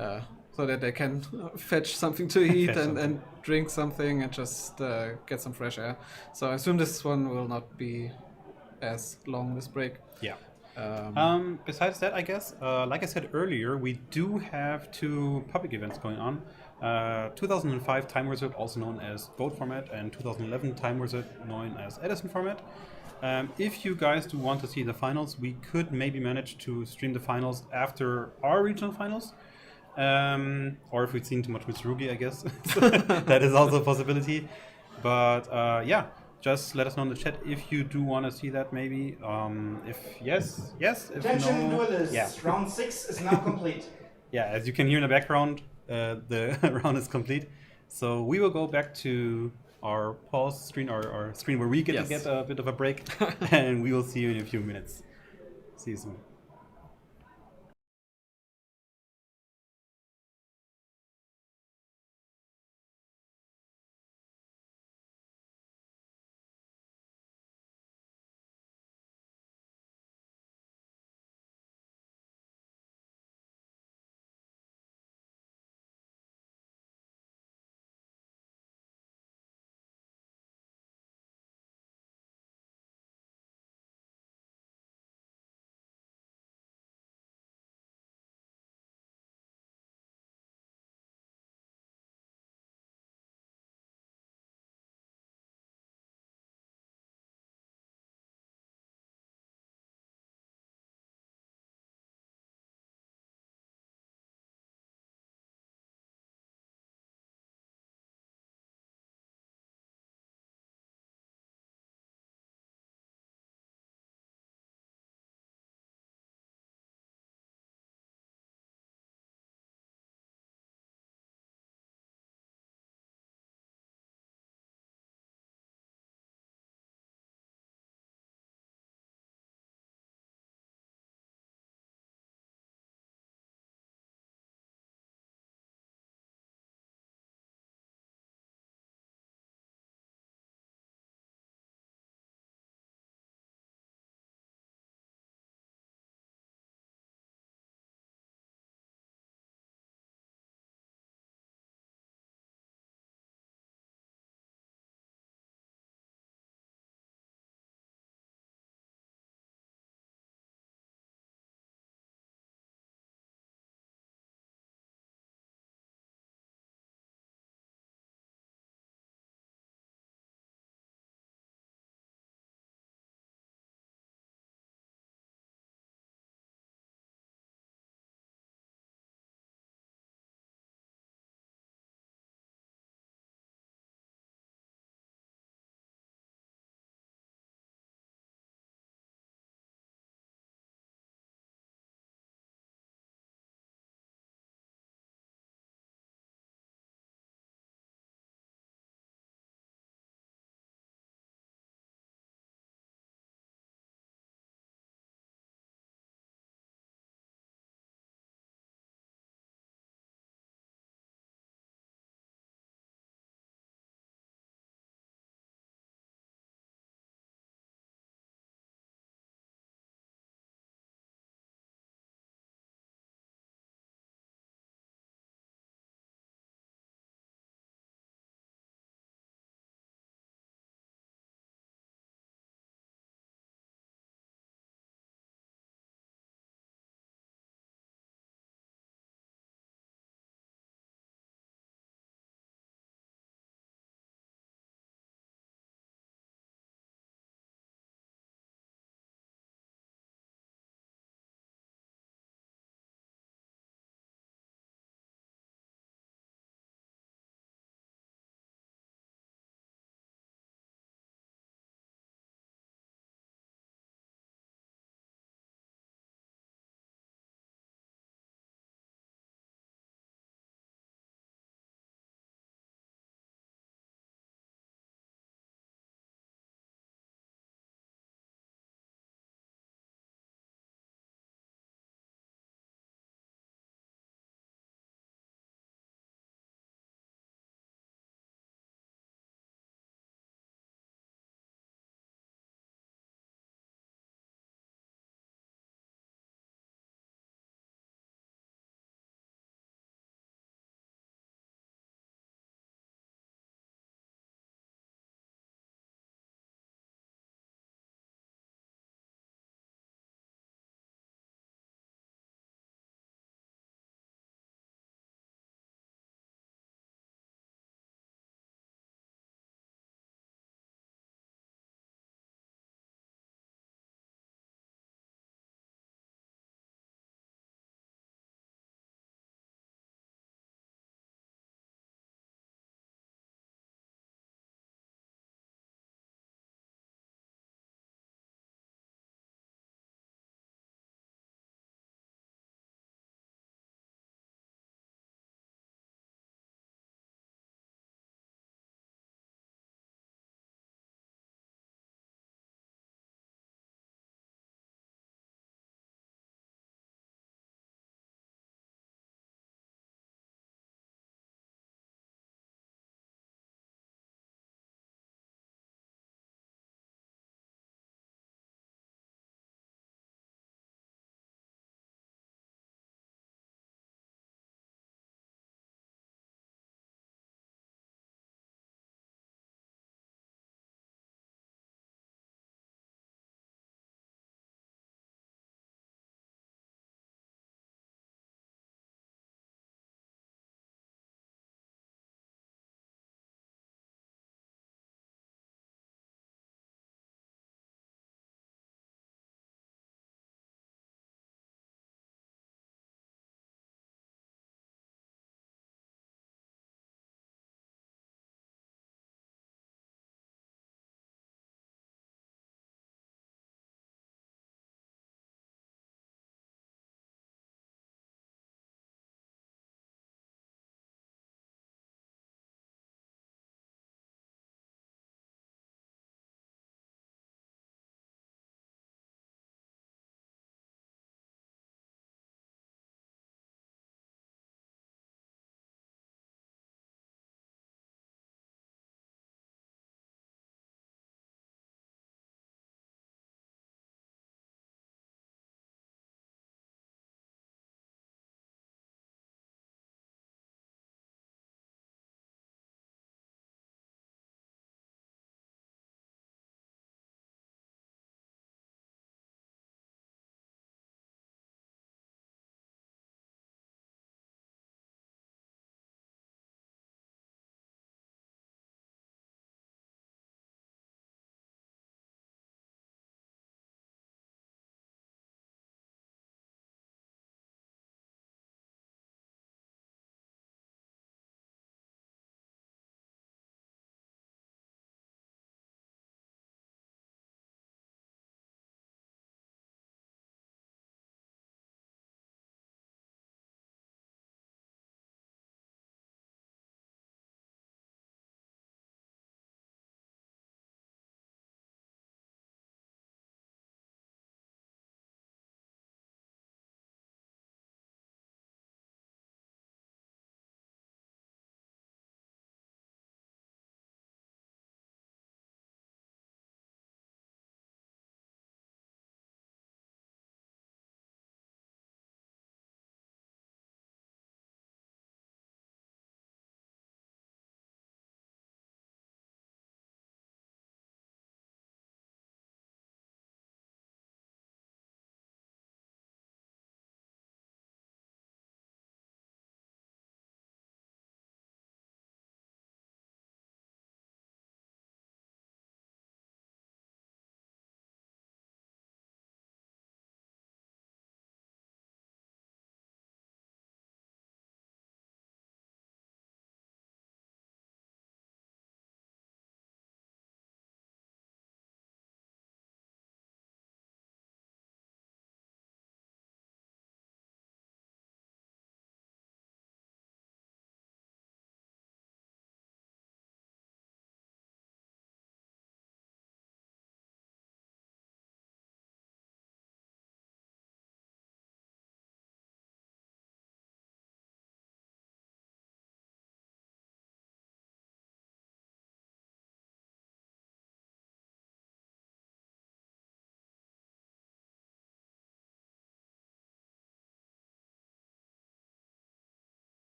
So that they can fetch something to eat
Fetch
and
something.
drink something and just get some fresh air. So I assume this one will not be as long, this break.
Yeah. Besides that, I guess, like I said earlier, we do have 2 public events going on. 2005 Time Wizard, also known as Vote format, and 2011 Time Wizard, known as Edison format. If you guys do want to see the finals, we could maybe manage to stream the finals after our regional finals. Or if we've seen too much with Rugi, I guess. That is also a possibility. But yeah, just let us know in the chat if you do want to see that maybe. If yes, yes. If
Attention
no,
duelists,
yeah.
round 6 is now complete.
Yeah, as you can hear in the background, the round is complete. So we will go back to our pause screen, our screen where we get
Yes.
to get a bit of a break. And we will see you in a few minutes. See you soon.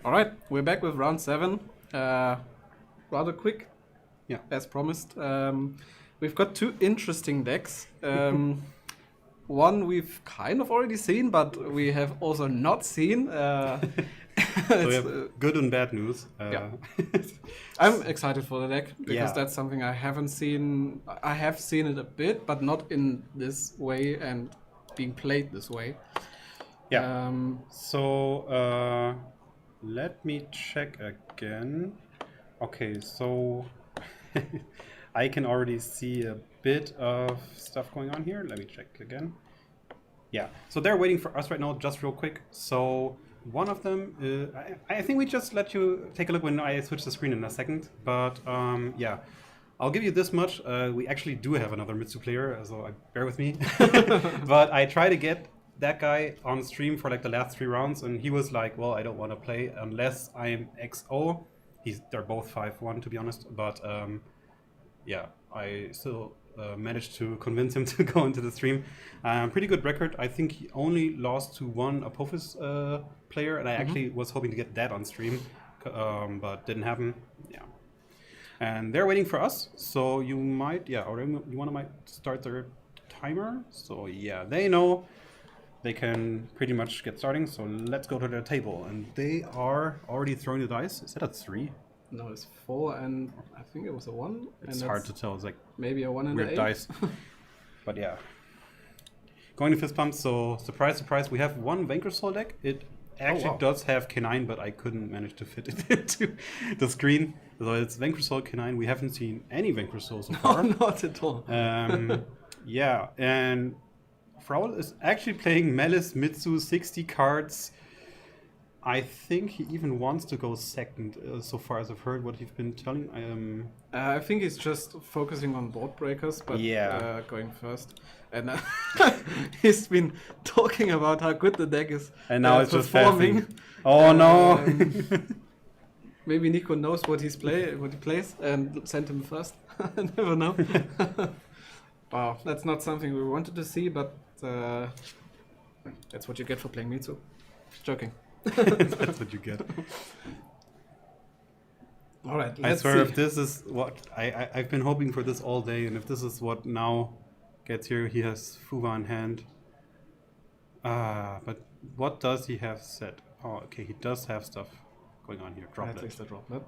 All right, we're back with round 7. Rather quick,
Yeah.
as promised. We've got 2 interesting decks. One we've kind of already seen, but we have also not seen.
So we have good and bad news.
Yeah. I'm excited for the deck because
Yeah.
that's something I haven't seen. I have seen it a bit, but not in this way and being played this way.
Yeah. So let me check again. Okay, so I can already see a bit of stuff going on here. Let me check again. Yeah, so they're waiting for us right now, just real quick. So one of them, I think we just let you take a look when I switch the screen in a second. But yeah, I'll give you this much. We actually do have another Mitsu player, so bear with me. But I try to get that guy on stream for like the last 3 rounds, and he was like, well, I don't want to play unless I'm XO. They're both 5-1 to be honest, but yeah, I still managed to convince him to go into the stream. Pretty good record. I think he only lost to one Apophis player, and I actually was hoping to get that on stream, but didn't happen. Yeah, and they're waiting for us. So you might, yeah, or you might start their timer. So yeah, they know they can pretty much get starting. So let's go to their table, and they are already throwing the dice. Is that a 3?
No, it's 4, and I think it was a 1.
It's
and
hard to tell. It's like
maybe a 1 and
weird
an 8.
dice. But yeah. Going to fist pumps, so surprise, surprise, we have one Vanquish Soul deck. It actually does have K9, but I couldn't manage to fit it into the screen. So it's Vanquish Soul K9. We haven't seen any Vanquish Soul so far.
No, not at all.
Yeah, and Fraul is actually playing Malice Mitsu 60 cards. I think he even wants to go second, so far as I've heard what he's been telling.
I think he's just focusing on board breakers, but
Yeah.
going first. And he's been talking about how good the deck is.
And now it's just
performing.
passing. Oh no!
Maybe Nico knows what he plays and sent him first. I never know. Wow, that's not something we wanted to see, but that's what you get for playing Mitsu. Joking.
That's what you get.
All right,
I
let's
swear,
see.
if this is what I've been hoping for this all day, and if this is what now gets here, he has Fuwa in hand. But what does he have set? Oh, okay, he does have stuff going on here.
At
Droplet.
least a droplet.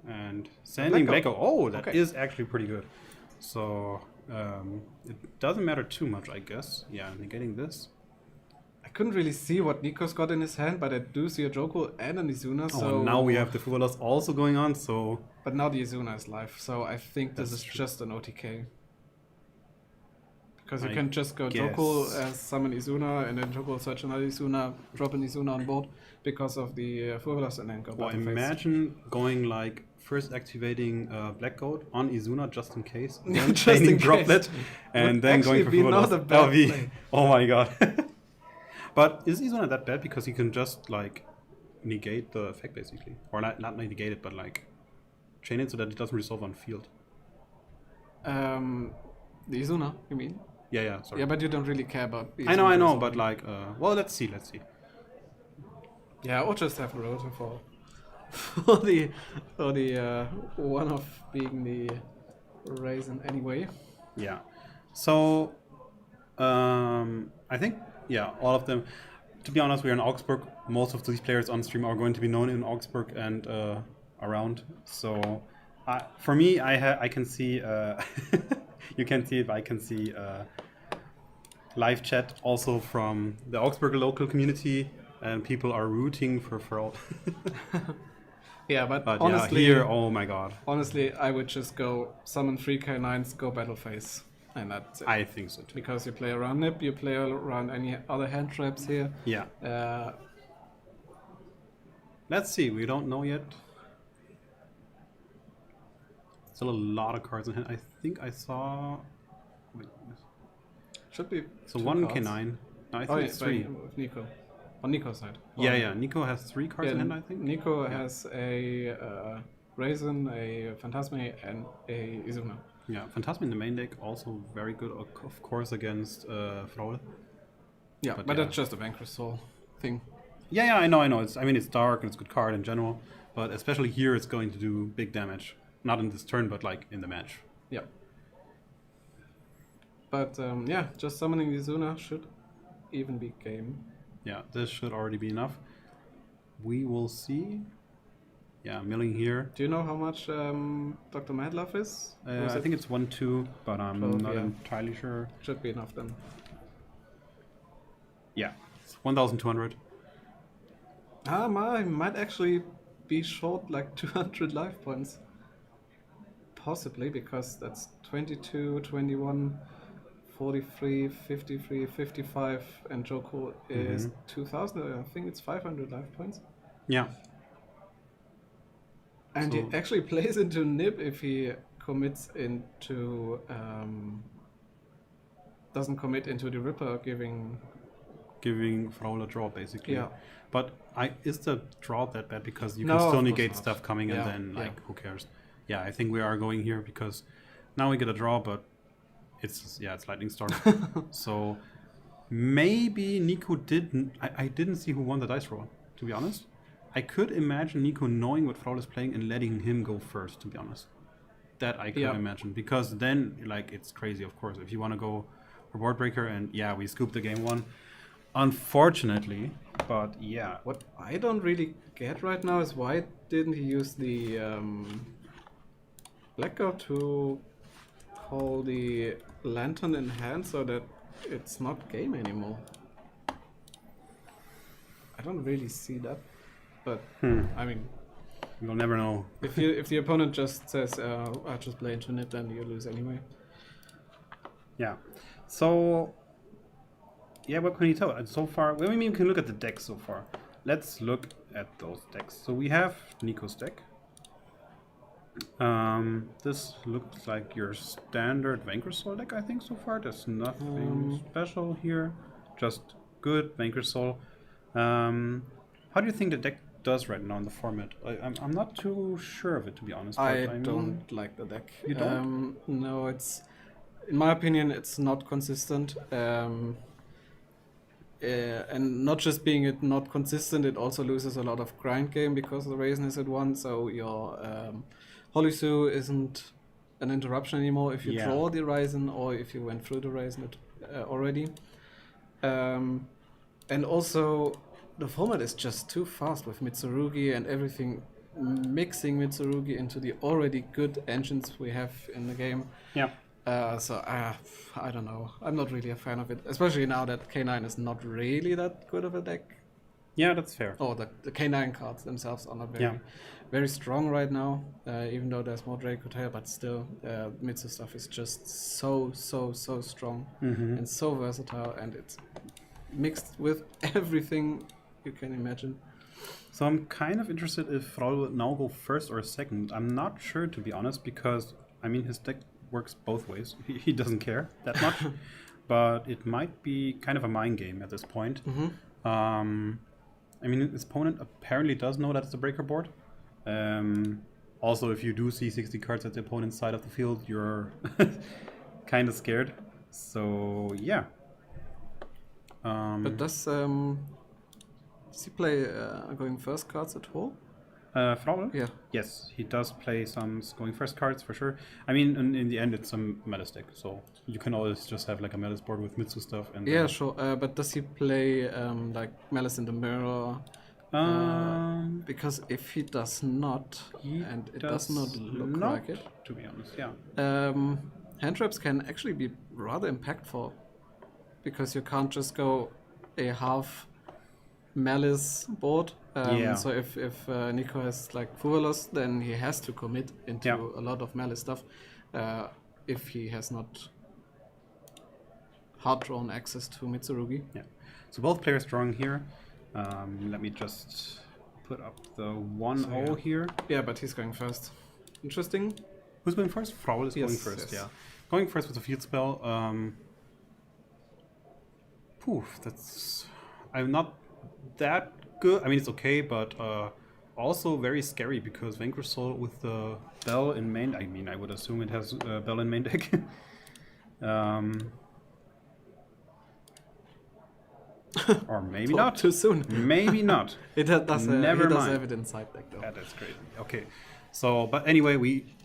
And Sanding
Blacko.
Blacko. Oh, that is
Okay.
actually pretty good. So it doesn't matter too much, I guess. Yeah, negating this.
I couldn't really see what Nico's got in his hand, but I do see a Joku and an Izuna.
Oh,
So
and now we have the Fuwa loss also going on, so...
But now the Izuna is live, so I think this
That's
is
true.
just an OTK. Because you
I
can just go
guess.
Joku as summon Izuna, and then Joku search another Izuna, drop an Izuna on board because of the Furvelas, and then go
Well,
battle phase.
imagine going like first activating Black Goat on Izuna just in case,
Yeah,
then
just
chaining
in case.
Droplet, and
Would
then going
actually
for
be
Fuwa
not
loss.
a bad
LV.
play.
Oh my god. But is Izuna that bad because he can just like negate the effect basically, or not negate it, but like chain it so that it doesn't resolve on field?
The Izuna, you mean?
Yeah, sorry.
Yeah, but you don't really care about the
I know,
Izuna
but
resolving.
like, well, let's see.
Yeah, or just have Rotor for the one of being the Raisin anyway.
Yeah. So, I think, yeah, all of them. To be honest, we're in Augsburg. Most of these players on stream are going to be known in Augsburg and around. So, for me, I can see. You can see it, but I can see live chat also from the Augsburg local community, and people are rooting for Ferl.
Yeah, but
But
honestly,
yeah, here, oh my god,
honestly, I would just go summon 3 K9s, go battle phase, and that's it.
I think so too.
Because you play around Nip, you play around any other hand traps here.
Yeah. Let's see. We don't know yet. Still a lot of cards in hand. I think I saw. Wait,
Should be
so
2
one
cards.
K9. No, I think
Oh, yeah,
it's 3.
with Nico. On Nico's side.
Yeah. Nico has 3 cards in hand, I think.
Nico has a Raisin, a Phantasme, and a Izuna.
Yeah, Phantasm in the main deck also very good, of course, against Fraul.
Yeah,
But
but
yeah.
that's just a Vanquish Soul thing.
Yeah, I know. It's dark and it's a good card in general, but especially here, it's going to do big damage. Not in this turn, but like in the match.
Yeah. But yeah, just summoning the Zuna should even be game.
Yeah, this should already be enough. We will see. Yeah, milling here.
Do you know how much Dr. Madlove is?
I think it's 1-2, but I'm
12,
not
yeah.
entirely sure.
Should be enough then.
Yeah, it's 1,200.
I might actually be short like 200 life points. Possibly, because that's 22, 21, 43, 53, 55, and Joko is 2,000. I think it's 500 life points.
Yeah.
And
So-
he actually plays into Nib if he commits into... doesn't commit into the Ripper, giving
Frollo a draw, basically.
Yeah.
But is the draw that bad? Because you
No,
can
of
still
course
negate
not.
stuff coming
Yeah,
and then, like,
yeah.
who cares? Yeah, I think we are going here because now we get a draw, but it's Lightning Storm. So maybe Nico didn't... I didn't see who won the dice roll, to be honest. I could imagine Nico knowing what Frollo is playing and letting him go first, to be honest. That I could
Yeah.
imagine. Because then, like, it's crazy, of course. If you want to go for Board Breaker and, yeah, we scooped the game one. Unfortunately, but yeah.
What I don't really get right now is why didn't he use the Blackout to call the Lantern in hand so that it's not game anymore? I don't really see that, but I mean,
We'll never know.
if the opponent just says I just play into Nib, then you lose anyway.
Yeah. So, yeah, what can you tell? So far, well, I mean, you can look at the decks so far. Let's look at those decks. So we have Nico's deck. This looks like your standard Vanquish Soul deck, I think, so far. There's nothing special here. Just good Vanquish Soul. How do you think the deck does right now in the format? I'm not too sure of it, to be honest.
I
but
don't like the deck.
You don't?
No, it's in my opinion, it's not consistent. And not just being it not consistent, it also loses a lot of grind game because the Raisin is at 1. So your Holisu isn't an interruption anymore if you
Yeah.
draw the Raisin or if you went through the Raisin already. And also, the format is just too fast with Mitsurugi and everything, mixing Mitsurugi into the already good engines we have in the game.
Yeah.
So I don't know. I'm not really a fan of it, especially now that K9 is not really that good of a deck.
Yeah, that's fair.
Oh, the K9 cards themselves are not very,
Yeah.
very strong right now. Even though there's more Draco Tail, but still, Mitsu stuff is just so strong and so versatile, and it's mixed with everything you can imagine.
So I'm kind of interested if Frollo would now go first or second. I'm not sure, to be honest, because, I mean, his deck works both ways. He doesn't care that much, but it might be kind of a mind game at this point. I mean, his opponent apparently does know that it's a breaker board. Also, if you do see 60 cards at the opponent's side of the field, you're kind of scared. So, yeah.
But does he play going first cards at all?
Frollo?
Yeah.
Yes, he does play some going first cards for sure. I mean, in the end, it's a Melis deck, so you can always just have like a Melis board with Mitsu stuff. And
Yeah, sure. But does he play like Malice in the Mirror? Because if he does not, and it does not look like it,
to be honest, yeah.
hand traps can actually be rather impactful because you can't just go a half Malice board.
Yeah.
So if Nico has like Fuvalos, then he has to commit into a lot of Malice stuff if he has not hard drawn access to Mitsurugi.
Yeah. So both players drawing here. Let me just put up the 1-0 here.
Yeah, but he's going first. Interesting.
Who's going first? Frollo is going
Yes,
first,
yes.
yeah. Going first with a field spell. I'm not that good. I mean, it's okay, but also very scary because Vanquish Soul with the Bell in main. I mean, I would assume it has Bell in main deck. Or maybe not.
Too soon.
Maybe not.
It does,
Never
he does
mind.
have it inside deck though.
That is crazy. Okay. So, but anyway,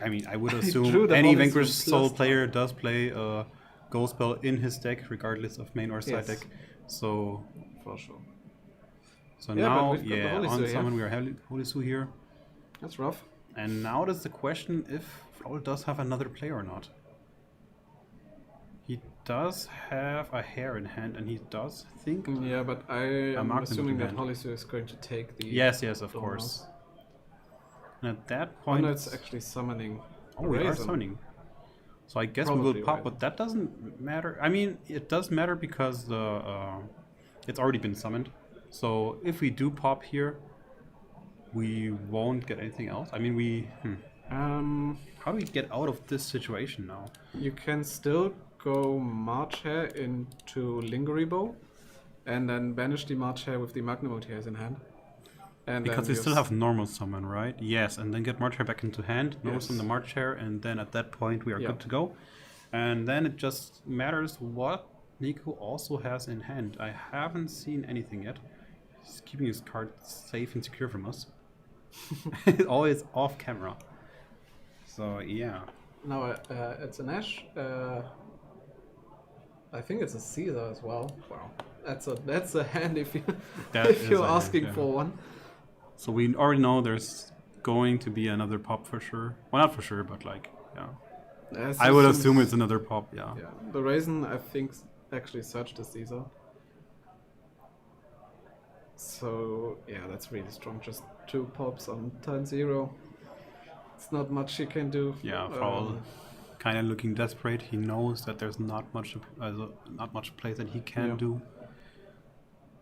I would
drew
assume
the
any
Holy
Vanquish
Soul
Soul
plus
player does play a Ghost Spell in his deck, regardless of main or side
Yes.
deck. So,
For sure.
so
Yeah, but
now,
we've got the
yeah,
Holy
on
Sue here.
summon we are Holy Sue here.
That's rough.
And now there's the question if Flaul does have another player or not. He does have a hair in hand, and he does think.
Yeah, but I am
marked him
assuming
with
that
the hand.
Holy is going to take the.
Yes, of
Dawn
course.
Mouse.
And at that
Oh
point,
no, it's actually summoning.
oh, we are
Raisin.
summoning. So I guess we
Probably
will pop,
right.
but that doesn't matter. I mean, it does matter because the it's already been summoned. So if we do pop here, we won't get anything else. I mean, how do we get out of this situation now?
You can still go March Hare into Lingerie Bow, and then banish the March Hare with the Magnamut he has in hand. And
Because
then
we still
use-
have normal summon, right? Yes, and then get March Hare back into hand, normal
Yes.
summon the March Hare, and then at that point we are
Yeah.
good to go. And then it just matters what Nico also has in hand. I haven't seen anything yet. He's keeping his card safe and secure from us. Always off camera. So yeah.
Now it's an Ash. I think it's a Caesar as well. Wow, that's a hand if you
That
if
is
you're
a hand,
asking
yeah.
for one.
So we already know there's going to be another pop for sure. Well, not for sure, but like, yeah. I would assume it's another pop, yeah.
Yeah, the Raisin I think actually searched the Caesar. So yeah, that's really strong. Just 2 pops on turn 0. It's not much he can do.
Yeah, Foul kind of looking desperate. He knows that there's not much play that he can
Yeah.
do.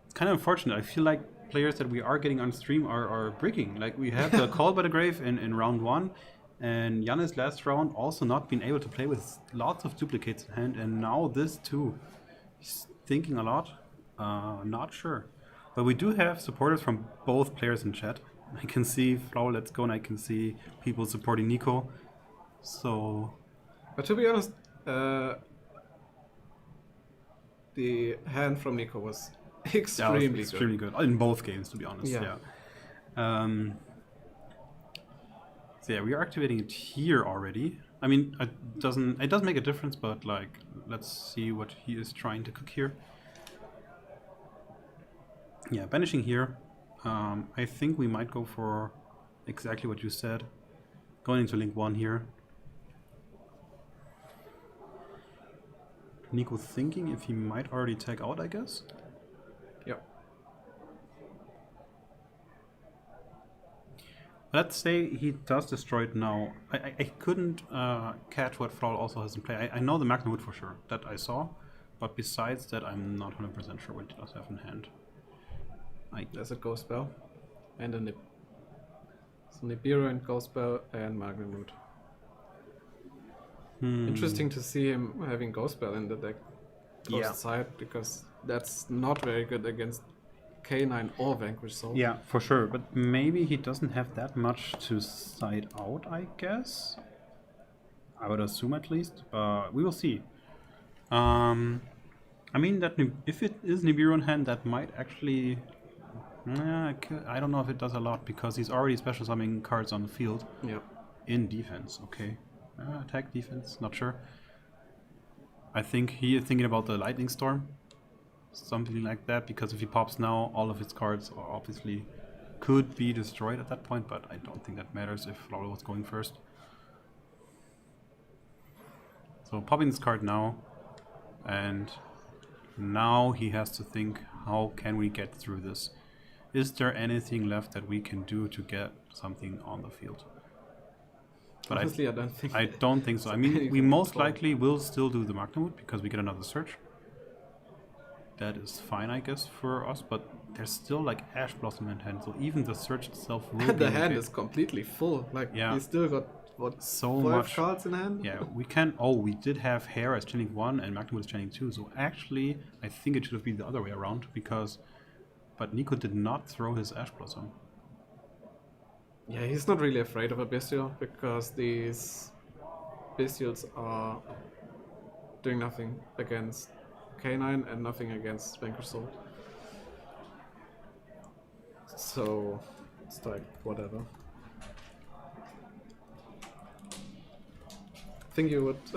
It's kind of unfortunate. I feel like players that we are getting on stream are breaking. Like we had the Call by the Grave in round 1, and Giannis last round also not been able to play with lots of duplicates in hand, and now this too. He's thinking a lot. Not sure. But we do have supporters from both players in chat. I can see Flower Let's Go, and I can see people supporting Nico. So
But to be honest, the hand from Nico was
that
extremely,
was extremely good in both games, to be honest.
Yeah.
Yeah. So yeah, we are activating it here already. I mean, it does make a difference, but like, let's see what he is trying to cook here. Yeah, banishing here. I think we might go for exactly what you said. Going into link 1 here. Nico thinking if he might already tag out, I guess.
Yep.
Let's say he does destroy it now. I couldn't catch what Flaul also has in play. I know the Magnamut for sure, that I saw. But besides that, I'm not 100% sure what he does have in hand.
There's a Ghost Spell and a Nip. So Nibiru and Ghost Spell and Magnamut. Interesting to see him having Ghost Spell in the deck. Ghost
Yeah.
side, because that's not very good against K9 or Vanquish Soul.
Yeah, for sure. But maybe he doesn't have that much to side out, I guess. I would assume at least. We will see. I mean, that if it is Nibiru in hand, that might actually... I don't know if it does a lot, because he's already special summoning cards on the field.
Yeah.
In defense, okay. Attack, defense, not sure. I think he is thinking about the Lightning Storm. Something like that, because if he pops now, all of his cards are obviously could be destroyed at that point, but I don't think that matters if Laurel was going first. So popping this card now, and now he has to think, how can we get through this? Is there anything left that we can do to get something on the field? But
Honestly, I don't think.
I don't think so. I mean, we
anything
most
at all.
likely will still do the Magnamut because we get another search. That is fine, I guess, for us, but there's still like Ash Blossom in hand, so even the search itself will be
The hand
okay.
is completely full. Like,
Yeah.
he still got, what,
So
5
much.
cards in hand?
Yeah, we can. Oh, we did have Hair as chaining 1 and Magnamut as chaining 2, so actually, I think it should have been the other way around because. But Nico did not throw his Ash Blossom.
Yeah, he's not really afraid of a Bestial because these Bestials are doing nothing against K9 and nothing against Vanquish Soul. So it's like whatever. I think you would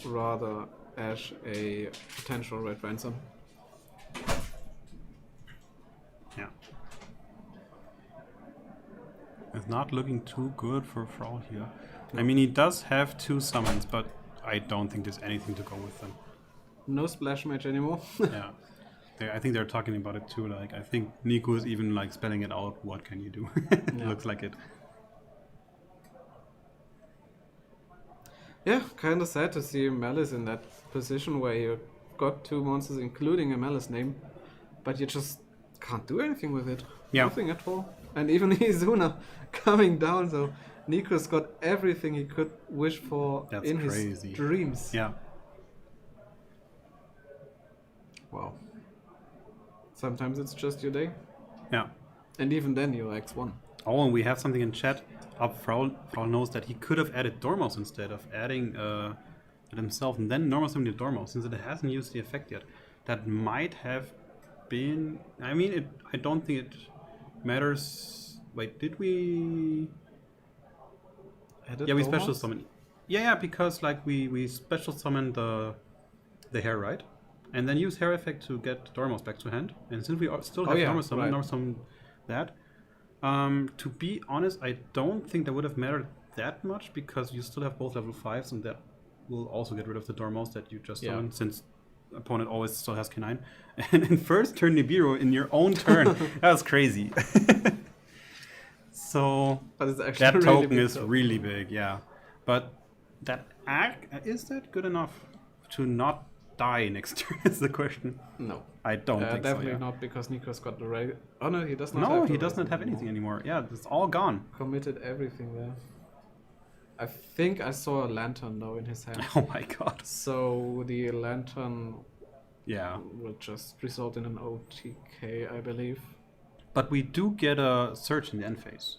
rather ash a potential red ransom.
Yeah. It's not looking too good for Thrall here. I mean, he does have 2 summons, but I don't think there's anything to go with them.
No splash mage anymore.
Yeah. I think they're talking about it too. Like, I think Nico is even like spelling it out. What can you do?
Yeah.
Looks like it.
Yeah, kind of sad to see Malice in that position where you got 2 monsters, including a Malice name, but you just can't do anything with it.
Yeah.
Nothing at all. And even Izuna coming down, so Nico's got everything he could wish for
That's
in
crazy.
his dreams.
Yeah.
Wow. Sometimes it's just your day.
Yeah.
And even then you're X1.
Oh, and we have something in chat. Frau knows that he could have added Dormos instead of adding it himself, and then Normos him to Dormos, since it hasn't used the effect yet. That might have been... I mean, I don't think it matters... Wait, did we...
Added
Yeah, we
Dormos?
special summon. Yeah, because like we special summon the hair, right? And then use hair effect to get Dormos back to hand. And since we still have Dormos summon,
right.
Dormos summon that. To be honest, I don't think that would have mattered that much, because you still have both level 5s, and that will also get rid of the Dormos that you just summoned, since opponent always still has K9. And in first turn Nibiru in your own turn, that was crazy. So
But it's actually
that
really
token
big
is really big, yeah. But that is that good enough to not die next turn is the question.
No.
I don't think
definitely
so. Yeah.
not, because Nico's got the right. Oh no, he does not.
No,
have
he
the
does not
Raise
have anything anymore. Yeah, it's all gone.
Committed everything there. I think I saw a lantern though in his hand.
Oh my god.
So the lantern
Yeah.
will just result in an OTK, I believe.
But we do get a search in the end phase.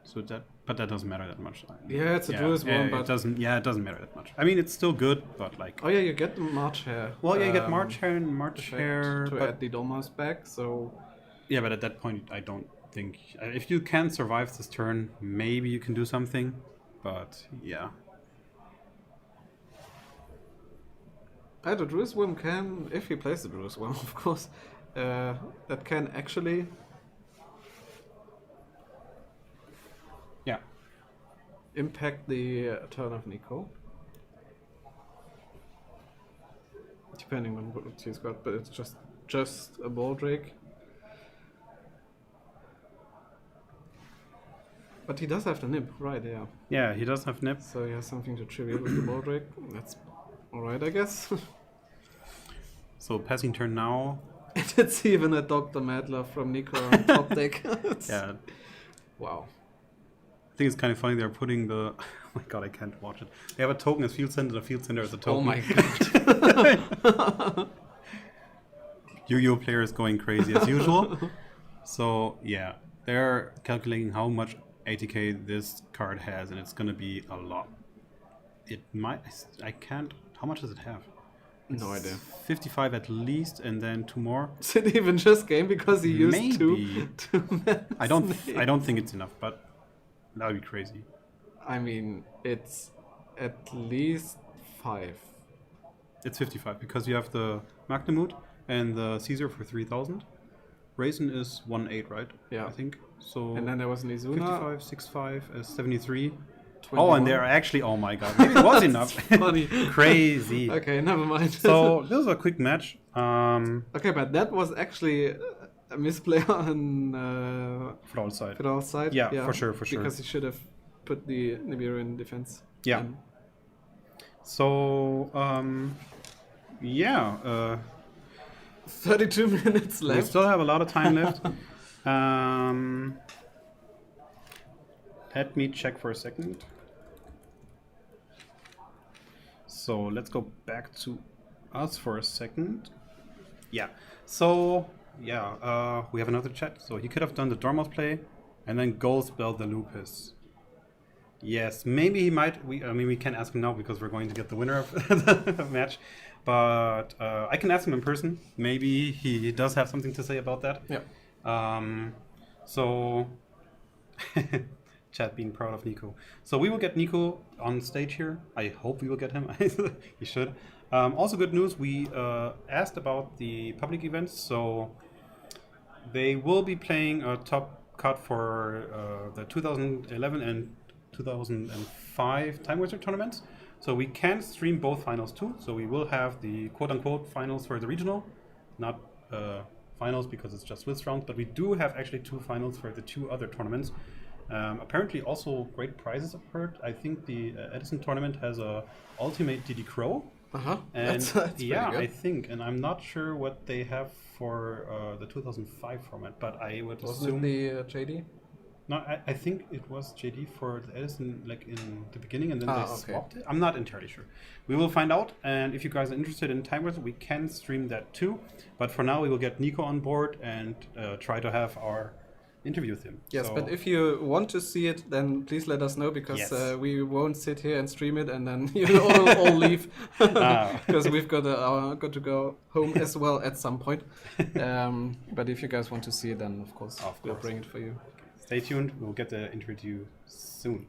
So but that doesn't matter that much.
Yeah, it's a duelist one, but
it doesn't matter that much. I mean, it's still good, but like...
oh yeah, you get the March hair.
Well, yeah, you get March hair and March
effect
hair,
to
but
add the Dormos back. So
yeah, but at that point, I don't think... if you can survive this turn, maybe you can do something, but yeah.
the Druid's Worm can, if he plays the Druid's Worm, of course, that can actually
Yeah.
impact the turn of Nico. Depending on what he's got, but it's just a Ball Drake. But he does have the nib, right? Yeah.
Yeah, he does have nip.
So he has something to tribute with the Ball Drake. That's alright, I guess.
So passing turn now.
And it's even a Dr. Madler from Nico on top deck.
Yeah.
Wow.
I think it's kind of funny they're putting the... Oh my god, I can't watch it. They have a token as field center and a field center as a token.
Oh my god.
Yu-Gi-Oh player is going crazy as usual. So yeah, they're calculating how much ATK this card has, and it's gonna be a lot. It might... I can't... How much does it have?
No idea.
55 at least, and then 2 more.
Is it even just game because he used
Maybe.
two
I don't think it's enough, but that would be crazy.
I mean, it's at least 5.
It's 55 because you have the Magnamut and the Caesar for 3,000. Raisin is 1.8, right?
Yeah.
I think so.
And then there was an Izuna.
55, 65, 73.
21.
Oh, and they're actually, oh my god, maybe it was enough.
Funny.
Crazy.
Okay, never mind.
So this was a quick match.
okay, but that was actually a misplay on
Frau's side.
Fidal's side.
Yeah, for sure.
Because he should have put the Nibiru in defense.
Yeah.
And
So, yeah.
32 minutes
We
left.
still have a lot of time left. Let me check for a second. So let's go back to us for a second. Yeah. So yeah, we have another chat. So he could have done the Dormouse play, and then goal spell the Lupus. Yes, maybe he might. I mean, we can't ask him now because we're going to get the winner of the match. But I can ask him in person. Maybe he does have something to say about that.
Yeah.
So, chat being proud of Nico. So we will get Nico on stage here. I hope we will get him. He should. Also, good news. We asked about the public events, so they will be playing a top cut for the 2011 and 2005 Time Wizard tournaments. So we can stream both finals too. So we will have the quote-unquote finals for the regional, not finals because it's just Swiss rounds, but we do have actually 2 finals for the 2 other tournaments. Apparently also great prizes I've heard. I think the Edison tournament has a Ultimate DD Crow. And
That's
yeah,
pretty
I
good.
think, and I'm not sure what they have for the 2005 format, but I would
Wasn't
assume.
it the JD?
No, I think it was JD for the Edison, like in the beginning, and then they
Okay.
swapped it. I'm not entirely sure. We will find out, and if you guys are interested in Time Wizard, we can stream that too. But for now, we will get Nico on board and try to have our interview with him.
Yes,
So-
but if you want to see it, then please let us know because
Yes.
we won't sit here and stream it and then you all leave
Ah.
because we've got to go home as well at some point. But if you guys want to see it, then of course we'll
course.
bring it for you.
Stay tuned. We'll get the interview soon.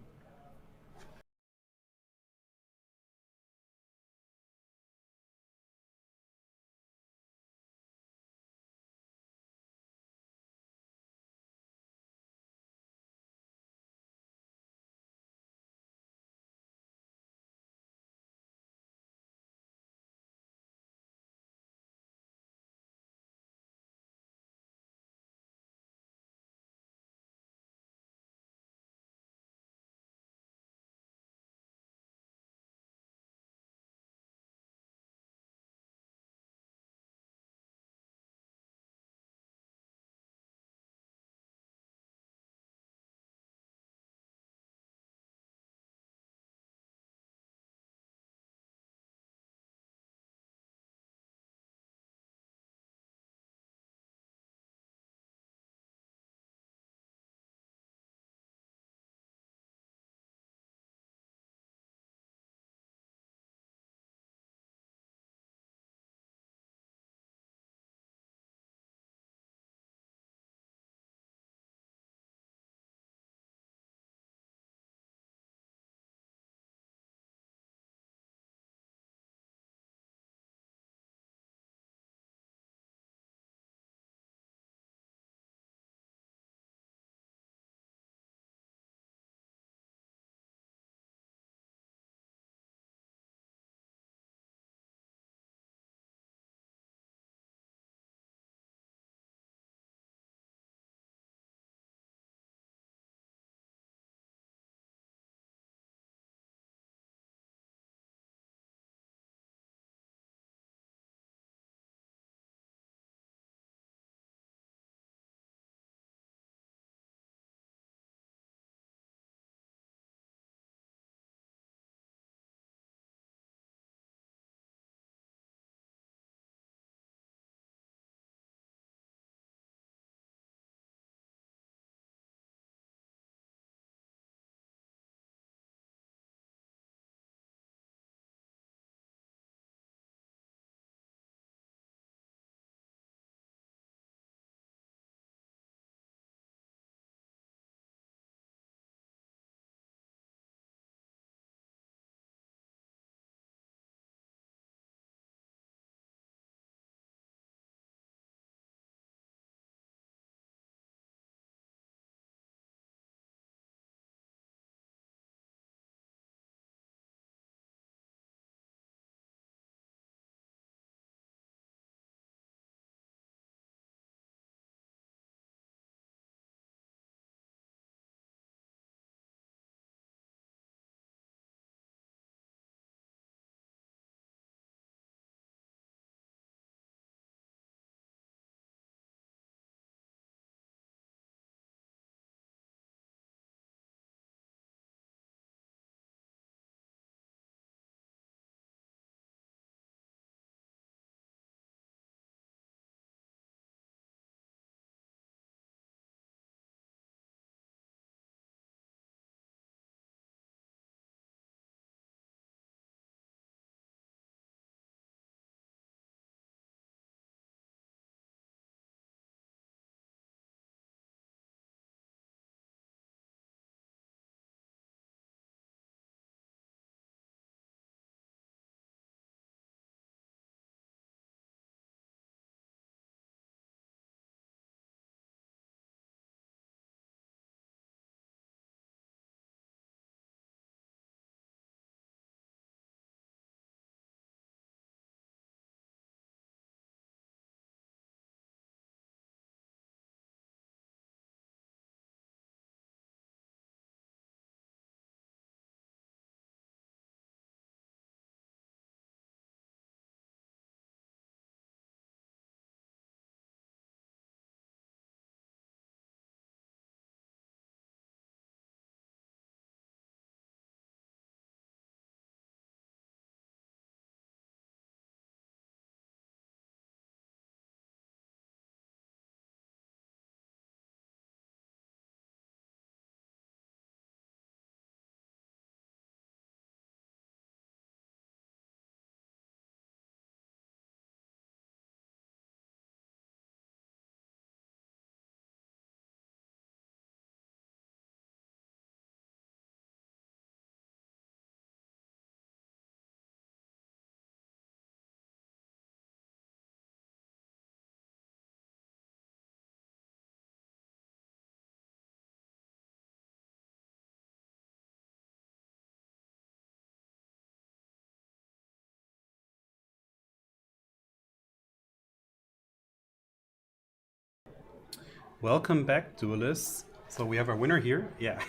Welcome back, duelists. So we have our winner here. Yeah.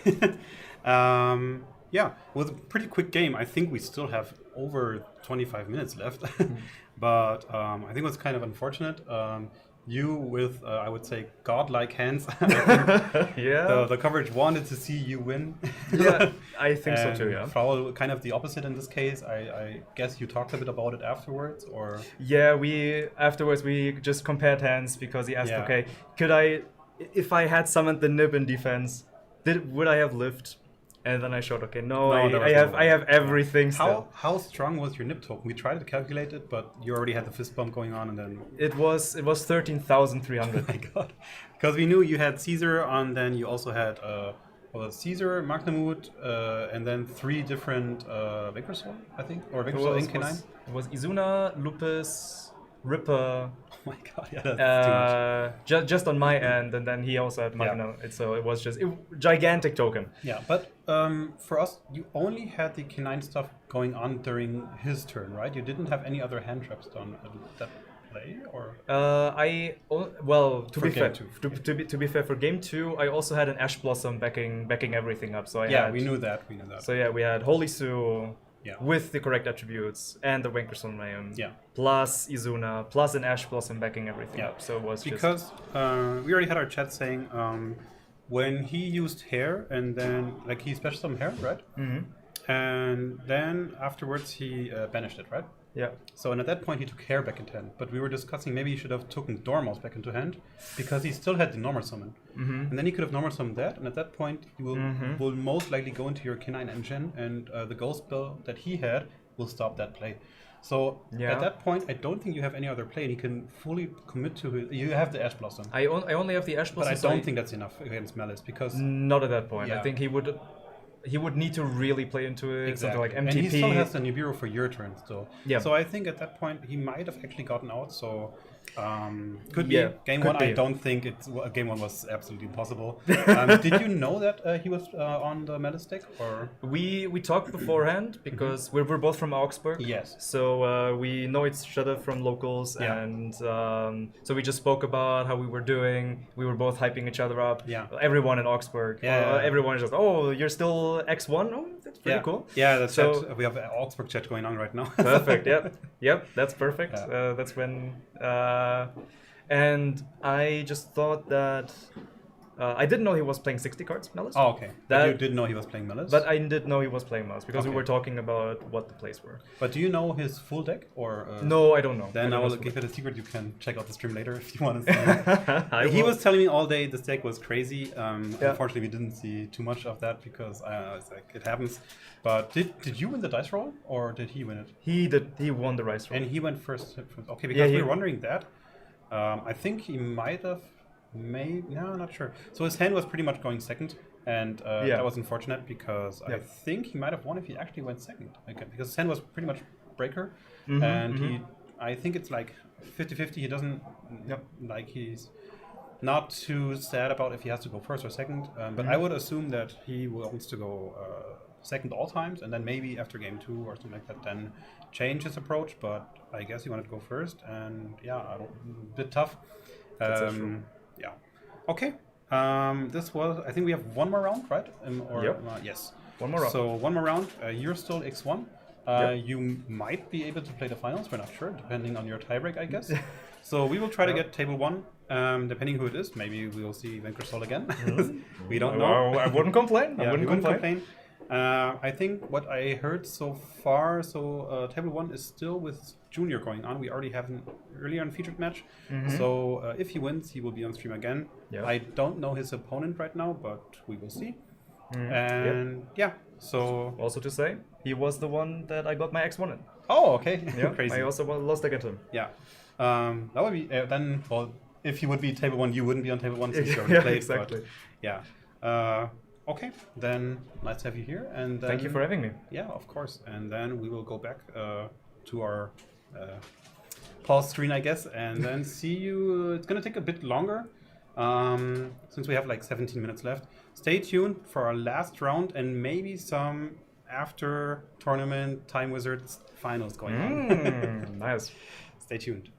Yeah, it was a pretty quick game. I think we still have over 25 minutes left. But I think it was kind of unfortunate. You with, I would say, godlike hands.
Yeah.
The coverage wanted to see you win.
Yeah, I think so too,
And
yeah.
Frau, kind of the opposite in this case. I guess you talked a bit about it afterwards, or
Yeah, afterwards we just compared hands because he asked,
Yeah.
okay, if I had summoned the nib in defense, would I have lived? And then I showed, okay, no,
there was
I have everything still.
how strong was your nip token? We tried to calculate it, but you already had the fist bump going on, and then
It was 13,300.
my god, because we knew you had Caesar, and then you also had Caesar, Magnamut, and then 3 different Vickersol, I think, or Vickersol in K9.
It was Izuna, Lupus, Ripper,
Oh my god, yeah, that's too much.
just on my end, and then he also had Magna. So it was just gigantic token.
Yeah, but for us, you only had the K9 stuff going on during his turn, right? You didn't have any other hand traps done at that play, or
To
For
be fair,
game
to be fair, for game 2, I also had an Ash Blossom backing everything up. So I
yeah,
had,
we knew that.
So yeah, we had Holy Sue
Yeah.
with the correct attributes and the Wankerson Mayhem,
Yeah.
plus Izuna, plus an Ash Blossom backing everything
Yeah.
up. So it was
Because we already had our chat saying when he used hair and then like he special some hair, right?
Mm-hmm.
And then afterwards he banished it, right?
Yeah.
So and at that point he took hair back into hand. But we were discussing maybe he should have taken Dormouse back into hand because he still had the normal summon.
Mm-hmm.
And then he could have normal summoned that, and at that point you will most likely go into your K9 engine, and the ghost spell that he had will stop that play. So
Yeah.
at that point, I don't think you have any other play, and he can fully commit to it. You have the Ash Blossom,
I only have the Ash
but
Blossom.
I
so
don't think that's enough against Malice because
not at that point. I
Yeah.
think he would need to really play into it, something like
And
MTP.
he still has the Nibiru for your turn still.
Yeah.
So I think at that point he might have actually gotten out. So could be
Yeah,
game
could
one. I
be.
don't think game one was absolutely impossible. Did you know that he was on the Malice deck or?
We talked beforehand because we're both from Augsburg.
Yes.
So we know each other from locals,
Yeah.
and so we just spoke about how we were doing. We were both hyping each other up.
Yeah.
Everyone in Augsburg.
Yeah.
Everyone is just, oh, you're still X1. Oh, that's pretty
Yeah.
cool.
Yeah, that's
So-
we have an Augsburg chat going on right now.
Perfect. Yep. That's perfect.
Yeah.
That's when. And I just thought that I didn't know he was playing 60 cards, Malice.
Oh, okay. But
That-
you did know he was playing Malice.
But I didn't know he was playing Mouse because we
Okay.
were talking about what the plays were.
But do you know his full deck or?
No, I don't know.
Then I
don't
will
know.
give it a secret. You can check out the stream later if you want to see. He
will.
was telling me all day this deck was crazy.
Yeah.
Unfortunately, we didn't see too much of that because it's like it happens. But did you win the dice roll or did he win it?
He did. He won the rice roll.
And he went first. Okay, because
Yeah,
we
he-
were wondering that. I think he might have. No, not sure. So his hand was pretty much going second, and
Yeah.
that was unfortunate because I
Yeah.
think he might have won if he actually went second. Okay, because his hand was pretty much breaker,
Mhm,
and I think it's like 50-50. He doesn't like he's not too sad about if he has to go first or second. But I would assume that he wants to go second all times, and then maybe after game 2 or something like that, then change his approach. But I guess he wanted to go first, and yeah, a bit tough.
That's so true.
Yeah. Okay. This was. I think we have one more round, right?
Yep.
Yes.
One more round.
So one more round. You're still X1.
Yep.
You might be able to play the finals. We're not sure, depending on your tiebreak, I guess. So we will try to get table 1. Depending who it is, maybe we will see Venkersol again. We don't know.
I wouldn't complain.
Yeah,
I
we
wouldn't complain.
I think what I heard so far, table 1 is still with Junior going on. We already have an earlier unfeatured match. So if he wins, he will be on stream again.
Yep.
I don't know his opponent right now, but we will see.
Yep.
And yeah, so.
Also to say, he was the one that I got my X1 in.
Oh, okay.
Yeah,
Crazy.
I also lost against him.
Yeah. That would be then. Well, if he would be table 1, you wouldn't be on table 1 since you already
Yeah,
played.
exactly.
But yeah. Okay. Then nice to have you here. And then,
Thank you for having me.
Yeah, of course. And then we will go back to our pause screen, I guess, and then see you. It's gonna take a bit longer since we have like 17 minutes left. Stay tuned for our last round and maybe some after tournament Time Wizards finals going on.
Nice.
Stay tuned.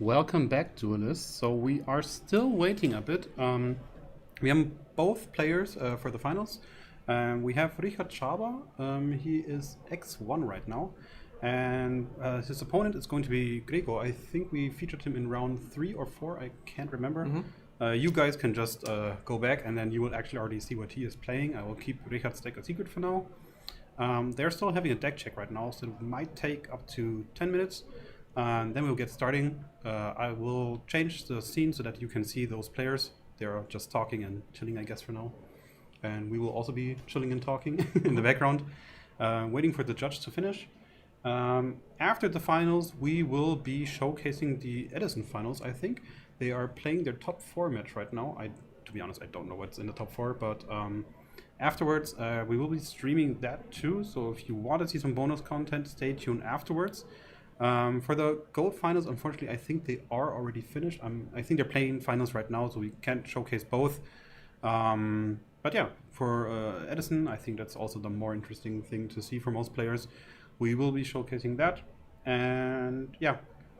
Welcome back, duelists. So we are still waiting a bit. We have both players for the finals. We have Richard Schaber. He is X1 right now. And his opponent is going to be Gregor. I think we featured him in round 3 or 4. I can't remember. You guys can just go back and then you will actually already see what he is playing. I will keep Richard's deck a secret for now. They're still having a deck check right now, so it might take up to 10 minutes. Then we'll get starting. I will change the scene so that you can see those players. They're just talking and chilling, I guess, for now. And we will also be chilling and talking in the background, waiting for the judge to finish. After the finals, we will be showcasing the Edison finals, I think. They are playing their top 4 match right now. To be honest, I don't know what's in the top 4, but afterwards, we will be streaming that too. So if you want to see some bonus content, stay tuned afterwards. For the gold finals, unfortunately, I think they are already finished. I think they're playing finals right now, so we can't showcase both. But yeah, for Edison, I think that's also the more interesting thing to see for most players. We will be showcasing that. And yeah,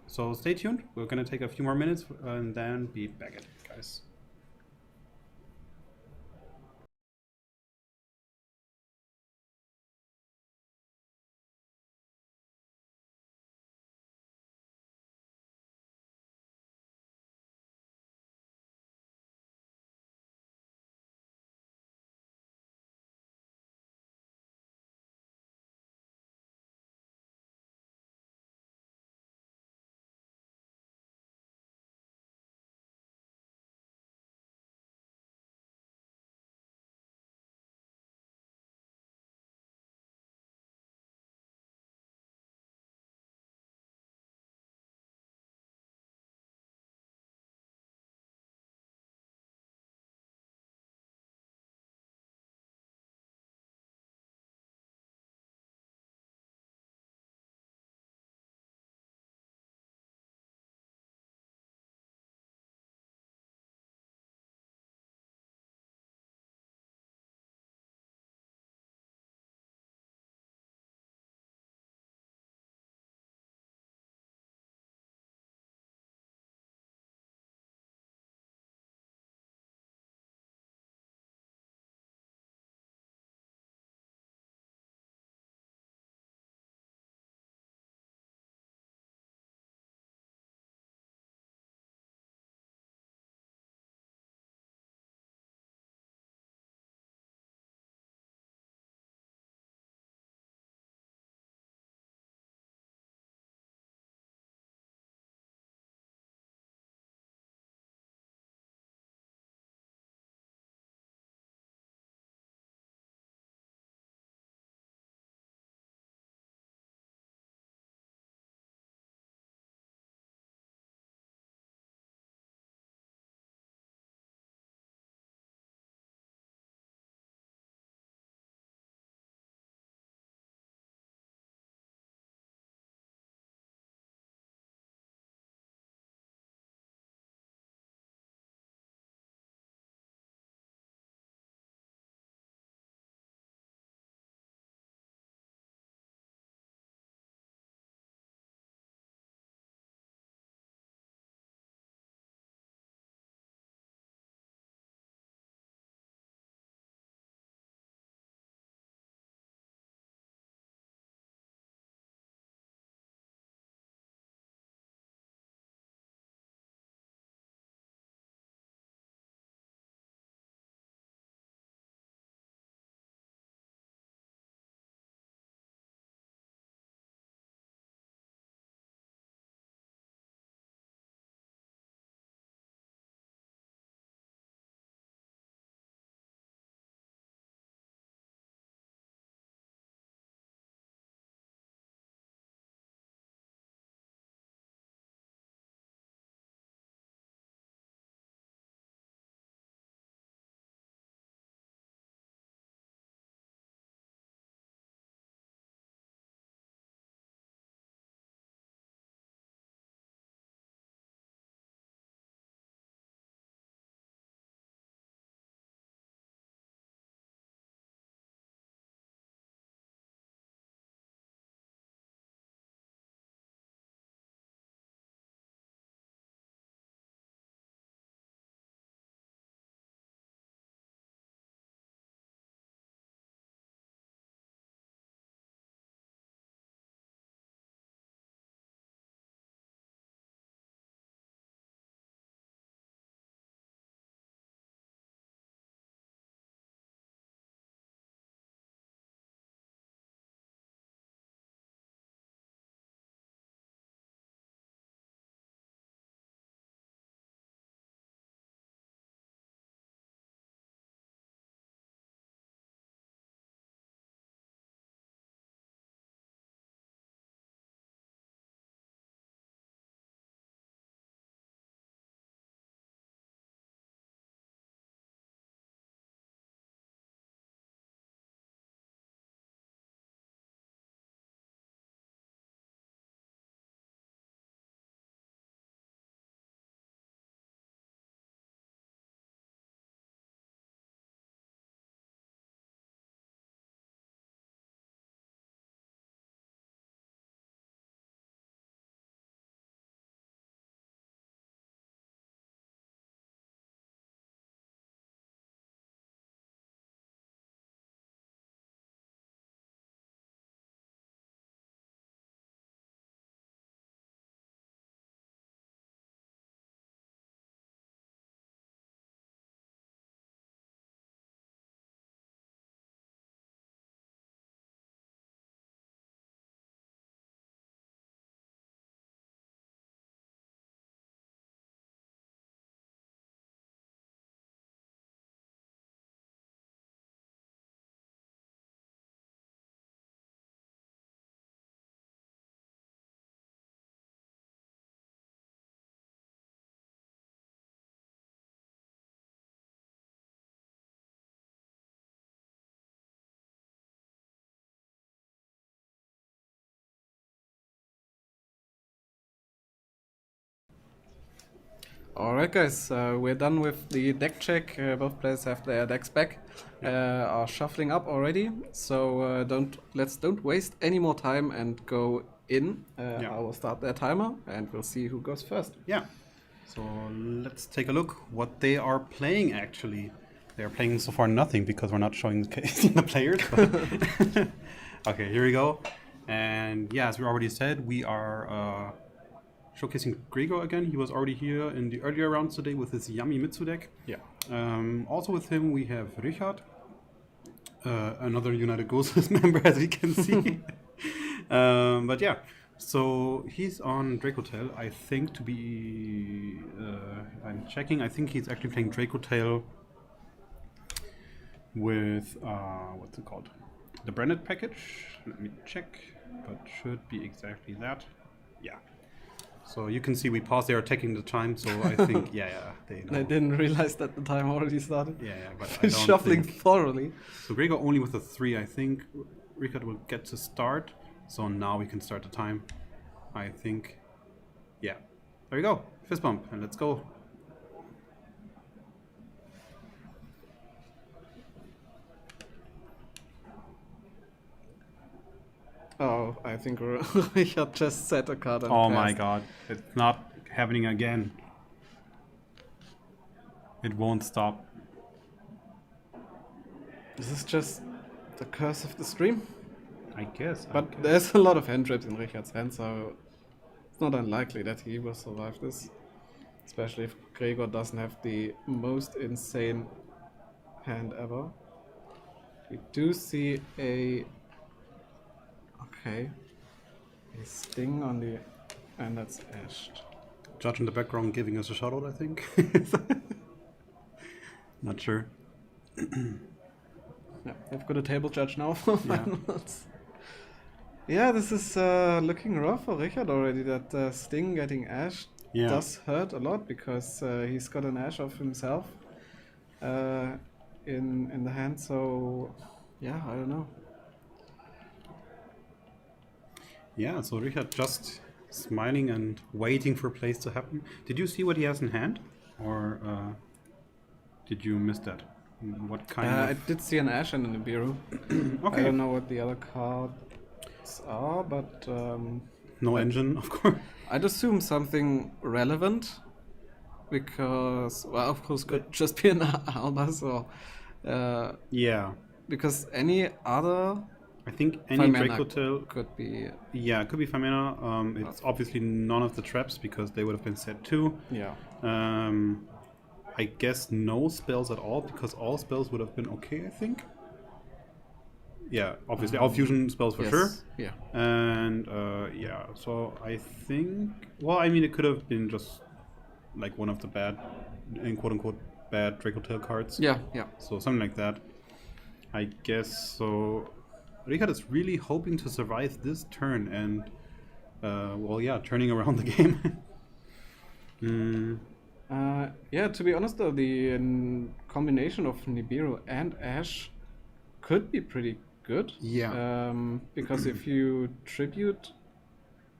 so stay tuned. We're going to take a few more minutes and then be back at it, guys.
Alright guys, we're done with the deck check. Both players have their decks back, are shuffling up already. So don't waste any more time and go in. I will start their timer and we'll see who goes first.
Yeah. So let's take a look what they are playing actually. They are playing so far nothing because we're not showing the players. But okay, here we go. And yeah, as we already said, we are showcasing Gregor again. He was already here in the earlier rounds today with his Yummy Mitsu deck.
Yeah.
Also with him we have Richard, another United Ghosts member, as we can see. But yeah, so he's on Dracotail. I think to be, I'm checking. I think he's actually playing Dracotail with what's it called? The branded package. Let me check, but should be exactly that. Yeah. So you can see we paused there taking the time, so I think, they know.
I didn't realize that the time already started.
Yeah, but I don't
Shuffling
think...
thoroughly.
So Gregor only with a 3, I think. Richard will get to start, so now we can start the time. I think, yeah. There you go, fist bump, and let's go.
Oh, I think Richard just set a card and
Oh
passed.
my god, it's not happening again. It won't stop.
This is just the curse of the stream.
I guess.
But there's a lot of hand traps in Richard's hand, so it's not unlikely that he will survive this. Especially if Gregor doesn't have the most insane hand ever. We do see a... Okay. A sting on the... And that's ashed.
Judge in the background giving us a shout out, I think. Not sure.
Yeah, we've got a table judge now.
Yeah.
Yeah, this is looking rough for Richard already. That sting getting ashed does hurt a lot because he's got an ash of himself in the hand. So yeah, I don't know.
Yeah, so Richard just smiling and waiting for plays to happen. Did you see what he has in hand, or did you miss that? What kind
I
of?
did see an ash and an Nibiru.
Okay.
I don't know what the other cards are, but
No engine, of course.
I'd assume something relevant, because, well, of course, could just be an Albus or...
Yeah.
Because any other...
I think any Dracotail
could be...
Yeah, it could be Famina. It's obviously none of the traps, because they would have been set too.
Yeah.
I guess no spells at all, because all spells would have been okay, I think. Yeah, obviously all fusion spells for sure.
Yeah.
And yeah, so I think, well, I mean, it could have been just like one of the bad, in quote unquote, bad Dracotail cards.
Yeah, yeah.
So something like that. I guess so. Richard is really hoping to survive this turn and, well, yeah, turning around the game.
Yeah, to be honest though, the combination of Nibiru and Ash could be pretty good.
Yeah.
Because if you tribute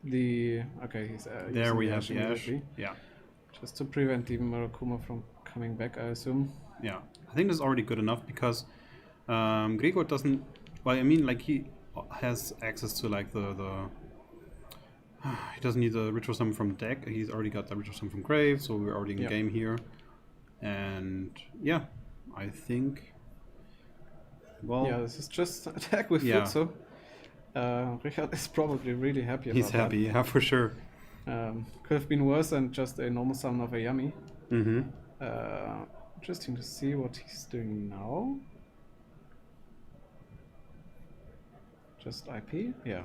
the... Okay, he's
there we
the
have the Ash.
immediately,
Yeah.
just to prevent the Murakuma from coming back, I assume.
Yeah. I think this is already good enough because Gregor doesn't... Well, I mean, like, he has access to, like, the he doesn't need the Ritual Summon from deck. He's already got the Ritual Summon from Grave, so we're already in game here. And, yeah, I think... Well...
Yeah, this is just attack with Futsu. Richard is probably really happy about
He's happy,
that.
yeah, for sure.
Could have been worse than just a normal summon of a Yummy.
Mm-hmm.
Interesting to see what he's doing now. Just IP? Yeah.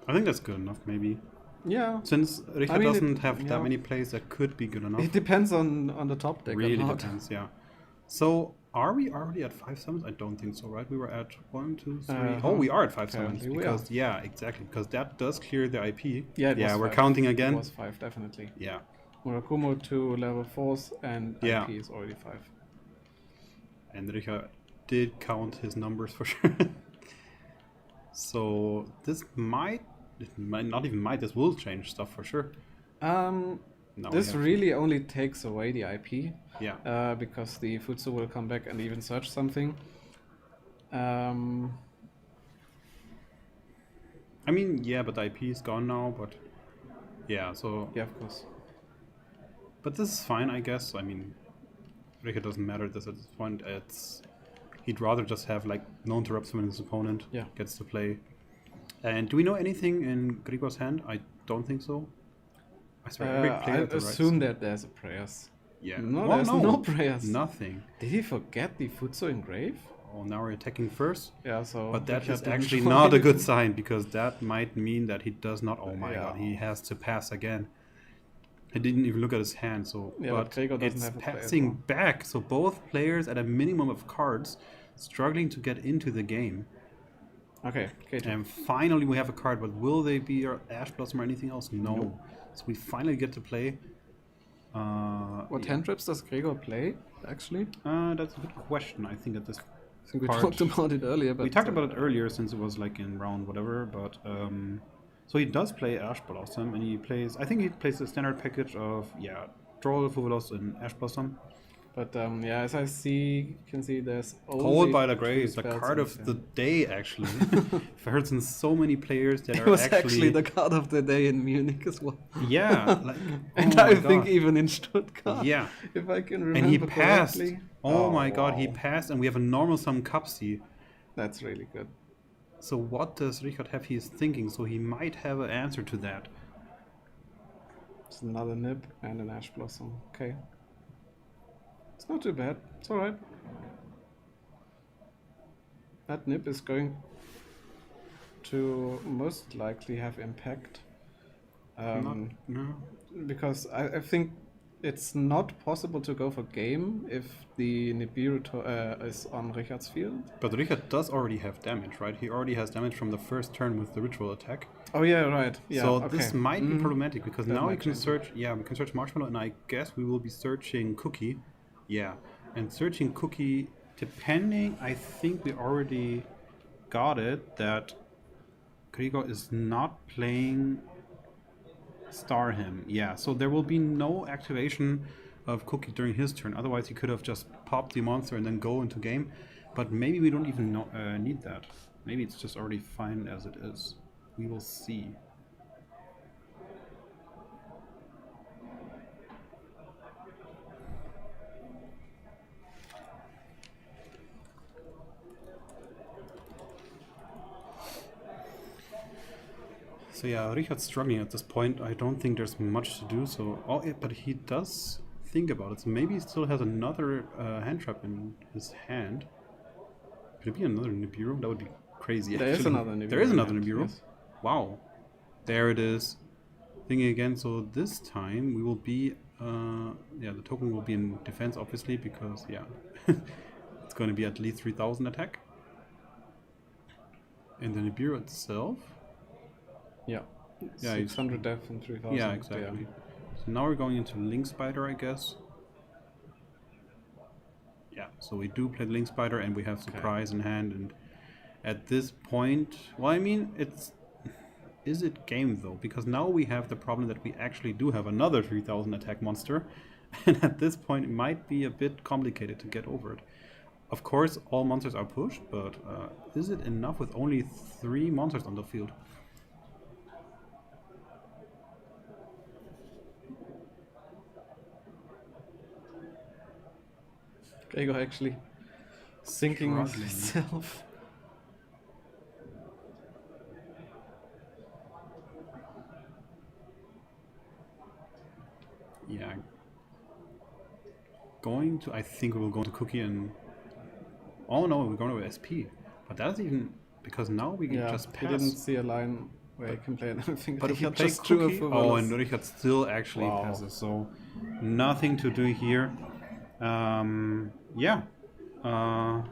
I think that's good enough, maybe.
Yeah.
Since Richard
I mean,
doesn't have that many plays, that could be good enough.
It depends on the top deck.
Really depends, yeah. So, are we already at 5 summons? I don't think so, right? We were at 1, 2, 3. Oh, we are at 5 summons. Because, yeah, exactly. Because that does clear the IP.
Yeah,
we're
5.
counting again.
It was 5, definitely.
Yeah.
Murakumo to level 4s, and IP is already 5.
And Richard did count his numbers for sure. So, this might not even might, this will change stuff for sure. Now
This
we have-
really only takes away the IP.
Yeah.
Because the Futsu will come back and even search something.
I mean, yeah, but the IP is gone now, but yeah, so...
Yeah, of course.
But this is fine, I guess. I mean, Richard doesn't matter this at this point. He'd rather just have, like, no interrupts when his opponent
Yeah.
gets to play. And do we know anything in Gregor's hand? I don't think so. I swear, every
I
player at the right
assume
side-
that there's a prayers.
Yeah.
No,
Well,
there's no prayers.
Nothing.
Did he forget the Futsu engrave?
Oh, now we're attacking first.
Yeah, so...
But that
Richard
is
didn't
actually
join.
not a good sign, because that might mean that he does not... Oh my
Yeah.
god, he has to pass again. He didn't even look at his hand, so...
Yeah, but Gregor doesn't
it's
have a play as
passing
well.
back, so both players at a minimum of cards struggling to get into the game.
Okay, K2.
And finally we have a card, but will they be Ash Blossom or anything else? No. So we finally get to play.
What hand traps does Gregor play, actually?
That's a good question, I think, at this
I think we
part.
talked about it earlier, but...
We talked about it earlier since it was like in round whatever, but so he does play Ash Blossom, and he plays, I think he plays the standard package of, yeah, Troll, Fuvolos, and Ash Blossom.
But yeah, as I can see there's only
Cold by the
2
Grave, the
spells
card
in
of
this
the
hand.
day, actually. I've heard from so many players that
It
are
was actually the card of the day in Munich as well.
Yeah, like,
And
oh
I
my
think
God.
even in Stuttgart.
Yeah.
If I can remember
And he passed.
correctly.
Oh my god, he
wow.
passed, and we have a normal sum Cupsy.
That's really good.
So what does Richard have he is thinking? So he might have an answer to that.
It's another nib and an Ash Blossom. Okay. It's not too bad. It's alright. That nib is going to most likely have impact.
No.
Because I think it's not possible to go for game if the Nibiru is on Richard's field.
But Richard does already have damage, right? He already has damage from the first turn with the ritual attack.
Oh yeah, right. Yeah,
So
okay.
this might be problematic, because
That
now we
might
can
change.
search, yeah, we can search Marshmallow, and I guess we will be searching Cookie. Yeah, and searching Cookie, depending, I think we already got it, that Gregor is not playing Star Him. Yeah, so there will be no activation of Cookie during his turn. Otherwise, he could have just popped the monster and then go into game. But maybe we don't even need that. Maybe it's just already fine as it is. We will see. So yeah, Richard's struggling at this point. I don't think there's much to do. So, but he does think about it. So maybe he still has another hand trap in his hand. Could it be another Nibiru? That would be crazy.
There is
actually.
another Nibiru.
There is another
in
Nibiru.
yes.
Wow. There it is. Thinking again. So this time we will be. Yeah, the token will be in defense, obviously, because yeah, it's going to be at least 3,000 attack. And the Nibiru itself.
Yeah.
Yeah,
600 def and 3000.
Yeah, exactly. So now we're going into Link Spider, I guess. Yeah, so we do play Link Spider, and we have Surprise in hand, and at this point, well, I mean, is it game though? Because now we have the problem that we actually do have another 3000 attack monster, and at this point it might be a bit complicated to get over it. Of course, all monsters are pushed, but is it enough with only 3 monsters on the field?
Gregor actually sinking
Struggling.
himself.
Yeah. I think we will go to Cookie and... Oh no, we're going to SP. But that's even... Because now we can
Yeah,
just
he
pass.
didn't see a line where he can play anything.
But if he
Richard
plays
just drew a
Cookie...
full
Oh,
bonus.
and Richard still actually
Wow.
passes. So, nothing to do here. Yeah. I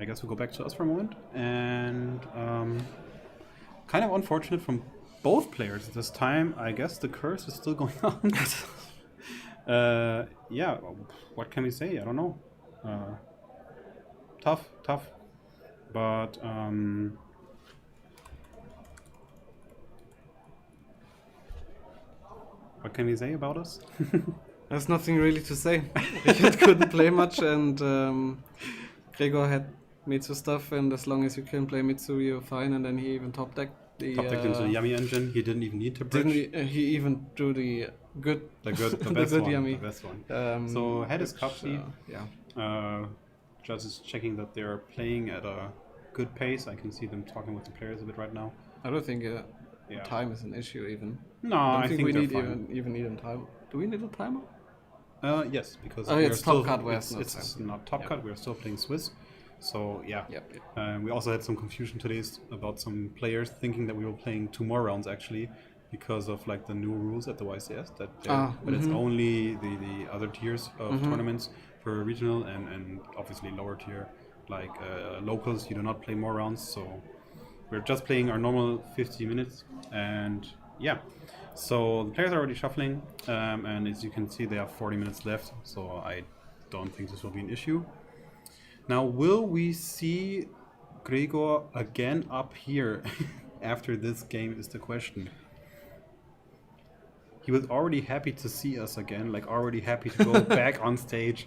guess we'll go back to us for a moment. And kind of unfortunate from both players this time. I guess the curse is still going on. Yeah, what can we say? I don't know. Tough. But What can we say about us?
There's nothing really to say. Richard couldn't play much, and Gregor had Mitsu stuff, and as long as you can play Mitsu, you're fine. And then he even top decked the
Top decked into the Yummy engine. He didn't even need to bridge.
he even drew the good,
The best
good
one.
Yummy.
The best one. So head is cup seat.
Yeah.
Just is checking that they're playing at a good pace. I can see them talking with the players a bit right now.
I don't think
Yeah.
time is an issue even.
No,
I
I
think
think
we
they're
need
fine.
even need a time. Do we need a timer?
Yes, because
Oh,
we
it's
are still,
top cut where it's
it's
not
not top
Yep.
cut. We're still playing Swiss. So yeah.
Yep.
We also had some confusion today about some players thinking that we were playing 2 more rounds actually, because of like the new rules at the YCS but it's only the other tiers of tournaments for regional and obviously lower tier like locals. You do not play more rounds, so we're just playing our normal 50 minutes and yeah. So the players are already shuffling, and as you can see, they have 40 minutes left. So I don't think this will be an issue. Now, will we see Gregor again up here after this game is the question. He was already happy to see us again, like already happy to go back on stage.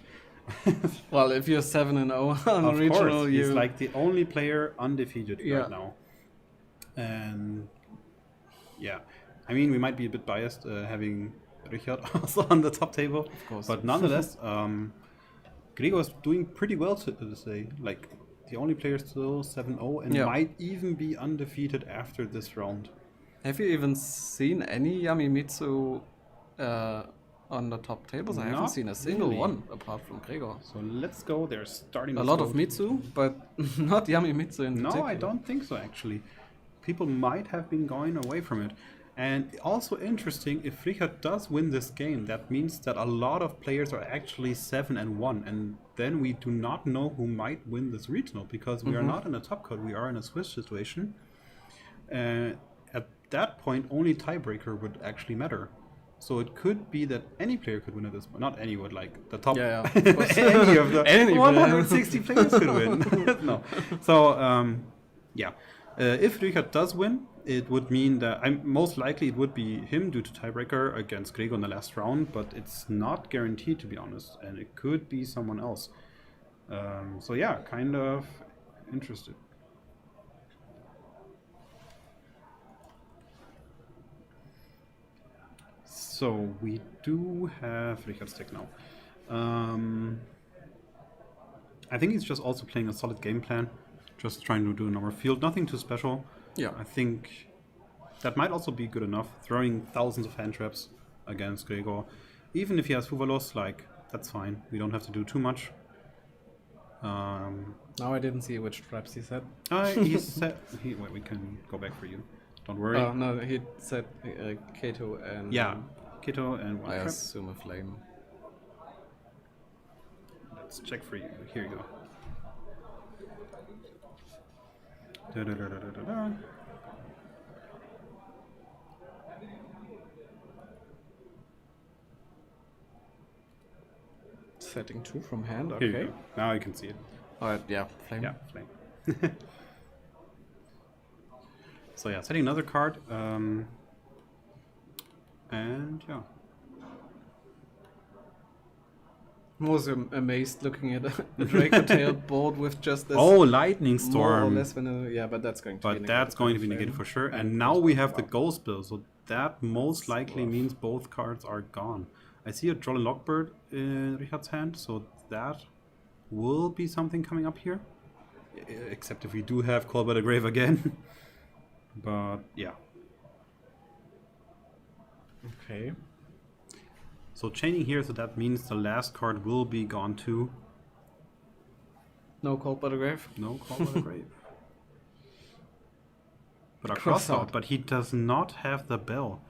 Well, if you're 7-0 on
Of
regional,
course,
you
he's like the only player undefeated
Yeah.
right now. And yeah, I mean, we might be a bit biased having Richard also on the top table,
of course.
but nonetheless, Gregor is doing pretty well to say. Like the only player still 7-0 and
Yeah.
might even be undefeated after this round.
Have you even seen any Yamimitsu on the top tables? I haven't
Not
seen a single
really.
one apart from Gregor.
So let's go. They're starting
A
to
lot
go
of Mitsu, but not Yamimitsu in
No,
particular.
I don't think so actually. People might have been going away from it. And also interesting, if Richard does win this game, that means that a lot of players are actually 7-1, and then we do not know who might win this regional because we are not in a top cut, we are in a Swiss situation. At that point, only tiebreaker would actually matter. So it could be that any player could win at this point. Not any would, like the top.
Yeah, yeah, of course.
Any of the
Any
160 players could win. No. So, yeah. If Richard does win, it would mean that most likely it would be him due to tiebreaker against Gregor in the last round, but it's not guaranteed, to be honest, and it could be someone else. So yeah, kind of interested. So we do have Richard's deck now. I think he's just also playing a solid game plan, just trying to do a normal field, nothing too special.
Yeah.
I think that might also be good enough, throwing thousands of hand traps against Gregor. Even if he has Fuvalos, like, that's fine. We don't have to do too much.
Now I didn't see which traps he said.
He said... wait, we can go back for you. Don't worry.
Oh, no, he said Kato and...
Yeah, Kito and one
I
trap.
assume a flame.
Let's check for you. Here you go. Da-da-da-da-da-da.
Setting 2 from hand,
Here you
okay.
go. Now you can see it.
Alright, yeah, flame.
Yeah, flame. So yeah, setting another card. And yeah.
I was amazed looking at a Draco Tail board with just this
Oh, lightning
more or
storm.
less vanilla. Yeah, but that's going to be
But
negated
that's going to be
by
negated
flame.
for sure. And now we have the ghost bill, so that most likely means both cards are gone. I see a Jolly Lockbird in Richard's hand, so that will be something coming up here. Except if we do have Call by the Grave again. But yeah.
Okay.
So chaining here, so that means the last card will be gone too.
No Cold by the Grave.
No Call by the Grave. But a
Cross
crossout,
out.
but he does not have the bell.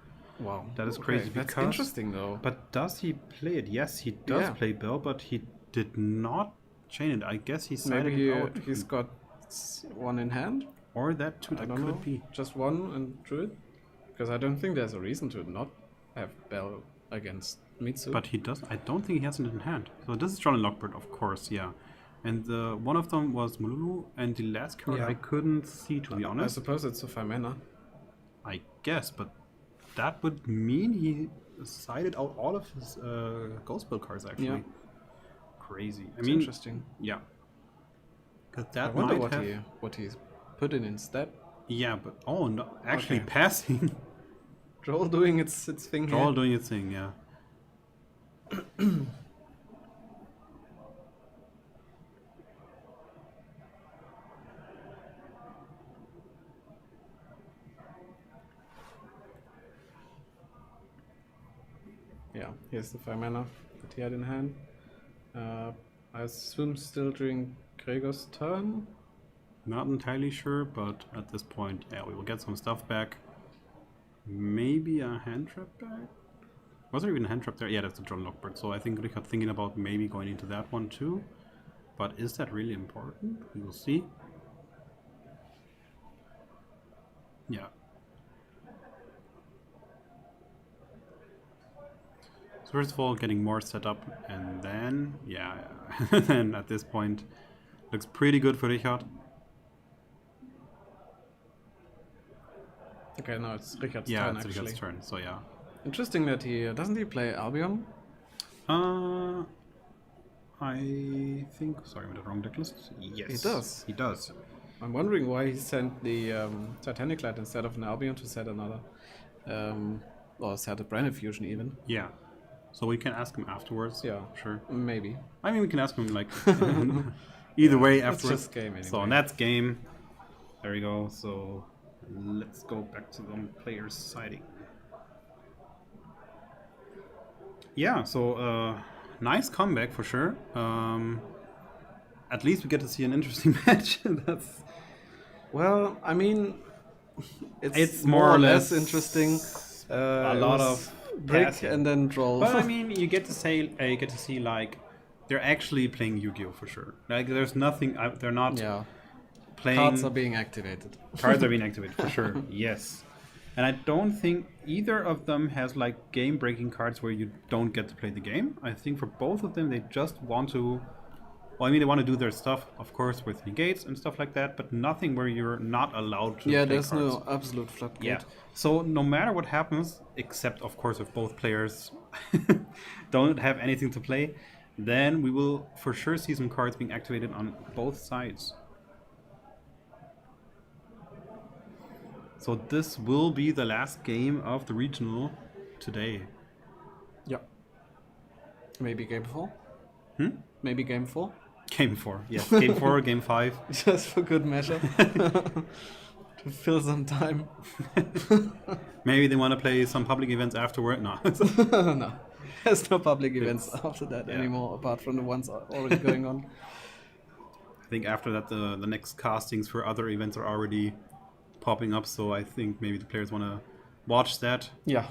Wow.
That is
Okay,
crazy.
That's
because-
interesting though.
But does he play it? Yes, he does
Yeah.
play bell, but he did not chain it. I guess he sided
Maybe
it out.
he's got one in hand.
Or that too,
I
that
don't
could
know.
be.
Just one and drew it. Because I don't think there's a reason to not have Bell against Mitsu.
But he does. I don't think he has it in hand. So this is John and Lockbird, of course, yeah. And one of them was Mululu, and the last card
Yeah.
I couldn't see, to be
I
honest.
suppose it's a 5 mana.
I guess, but that would mean he sided out all of his Ghost Build cards, actually.
Yeah.
Crazy. I
It's
mean,
interesting.
yeah. Because
I
that
wonder
might have...
what he's put in instead.
Yeah, but... Oh, no, actually
Okay.
passing.
Droll doing its thing
They're all
here.
doing its thing, yeah.
Yeah, here's the 5 mana that he had in hand. I assume still during Gregor's turn.
Not entirely sure, but at this point, yeah, we will get some stuff back. Maybe a hand trap back? Was there even a hand trap there? Yeah, that's the John Lockbird. So I think Richard thinking about maybe going into that one too. But is that really important? We will see. Yeah. So first of all, getting more set up, and then, yeah, and at this point, looks pretty good for Richard.
Okay, now it's Richard's
Yeah,
turn
it's
actually.
Richard's turn, so yeah.
Interesting that he doesn't he play Albion?
I think. Sorry, I'm in the wrong deck list. Yes,
He does.
He does.
I'm wondering why he sent the Titanic Light instead of an Albion to set another, or set a Brand Fusion even.
Yeah. So we can ask him afterwards.
Yeah,
Sure.
maybe.
I mean, we can ask him like either way
It's
afterwards.
just game
So
anyway.
that's game. There we go. So let's go back to the players' siding. Yeah. So nice comeback for sure. At least we get to see an interesting match. That's
Well, I mean,
It's
more or less interesting.
a lot of
brick
passing.
and then Droll.
But I mean, you get to see like they're actually playing Yu-Gi-Oh for sure. Like there's nothing. They're not
yeah,
playing.
cards are being activated.
Cards are being activated for sure. Yes, and I don't think either of them has like game-breaking cards where you don't get to play the game. I think for both of them, they just want to. Well, I mean, they want to do their stuff, of course, with negates and stuff like that, but nothing where you're not allowed to.
Yeah,
play
there's
cards.
no absolute floodgate.
Yeah. So no matter what happens, except of course if both players don't have anything to play, then we will for sure see some cards being activated on both sides. So this will be the last game of the regional today.
Yeah. Maybe game 4.
Hmm?
Maybe game 4.
Game 4. Yes, game 4, game 5.
Just for good measure. To fill some time.
Maybe they want to play some public events afterward. No.
No. There's no public events after that
yeah.
anymore, apart from the ones already going on.
I think after that the next castings for other events are already popping up, so I think maybe the players want to watch that.
Yeah.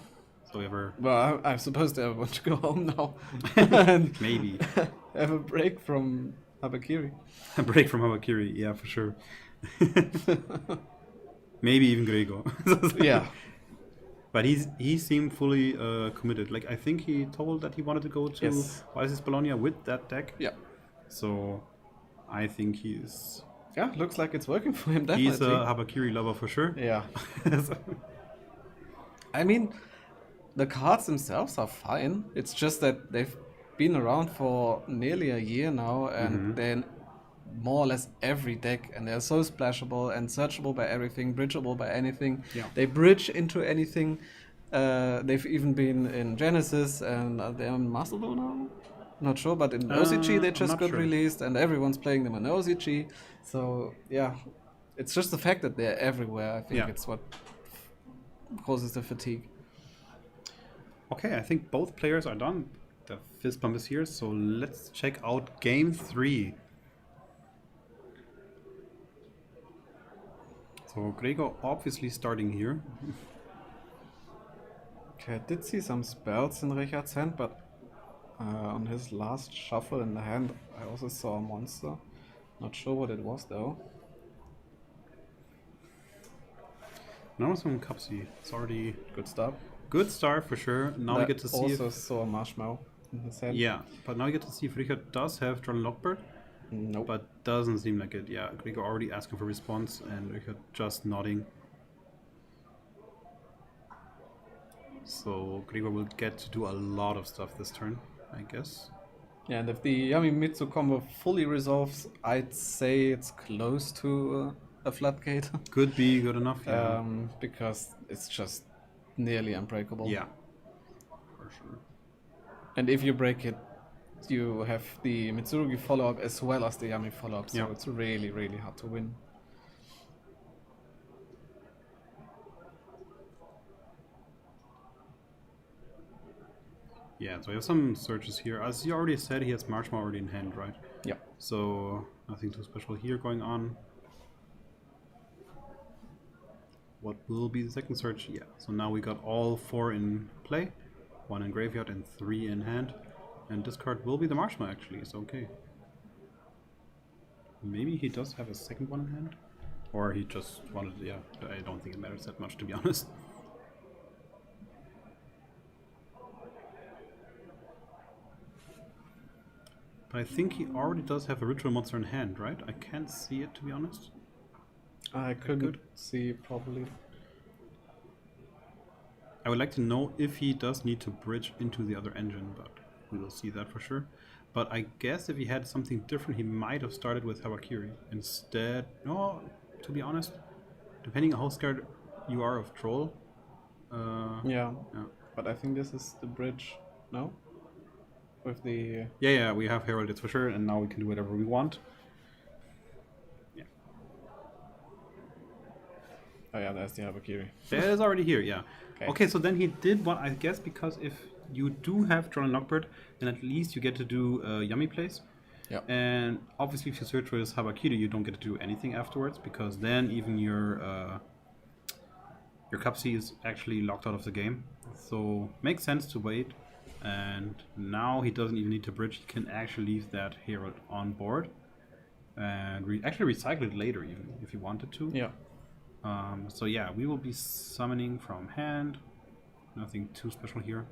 So ever
Well, I suppose they want to go home now. And
maybe
have a break from Habakiri.
a break from Hawakiri, yeah, for sure. Maybe even Grego.
Yeah.
But he seemed fully committed. Like I think he told that he wanted to go to
Yes.
Oasis Bologna with that deck.
Yeah.
So I think he's
Yeah, looks like it's working for him, definitely.
he's a Habakiri lover for sure.
Yeah. I mean, the cards themselves are fine. It's just that they've been around for nearly a year now, and they're in more or less every deck, and they're so splashable and searchable by everything, bridgeable by anything.
Yeah.
They bridge into anything. They've even been in Genesis, and they're in Master Duel now? Not sure, but in OCG they
I'm
just
not
got
sure.
released, and everyone's playing them in OCG. So, yeah. It's just the fact that they're everywhere. I think
Yeah.
it's what causes the fatigue.
Okay, I think both players are done. The fist bump is here, so let's check out game 3. So Gregor obviously starting here.
Okay, I did see some spells in Richard's hand, but on his last shuffle in the hand, I also saw a monster. Not sure what it was though.
Now some Cupsy. It's already
Good start.
good start for sure. Now we get to see
also
if,
saw a marshmallow in his hand.
yeah, but now we get to see if Richard does have John Lockbird,
Nope.
but doesn't seem like it. Yeah, Gregor already asking for response and Richard just nodding. So Gregor will get to do a lot of stuff this turn, I guess.
Yeah, and if the Yami Mitsu combo fully resolves, I'd say it's close to a floodgate.
Could be good enough, yeah.
Because it's just nearly unbreakable.
Yeah, for sure.
And if you break it, you have the Mitsurugi follow-up as well as the Yami follow-up, so
Yeah.
it's really, really hard to win.
Yeah, so we have some searches here. As you already said, he has Marshmallow already in hand, right?
Yeah.
So nothing too special here going on. What will be the second search? Yeah, so now we got all 4 in play. 1 in graveyard and 3 in hand. And this card will be the Marshmallow actually, so okay. Maybe he does have a second one in hand? Or he just wanted, yeah, I don't think it matters that much to be honest. But I think he already does have a ritual monster in hand, right? I can't see it to be honest.
I couldn't see properly.
I would like to know if he does need to bridge into the other engine, but we will see that for sure. But I guess if he had something different, he might have started with Hawakiri. Instead, no, to be honest, depending on how scared you are of Troll.
Yeah, but I think this is the bridge, no? With the...
Yeah, we have Herald, it's for sure, and now we can do whatever we want. Yeah.
Oh yeah, there's the Habakiri.
That is already here, yeah.
Okay.
Okay, so then he did what I guess, because if you do have Troll and Knockbird, then at least you get to do Yummy plays.
Yeah.
And obviously if you search for this Habakiri, you don't get to do anything afterwards, because then even your Cupsy is actually locked out of the game. So makes sense to wait. And now he doesn't even need to bridge, he can actually leave that Herald on board. And actually recycle it later even, if he wanted to.
Yeah.
So yeah, we will be summoning from hand. Nothing too special here.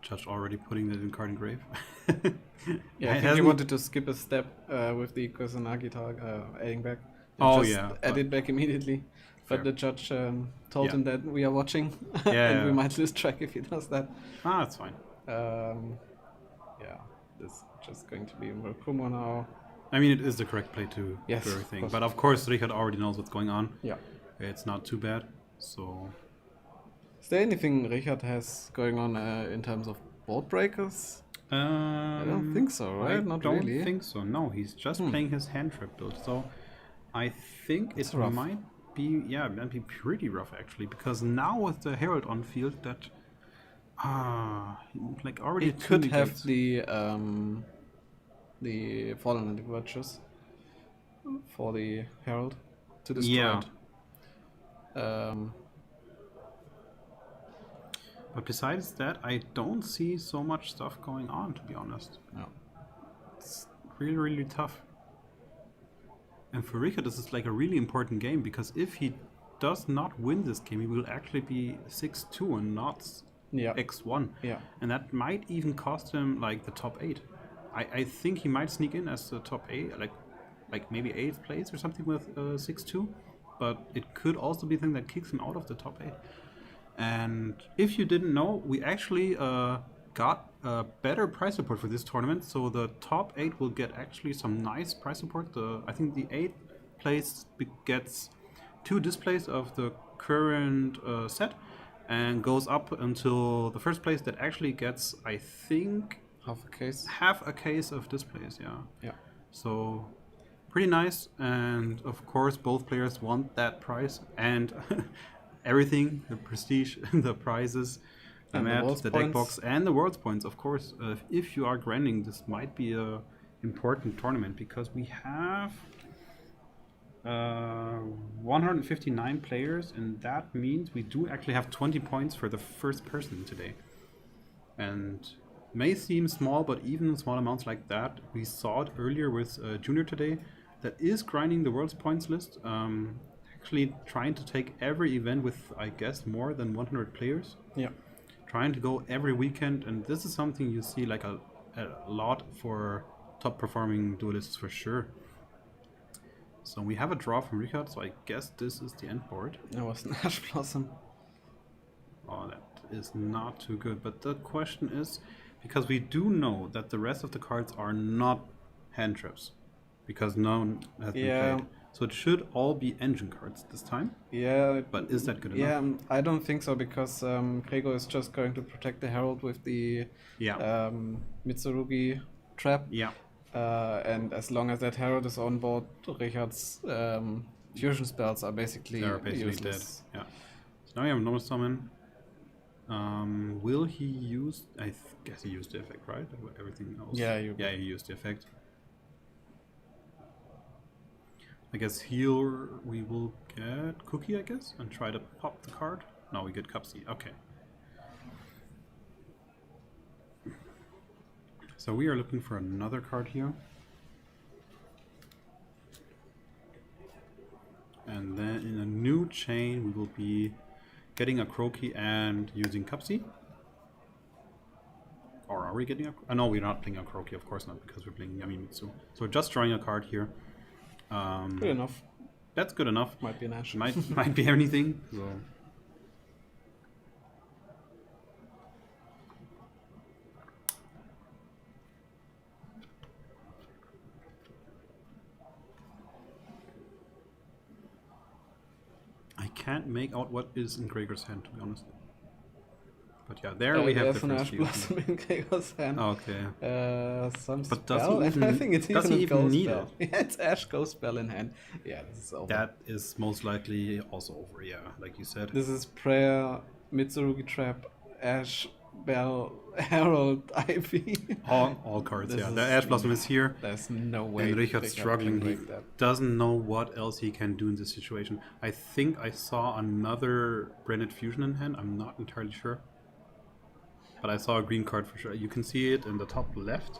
Judge already putting that in card engraved.
Yeah, I think he wanted to skip a step with the Kusanagi tag, adding back.
Oh,
just
yeah,
add
but-
it back immediately.
Fair.
But the judge told
Yeah.
him that we are watching,
Yeah,
and we
yeah.
might lose track if he does that.
Ah, that's fine.
Yeah, this is just going to be Murakumo now.
I mean, it is the correct play to
Yes,
do
of
everything.
course.
But of course, Richard already knows what's going on.
Yeah.
It's not too bad. So,
Is there anything Richard has going on in terms of board breakers? I don't think so, right?
I
Not
don't
really.
think so. No, he's just playing his hand trap build. So, I think
It's
it
rough.
might be, yeah, it might be pretty rough actually, because now with the Herald on field, that like already
He
two
could have
negates.
the Fallen and the Virtues for the Herald to destroy
Yeah.
it.
But besides that, I don't see so much stuff going on, to be honest.
No.
It's really, really tough. And for Richard, this is like a really important game, because if he does not win this game, he will actually be 6-2 and not
Yeah.
X1.
Yeah.
And that might even cost him like the top 8. I think he might sneak in as the top 8, like maybe 8th place or something with 6-2. But it could also be the thing that kicks him out of the top 8. And if you didn't know, we actually got a better price support for this tournament. So the top 8 will get actually some nice price support. I think the 8th place gets 2 displays of the current set and goes up until the first place that actually gets, I think, half a case of displays.
Yeah.
So pretty nice. And of course, both players want that prize and everything, the prestige, the prizes, the
And the
mat,
world's
the deck
points.
box, and the world's points, of course. If you are grinding, this might be a important tournament, because we have 159 players, and that means we do actually have 20 points for the first person today. And may seem small, but even in small amounts like that, we saw it earlier with Junior today, that is grinding the world's points list. Actually trying to take every event with, I guess, more than 100 players.
Yeah.
Trying to go every weekend, and this is something you see like a lot for top performing duelists for sure. So we have a draw from Richard, so I guess this is the end board.
That was an Ash Blossom.
Oh, that is not too good. But the question is, because we do know that the rest of the cards are not hand traps, because none has been played. So it should all be engine cards this time.
Yeah.
But is that good enough?
Yeah, I don't think so, because Gregor is just going to protect the Herald with the Mitsurugi trap.
Yeah.
And as long as that Herald is on board, Richard's fusion spells are basically, useless.
Dead. Yeah. So now we have a normal summon. Will he use? I guess he used the effect, right? Everything else.
Yeah.
He used the effect. I guess here we will get Cookie, I guess, and try to pop the card. No, we get Cupsy. Okay. So we are looking for another card here. And then in a new chain we will be getting a Croaky and using Cupsy. Or are we getting a... no, we're not playing a Croaky, of course not, because we're playing Yamimitsu. So we're just drawing a card here.
Good enough.
That's good enough.
Might be an Ash.
Might be anything. So. I can't make out what is in Gregor's hand, to be honest. But yeah, there we have the
an Ash Blossom in Gregor's hand.
Okay.
Some
but
spell,
does he even,
and I think it's
does
even
he
a
even
ghost
need
spell.
it?
Yeah, it's Ash Ghost Spell in hand. Yeah, this is over.
That is most likely also over, yeah, like you said.
This is Prayer, Mitsurugi Trap, Ash, Bell, Herald, Ivy.
all cards, yeah. The Ash Blossom is here.
There's no way.
And Richard's struggling. He doesn't know what else he can do in this situation. I think I saw another Branded Fusion in hand. I'm not entirely sure. But I saw a green card for sure. You can see it in the top left.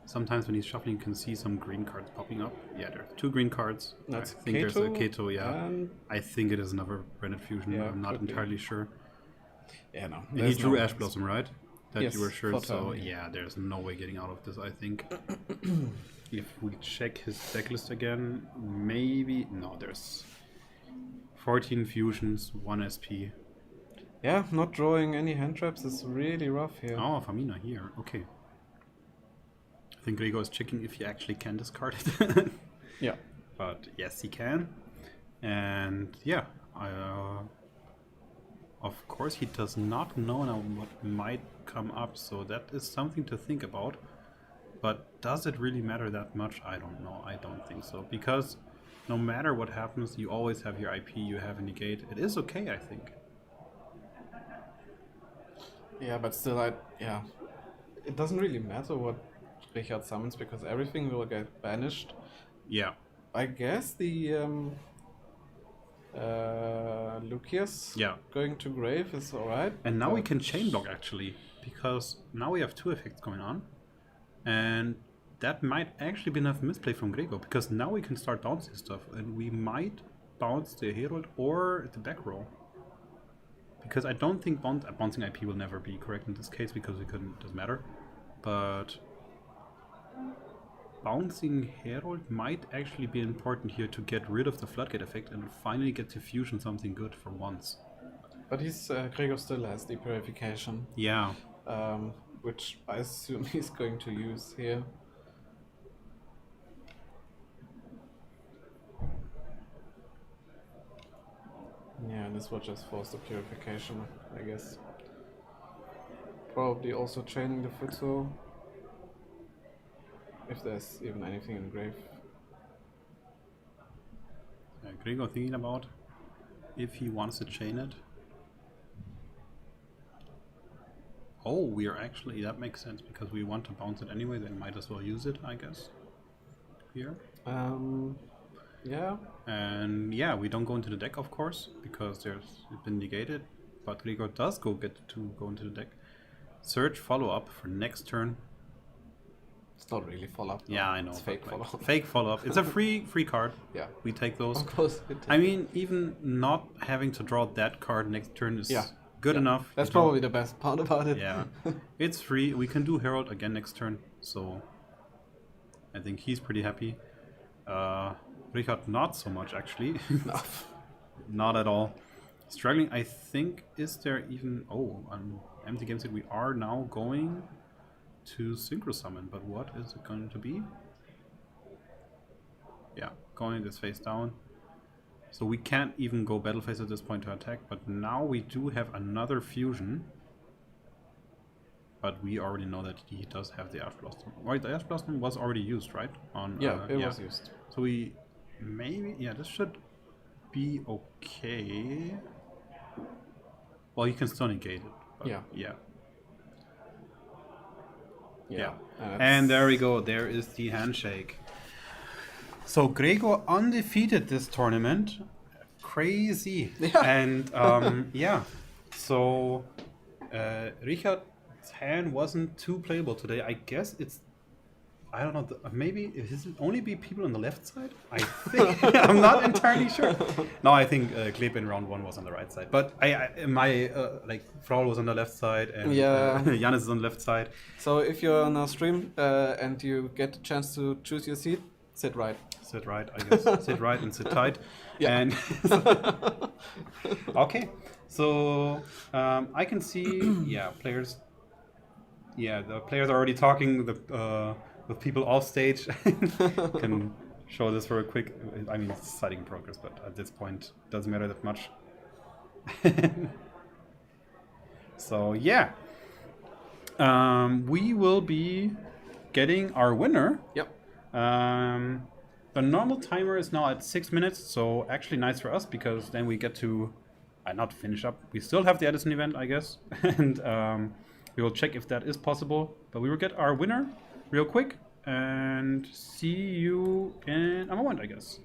Sometimes when he's shuffling, you can see some green cards popping up. Yeah, there are 2 green cards.
That's
I think there's a Kato, yeah. I think it is another Branded Fusion.
Yeah,
I'm not entirely sure.
Yeah, no.
And he drew Ash Blossom, right? That
yes,
you were sure. So
turn.
yeah, there's no way getting out of this, I think. If we check his deck list again, maybe... No, there's 14 fusions, 1 SP.
Yeah, not drawing any hand traps is really rough here.
Oh, Famina here. Okay. I think Gregor is checking if he actually can discard it.
Yeah.
But yes, he can. And yeah, of course he does not know now what might come up, so that is something to think about. But does it really matter that much? I don't know. I don't think so. Because no matter what happens, you always have your IP, you have a negate. It is okay, I think.
Yeah, but still, it doesn't really matter what Richard summons, because everything will get banished.
Yeah.
I guess the Lucius going to grave is alright.
And now we can chain block actually, because now we have 2 effects going on. And that might actually be enough misplay from Gregor, because now we can start bouncing stuff, and we might bounce the Herald or the back row. Because I don't think bouncing IP will never be correct in this case, because it doesn't matter. But bouncing Herald might actually be important here to get rid of the Floodgate effect and finally get to fusion something good for once.
But Gregor still has the purification.
Yeah.
Which I assume he's going to use here. Yeah, and this will just force the purification, I guess. Probably also chaining the Futsu. If there's even anything in grave.
Gregor thinking about if he wants to chain it. Oh, we are actually, that makes sense, because we want to bounce it anyway, then might as well use it, I guess. Here.
Yeah.
And yeah, we don't go into the deck, of course, because it's been negated. But Gregor does go into the deck. Search follow-up for next turn.
It's not really follow-up.
Yeah, I know.
It's fake
but,
follow-up.
Fake follow-up. It's a free card.
Yeah.
We take those.
Of course.
I mean, even not having to draw that card next turn is good enough.
That's
You don't-
probably the best part about it.
Yeah. It's free. We can do Herald again next turn. So I think he's pretty happy. Richard, not so much actually.
No.
Not at all. Struggling, I think. Is there even... Oh, on empty game set we are now going to Synchro Summon, but what is it going to be? Yeah, going this face down. So we can't even go battle phase at this point to attack, but now we do have another fusion. But we already know that he does have the Ash Blossom. Right, the Ash Blossom was already used, right? On
It was used.
So we maybe... Yeah, this should be okay. Well, you can still negate it. But
Yeah.
Yeah.
that's-
And there we go. There is the handshake. So Gregor undefeated this tournament. Crazy.
Yeah.
And yeah. So Richard's hand wasn't too playable today. I guess it's... I don't know. Maybe it only be people on the left side? I think. I'm not entirely sure. No, I think Kleb in round 1 was on the right side. But my Frau was on the left side and Janis is on the left side.
So if you're on a stream and you get a chance to choose your seat, sit right.
Sit right, I guess. Sit right and sit tight.
Yeah.
And okay. So I can see, players. Yeah, the players are already talking with people off stage. Can show this for a quick. I mean, it's citing progress, but at this point, doesn't matter that much. So yeah, we will be getting our winner.
Yep.
The normal timer is now at 6 minutes, so actually nice for us because then we get to not finish up. We still have the Edison event, I guess, and we will check if that is possible. But we will get our winner real quick and see you in a moment, I guess.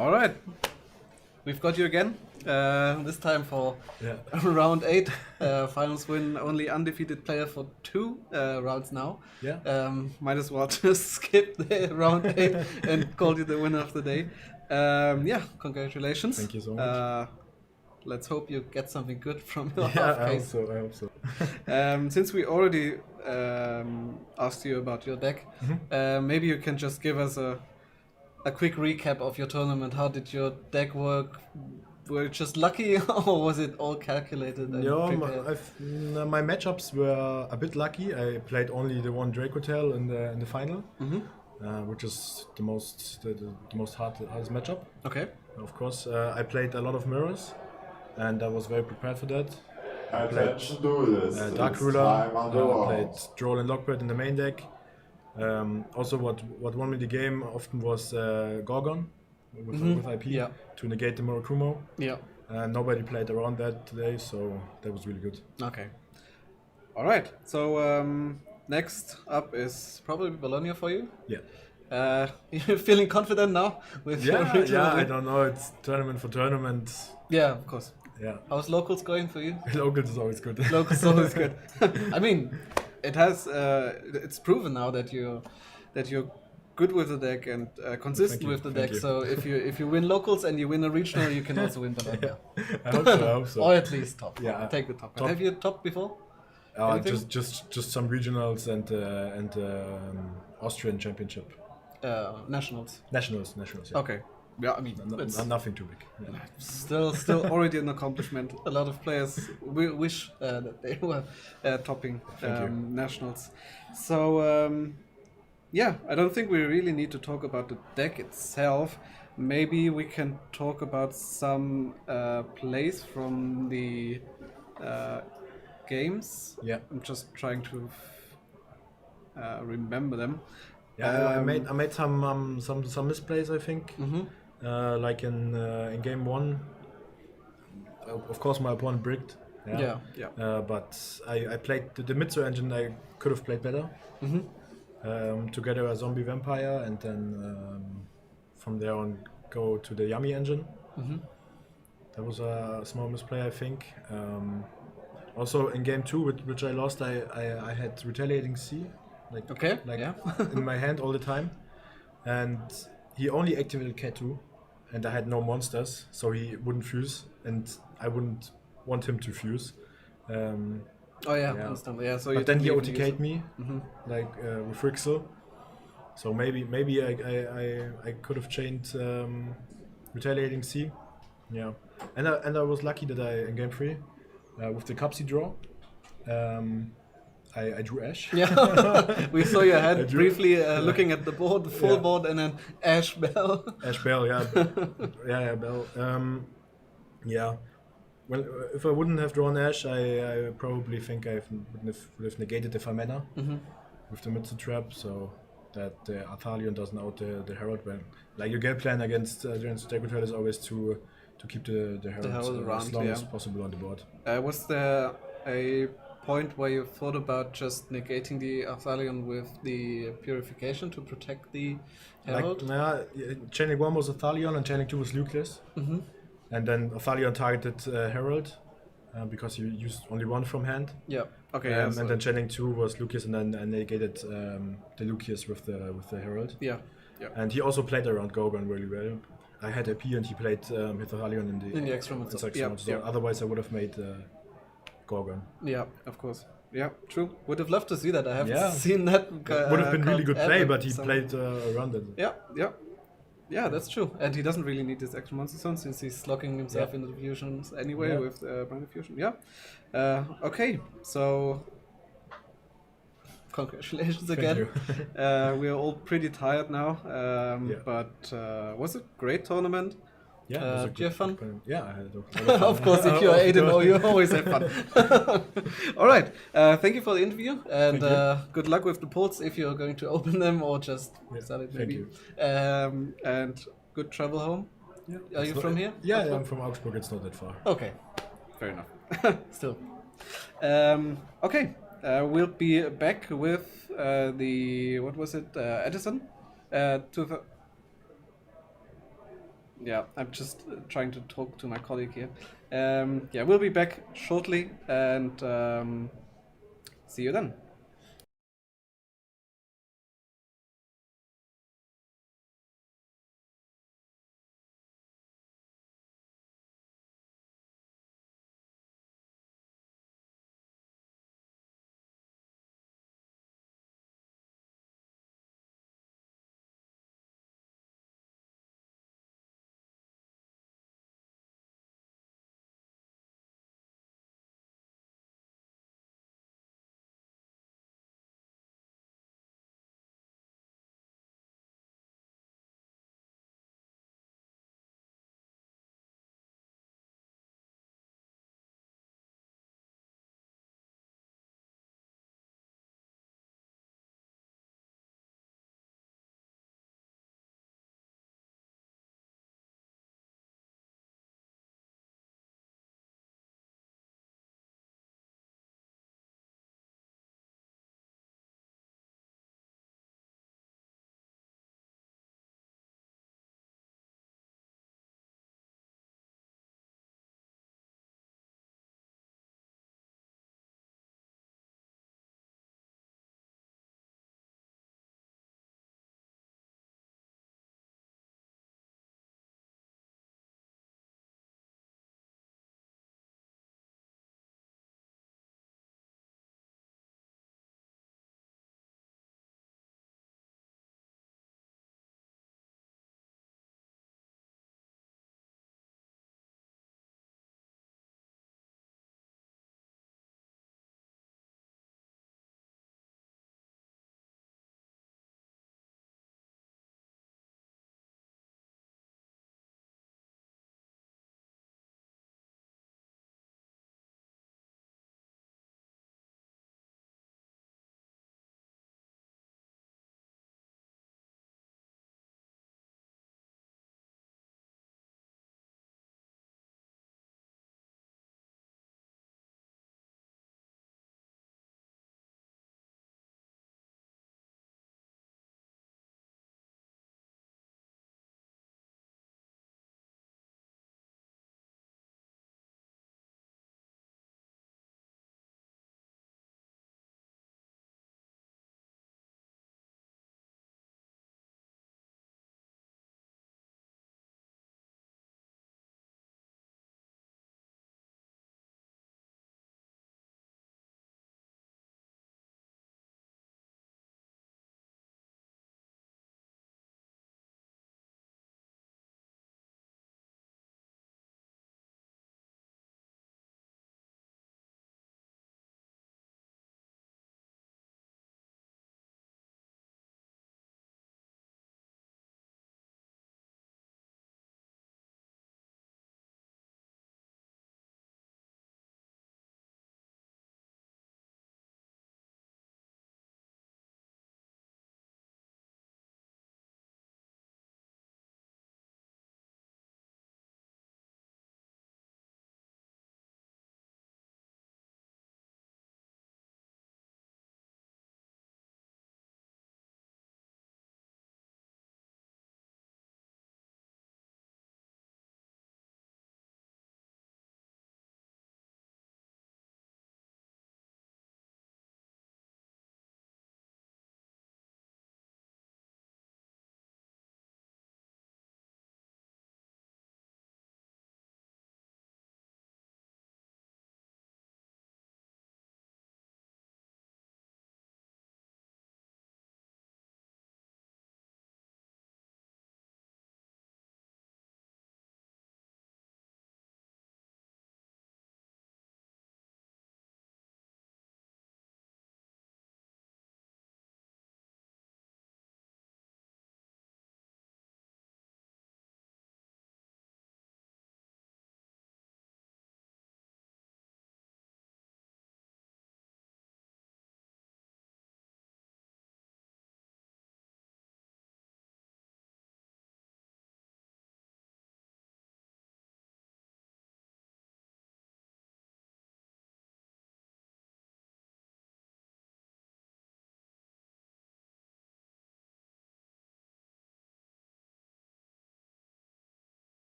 All right. We've got you again. This time for
Yeah.
round 8. Finals win, only undefeated player for 2 rounds now.
Yeah.
Might as well just skip the round 8 and call you the winner of the day. Yeah, congratulations.
Thank you so much.
Let's hope you get something good from your
Yeah,
half
I hope
case.
so. I hope so.
Since we already asked you about your deck, maybe you can just give us a quick recap of your tournament. How did your deck work? Were you just lucky, or was it all calculated and prepared?
My matchups were a bit lucky. I played only the one Drake Hotel in the final, which is the most hardest matchup.
Okay.
Of course, I played a lot of mirrors, and I was very prepared for that.
Attention, do this.
Dark
It's
Ruler.
time on the
I played
round.
Droll and Lockbird in the main deck. Also, what won me the game often was Gorgon with IP
Yeah.
to negate the Murakumo.
Yeah.
Nobody played around that today, so that was really good.
Okay. All right. So next up is probably Bologna for you.
Yeah.
You're feeling confident now with your
Yeah,
regional
yeah. I
win?
don't know. It's tournament for tournament.
Yeah, of course.
Yeah.
How's locals going for you?
Locals is always good.
Locals always good. I mean, it has. It's proven now that you're good with the deck and consistent
you,
with the
thank
deck.
you.
So if you win locals and you win a regional, you can also win Bologna.
I hope so. I hope so.
Or at least top.
Yeah.
Take the top.
Top.
Have you topped before? Anything?
Just some regionals and Austrian championship.
Nationals.
Nationals. Yeah.
Okay. Yeah, I mean, it's
Nothing too big. Yeah.
still already an accomplishment. A lot of players wish that they were topping
Thank you.
nationals. So yeah, I don't think we really need to talk about the deck itself. Maybe we can talk about some plays from the games.
Yeah.
I'm just trying to remember them.
Yeah, I made some misplays, I think. Like in game 1, of course my opponent bricked.
Yeah.
But I played the Mitsu engine. I could have played better. Together a zombie vampire, and then from there on go to the Yummy engine. That was a small misplay, I think. Also in game 2, which I lost, I had retaliating C, in my hand all the time, and he only activated K2, and I had no monsters, so he wouldn't fuse, and I wouldn't want him to fuse.
Oh yeah, understand. Yeah, so
but then he
didn't even use
OTK'd me, with Rixel. So maybe I could have chained retaliating C. Yeah, and I was lucky that I in game 3 with the Cupsy draw. I drew Ash.
Yeah, we saw your hand
drew-
briefly looking at the board, the full
Yeah.
board, and then Ash Bell.
Ash Bell, yeah. yeah, Bell. Yeah. Well, if I wouldn't have drawn Ash, I probably think I would have negated the Famena with the Mitsu trap, so that the Athalion doesn't out the Herald. Well, like your game plan against Dragotel is always to keep the Herald,
Herald around,
as long
yeah.
as possible on the board.
Was there a point where you thought about just negating the Athalion with the Purification to protect the Herald?
Chaining 1 was Athalion and Chaining 2 was Lucas. And then Athalion targeted Herald because he used only 1 from hand.
Yeah. Okay.
And then Chaining 2 was Lucas, and then I negated the Lucas with the Herald.
Yeah. Yeah.
And he also played around Gorgon really well. I had AP and he played with Athalion in the
extra mode.
extra
Yeah,
mode. So
yeah.
otherwise I would have made Gorgon.
Yeah, of course. Yeah, true. Would have loved to see that. I haven't
Yeah.
seen that.
Would have been really good play,
ever,
but he
so-
played around it.
Yeah, that's true. And he doesn't really need this extra monster zone since he's locking himself into the fusions anyway
Yeah.
with Minor Fusion. Yeah. Okay, so congratulations again.
you.
We are all pretty tired now,
Yeah.
but was a great tournament.
Yeah, it was a
do you have fun?
Yeah, I had a lot of fun.
Of course, if you're 8-0, you always have fun. All right. Thank you for the interview, and good luck with the polls if you're going to open them or just sell it
thank
maybe.
you.
And good travel home. Are you
It's
from
not-
here?
Yeah,
Augsburg?
I'm from Augsburg. It's not that far.
Okay, fair enough. Still. Okay, we'll be back with what was it? Edison? Yeah, I'm just trying to talk to my colleague here. Yeah, we'll be back shortly, and see you then.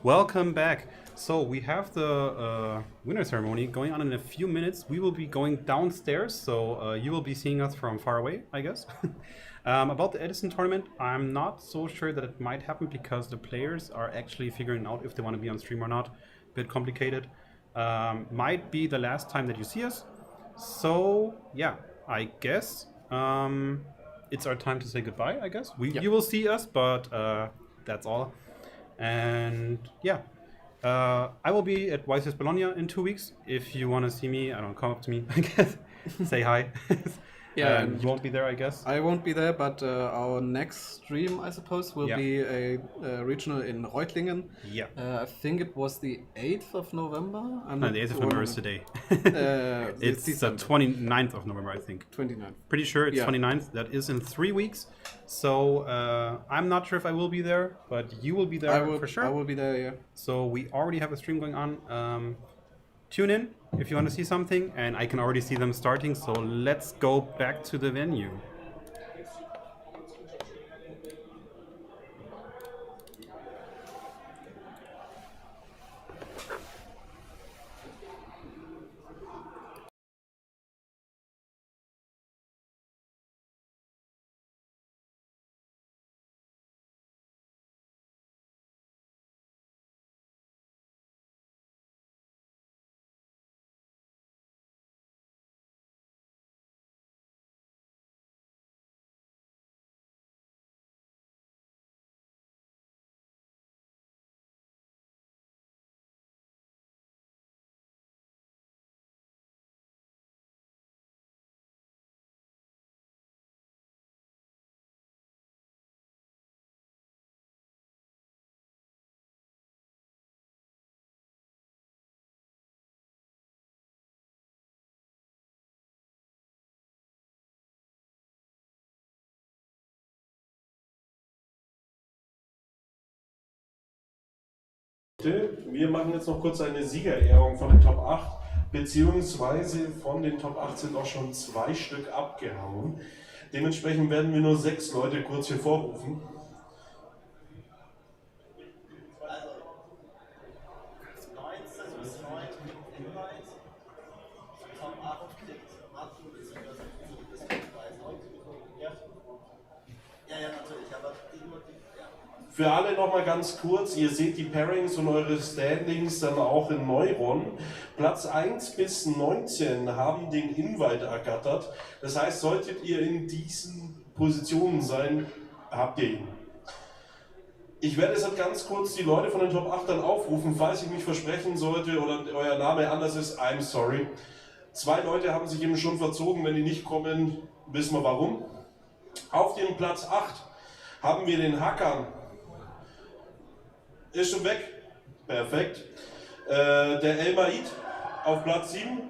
Welcome back. So we have the winner ceremony going on in a few minutes. We will be going downstairs, so you will be seeing us from far away, I guess. About the Edison tournament, I'm not so sure that it might happen because the players are actually figuring out if they want to be on stream or not. Bit complicated. Might be the last time that you see us. So yeah, I guess it's our time to say goodbye. I guess you will see us, but that's all. And yeah, I will be at YCS Bologna in 2 weeks. If you want to see me, I don't know, come up to me, I guess, say hi.
Yeah, and
you won't be there, I guess.
I won't be there, but our next stream, I suppose, will be a regional in Reutlingen.
Yeah.
I think it was the 8th of November.
No, the 8th of November is today. It's the 29th of November, I think.
29th.
Pretty sure it's 29th. That is in 3 weeks. So I'm not sure if I will be there, but you will be there for sure.
I will be there, yeah.
So we already have a stream going on. Tune in if you want to see something, and I can already see them starting. So let's go back to the venue.
Wir machen jetzt noch kurz eine Siegerehrung von den Top 8, beziehungsweise von den Top 8 sind auch schon 2 Stück abgehauen. Dementsprechend werden wir nur 6 Leute kurz hier vorrufen. Für alle nochmal ganz kurz, ihr seht die Pairings und eure Standings dann auch in Neuron. Platz 1 bis 19 haben den Invite ergattert. Das heißt, solltet ihr in diesen Positionen sein, habt ihr ihn. Ich werde jetzt ganz kurz die Leute von den Top 8 dann aufrufen, falls ich mich versprechen sollte oder euer Name anders ist, I'm sorry. 2 Leute haben sich eben schon verzogen, wenn die nicht kommen, wissen wir warum. Auf dem Platz 8 haben wir den Hackern. Ist schon weg. Perfekt. Der Elmaid auf Platz 7.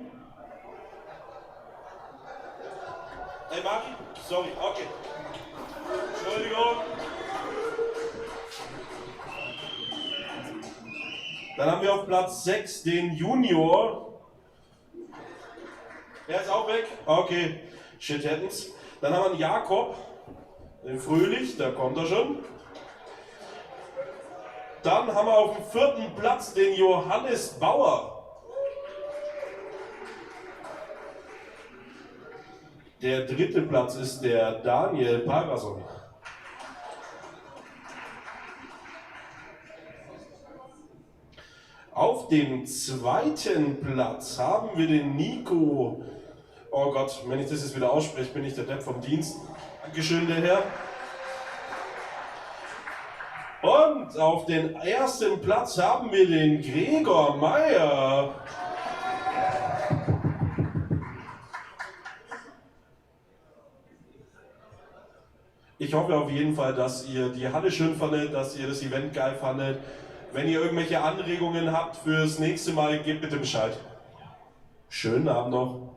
Elmaid? Sorry, okay. Entschuldigung. Dann haben wir auf Platz 6 den Junior. Der ist auch weg. Okay. Shit happens. Dann haben wir den Jakob. Den Fröhlich, da kommt er schon. Dann haben wir auf dem 4. Platz den Johannes Bauer. Der 3. Platz ist der Daniel Pargason. Auf dem 2. Platz haben wir den Nico. Oh Gott, wenn ich das jetzt wieder ausspreche, bin ich der Depp vom Dienst. Dankeschön, der Herr. Und auf den 1. Platz haben wir den Gregor Meier. Ich hoffe auf jeden Fall, dass ihr die Halle schön fandet, dass ihr das Event geil fandet. Wenn ihr irgendwelche Anregungen habt fürs nächste Mal, gebt bitte Bescheid. Schönen Abend noch.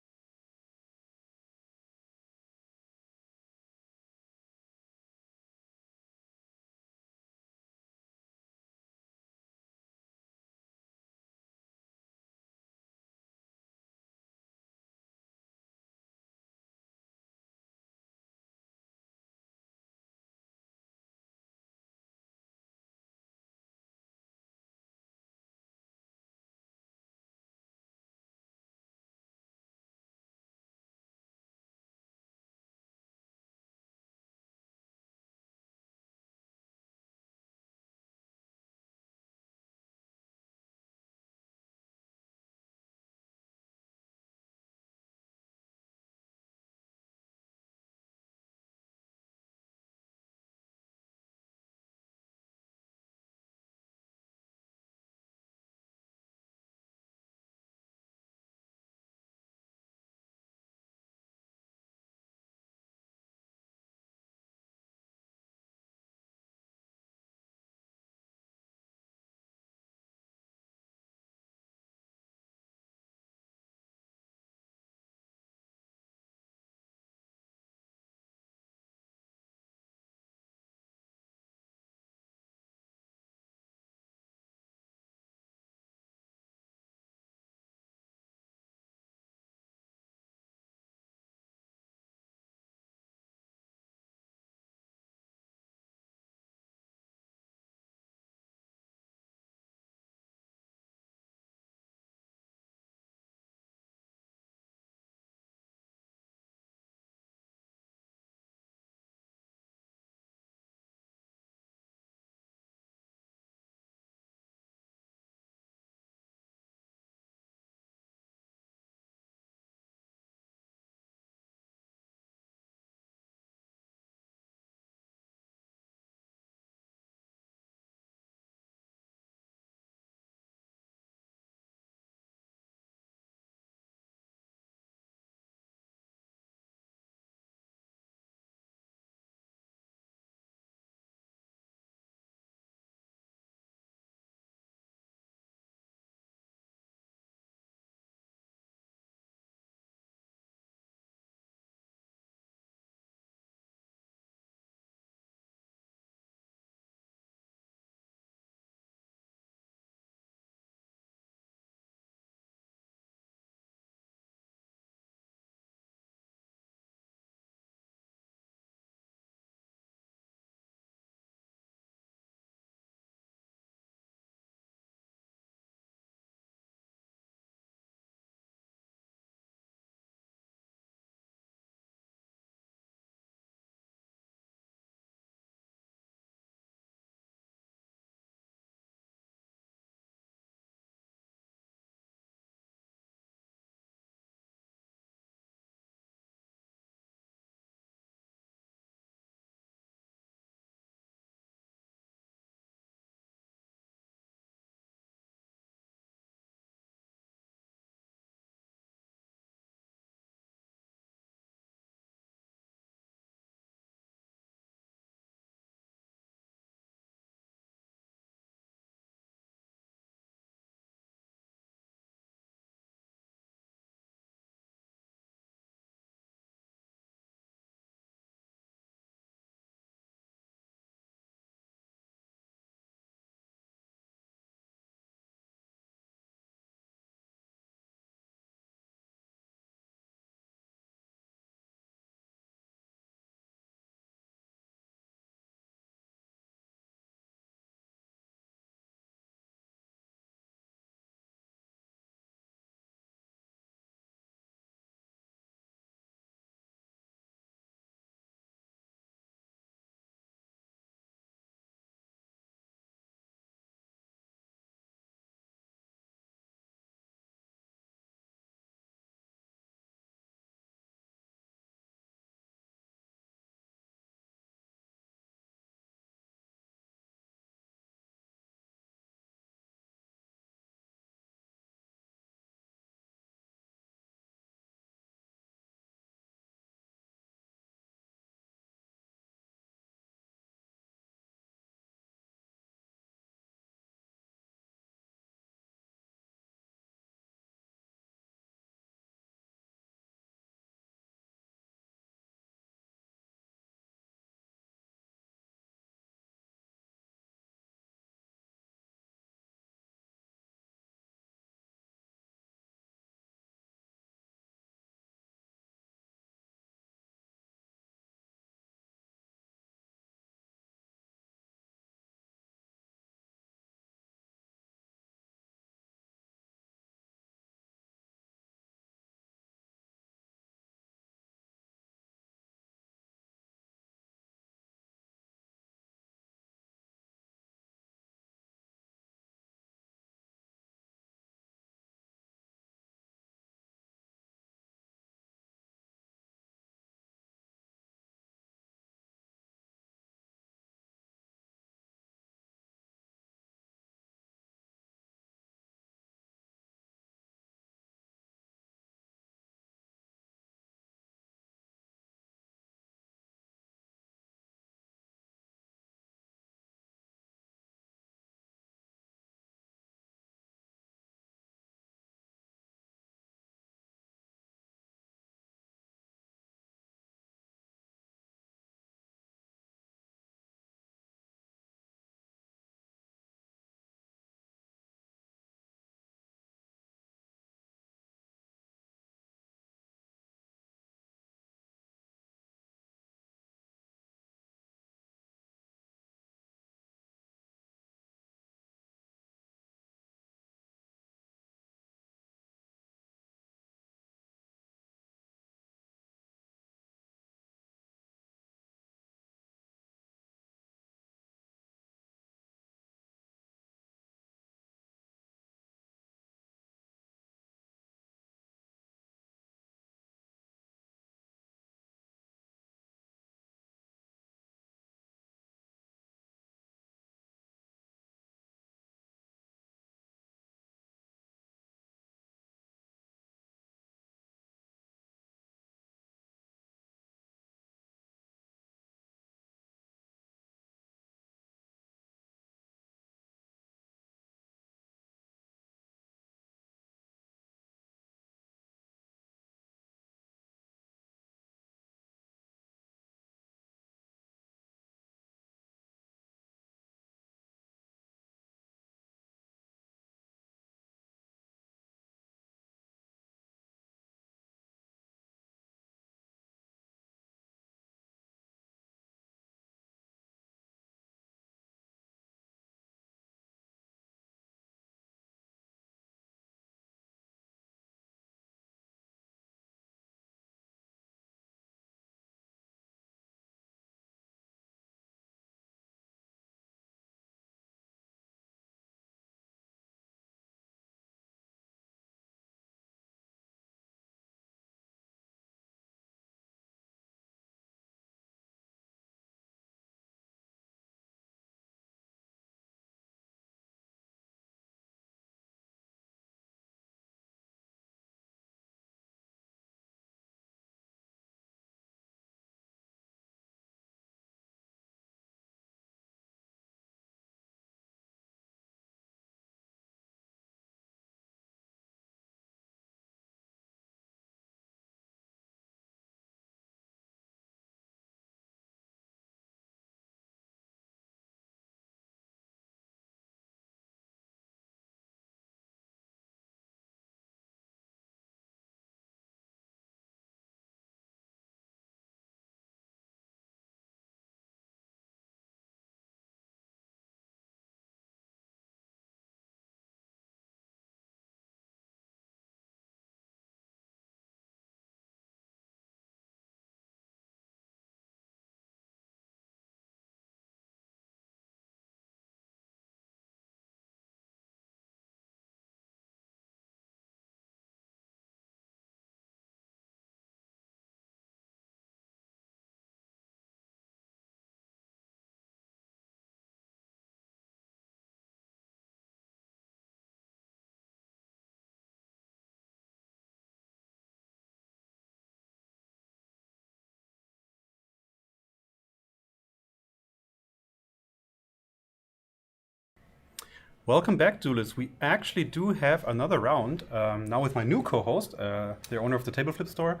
Welcome back, duelists. We actually do have another round, now with my new co-host, the owner of the Table Flip store.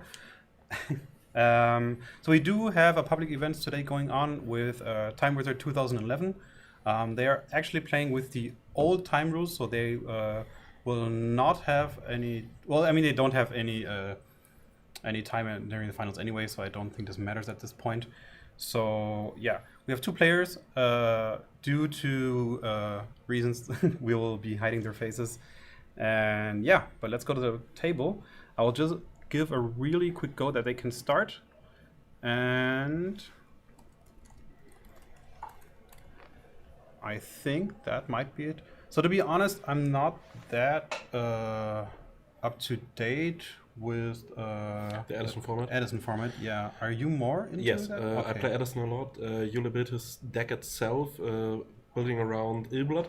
So we do have a public event today going on with Time Wizard 2011. They are actually playing with the old time rules, so they will not have any... Well, I mean, they don't have any time during the finals anyway, so I don't think this matters at this point. So, yeah, we have two players. Due to reasons, we will be hiding their faces. And yeah, but let's go to the table. I will just give a really quick go that they can start. And I think that might be it. So to be honest, I'm not that up to date with
the Edison format.
Edison format, yeah. Are you more into that?
I play Edison a lot. Yule built his deck itself, building around Illblood.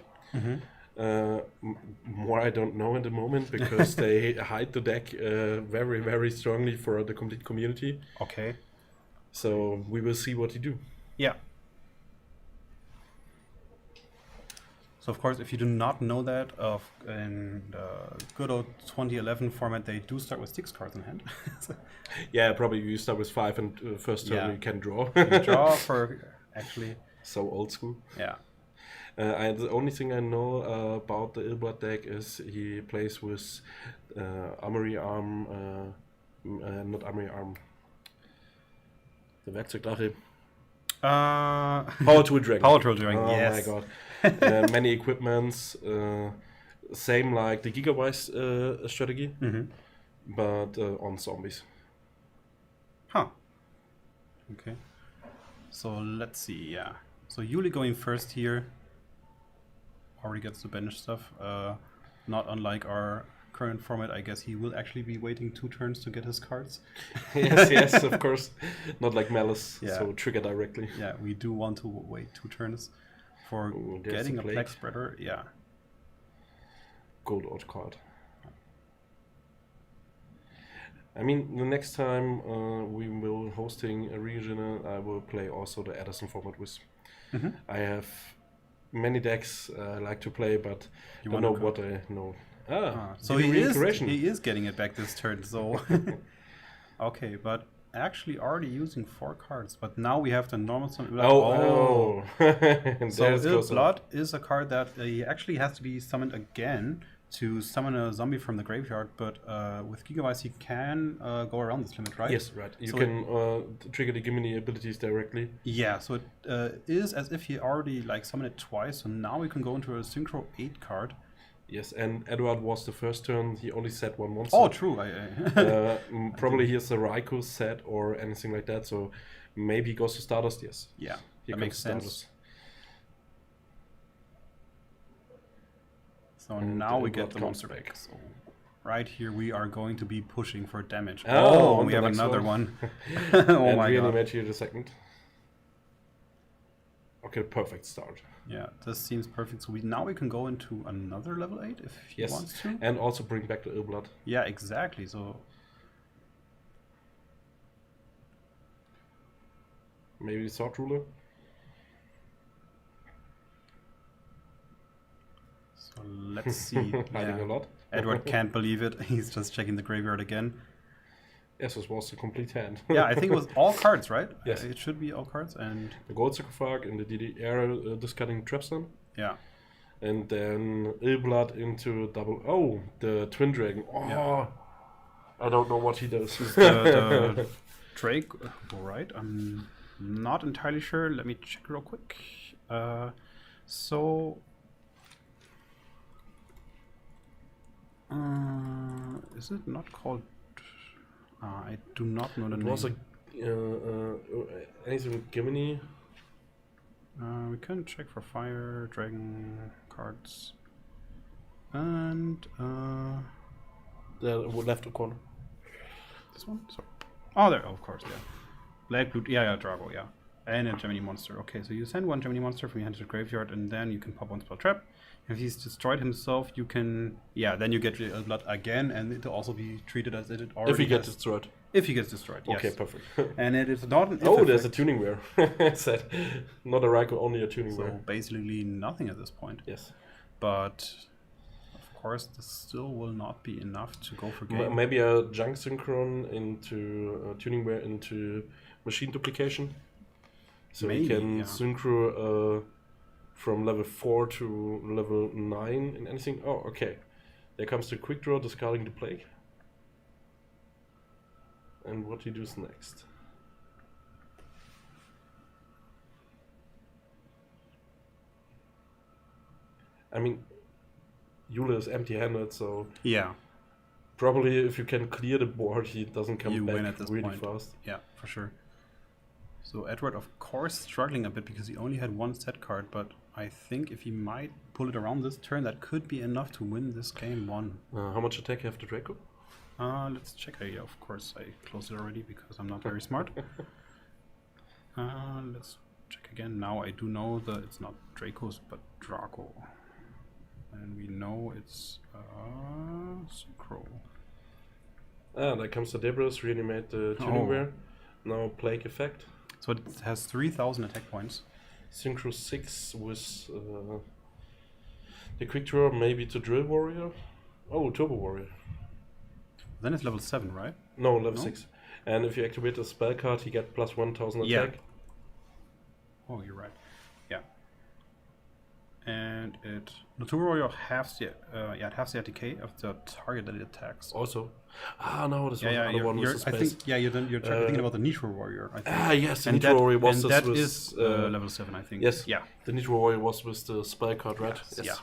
More I don't know at the moment because they hide the deck very, very strongly for the complete community.
Okay.
So we will see what you do.
Yeah. So of course, if you do not know that, in the good old 2011 format, they do start with 6 cards in hand.
Yeah, probably you start with 5 and first turn you can draw.
You draw for actually.
So old school.
Yeah.
The only thing I know about the Illblood deck is he plays with Armory Arm, not Armory Arm. The Werkzeugdrache. Power Tool Dragon.
Power Tool Dragon,
oh
yes.
Oh my god. Many equipments, same like the Gigawise strategy, but on zombies.
Huh. Okay. So let's see, yeah. So Yuli going first here. Already gets the bench stuff. Not unlike our current format, I guess he will actually be waiting 2 turns to get his cards.
yes, of course. Not like Malice,
Yeah.
so trigger directly.
Yeah, we do want to wait 2 turns for getting a Black Spreader. Yeah.
Gold odd card. I mean, the next time we will hosting a regional, I will play also the Edison format with. I have many decks I like to play, but
You
don't
wanna
know
go-
what I know.
So he is getting it back this turn. So okay, but actually already using 4 cards. But now we have the normal summon.
Oh.
So Illblood is a card that he actually has to be summoned again to summon a zombie from the graveyard. But with Gigawise, he can go around this limit, right?
Yes, right. You
So
can trigger the Gimini abilities directly.
Yeah, so it is as if he already summoned it twice. So now we can go into a Synchro 8 card.
Yes, and Edward was the first turn. He only set 1 monster.
Oh, true.
Probably he has a Raikou set or anything like that. So maybe he goes to Stardust. Yes.
Yeah,
He
that
goes
makes
to
sense.
Stardust.
So
And
now
the
we get
Illblood
the
comes
monster
back.
back. So right here we are going to be pushing for damage.
Oh, on
we
the
have
next
another
one.
one. Oh
and
my god.
reanimate here the second. Okay, perfect start.
Yeah, this seems perfect. So now we can go into another level 8 if he
Yes,
wants to.
and also bring back the Illblood.
Yeah, exactly. So
Maybe Sword Ruler.
So let's see.
Hiding a lot.
Edward can't believe it. He's just checking the graveyard again.
Yes, this was a complete hand.
Yeah, I think it was all cards, right?
Yes.
It should be all cards. And
The Gold Sarcophage in the DDR discarding Trapstone.
yeah.
And then Illblood into double. Oh, the Twin Dragon. Oh,
Yeah.
I don't know what he does.
The Drake, right? I'm not entirely sure. Let me check real quick. So is it not called? I do not know the
It
name.
was a anything with Gimini.
We can check for fire dragon cards, and
The left corner.
this one. Sorry. Oh, there. Of course, yeah. Black, blue. Yeah, Drago. Yeah, and a Gemini monster. Okay, so you send 1 Gemini monster from your hand to the graveyard, and then you can pop 1 spell trap. If he's destroyed himself, you can, then you get blood again, and it'll also be treated as it already
If he gets
has-
destroyed.
If he gets destroyed, yes.
Okay, perfect.
And it is not an if
Oh, there's a
effect,
tuning rare. Said not a Raikou, only a tuning
so
rare.
basically nothing at this point.
Yes.
but of course this still will not be enough to go for game.
Maybe a junk synchron into tuningware into machine duplication. So
Maybe,
we can
yeah.
synchro from level 4 to level 9 in anything. Oh, okay. There comes the quick draw, discarding the plague. And what he does next. I mean, Yule is empty-handed, so
Yeah,
probably if you can clear the board, he doesn't come
you
back
win at this
really
point.
fast.
Yeah, for sure. So Edward, of course, struggling a bit because he only had one set card, but I think if he might pull it around this turn, that could be enough to win this game 1.
How much attack you have to Draco?
Let's check. Yeah, of course, I closed it already because I'm not very smart. Let's check again. Now I do know that it's not Dracos, but Draco. And we know it's Synchro.
There comes the Debris, reanimate the tuningware. Now Plague effect.
So it has 3,000 attack points.
Synchro 6 with the quick draw, maybe to Drill Warrior. Oh, Turbo Warrior.
Then it's level 7, right?
No, level
No?
6. And if you activate a spell card, he get plus 1,000
Yeah.
attack.
Oh, you're right. Yeah. And it the Turbo Warrior halves the it halves the decay of the target that it attacks.
Also. No, this was
Yeah,
the other one with the
I
space.
think you're thinking about the Nitro Warrior. I think.
Yes, the
And
Nitro
that-
Warrior was
and
this
that
with,
is level 7, I think.
Yes.
Yeah.
The Nitro Warrior was with the spell card, right?
Yes. Yeah.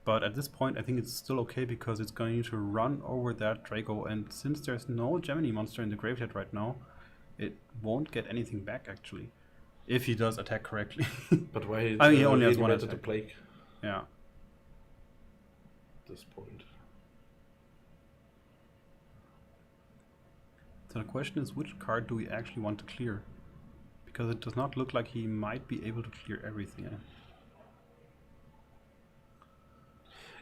But at this point, I think it's still okay because it's going to run over that Draco, and since there's no Gemini monster in the graveyard right now, it won't get anything back actually, if he does attack correctly.
But why?
I mean, he only has one
reanimated the
attack.
Plague
Yeah.
at this point.
So the question is, which card do we actually want to clear? Because it does not look like he might be able to clear everything.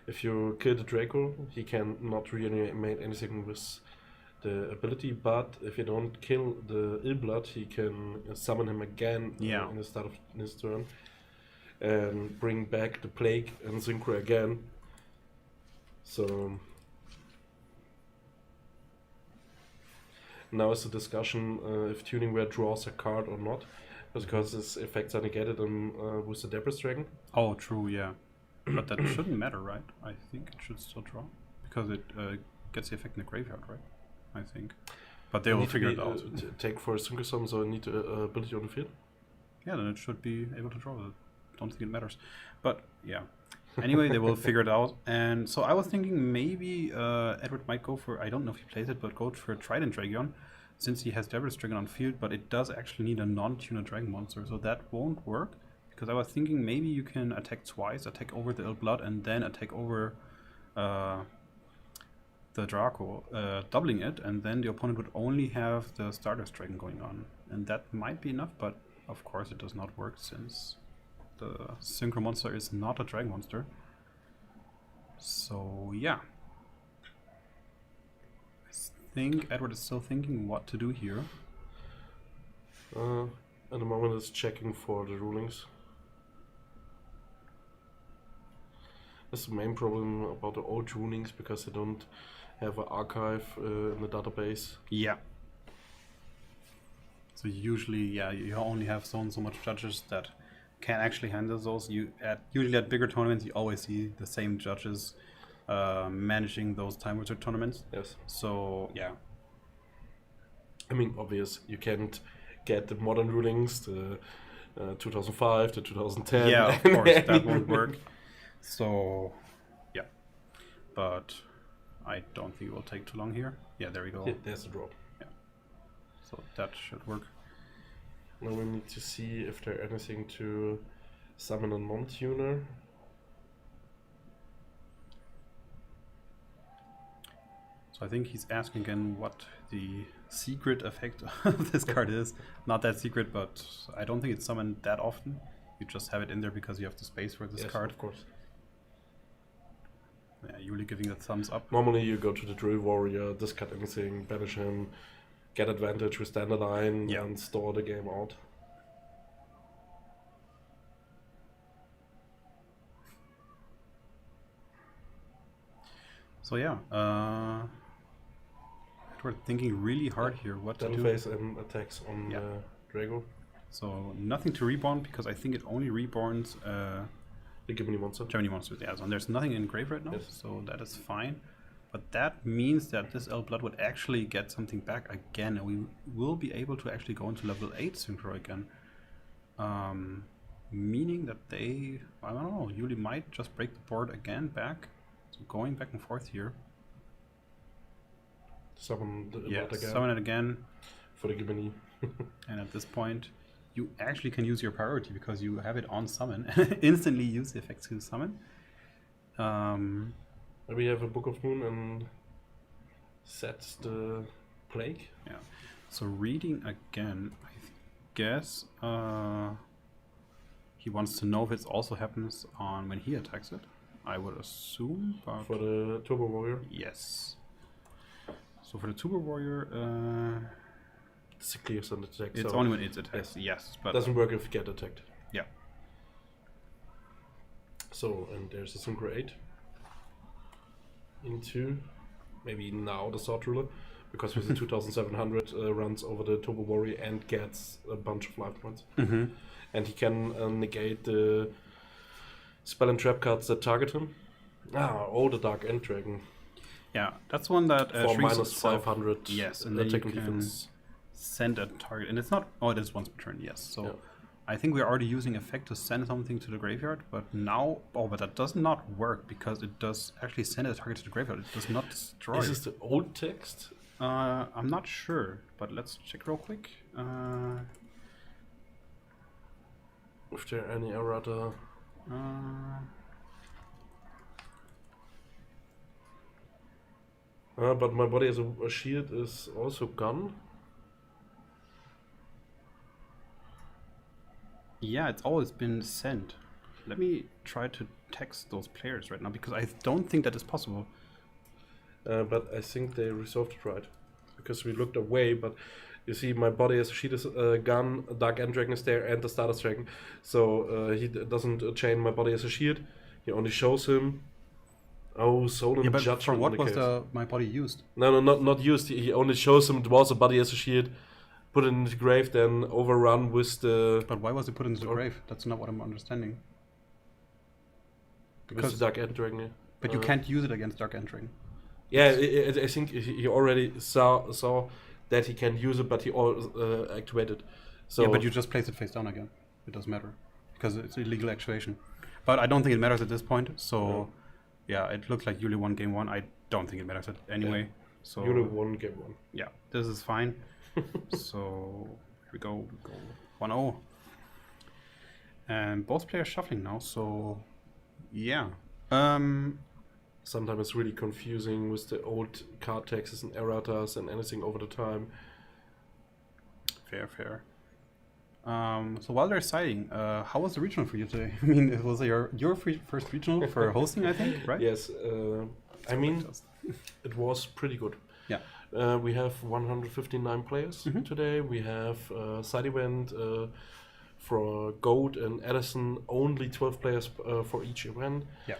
If you kill the Draco, he can not reanimate anything with the ability, but if you don't kill the Illblood, he can summon him again in the start of his turn and bring back the Plague and Synchro again. So now is the discussion if Tuningware draws a card or not, because its effects are negated with the Debris Dragon.
Oh, true, yeah. But that shouldn't matter, right? I think it should still draw. Because it gets the effect in the graveyard, right? I think. But they will figure it out.
Take for a Synchro Summon, so I need ability on the field.
Yeah, then it should be able to draw. I don't think it matters. But, yeah. Anyway, they will figure it out. And so I was thinking maybe Edward might go for, I don't know if he plays it, but go for Trident Dragon, since he has Debris Dragon on field, but it does actually need a non-tuner Dragon monster, so that won't work. Because I was thinking maybe you can attack twice, attack over the Illblood, and then attack over the Draco, doubling it, and then the opponent would only have the Stardust Dragon going on. And that might be enough, but of course it does not work since the Synchro monster is not a Dragon monster. So yeah. I think Edward is still thinking what to do here.
At the moment it's checking for the rulings. That's the main problem about the old rulings, because they don't have an archive in the database.
Yeah. So usually, yeah, you only have so much judges that can actually handle those. Usually at bigger tournaments, you always see the same judges managing those time wizard tournaments.
Yes.
So yeah.
I mean, obvious, you can't get the modern rulings, the 2005 to 2010.
Yeah, of course, that won't work. So, yeah. But I don't think it will take too long here. Yeah, there we go.
Yeah, there's the draw.
Yeah. So that should work.
Now we need to see if there's anything to summon a non-tuner.
So I think he's asking again what the secret effect of this card is. Not that secret, but I don't think it's summoned that often. You just have it in there because you have the space for this card.
Of course.
Yeah, usually giving the thumbs up.
Normally you go to the Drill Warrior, discard anything, banish him, get advantage with Dandelion, and store the game out.
So yeah, we're thinking really hard here what to do.
Phase and attacks on Drago.
So nothing to reborn because I think it only reborns
the Gemini monster.
Gemini monsters, yeah. So there's nothing in grave right now, so that is fine. But that means that this Elf Blood would actually get something back again, and we will be able to actually go into level 8 Synchro again. Meaning that they, I don't know, Yuli might just break the board again back. So going back and forth here.
Summon the
yeah,
again.
Summon it again.
For the Gemini.
And at this point, you actually can use your priority because you have it on summon. Instantly use the effects to summon.
We have a Book of Moon and sets the Plague.
Yeah. So reading again, I guess he wants to know if it also happens on when he attacks it. I would assume, but
for the Turbo Warrior.
Yes. So for the Turbo Warrior,
it's a clear send attack.
It's
so
only when it's attacked. Yes, but
doesn't work if you get attacked.
Yeah.
So and there's a Synchro 8 into maybe now the Sword Ruler, because with the 2700 runs over the Turbo Warrior and gets a bunch of life points. And he can negate the spell and trap cards that target him. The Dark End Dragon.
Yeah, that's one that
for
shrinks
minus
itself.
500.
Yes, and then you can
defense.
send a target, and it's not. Oh, it is once per turn. Yes, so I think we're already using effect to send something to the graveyard, but now, but that does not work because it does actually send a target to the graveyard. It does not destroy.
Is this the old text?
I'm not sure, but let's check real quick.
If there are any errata. But my body as a shield is also gone.
Yeah, it's always been sent. Let me try to text those players right now because I don't think that is possible.
But I think they resolved it right. Because we looked away, but you see my body as a shield is gone, Dark End Dragon is there, and the Stardust Dragon. So he doesn't chain my body as a shield. He only shows him. Oh, Solemn
yeah, but
Judgment.
for what was my body used?
No, not used. He only shows him it was a body as a shield. Put it into the grave, then overrun with the...
But why was it put into the grave? That's not what I'm understanding.
Because the Dark End Dragon, yeah.
But you can't use it against Dark End Dragon.
Yeah, I think he already saw that he can use it, but he activated. So
yeah, but you just place it face down again. It doesn't matter because it's illegal activation. But I don't think it matters at this point. So yeah, it looks like Yuli won game 1. I don't think it matters anyway. So
Yuli won game 1.
Yeah, this is fine. So here we go 1-0. And both players shuffling now. So yeah.
Sometimes it's really confusing with the old card taxes and erratas and anything over the time.
Fair. So while they're deciding, how was the regional for you today? I mean, it was your first regional for hosting, I think, right?
Yes. I mean, it was pretty good.
Yeah.
We have 159 players today. We have side event for Goat and Edison, only 12 players for each event.
Yeah.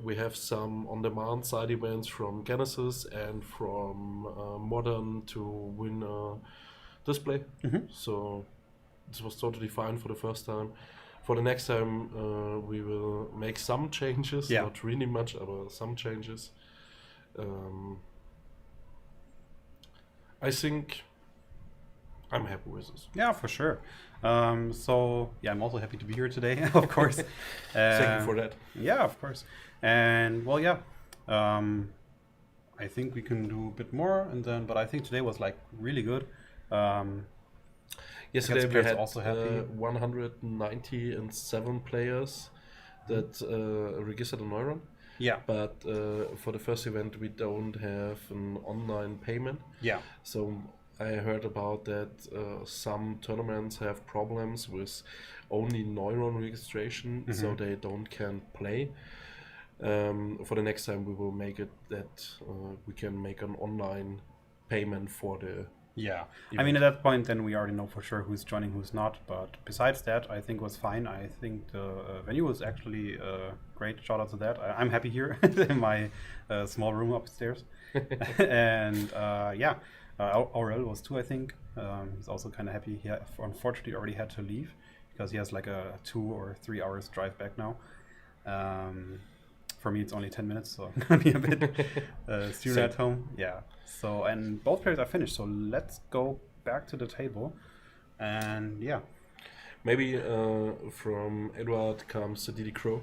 We have some on-demand side events from Genesis and from Modern to win display. So this was totally fine for the first time. For the next time, we will make some changes, not really much, but some changes. I think I'm happy with this.
Yeah, for sure. So yeah, I'm also happy to be here today, of course.
Thank you for that.
Yeah, of course. And well, yeah, I think we can do a bit more, and then. But I think today was like really good.
Yesterday we had also 197 players that registered a Neuron.
Yeah.
But for the first event, we don't have an online payment.
Yeah.
So I heard about that some tournaments have problems with only Neuron registration, so they can't play. For the next time, we will make it that we can make an online payment for the
Yeah, I mean, at that point, then we already know for sure who's joining, who's not. But besides that, I think it was fine. I think the venue was actually great. Shout out to that. I'm happy here in my small room upstairs. And yeah, Aurel was too, I think. He's also kind of happy. He unfortunately already had to leave because he has like a 2 or 3 hours drive back now. For me, it's only 10 minutes, so I'm gonna be a bit soon at home. Yeah. So, and both players are finished. So let's go back to the table, and yeah.
Maybe from Edward comes the DD Crow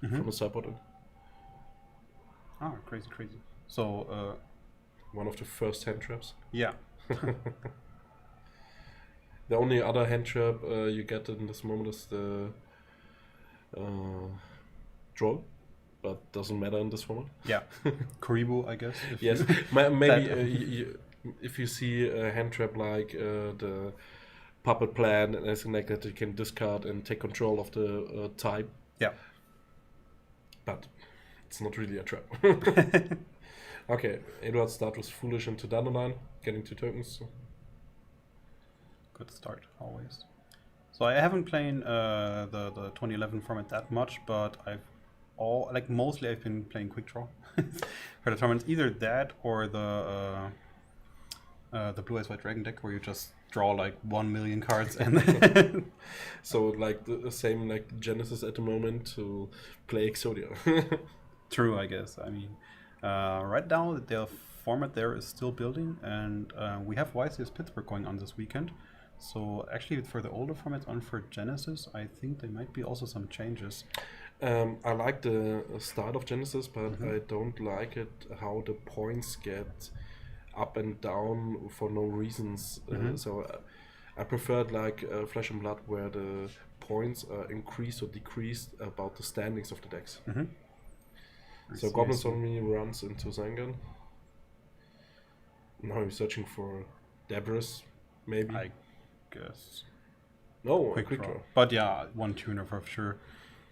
from the sideboard.
Ah, crazy. So
one of the first hand traps.
Yeah.
The only other hand trap you get in this moment is the Troll, but doesn't matter in this moment.
Yeah. Karibu, I guess.
Yes. Maybe if you see a hand trap like the Puppet Plan and anything like that, you can discard and take control of the type.
Yeah.
But it's not really a trap. Okay, Edward start was Foolish into Dandelion, getting 2 tokens.
Good start, always. So I haven't played the 2011 format that much, but mostly I've been playing Quick Draw for the tournaments. Either that or the Blue Eyes White Dragon deck, where you just draw like 1 million cards and then
so like the same like Genesis at the moment to play Exodia.
True, I guess. I mean, right now the format there is still building, and we have YCS Pittsburgh going on this weekend. So actually, for the older formats on for Genesis, I think there might be also some changes.
I like the start of Genesis, but I don't like it how the points get up and down for no reasons. So I preferred like Flesh and Blood, where the points are increased or decreased about the standings of the decks. So Goblins on me runs into Zangan. Now I'm searching for Debris, maybe.
I guess.
No,
quick
draw.
draw. But yeah, 1 tuner for sure.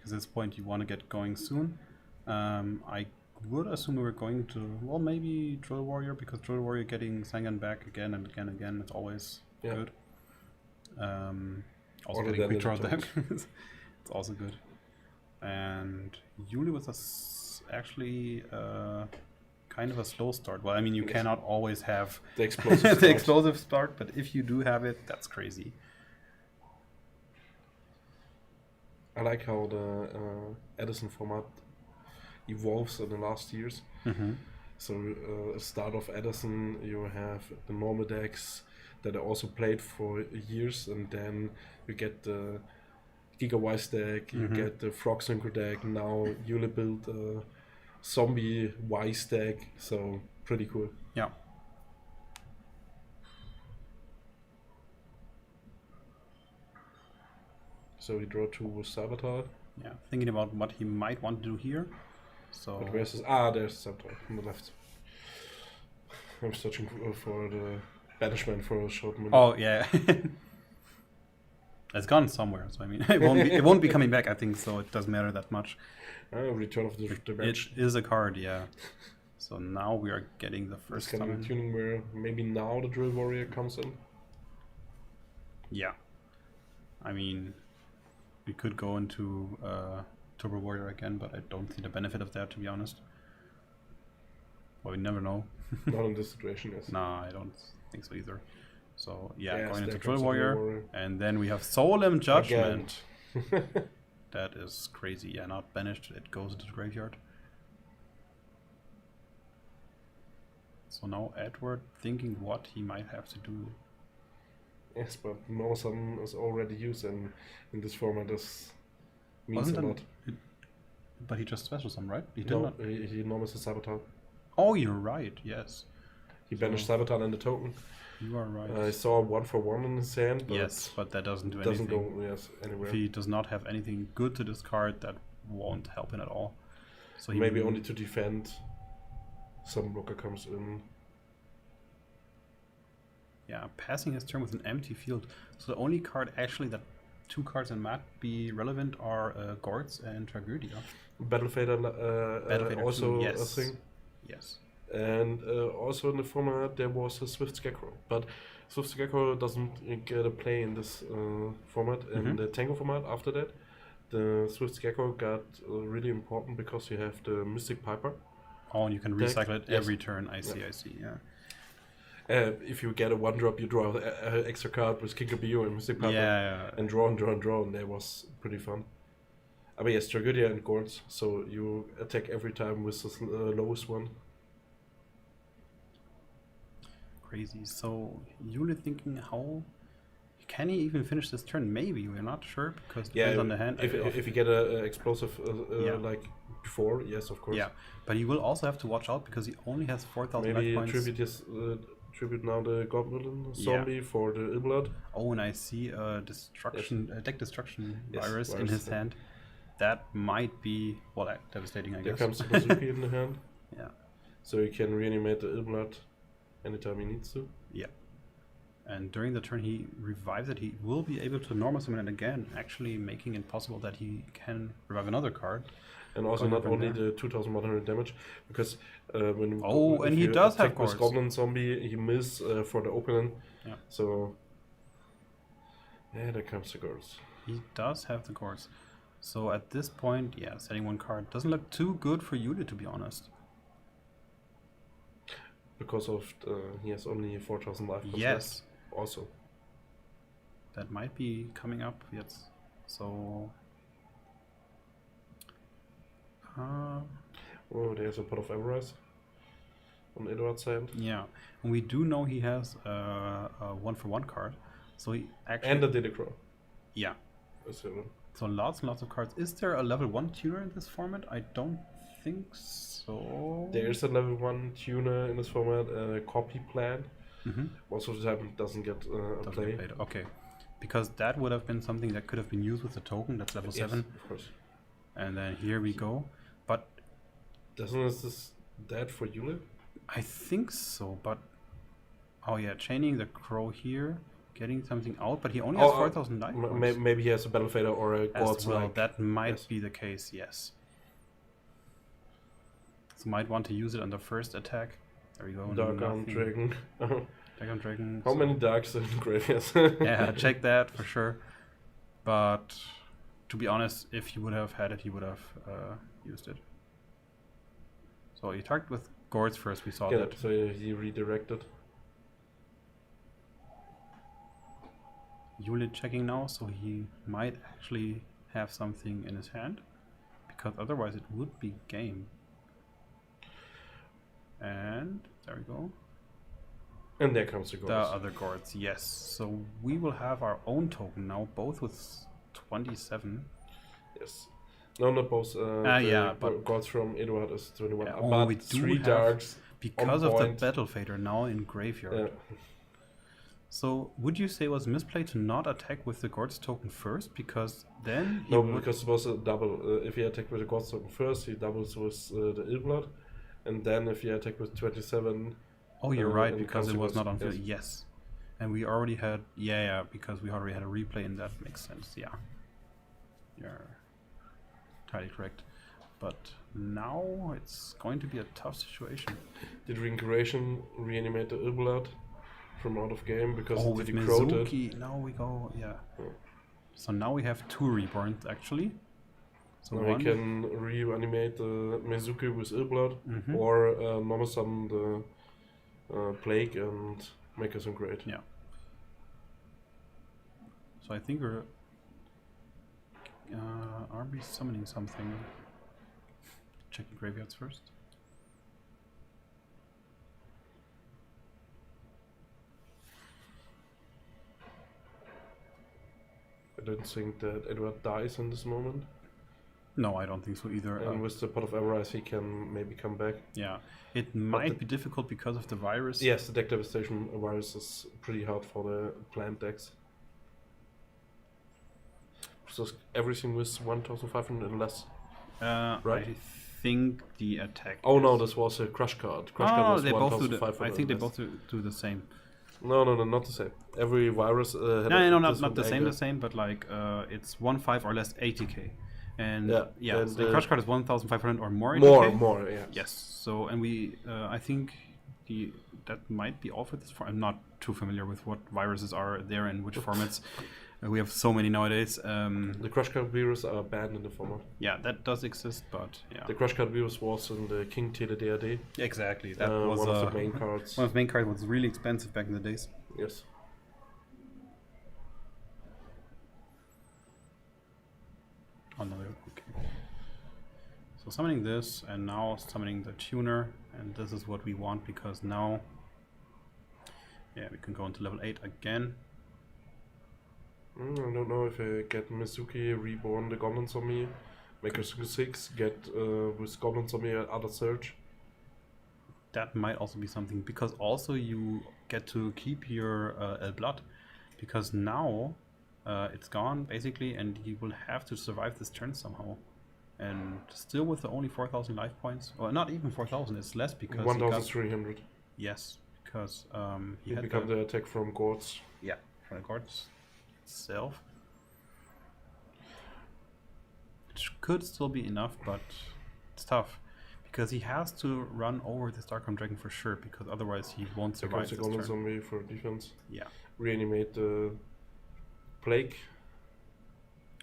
At this point, you want to get going soon. I would assume we're going to, well, maybe Drill Warrior, because Drill Warrior getting Zangan back again and again and again, it's always good. Also getting quick draw deck. It's also good. And Yuli was actually kind of a slow start. Well, I mean, you cannot always have
the explosive
the explosive start, but if you do have it, that's crazy.
I like how the Edison format evolves in the last years. So start of Edison, you have the normal decks that are also played for years, and then you get the Gigawise deck, you get the Frog Synchro deck. Now Yuli built a Zombie Wise deck, so pretty cool.
Yeah.
So we draw 2 with Saboteur.
Yeah, thinking about what he might want to do here. So
but where's this? There's Saboteur on the left. I'm searching for the banishment for a short minute.
Oh yeah. It's gone somewhere, so I mean, it won't be coming back. I think so. It doesn't matter that much.
Return of the bench.
It is a card, yeah. So now we are getting the first
kind of tuning where maybe now the Drill Warrior comes in.
Yeah, I mean, we could go into Turbo Warrior again, but I don't see the benefit of that, to be honest. Well, we never know.
Not in this situation, yes.
Nah, I don't think so either. So yeah, going into Drill Warrior, and then we have Solemn Judgment. That is crazy. Yeah, not banished. It goes into the graveyard. So now Edward thinking what he might have to do.
Yes, but Northern is already used in this format. This means a lot.
But he just special some, right? He
normals the Saboteur.
Oh, you're right. Yes.
He banished Saboteur and the token.
You are right.
I saw 1-for-1 in his hand. But
yes, but that doesn't do
anything.
Doesn't
go anywhere.
If he does not have anything good to discard, that won't help him at all. So he
maybe only to defend. Some blocker comes in.
Yeah, passing his turn with an empty field. So the only card actually that 2 cards in might be relevant are Gortz and Tragödia.
Battle Fader also
yes.
a thing.
Yes.
And also in the format there was a Swift Scarecrow, but Swift Scarecrow doesn't get a play in this format. In the Tango format after that, the Swift Scarecrow got really important because you have the Mystic Piper.
Oh, and you can
deck.
recycle it
Yes.
every turn. I see, yeah.
If you get a 1-drop, you draw an extra card with Kinkabio and Mystic Piper.
Yeah.
And draw, and that was pretty fun. I mean, yes, Tragedia and Gords, so you attack every time with the lowest one.
Crazy. So, Yule thinking, how can he even finish this turn? Maybe, we're not sure, because it depends on the hand.
If you get an explosive like before, yes, of course.
Yeah, but he will also have to watch out, because he only has 4,000
Maybe
life points.
tribute now the Goblin Zombie for the Illblood.
Oh, and I see a deck destruction virus in his
yeah.
hand. That might be, well, devastating, I
There
guess.
comes the Bazooka in the hand.
Yeah.
So you can reanimate the Illblood anytime he needs to.
Yeah. And during the turn he revives it, he will be able to normal summon it again, actually making it possible that he can revive another card.
And also
Going
not
from
only
there.
the 2,100 damage, because when
and he
you
does have
attack with
cards.
Goblin Zombie, he miss for the opening.
Yeah.
So yeah, there comes the girls.
He does have the course. So at this point, yeah, setting one card doesn't look too good for Yuli, to be honest.
Because of he has only 4,000 life points
Yes.
left also.
That might be coming up, yes. So
Oh, there's a Pot of Avarice on Eduard's hand.
yeah, and we do know he has a 1-for-1 card. So he actually
And a Didicrow.
yeah.
So
So lots and lots of cards. Is there a level 1 tuner in this format? I don't think so.
there's a level 1 tuner in this format, Copy Plan. Most of the time it doesn't get a
Doesn't
play.
get played. Okay, because that would have been something that could have been used with the token. That's level 7.
Yes, of course.
And then here we go. But
Doesn't this dead for Yule?
I think so, but oh yeah, chaining the crow here, getting something out, but he only has 4,000 life points.
Maybe he has a Battle Fader or a
As
God's
well,
like.
that might
yes.
be the case, yes. So might want to use it on the first attack. There we go.
Dark Arm
nothing.
Dragon.
Dark Arm Dragon.
How many darks in graveyards?
Yeah, check that for sure. But to be honest, if he would have had it, he would have used it. So he targeted with Gourds first, we saw
Yeah,
that.
so he redirected.
Yule checking now, so he might actually have something in his hand, because otherwise it would be game. And there we go.
And there comes the
The
Gourds.
other Gourds, yes. So we will have our own token now, both with 27.
Yes. No, not both.
Yeah, but
Gods from Eduard is 21.
Yeah,
But
we do
3
have-
darks.
because
on
of the
point.
Battle Fader now in Graveyard.
Yeah.
So would you say it was misplay to not attack with the Gourds token first? Because then he
No,
would...
because it was a double. If he attacked with the Gods token first, he doubles with the Illblood. And then if he attacked with 27...
Oh, you're right,
in
because it was not on
consequence,
field. Yes. And we already had... Yeah, because we already had a replay, and that makes sense. Yeah. You're entirely correct. But now it's going to be a tough situation.
Did Reincarnation reanimate the Illblood from out of game? Because
Oh,
it
with
decrowed it?
Mizuki, now we go... Yeah.
Oh.
So now we have 2 Reborns, actually. So
Now
one...
we can reanimate the Mizuki with Illblood,
Mhm.
or normal summon the Plague and make us great.
Yeah. So I think we're... are we summoning something? Checking graveyards first.
I don't think that Edward dies in this moment.
No, I don't think so either.
And with the Pot of Avarice, he can maybe come back.
Yeah, it might be difficult because of the virus.
Yes, the deck devastation virus is pretty hard for the plant decks. So everything was 1,500 and less. Right?
I think the attack.
Oh no, this was a crush card. Crush card was
they both do the.
1,500
I think they
and less.
both do the same.
No, not the same. Every virus. Had
No, not
different
the same.
angle.
The same, but like it's 1/5 or less 80k, And
Yeah, and
so the crush card is 1,500 or more. In
more,
DK.
more, yeah.
Yes. So, and we, I think that might be all for this. I'm not too familiar with what viruses are there and which formats. We have so many nowadays.
The crush card virus are banned in the format.
Yeah, that does exist, but yeah.
The crush card virus was in the King Tele DRD.
Exactly. That was
one of the main cards.
One of the main cards was really expensive back in the days.
Yes.
Another, okay. So summoning this and now summoning the tuner, and this is what we want because now, yeah, we can go into level 8 again.
I don't know if I get Mizuki reborn the Goblin Zombie, make a 6, get with Goblin Zombie other surge.
That might also be something because also you get to keep your El Blood because now it's gone basically and you will have to survive this turn somehow. And still with the only 4,000 life points, or not even 4,000, it's less because
1,300.
Yes, because he had
become the attack from Gourds.
Yeah, from the Gourds itself. Which could still be enough, but it's tough. Because he has to run over this Dark Arm Dragon for sure, because otherwise he won't survive this
Golden
turn.
Zombie for defense.
Yeah.
Reanimate the Plague.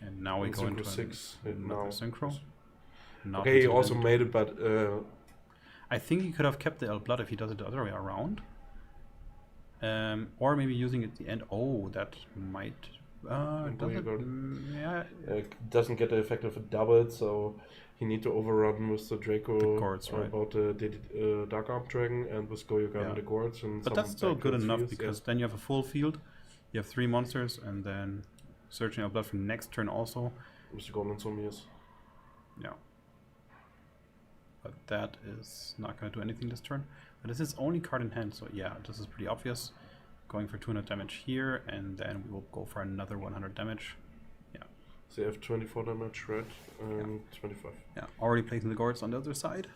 And now we go into
6
another synchro. Not
okay, he
until
also
then.
made it, but
I think he could have kept the El Blood if he does it the other way around. Or maybe using it at the end. Oh, that might... yeah.
Doesn't get the effect of a double, so he need to overrun with the Draco
the Gourds, right.
about the Dark Arm Dragon and with Goyogan the Gourds. And
but that's still good enough because then you have a full field, you have 3 monsters, and then searching El Blood for next turn also.
With the Golden Zombies.
Yeah. But that is not going to do anything this turn. But this is only card in hand, so yeah, this is pretty obvious. Going for 200 damage here, and then we will go for another 100 damage. Yeah.
So you have 24 damage, right? And 25.
Yeah, already placing the Gourds on the other side.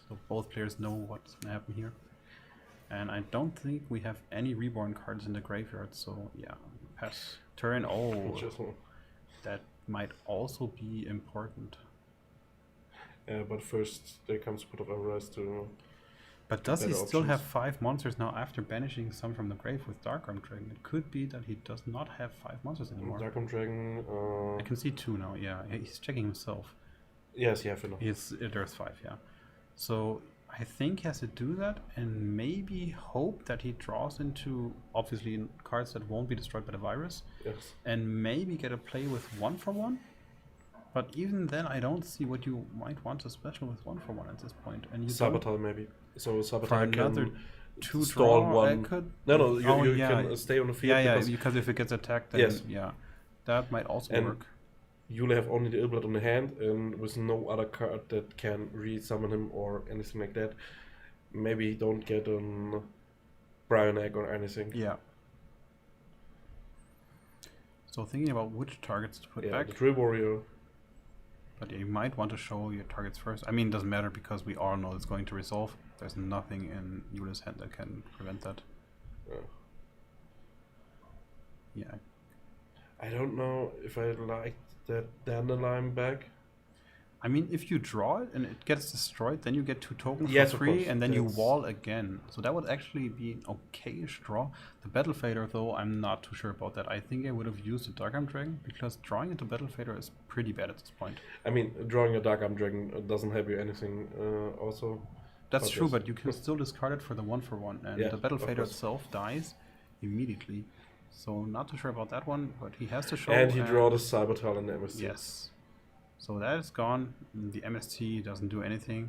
So both players know what's going to happen here. And I don't think we have any reborn cards in the graveyard, so yeah, pass turn. Oh, that might also be important.
Yeah, but first there comes Pot of Everrise to...
But does he still have 5 monsters now after banishing some from the grave with Dark Arm Dragon? It could be that he does not have 5 monsters anymore.
Dark Arm Dragon...
I can see 2 now, yeah. He's checking himself.
Yes, you have enough.
There's 5, yeah. So I think he has to do that and maybe hope that he draws into, obviously, cards that won't be destroyed by the virus.
Yes.
And maybe get a play with 1-for-1. But even then, I don't see what you might want to special with 1-for-1 at this point. And you
Sabotage maybe. So Sabotage
for another
can
2
stall
draw,
one.
Could,
No, you can stay on the field.
Yeah, because if it gets attacked, then yeah, that might also work.
You'll have only the Illblood on the hand, and with no other card that can re-summon him or anything like that. Maybe you don't get a Brian Egg or anything.
Yeah. So thinking about which targets to put back.
The Drill Warrior.
But you might want to show your targets first. I mean, it doesn't matter because we all know it's going to resolve. There's nothing in Yule's hand that can prevent that. Yeah.
I don't know if I like that Dandelion back.
I mean, if you draw it and it gets destroyed, then you get 2 tokens
Yes,
for
of
free,
course.
and then you wall again. So that would actually be an okayish draw. The Battle Fader, though, I'm not too sure about that. I think I would have used the Dark Arm Dragon, because drawing into Battle Fader is pretty bad at this point.
I mean, drawing a Dark Arm Dragon doesn't help you anything also.
That's true, but you can still discard it for the 1-for-1, and the Battle Fader
course.
itself dies immediately. So not too sure about that one, but he has to show...
And he draw the Cybertal in the MST.
Yes. So that is gone. The MST doesn't do anything.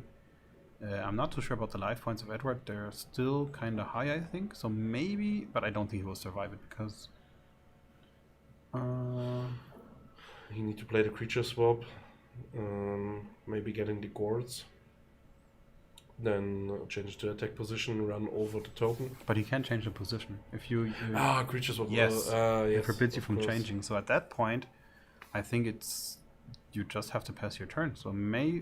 I'm not too sure about the life points of Edward. They're still kind of high, I think. So maybe, but I don't think he will survive it because...
He need to play the creature swap. Maybe getting the Gourds. Then change the attack position, run over the token.
But he can change the position. If you...
creature swap.
Yes,
yes,
it forbids you from
course.
changing. So at that point, I think it's... You just have to pass your turn. So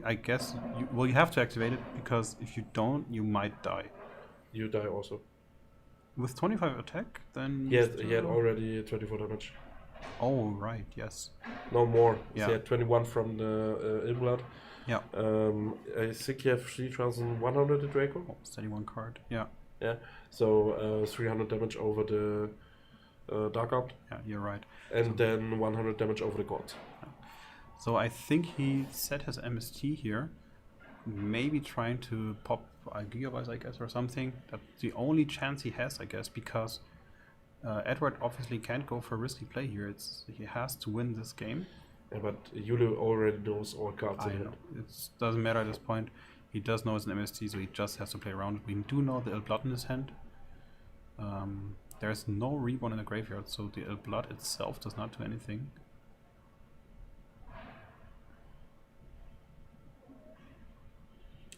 I guess... you have to activate it, because if you don't, you might die.
You die also.
With 25 attack, then...
He had already 24 damage.
Oh, right, yes.
No more.
Yeah.
He had 21 from the Illblood.
Yeah.
I think you have 3,100 at Draco.
Oh, steady one card. Yeah.
Yeah. So 300 damage over the Dark Opt.
Yeah, you're right.
And then 100 damage over the Gods.
So I think he set his MST here. Maybe trying to pop a Gigabyte, I guess, or something. That's the only chance he has, I guess, because Edward obviously can't go for a risky play here. He has to win this game.
Yeah, but Yulu already knows all cards in
know. It doesn't matter at this point. He does know it's an MST, so he just has to play around it. We do know the Ill Blood in his hand. There's no Reborn in the graveyard, so the Ill Blood itself does not do anything.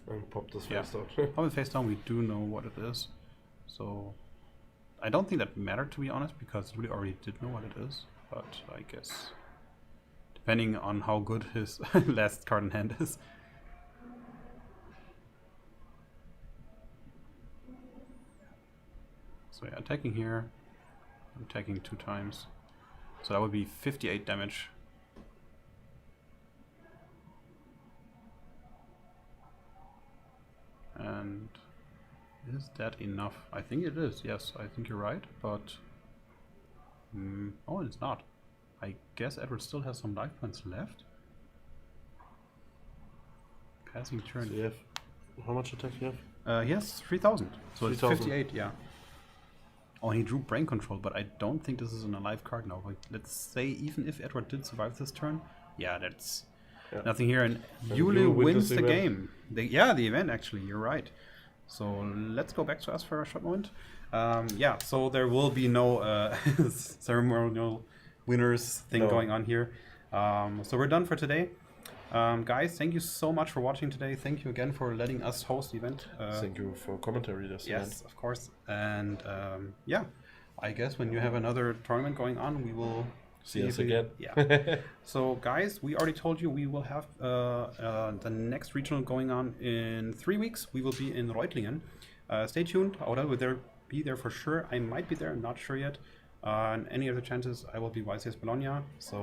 And pop this
Yeah.
face out.
Pop it face down, we do know what it is. So I don't think that mattered, to be honest, because we already did know what it is. But I guess depending on how good his last card in hand is. So yeah, attacking here, attacking 2 times. So that would be 58 damage. And is that enough? I think it is, yes, I think you're right, but... oh, it's not. I guess Edward still has some life points left. Passing turn.
So you have, how much attack you have?
Yes, 3,000. So
3,000.
it's 58, yeah. Oh, he drew Brain Control, but I don't think this is an alive card now. But let's say, even if Edward did survive this turn, yeah, that's nothing here. And Yulu wins the game. The event, actually, you're right. So let's go back to us for a short moment. Yeah, so there will be no ceremonial winners thing going on here. So we're done for today. Guys, thank you so much for watching today. Thank you again for letting us host the event.
Thank you for commentary this event.
Yes, of course. And yeah, I guess when you have another tournament going on, we will
see us again.
Yeah. So guys, we already told you we will have the next regional going on in 3 weeks. We will be in Reutlingen. Stay tuned. I will be there for sure. I might be there. I'm not sure yet. And any other chances, I will be YCS Bologna. So